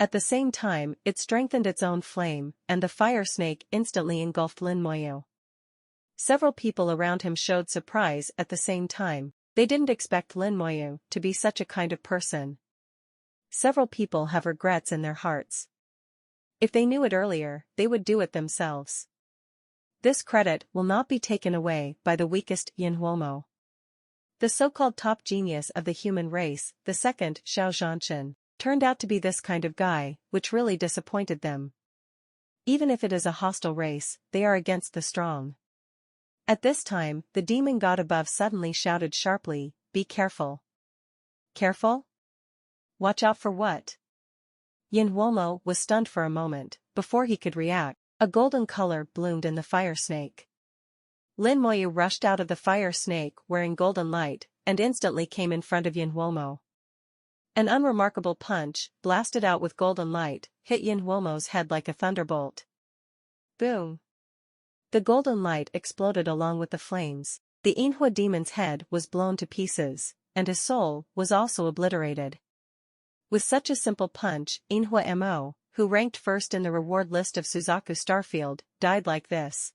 At the same time, it strengthened its own flame, and the fire snake instantly engulfed Lin Moyu. Several people around him showed surprise at the same time. They didn't expect Lin Moyu to be such a kind of person. Several people have regrets in their hearts. If they knew it earlier, they would do it themselves. This credit will not be taken away by the weakest Yin Huomo. The so-called top genius of the human race, the second Xiao Zhanshan, turned out to be this kind of guy, which really disappointed them. Even if it is a hostile race, they are against the strong. At this time, the demon god above suddenly shouted sharply, "Be careful." Careful? Watch out for what? Yin Huomo was stunned for a moment. Before he could react, a golden color bloomed in the fire snake. Lin Moyu rushed out of the fire snake wearing golden light, and instantly came in front of Yin Huomo. An unremarkable punch, blasted out with golden light, hit Yin Huomo's head like a thunderbolt. Boom! The golden light exploded along with the flames. The Yinhua demon's head was blown to pieces, and his soul was also obliterated. With such a simple punch, Yinhua Mo, who ranked first in the reward list of Suzaku Starfield, died like this.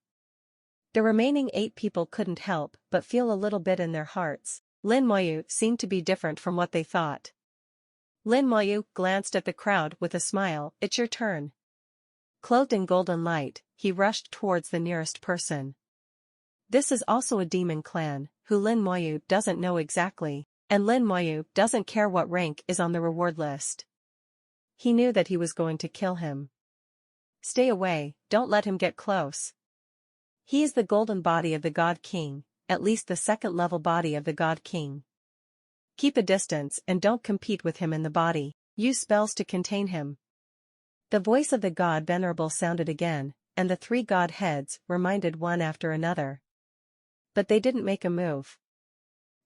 The remaining 8 people couldn't help but feel a little bit in their hearts. Lin Moyu seemed to be different from what they thought. Lin Moyu glanced at the crowd with a smile. "It's your turn." Clothed in golden light, he rushed towards the nearest person. This is also a demon clan, who Lin Moyu doesn't know exactly, and Lin Moyu doesn't care what rank is on the reward list. He knew that he was going to kill him. "Stay away, don't let him get close. He is the golden body of the God King, at least the second-level body of the God King. Keep a distance and don't compete with him in the body. Use spells to contain him." The voice of the god Venerable sounded again, and the 3 god heads reminded one after another. But they didn't make a move.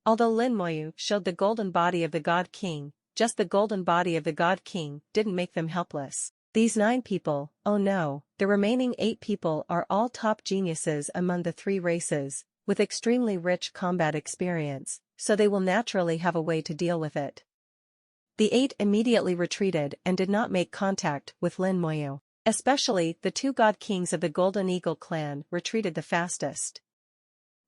Although Lin Moyu showed the golden body of the God King, just the golden body of the God King didn't make them helpless. These 9 people, oh no, the remaining 8 people are all top geniuses among the 3 races, with extremely rich combat experience, so they will naturally have a way to deal with it. The 8 immediately retreated and did not make contact with Lin Moyu. Especially the 2 god kings of the Golden Eagle clan retreated the fastest.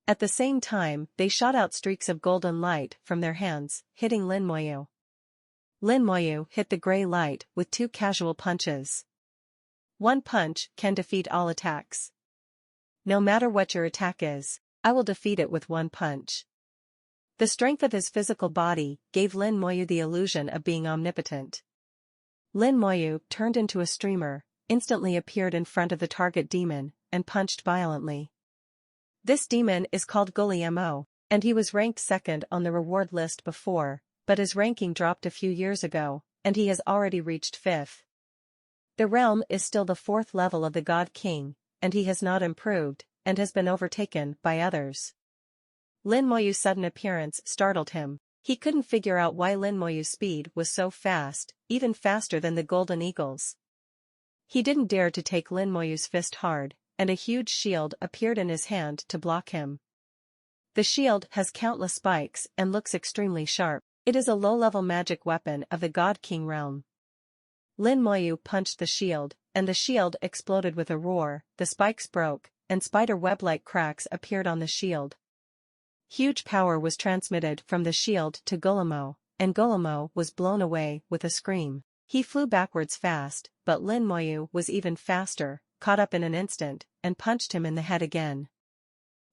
At the same time, they shot out streaks of golden light from their hands, hitting Lin Moyu. Lin Moyu hit the gray light with 2 casual punches. One punch can defeat all attacks. No matter what your attack is, I will defeat it with one punch. The strength of his physical body gave Lin Moyu the illusion of being omnipotent. Lin Moyu turned into a streamer, instantly appeared in front of the target demon, and punched violently. This demon is called Guli Mo, and he was ranked second on the reward list before, but his ranking dropped a few years ago, and he has already reached 5th. The realm is still the 4th level of the God King, and he has not improved, and has been overtaken by others. Lin Moyu's sudden appearance startled him. He couldn't figure out why Lin Moyu's speed was so fast, even faster than the Golden Eagle's. He didn't dare to take Lin Moyu's fist hard, and a huge shield appeared in his hand to block him. The shield has countless spikes and looks extremely sharp. It is a low-level magic weapon of the God King realm. Lin Moyu punched the shield, and the shield exploded with a roar, the spikes broke, and spider web-like cracks appeared on the shield. Huge power was transmitted from the shield to Golemo, and Golemo was blown away with a scream. He flew backwards fast, but Lin Moyu was even faster, caught up in an instant, and punched him in the head again.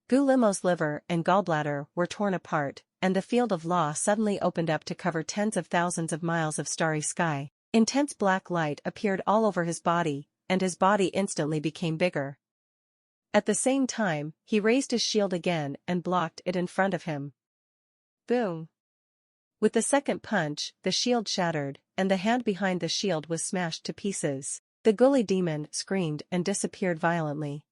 Gulemo's liver and gallbladder were torn apart, and the field of law suddenly opened up to cover tens of thousands of miles of starry sky. Intense black light appeared all over his body, and his body instantly became bigger. At the same time, he raised his shield again and blocked it in front of him. Boom! With the second punch, the shield shattered, and the hand behind the shield was smashed to pieces. The Gully demon screamed and disappeared violently.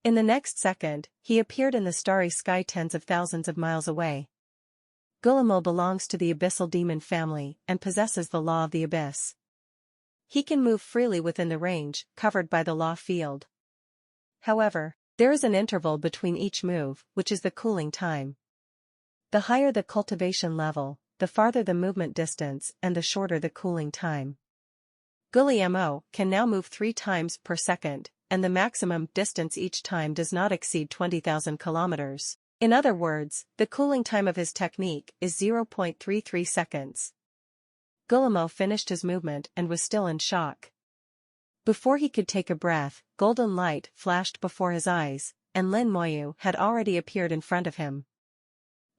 In the next second, he appeared in the starry sky tens of thousands of miles away. Gulimo belongs to the Abyssal Demon family and possesses the Law of the Abyss. He can move freely within the range covered by the law field. However, there is an interval between each move, which is the cooling time. The higher the cultivation level, the farther the movement distance and the shorter the cooling time. Guillermo can now move 3 times per second, and the maximum distance each time does not exceed 20,000 kilometers. In other words, the cooling time of his technique is 0.33 seconds. Guillermo finished his movement and was still in shock. Before he could take a breath, golden light flashed before his eyes, and Lin Moyu had already appeared in front of him.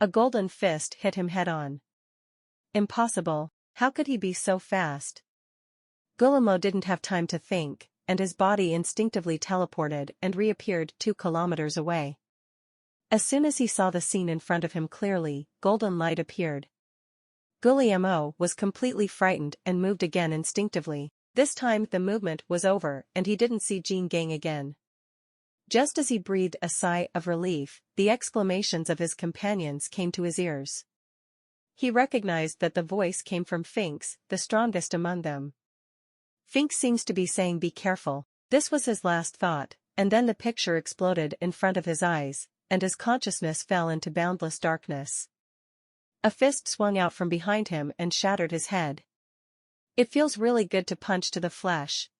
A golden fist hit him head-on. Impossible, how could he be so fast? Guillermo didn't have time to think, and his body instinctively teleported and reappeared 2 kilometers away. As soon as he saw the scene in front of him clearly, golden light appeared. Guillermo was completely frightened and moved again instinctively. This time the movement was over and he didn't see Jean Gang again. Just as he breathed a sigh of relief, the exclamations of his companions came to his ears. He recognized that the voice came from Finks, the strongest among them. Finks seems to be saying be careful. This was his last thought, and then the picture exploded in front of his eyes, and his consciousness fell into boundless darkness. A fist swung out from behind him and shattered his head. It feels really good to punch to the flesh.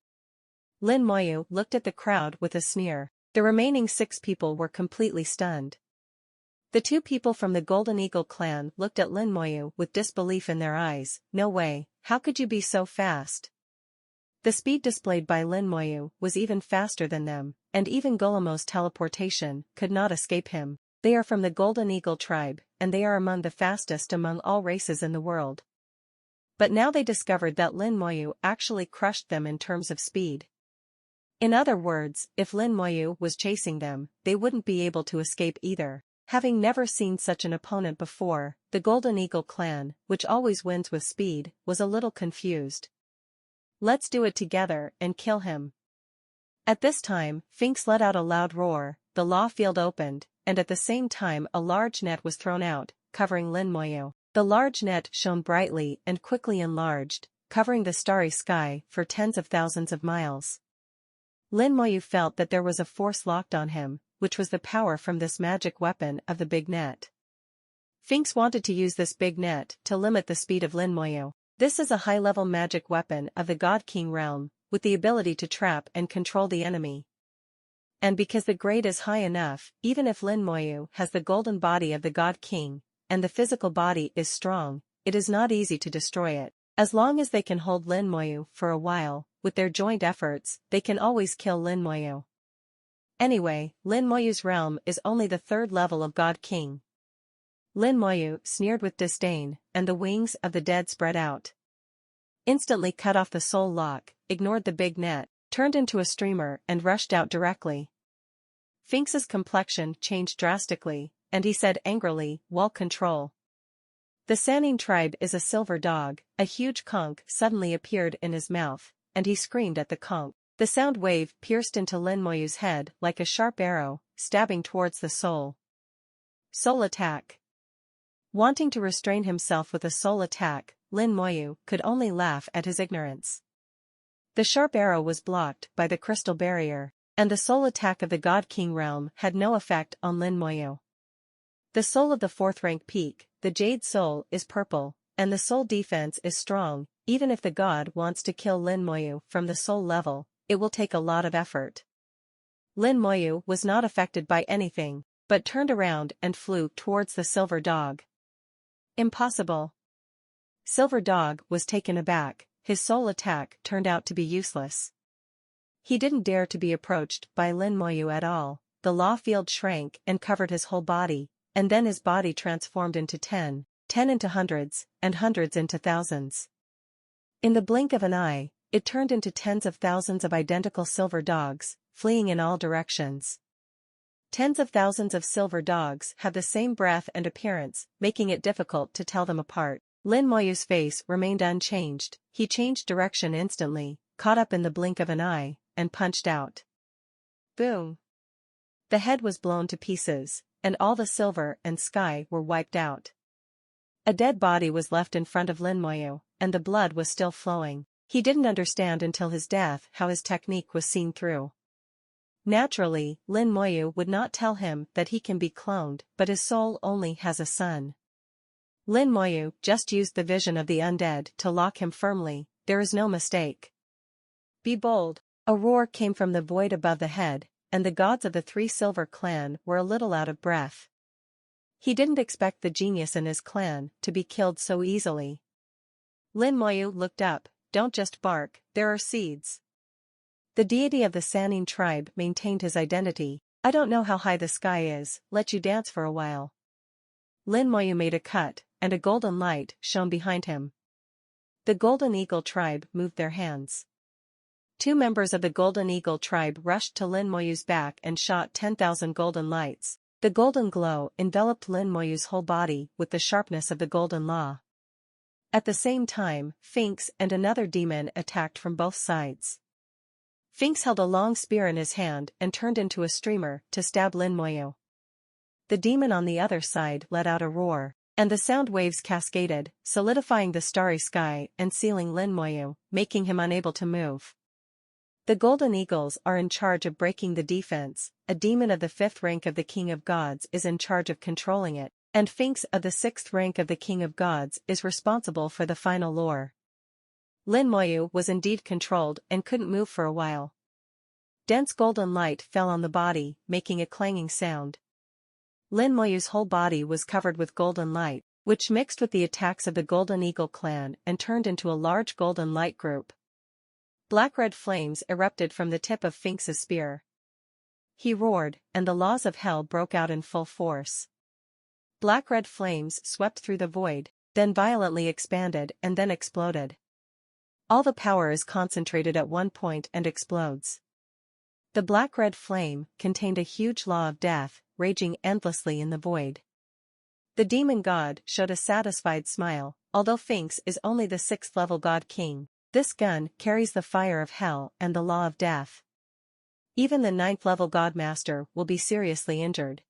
Lin Moyu looked at the crowd with a sneer. The remaining 6 people were completely stunned. The 2 people from the Golden Eagle clan looked at Lin Moyu with disbelief in their eyes. No way, how could you be so fast? The speed displayed by Lin Moyu was even faster than them, and even Guillermo's teleportation could not escape him. They are from the Golden Eagle tribe, and they are among the fastest among all races in the world. But now they discovered that Lin Moyu actually crushed them in terms of speed. In other words, if Lin Moyu was chasing them, they wouldn't be able to escape either. Having never seen such an opponent before, the Golden Eagle clan, which always wins with speed, was a little confused. Let's do it together and kill him. At this time, Finks let out a loud roar, the law field opened, and at the same time a large net was thrown out, covering Lin Moyu. The large net shone brightly and quickly enlarged, covering the starry sky for tens of thousands of miles. Lin Moyu felt that there was a force locked on him, which was the power from this magic weapon of the big net. Finks wanted to use this big net to limit the speed of Lin Moyu. This is a high-level magic weapon of the God King realm, with the ability to trap and control the enemy. And because the grade is high enough, even if Lin Moyu has the golden body of the God King, and the physical body is strong, it is not easy to destroy it. As long as they can hold Lin Moyu for a while, with their joint efforts, they can always kill Lin Moyu. Anyway, Lin Moyu's realm is only the 3rd level of God King. Lin Moyu sneered with disdain, and the wings of the dead spread out. Instantly cut off the soul lock, ignored the big net, turned into a streamer and rushed out directly. Finks's complexion changed drastically, and he said angrily, "Wall control." The Sanine tribe is a silver dog. A huge conch suddenly appeared in his mouth, and he screamed at the conch. The sound wave pierced into Lin Moyu's head like a sharp arrow, stabbing towards the soul. Soul attack. Wanting to restrain himself with a soul attack, Lin Moyu could only laugh at his ignorance. The sharp arrow was blocked by the crystal barrier, and the soul attack of the God King realm had no effect on Lin Moyu. The soul of the 4th rank peak, the Jade Soul, is purple, and the soul defense is strong. Even if the god wants to kill Lin Moyu from the soul level, it will take a lot of effort. Lin Moyu was not affected by anything, but turned around and flew towards the silver dog. Impossible. Silver Dog was taken aback. His soul attack turned out to be useless. He didn't dare to be approached by Lin Moyu at all. The law field shrank and covered his whole body, and then his body transformed into 10 into hundreds, and hundreds into thousands. In the blink of an eye, it turned into tens of thousands of identical silver dogs, fleeing in all directions. Tens of thousands of silver dogs have the same breath and appearance, making it difficult to tell them apart. Lin Moyu's face remained unchanged. He changed direction instantly, caught up in the blink of an eye, and punched out. Boom! The head was blown to pieces, and all the silver and sky were wiped out. A dead body was left in front of Lin Moyu, and the blood was still flowing. He didn't understand until his death how his technique was seen through. Naturally, Lin Moyu would not tell him that he can be cloned, but his soul only has a son. Lin Moyu just used the vision of the undead to lock him firmly. There is no mistake. Be bold. A roar came from the void above the head, and the gods of the Three Silver clan were a little out of breath. He didn't expect the genius in his clan to be killed so easily. Lin Moyu looked up. Don't just bark, there are seeds. The deity of the Sannin tribe maintained his identity. I don't know how high the sky is, let you dance for a while. Lin Moyu made a cut, and a golden light shone behind him. The Golden Eagle tribe moved their hands. 2 members of the Golden Eagle tribe rushed to Lin Moyu's back and shot 10,000 golden lights. The golden glow enveloped Lin Moyu's whole body with the sharpness of the golden law. At the same time, Finks and another demon attacked from both sides. Finks held a long spear in his hand and turned into a streamer to stab Lin Moyu. The demon on the other side let out a roar, and the sound waves cascaded, solidifying the starry sky and sealing Lin Moyu, making him unable to move. The Golden Eagles are in charge of breaking the defense, a demon of the 5th rank of the King of Gods is in charge of controlling it, and Finks of the 6th rank of the King of Gods is responsible for the final lure. Lin Moyu was indeed controlled and couldn't move for a while. Dense golden light fell on the body, making a clanging sound. Lin Moyu's whole body was covered with golden light, which mixed with the attacks of the Golden Eagle clan and turned into a large golden light group. Black-red flames erupted from the tip of Finks's spear. He roared, and the laws of hell broke out in full force. Black-red flames swept through the void, then violently expanded and then exploded. All the power is concentrated at one point and explodes. The black-red flame contained a huge law of death, raging endlessly in the void. The demon god showed a satisfied smile. Although Finks is only the 6th level god king, this gun carries the fire of hell and the law of death. Even the 9th level god master will be seriously injured.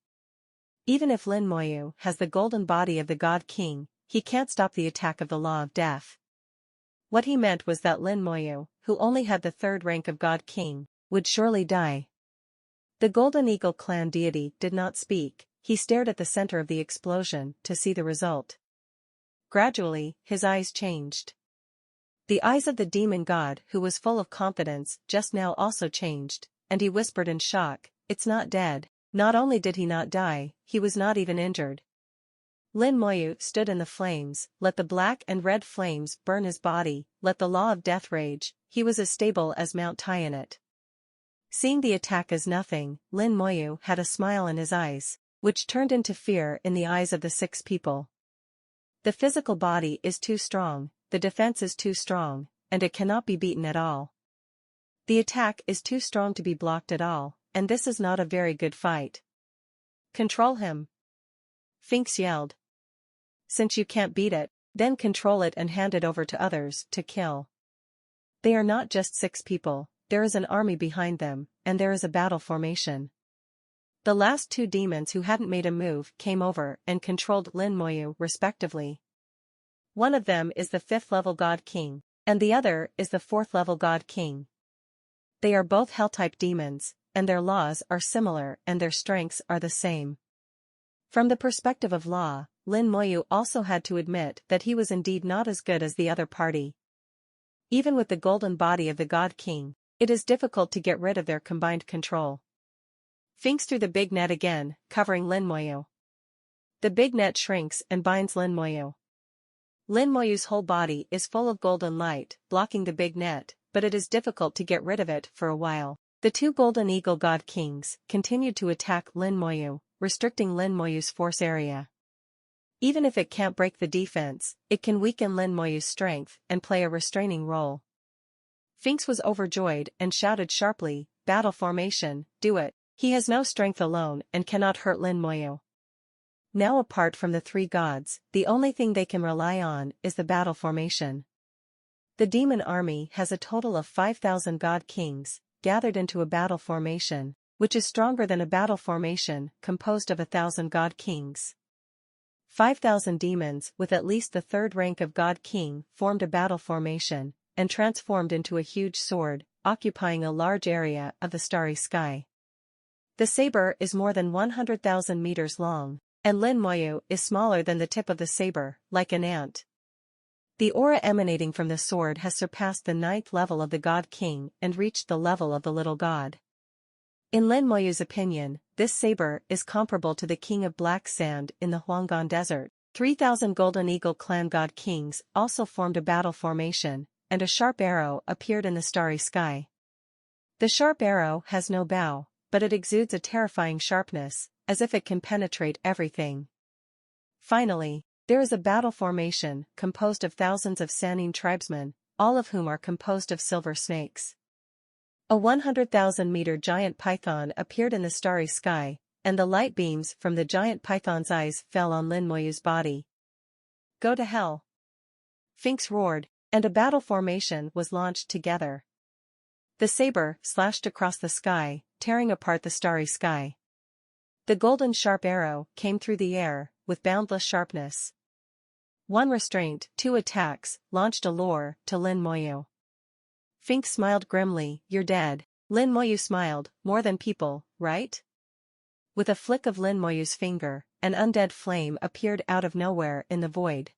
Even if Lin Moyu has the golden body of the god king, he can't stop the attack of the law of death. What he meant was that Lin Moyu, who only had the 3rd rank of god king, would surely die. The Golden Eagle clan deity did not speak, he stared at the center of the explosion to see the result. Gradually, his eyes changed. The eyes of the demon god who was full of confidence just now also changed, and he whispered in shock, "It's not dead." Not only did he not die, he was not even injured. Lin Moyu stood in the flames, let the black and red flames burn his body, let the law of death rage, he was as stable as Mount Tianet. Seeing the attack as nothing, Lin Moyu had a smile in his eyes, which turned into fear in the eyes of the 6 people. The physical body is too strong, the defense is too strong, and it cannot be beaten at all. The attack is too strong to be blocked at all, and this is not a very good fight. Control him. Finks yelled. Since you can't beat it, then control it and hand it over to others to kill. They are not just 6 people, there is an army behind them, and there is a battle formation. The last 2 demons who hadn't made a move came over and controlled Lin Moyu respectively. One of them is the 5th level god king, and the other is the 4th level god king. They are both hell-type demons, and their laws are similar and their strengths are the same. From the perspective of law, Lin Moyu also had to admit that he was indeed not as good as the other party. Even with the golden body of the god king, it is difficult to get rid of their combined control. Finks threw the big net again, covering Lin Moyu. The big net shrinks and binds Lin Moyu. Lin Moyu's whole body is full of golden light, blocking the big net, but it is difficult to get rid of it for a while. The 2 Golden Eagle god kings continued to attack Lin Moyu, restricting Lin Moyu's force area. Even if it can't break the defense, it can weaken Lin Moyu's strength and play a restraining role. Finks was overjoyed and shouted sharply, "Battle formation, do it." He has no strength alone and cannot hurt Lin Moyu. Now apart from the 3 gods, the only thing they can rely on is the battle formation. The demon army has a total of 5,000 god kings, gathered into a battle formation, which is stronger than a battle formation composed of 1,000 god kings. 5,000 demons with at least the 3rd rank of god king formed a battle formation, and transformed into a huge sword, occupying a large area of the starry sky. The saber is more than 100,000 meters long, and Lin Moyu is smaller than the tip of the saber, like an ant. The aura emanating from the sword has surpassed the 9th level of the God King and reached the level of the little god. In Lin Moyu's opinion, this saber is comparable to the King of Black Sand in the Huanggan Desert. 3,000 Golden Eagle clan God Kings also formed a battle formation, and a sharp arrow appeared in the starry sky. The sharp arrow has no bow, but it exudes a terrifying sharpness, as if it can penetrate everything. Finally, there is a battle formation composed of thousands of Sanine tribesmen, all of whom are composed of silver snakes. A 100,000-meter giant python appeared in the starry sky, and the light beams from the giant python's eyes fell on Lin Moyu's body. "Go to hell!" Finks roared, and a battle formation was launched together. The saber slashed across the sky, tearing apart the starry sky. The golden sharp arrow came through the air, with boundless sharpness. One restraint, 2 attacks, launched a lure to Lin Moyu. Finks smiled grimly. "You're dead." Lin Moyu smiled, "More than people, right?" With a flick of Lin Moyu's finger, an undead flame appeared out of nowhere in the void.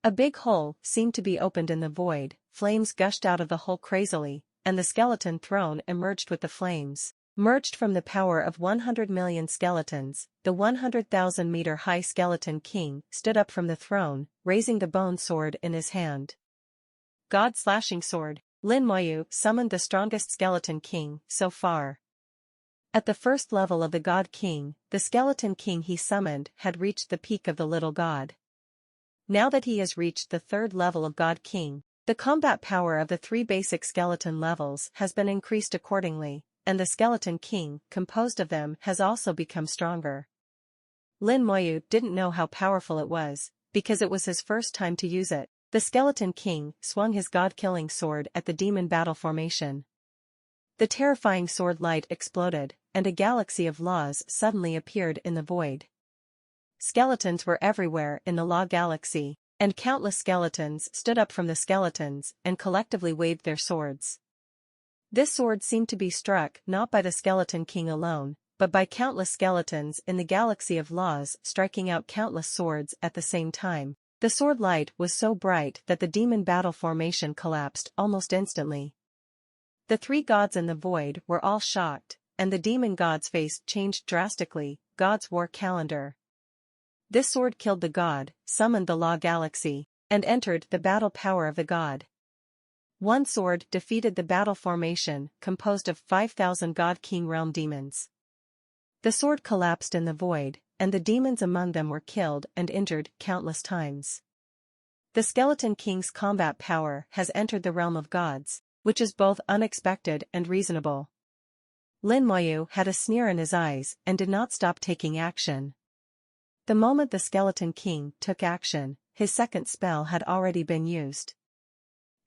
A big hole seemed to be opened in the void, flames gushed out of the hole crazily, and the skeleton throne emerged with the flames. Merged from the power of 100 million skeletons, the 100,000-meter-high skeleton king stood up from the throne, raising the bone sword in his hand. God-slashing sword. Lin Moyu summoned the strongest skeleton king so far. At the first level of the God King, the skeleton king he summoned had reached the peak of the little god. Now that he has reached the 3rd level of God King, the combat power of the 3 basic skeleton levels has been increased accordingly, and the skeleton king composed of them has also become stronger. Lin Moyu didn't know how powerful it was, because it was his first time to use it. The skeleton king swung his god-killing sword at the demon battle formation. The terrifying sword light exploded, and a galaxy of laws suddenly appeared in the void. Skeletons were everywhere in the law galaxy, and countless skeletons stood up from the skeletons and collectively waved their swords. This sword seemed to be struck not by the skeleton king alone, but by countless skeletons in the galaxy of laws striking out countless swords at the same time. The sword light was so bright that the demon battle formation collapsed almost instantly. The 3 gods in the void were all shocked, and the demon god's face changed drastically. God's war calendar. This sword killed the god, summoned the law galaxy, and entered the battle power of the god. One sword defeated the battle formation composed of 5,000 God King realm demons. The sword collapsed in the void, and the demons among them were killed and injured countless times. The skeleton king's combat power has entered the realm of gods, which is both unexpected and reasonable. Lin Moyu had a sneer in his eyes and did not stop taking action. The moment the skeleton king took action, his second spell had already been used.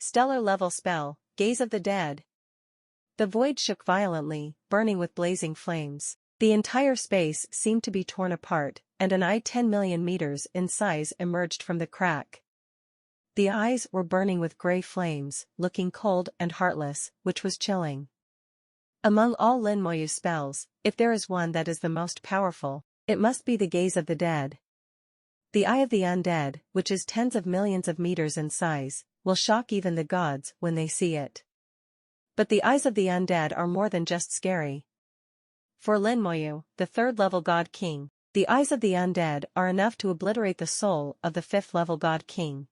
Stellar level spell, Gaze of the Dead. The void shook violently, burning with blazing flames. The entire space seemed to be torn apart, and an eye 10 million meters in size emerged from the crack. The eyes were burning with gray flames, looking cold and heartless, which was chilling. Among all Lin Moyu's spells, if there is one that is the most powerful, it must be the Gaze of the Dead. The Eye of the Undead, which is tens of millions of meters in size, will shock even the gods when they see it. But the eyes of the undead are more than just scary. For Lin Moyu, the 3rd level God King, the eyes of the undead are enough to obliterate the soul of the 5th level God King.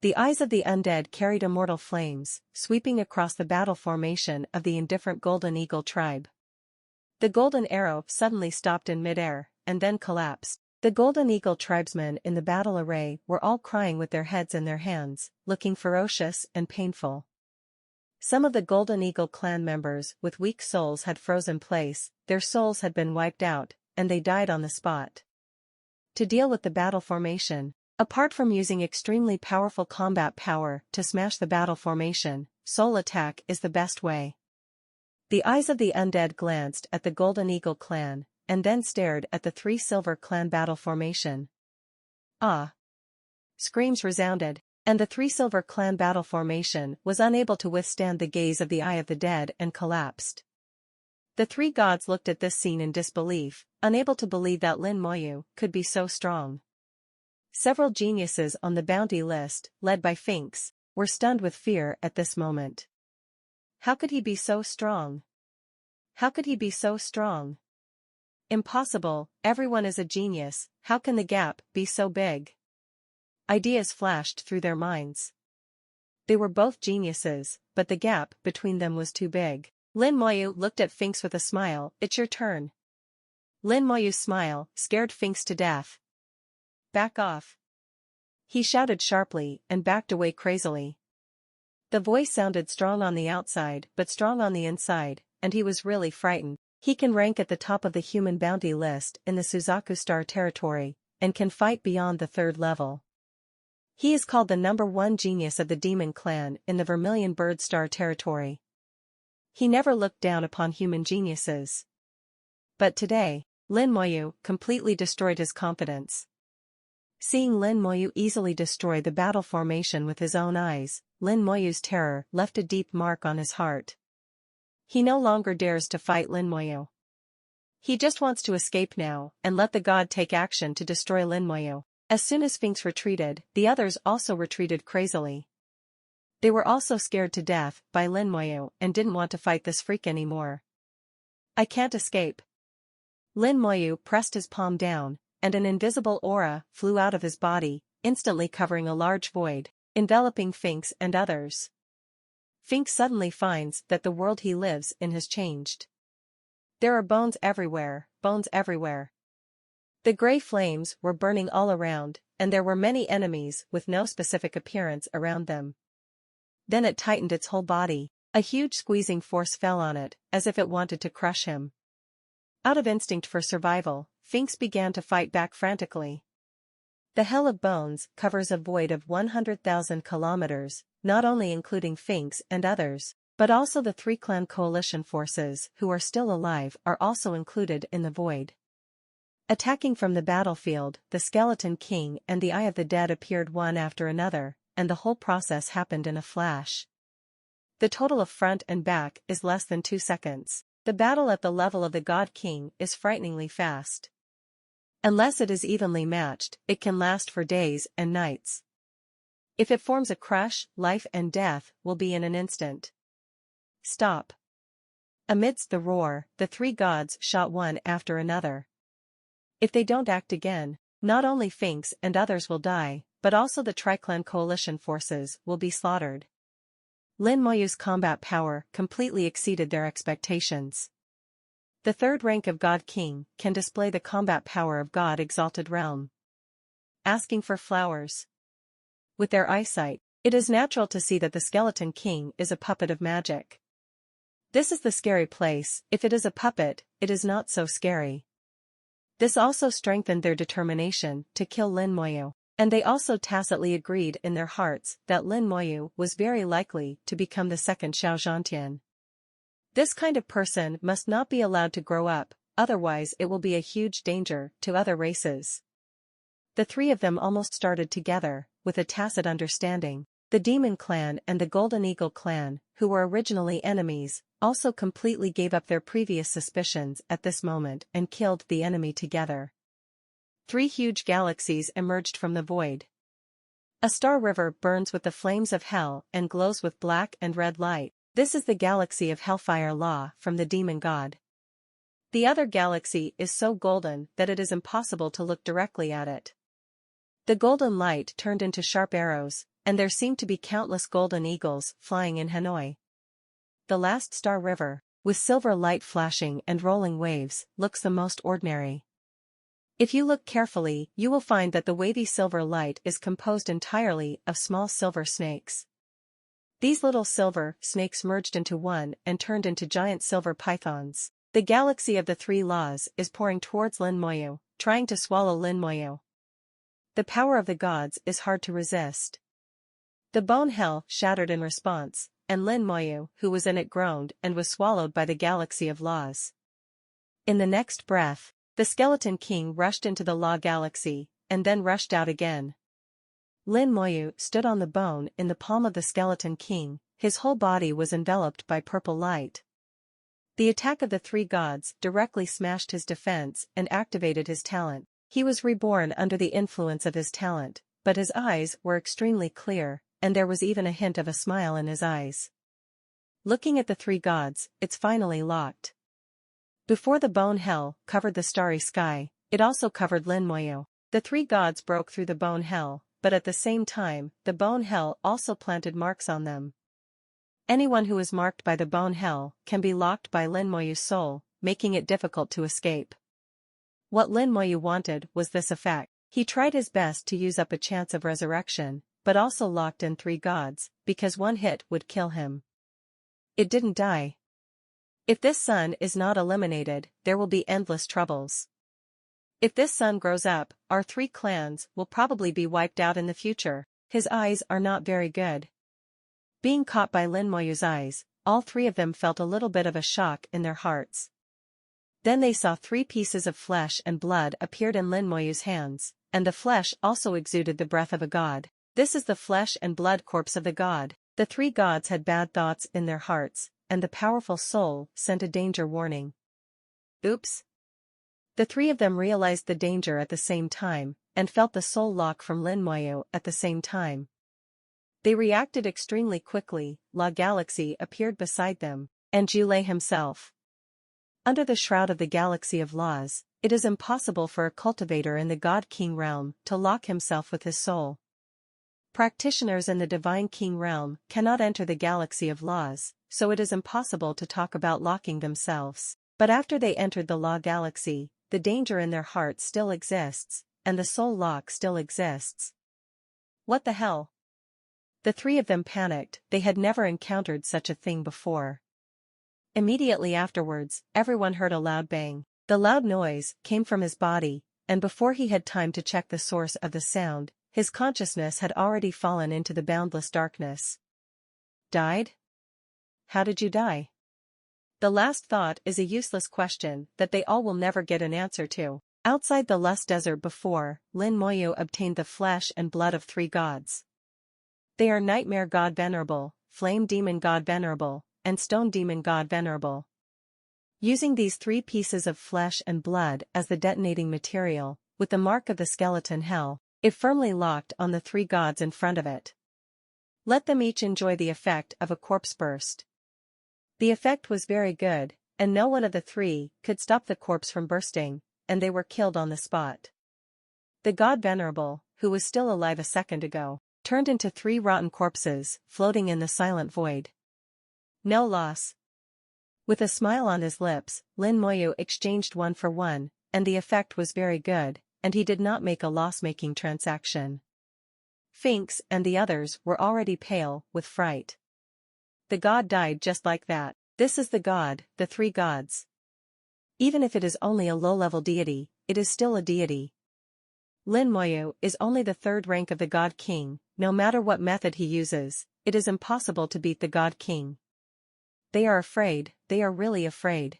The eyes of the undead carried immortal flames, sweeping across the battle formation of the indifferent Golden Eagle tribe. The golden arrow suddenly stopped in midair, and then collapsed. The Golden Eagle tribesmen in the battle array were all crying with their heads in their hands, looking ferocious and painful. Some of the Golden Eagle clan members with weak souls had frozen place, their souls had been wiped out, and they died on the spot. To deal with the battle formation, apart from using extremely powerful combat power to smash the battle formation, soul attack is the best way. The eyes of the undead glanced at the Golden Eagle clan, and then stared at the 3 Silver clan battle formation. Ah! Screams resounded, and the 3 Silver clan battle formation was unable to withstand the gaze of the Eye of the Dead and collapsed. The 3 gods looked at this scene in disbelief, unable to believe that Lin Moyu could be so strong. Several geniuses on the bounty list, led by Finks, were stunned with fear at this moment. How could he be so strong? How could he be so strong? Impossible, everyone is a genius, how can the gap be so big? Ideas flashed through their minds. They were both geniuses, but the gap between them was too big. Lin Moyu looked at Finks with a smile. It's your turn. Lin Moyu's smile scared Finks to death. Back off. He shouted sharply and backed away crazily. The voice sounded strong on the outside but strong on the inside, and he was really frightened. He can rank at the top of the human bounty list in the Suzaku Star territory, and can fight beyond the 3rd level. He is called the #1 genius of the Demon Clan in the Vermilion Bird Star territory. He never looked down upon human geniuses. But today, Lin Moyu completely destroyed his confidence. Seeing Lin Moyu easily destroy the battle formation with his own eyes, Lin Moyu's terror left a deep mark on his heart. He no longer dares to fight Lin Moyu. He just wants to escape now and let the god take action to destroy Lin Moyu. As soon as Finks retreated, the others also retreated crazily. They were also scared to death by Lin Moyu and didn't want to fight this freak anymore. I can't escape. Lin Moyu pressed his palm down, and an invisible aura flew out of his body, instantly covering a large void, enveloping Finks and others. Finks suddenly finds that the world he lives in has changed. There are bones everywhere, bones everywhere. The gray flames were burning all around, and there were many enemies with no specific appearance around them. Then it tightened its whole body. A huge squeezing force fell on it, as if it wanted to crush him. Out of instinct for survival, Finks began to fight back frantically. The Hell of Bones covers a void of 100,000 kilometers, not only including Finks and others, but also the 3 clan coalition forces who are still alive are also included in the void. Attacking from the battlefield, the Skeleton King and the Eye of the Dead appeared one after another, and the whole process happened in a flash. The total of front and back is less than 2 seconds. The battle at the level of the God King is frighteningly fast. Unless it is evenly matched, it can last for days and nights. If it forms a crush, life and death will be in an instant. Stop. Amidst the roar, the 3 gods shot one after another. If they don't act again, not only Finks and others will die, but also the Triclan coalition forces will be slaughtered. Lin Moyu's combat power completely exceeded their expectations. The 3rd rank of God King can display the combat power of God Exalted Realm. Asking for flowers. With their eyesight, it is natural to see that the Skeleton King is a puppet of magic. This is the scary place. If it is a puppet, it is not so scary. This also strengthened their determination to kill Lin Moyu, and they also tacitly agreed in their hearts that Lin Moyu was very likely to become the 2nd Xiao Zhantian. This kind of person must not be allowed to grow up, otherwise it will be a huge danger to other races. The 3 of them almost started together, with a tacit understanding. The Demon Clan and the Golden Eagle Clan, who were originally enemies, also completely gave up their previous suspicions at this moment and killed the enemy together. 3 huge galaxies emerged from the void. A star river burns with the flames of hell and glows with black and red light. This is the galaxy of Hellfire Law from the Demon God. The other galaxy is so golden that it is impossible to look directly at it. The golden light turned into sharp arrows, and there seemed to be countless golden eagles flying in Hanoi. The last star river, with silver light flashing and rolling waves, looks the most ordinary. If you look carefully, you will find that the wavy silver light is composed entirely of small silver snakes. These little silver snakes merged into one and turned into giant silver pythons. The galaxy of the 3 laws is pouring towards Lin Moyu, trying to swallow Lin Moyu. The power of the gods is hard to resist. The bone hell shattered in response, and Lin Moyu, who was in it, groaned and was swallowed by the galaxy of laws. In the next breath, the Skeleton King rushed into the Law Galaxy, and then rushed out again. Lin Moyu stood on the bone in the palm of the Skeleton King, his whole body was enveloped by purple light. The attack of the 3 gods directly smashed his defense and activated his talent. He was reborn under the influence of his talent, but his eyes were extremely clear, and there was even a hint of a smile in his eyes. Looking at the three gods, it's finally locked. Before the bone hell covered the starry sky, it also covered Lin Moyu. The three gods broke through the bone hell, but at the same time, the bone hell also planted marks on them. Anyone who is marked by the bone hell can be locked by Lin Moyu's soul, making it difficult to escape. What Lin Moyu wanted was this effect. He tried his best to use up a chance of resurrection, but also locked in three gods, because one hit would kill him. It didn't die. If this son is not eliminated, there will be endless troubles. If this son grows up, our three clans will probably be wiped out in the future. His eyes are not very good. Being caught by Lin Moyu's eyes, all three of them felt a little bit of a shock in their hearts. Then they saw 3 pieces of flesh and blood appeared in Lin Moyu's hands, and the flesh also exuded the breath of a god. This is the flesh and blood corpse of the god. The 3 gods had bad thoughts in their hearts, and the powerful soul sent a danger warning. Oops. The 3 of them realized the danger at the same time, and felt the soul lock from Lin Moyu at the same time. They reacted extremely quickly. La Galaxy appeared beside them, and Julei himself. Under the shroud of the galaxy of laws, it is impossible for a cultivator in the God King realm to lock himself with his soul. Practitioners in the Divine King realm cannot enter the galaxy of laws, so it is impossible to talk about locking themselves. But after they entered the Law Galaxy, the danger in their hearts still exists, and the soul lock still exists. What the hell? The 3 of them panicked. They had never encountered such a thing before. Immediately afterwards, everyone heard a loud bang. The loud noise came from his body, and before he had time to check the source of the sound, his consciousness had already fallen into the boundless darkness. Died? How did you die? The last thought is a useless question that they all will never get an answer to. Outside the Lust Desert before, Lin Moyu obtained the flesh and blood of 3 gods. They are Nightmare God Venerable, Flame Demon God Venerable, and Stone Demon God Venerable. Using these 3 pieces of flesh and blood as the detonating material, with the mark of the skeleton hell, it firmly locked on the 3 gods in front of it. Let them each enjoy the effect of a corpse burst. The effect was very good, and no one of the 3 could stop the corpse from bursting, and they were killed on the spot. The God Venerable, who was still alive a second ago, turned into 3 rotten corpses, floating in the silent void. No loss. With a smile on his lips, Lin Moyu exchanged 1 for 1, and the effect was very good, and he did not make a loss-making transaction. Finks and the others were already pale with fright. The god died just like that. This is the god, the 3 gods. Even if it is only a low-level deity, it is still a deity. Lin Moyu is only the 3rd rank of the God King. No matter what method he uses, it is impossible to beat the God King. They are afraid, they are really afraid.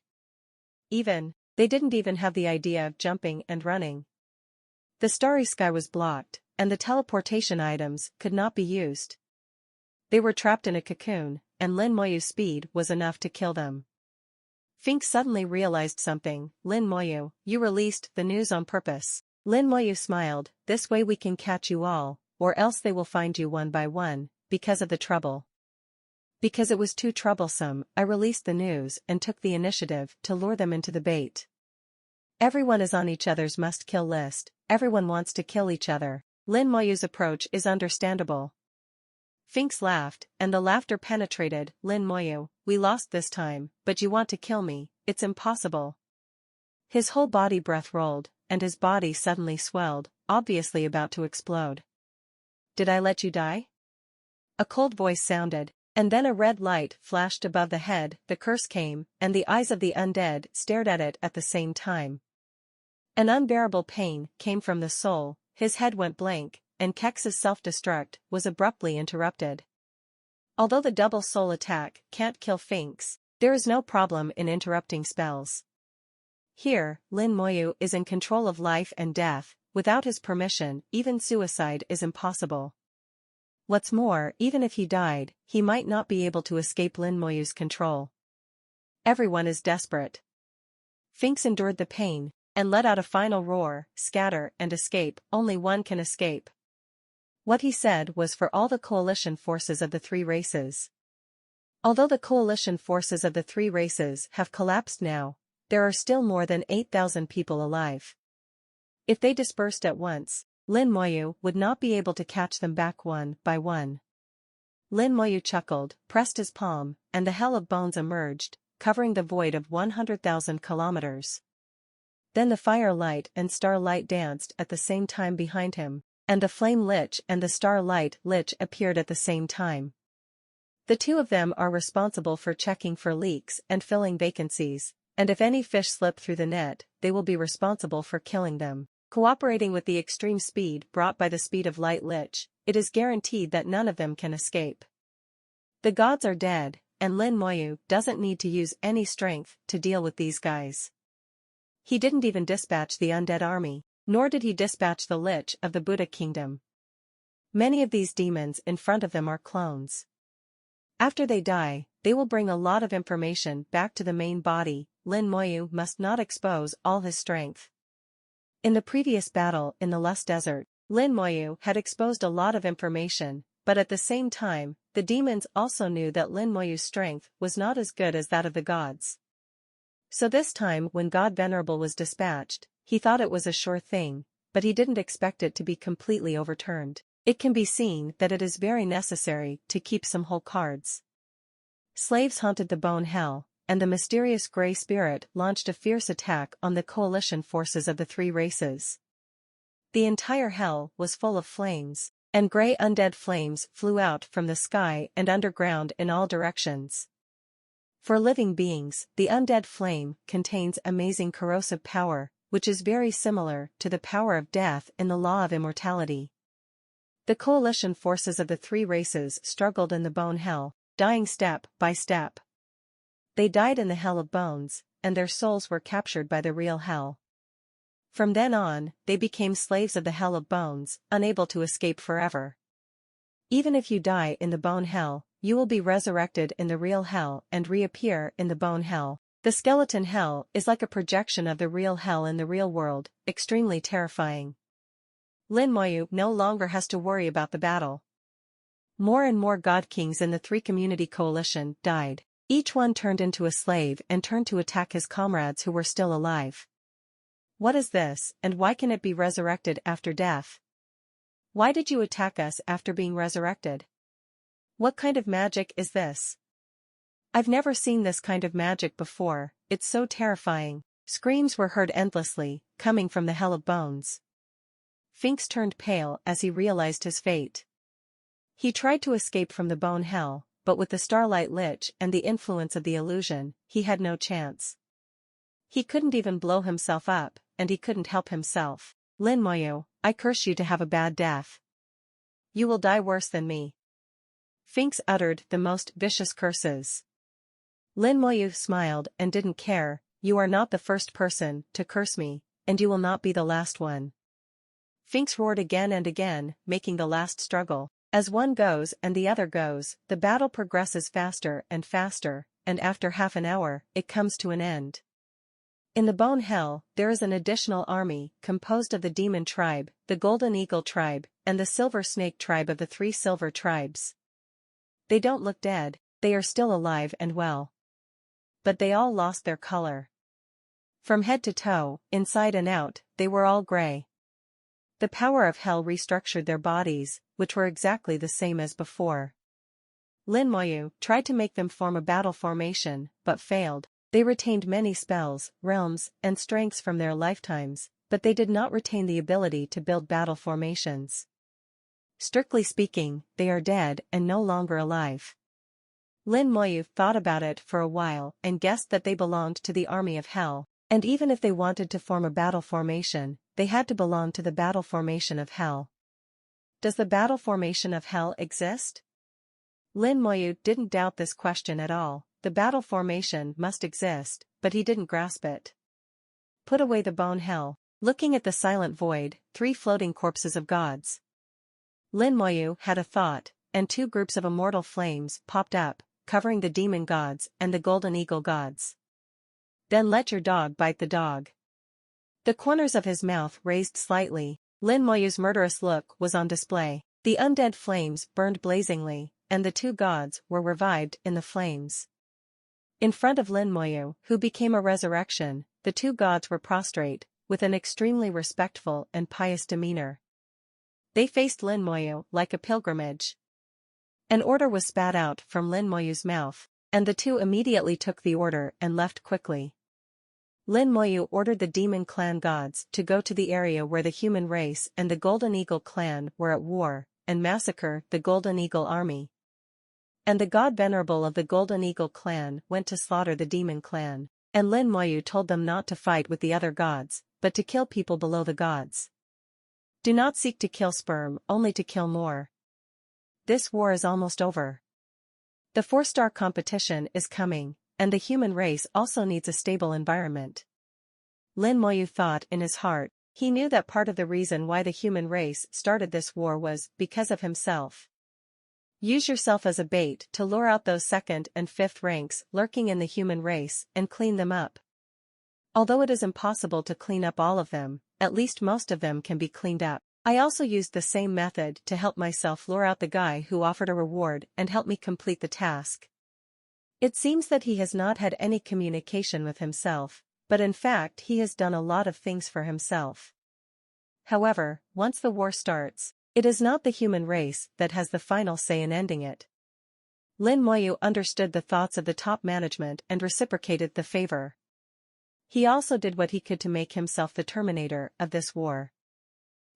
They didn't even have the idea of jumping and running. The starry sky was blocked, and the teleportation items could not be used. They were trapped in a cocoon, and Lin Moyu's speed was enough to kill them. Fink suddenly realized something. Lin Moyu, you released the news on purpose. Lin Moyu smiled. This way we can catch you all, or else they will find you one by one, because of the trouble. Because it was too troublesome, I released the news and took the initiative to lure them into the bait. Everyone is on each other's must-kill list. Everyone wants to kill each other. Lin Moyu's approach is understandable. Finks laughed, and the laughter penetrated. Lin Moyu, we lost this time, but you want to kill me, it's impossible. His whole body breath rolled, and his body suddenly swelled, obviously about to explode. Did I let you die? A cold voice sounded, and then a red light flashed above the head. The curse came, and the eyes of the undead stared at it at the same time. An unbearable pain came from the soul, his head went blank, and Kex's self-destruct was abruptly interrupted. Although the double soul attack can't kill Finks, there is no problem in interrupting spells. Here, Lin Moyu is in control of life and death. Without his permission, even suicide is impossible. What's more, even if he died, he might not be able to escape Lin Moyu's control. Everyone is desperate. Finks endured the pain, and let out a final roar, "Scatter and escape, only one can escape." What he said was for all the coalition forces of the three races. Although the coalition forces of the three races have collapsed now, there are still more than 8,000 people alive. If they dispersed at once, Lin Moyu would not be able to catch them back one by one. Lin Moyu chuckled, pressed his palm, and the hell of bones emerged, covering the void of 100,000 kilometers. Then the fire light and star light danced at the same time behind him, and the flame lich and the star light lich appeared at the same time. The two of them are responsible for checking for leaks and filling vacancies, and if any fish slip through the net, they will be responsible for killing them. Cooperating with the extreme speed brought by the speed of light lich, it is guaranteed that none of them can escape. The gods are dead, and Lin Moyu doesn't need to use any strength to deal with these guys. He didn't even dispatch the undead army, nor did he dispatch the lich of the Buddha kingdom. Many of these demons in front of them are clones. After they die, they will bring a lot of information back to the main body. Lin Moyu must not expose all his strength. In the previous battle in the Lust Desert, Lin Moyu had exposed a lot of information, but at the same time, the demons also knew that Lin Moyu's strength was not as good as that of the gods. So this time when God Venerable was dispatched, he thought it was a sure thing, but he didn't expect it to be completely overturned. It can be seen that it is very necessary to keep some whole cards. Slaves haunted the bone hell, and the mysterious grey spirit launched a fierce attack on the coalition forces of the three races. The entire hell was full of flames, and grey undead flames flew out from the sky and underground in all directions. For living beings, the undead flame contains amazing corrosive power, which is very similar to the power of death in the law of immortality. The coalition forces of the three races struggled in the bone hell, dying step by step. They died in the hell of bones, and their souls were captured by the real hell. From then on, they became slaves of the hell of bones, unable to escape forever. Even if you die in the bone hell, you will be resurrected in the real hell and reappear in the bone hell. The skeleton hell is like a projection of the real hell in the real world, extremely terrifying. Lin Moyu no longer has to worry about the battle. More and more god kings in the three community coalition died. Each one turned into a slave and turned to attack his comrades who were still alive. What is this, and why can it be resurrected after death? Why did you attack us after being resurrected? What kind of magic is this? I've never seen this kind of magic before, it's so terrifying. Screams were heard endlessly, coming from the hell of bones. Finks turned pale as he realized his fate. He tried to escape from the bone hell, but with the starlight lich and the influence of the illusion, he had no chance. He couldn't even blow himself up, and he couldn't help himself. Lin Moyu, I curse you to have a bad death. You will die worse than me. Finks uttered the most vicious curses. Lin Moyu smiled and didn't care. You are not the first person to curse me, and you will not be the last one. Finks roared again and again, making the last struggle. As one goes and the other goes, the battle progresses faster and faster, and after half an hour, it comes to an end. In the bone hell, there is an additional army, composed of the demon tribe, the golden eagle tribe, and the silver snake tribe of the three silver tribes. They don't look dead, they are still alive and well. But they all lost their color. From head to toe, inside and out, they were all gray. The power of hell restructured their bodies, which were exactly the same as before. Lin Moyu tried to make them form a battle formation, but failed. They retained many spells, realms, and strengths from their lifetimes, but they did not retain the ability to build battle formations. Strictly speaking, they are dead and no longer alive. Lin Moyu thought about it for a while and guessed that they belonged to the army of hell, and even if they wanted to form a battle formation, they had to belong to the battle formation of hell. Does the battle formation of hell exist? Lin Moyu didn't doubt this question at all. The battle formation must exist, but he didn't grasp it. Put away the bone hell. Looking at the silent void, three floating corpses of gods. Lin Moyu had a thought, and two groups of immortal flames popped up, covering the demon gods and the golden eagle gods. Then let your dog bite the dog. The corners of his mouth raised slightly. Lin Moyu's murderous look was on display. The undead flames burned blazingly, and the two gods were revived in the flames. In front of Lin Moyu, who became a resurrection, the two gods were prostrate, with an extremely respectful and pious demeanor. They faced Lin Moyu like a pilgrimage. An order was spat out from Lin Moyu's mouth, and the two immediately took the order and left quickly. Lin Moyu ordered the demon clan gods to go to the area where the human race and the Golden Eagle clan were at war, and massacre the Golden Eagle army. And the god venerable of the Golden Eagle clan went to slaughter the demon clan, and Lin Moyu told them not to fight with the other gods, but to kill people below the gods. Do not seek to kill sperm, only to kill more. This war is almost over. The 4-star competition is coming, and the human race also needs a stable environment. Lin Moyu thought in his heart. He knew that part of the reason why the human race started this war was because of himself. Use yourself as a bait to lure out those 2nd and 5th ranks lurking in the human race and clean them up. Although it is impossible to clean up all of them, at least most of them can be cleaned up. I also used the same method to help myself lure out the guy who offered a reward and help me complete the task. It seems that he has not had any communication with himself, but in fact he has done a lot of things for himself. However, once the war starts, it is not the human race that has the final say in ending it. Lin Moyu understood the thoughts of the top management and reciprocated the favor. He also did what he could to make himself the terminator of this war.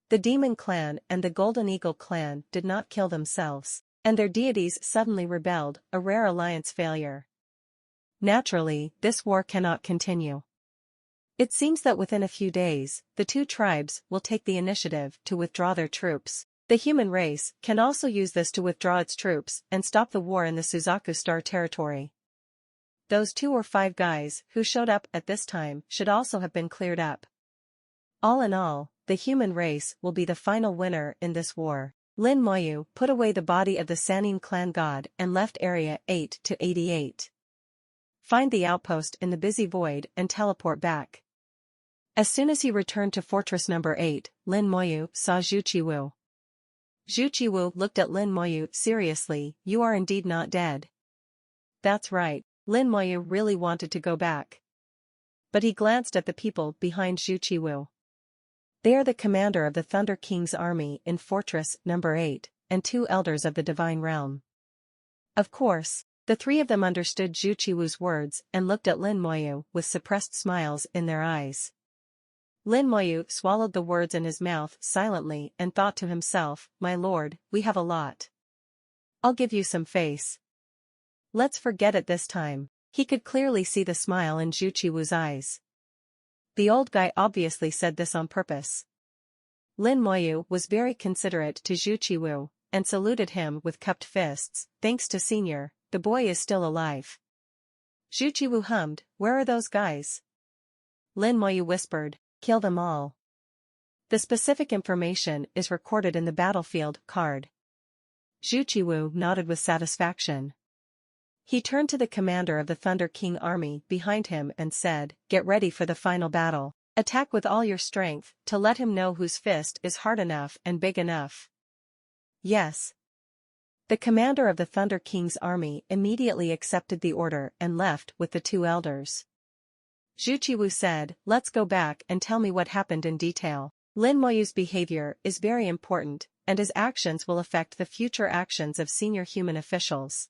The Demon Clan and the Golden Eagle Clan did not kill themselves, and their deities suddenly rebelled, a rare alliance failure. Naturally, this war cannot continue. It seems that within a few days, the two tribes will take the initiative to withdraw their troops. The human race can also use this to withdraw its troops and stop the war in the Suzaku Star territory. Those 2 or 5 guys who showed up at this time should also have been cleared up. All in all, the human race will be the final winner in this war. Lin Moyu put away the body of the Sannin clan god and left Area 8 to 88. Find the outpost in the busy void and teleport back. As soon as he returned to Fortress Number 8, Lin Moyu saw Zhu Qiwu. Zhu Qiwu looked at Lin Moyu seriously. You are indeed not dead. That's right, Lin Moyu really wanted to go back. But he glanced at the people behind Zhu Qiwu. They are the commander of the Thunder King's army in Fortress Number 8, and 2 elders of the Divine Realm. Of course, the 3 of them understood Zhu Qiwu's words and looked at Lin Moyu with suppressed smiles in their eyes. Lin Moyu swallowed the words in his mouth silently and thought to himself, my lord, we have a lot. I'll give you some face. Let's forget it this time. He could clearly see the smile in Zhu Qiwu's eyes. The old guy obviously said this on purpose. Lin Moyu was very considerate to Zhu Qiwu, and saluted him with cupped fists. Thanks to Senior, the boy is still alive. Zhu Qiwu hummed, where are those guys? Lin Moyu whispered, kill them all. The specific information is recorded in the battlefield card. Zhu Qiwu nodded with satisfaction. He turned to the commander of the Thunder King army behind him and said, get ready for the final battle. Attack with all your strength, to let him know whose fist is hard enough and big enough. Yes. The commander of the Thunder King's army immediately accepted the order and left with the 2 elders. Zhu Qiwu said, let's go back and tell me what happened in detail. Lin Moyu's behavior is very important, and his actions will affect the future actions of senior human officials.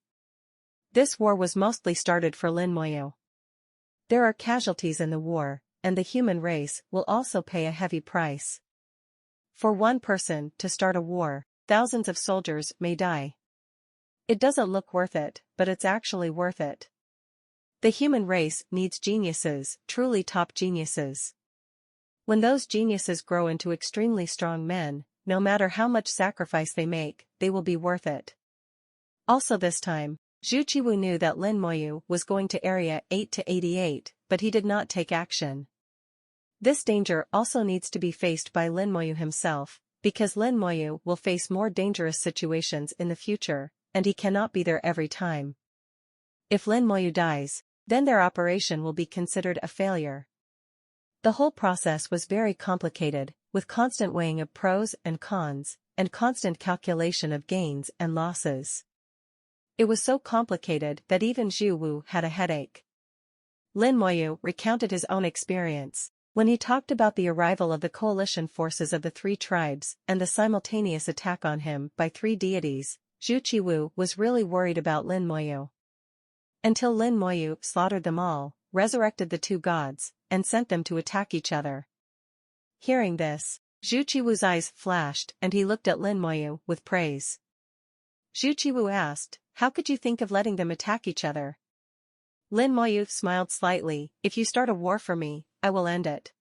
This war was mostly started for Lin Moyu. There are casualties in the war, and the human race will also pay a heavy price. For one person to start a war, thousands of soldiers may die. It doesn't look worth it, but it's actually worth it. The human race needs geniuses, truly top geniuses. When those geniuses grow into extremely strong men, no matter how much sacrifice they make, they will be worth it. Also this time, Zhu Qiwu knew that Lin Moyu was going to Area 8 to 88, but he did not take action. This danger also needs to be faced by Lin Moyu himself, because Lin Moyu will face more dangerous situations in the future, and he cannot be there every time. If Lin Moyu dies, then their operation will be considered a failure. The whole process was very complicated, with constant weighing of pros and cons, and constant calculation of gains and losses. It was so complicated that even Zhu Wu had a headache. Lin Moyu recounted his own experience. When he talked about the arrival of the coalition forces of the three tribes and the simultaneous attack on him by three deities, Zhu Qiwu was really worried about Lin Moyu. Until Lin Moyu slaughtered them all, resurrected the two gods, and sent them to attack each other. Hearing this, Zhu Qiwu's eyes flashed and he looked at Lin Moyu with praise. Zhu Qiwu asked, "How could you think of letting them attack each other?" Lin Moyu smiled slightly, "If you start a war for me, I will end it.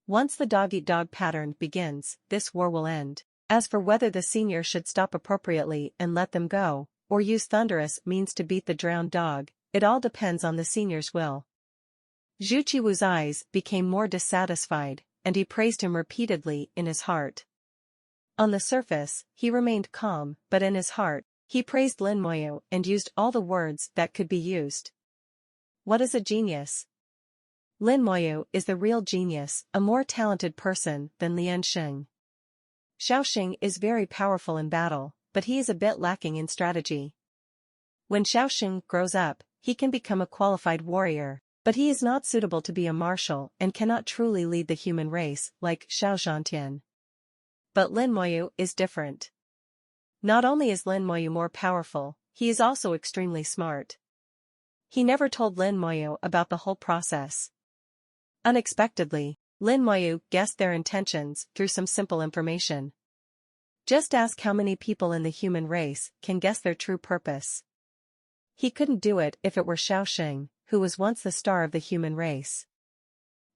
Once the dog-eat-dog pattern begins, this war will end. As for whether the senior should stop appropriately and let them go, or use thunderous means to beat the drowned dog, it all depends on the senior's will." Zhu Qiwu's eyes became more dissatisfied, and he praised him repeatedly in his heart. On the surface, he remained calm, but in his heart, he praised Lin Moyu and used all the words that could be used. What is a genius? Lin Moyu is the real genius, a more talented person than Lian Xing. Xiaoxing is very powerful in battle, but he is a bit lacking in strategy. When Xiaoxing grows up, he can become a qualified warrior, but he is not suitable to be a marshal and cannot truly lead the human race like Xiao Zhantian. But Lin Moyu is different. Not only is Lin Moyu more powerful, he is also extremely smart. He never told Lin Moyu about the whole process. Unexpectedly, Lin Moyu guessed their intentions through some simple information. Just ask how many people in the human race can guess their true purpose. He couldn't do it if it were Xiaoxing, who was once the star of the human race.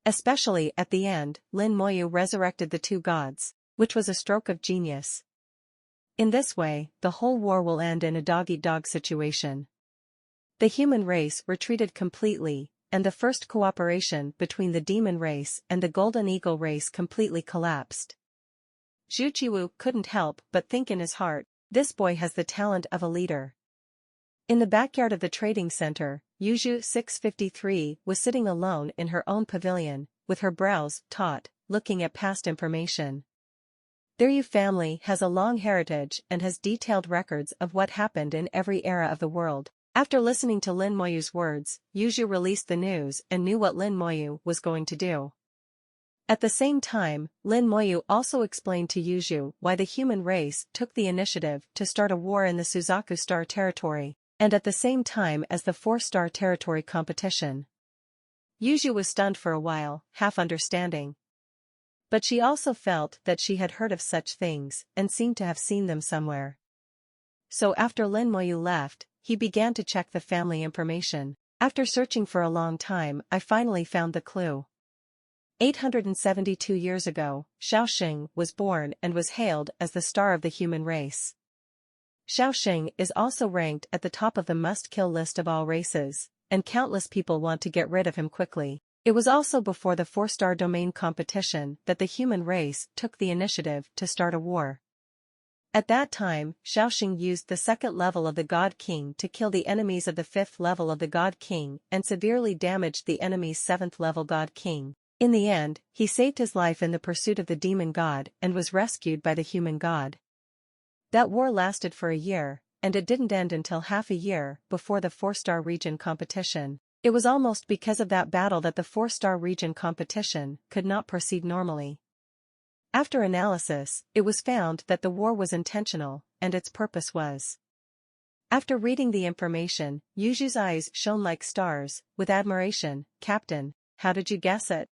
Especially at the end, Lin Moyu resurrected the two gods, which was a stroke of genius. In this way, the whole war will end in a dog-eat-dog situation. The human race retreated completely, and the first cooperation between the demon race and the golden eagle race completely collapsed. Zhu Qiwu couldn't help but think in his heart, this boy has the talent of a leader. In the backyard of the trading center, Yuzhu 653 was sitting alone in her own pavilion, with her brows taut, looking at past information. Their Yu family has a long heritage and has detailed records of what happened in every era of the world. After listening to Lin Moyu's words, Yuzhu released the news and knew what Lin Moyu was going to do. At the same time, Lin Moyu also explained to Yuzhu why the human race took the initiative to start a war in the Suzaku Star territory, and at the same time as the 4-star territory competition. Yuzhu was stunned for a while, half understanding. But she also felt that she had heard of such things and seemed to have seen them somewhere. So after Lin Moyu left, he began to check the family information. After searching for a long time, I finally found the clue. 872 years ago, Xiaoxing was born and was hailed as the star of the human race. Xiaoxing is also ranked at the top of the must-kill list of all races, and countless people want to get rid of him quickly. It was also before the 4-star domain competition that the human race took the initiative to start a war. At that time, Xiaoxing used the 2nd level of the God King to kill the enemies of the 5th level of the God King and severely damaged the enemy's 7th level God King. In the end, he saved his life in the pursuit of the demon god and was rescued by the human god. That war lasted for a year, and it didn't end until half a year before the 4-star region competition. It was almost because of that battle that the 4-star region competition could not proceed normally. After analysis, it was found that the war was intentional, and its purpose was. After reading the information, Yuzhu's eyes shone like stars, with admiration. "Captain, how did you guess it?"